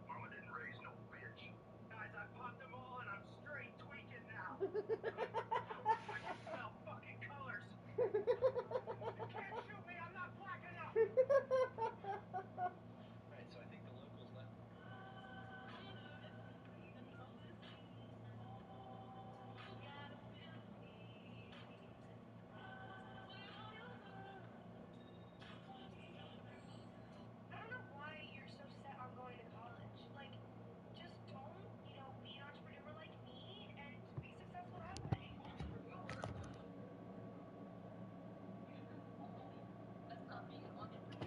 mama didn't raise no bitch. Guys, I popped them all and I'm straight tweaking now. I can smell fucking colors. You can't shoot me, I'm not black enough. Alright, so I think the locals left. I don't know why you're so set on going to college. Like, just don't, be an entrepreneur like me and be successful that way. That's not being an entrepreneur.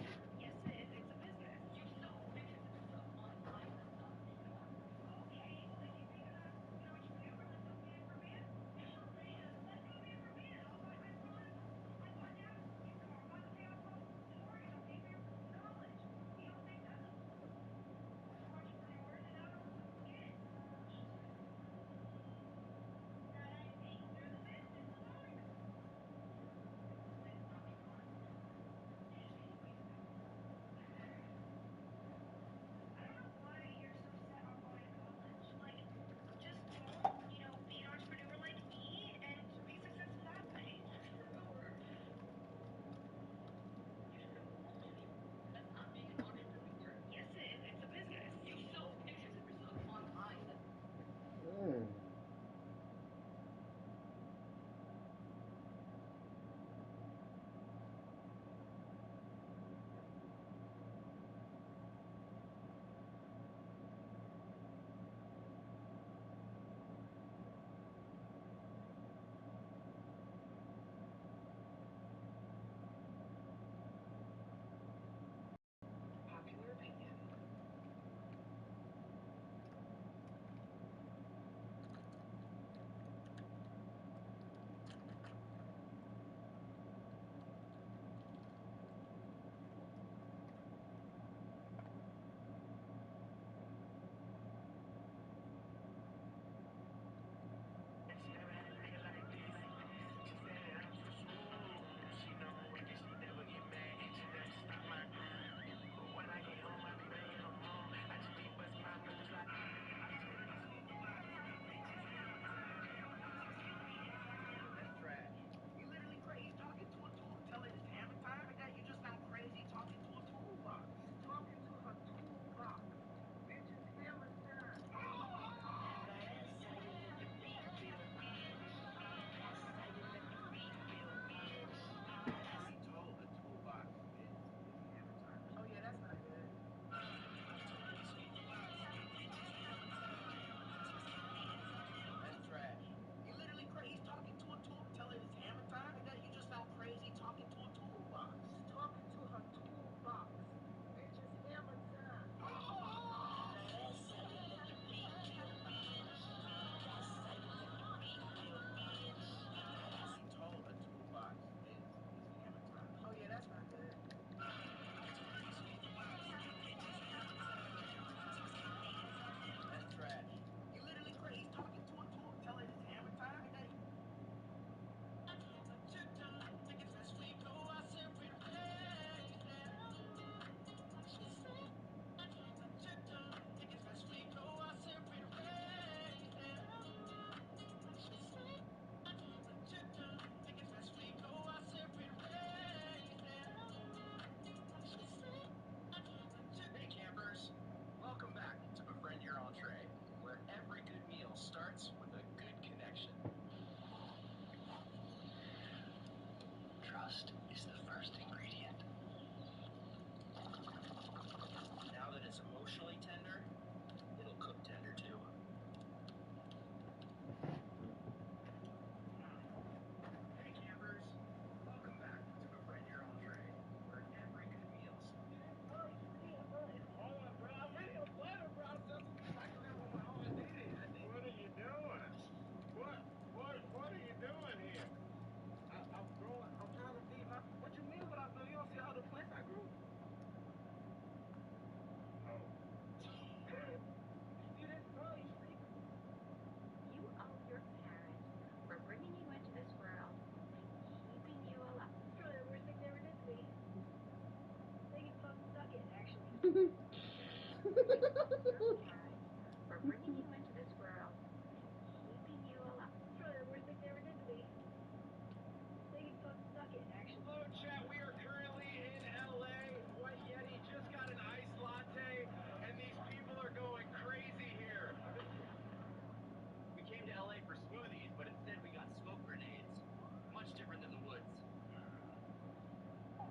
For bringing you into this world and keeping you alive. It's probably the worst thing they ever did to me. They can fucking suck it, actually. Hello, chat. We are currently in LA. White Yeti just got an iced latte, and these people are going crazy here. We came to LA for smoothies, but instead we got smoke grenades. Much different than the woods.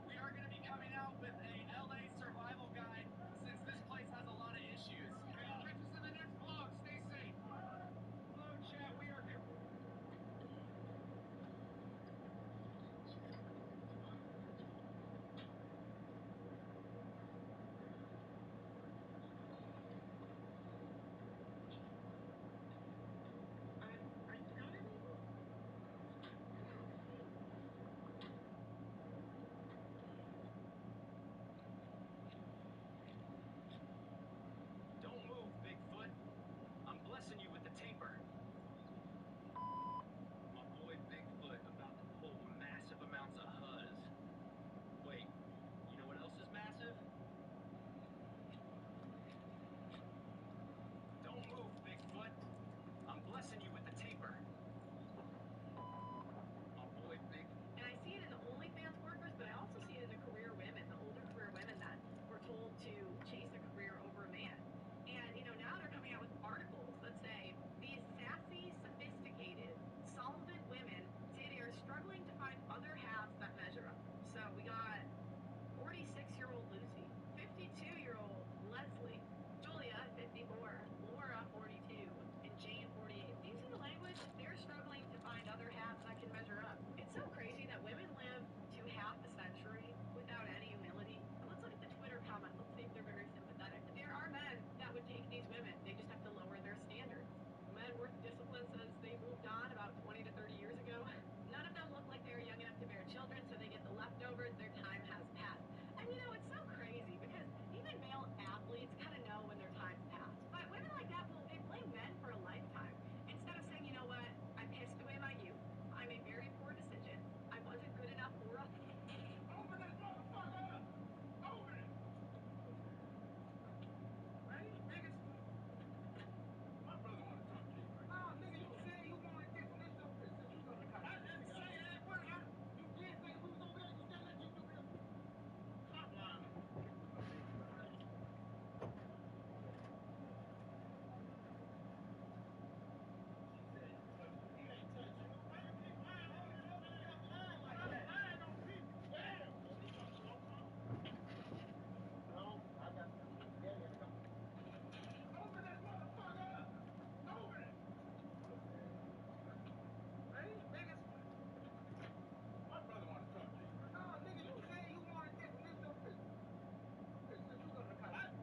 We are going to be coming out with a LA survival guide since this place has a lot of issues. Catch us in the next vlog. Stay safe. Hello, chat. We are... Are you powder label? Don't move, Bigfoot. I'm blessing you with the taper. My boy Bigfoot about to pull massive amounts of huzz. Wait, you know what else is massive? Don't move, Bigfoot. I'm blessing you with the taper. My boy Big... And I see it in the OnlyFans workers, but I also see it in the career women, the older career women that were told to chase a career over a man. And, you know, now they're coming out with articles that say these sassy, sophisticated, solvent women say they are struggling to find other halves that measure up. So we got 46-year-old Lucy, 52-year-old Leslie, Julia, 54, Laura, 42, and Jane, 48. Do you see the language? They're struggling to find other halves that can measure up. It's so crazy that women live to half a century without any humility. And let's look at the Twitter comments. Let's see if they're very sympathetic. There are men that would take these women. They just have to lower their standards. Men worth discipline says they moved on about 20 to 30 years ago. None of them look like they're young enough to bear children, so they get the leftovers. Their time has passed. And you know, it's so crazy because even male athletes kind of know when their time's passed. But women like that, well, they blame men for a lifetime. Instead of saying, you know what, I pissed away my youth. I made very poor decisions. I wasn't good enough for us. Open this motherfucker up! Open it! Man, you the biggest... My brother want to talk to you. Nah, nigga, you said you wanted this and this your business. You gonna cut it. I didn't say that. What? You did say we was over there. You said let you do this. Stop lying. Open this motherfucker up! Open it! Man, you the biggest... My brother want to talk to you. Nah, nigga, you said you wanted this and this your business. Business, you gonna cut it.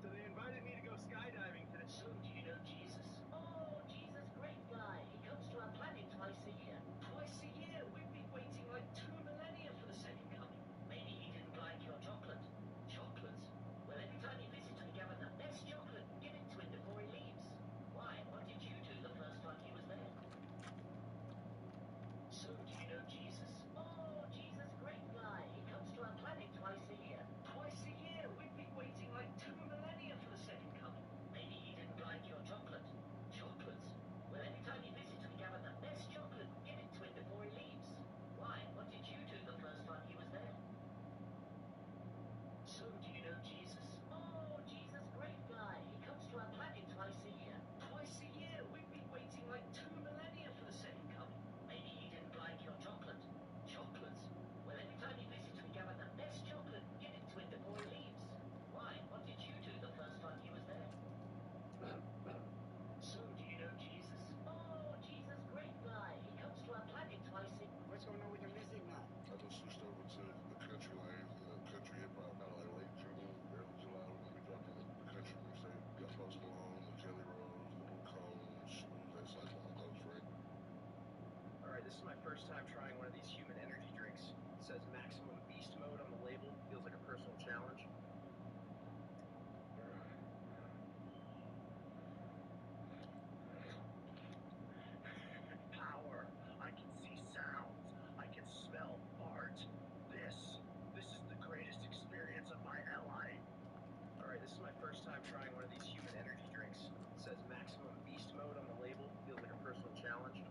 So they invited me to go skydiving today. So, do you know Jesus? Oh, Jesus, great guy. He comes to our planet twice a year. Twice a year? We've been waiting like 2 millennia for the second coming. Maybe he didn't like your chocolate. Chocolate? Well, every time he visits, we gather the best chocolate and give it to him before he leaves. Why? What did you do the first time he was there? So, do you know Jesus? Oh, Jesus, great guy. He comes to our planet twice a year. Twice a year? We've been waiting like 2 millennia for the second coming. Maybe he didn't like your chocolate. Chocolate? Well, every time he visits, we gather the best chocolate and give it to him before he leaves. Why? What did you do the first time he was there? So, do you know Jesus? Oh, Jesus, great guy. He comes to our planet twice a year. Twice a year? We've been waiting like 2 millennia for the second coming. Maybe he didn't like your chocolate. Chocolate? Well, every time he visits, we gather the best chocolate and give it to him before he leaves. Why? What did you do the first time he was there? So, do you know Jesus? Oh, Jesus, great guy. He comes to our planet twice a year. What's going on with your music now? I just switched over to the country lane, country hip hop, kind of like late June, early July. We're gonna be dropping the country mixtape. Got Post Malone, the Kelly Rose, the Luke Combs, Smooth. That's like one of those, right? All right, this is my first time trying one of these human energy drinks. It says maximum beast mode on the label. Feels like a personal challenge. Power. I can see sounds. I can smell art. This is the great first time trying one of these human energy drinks. It says maximum beast mode on the label. Feels like a personal challenge.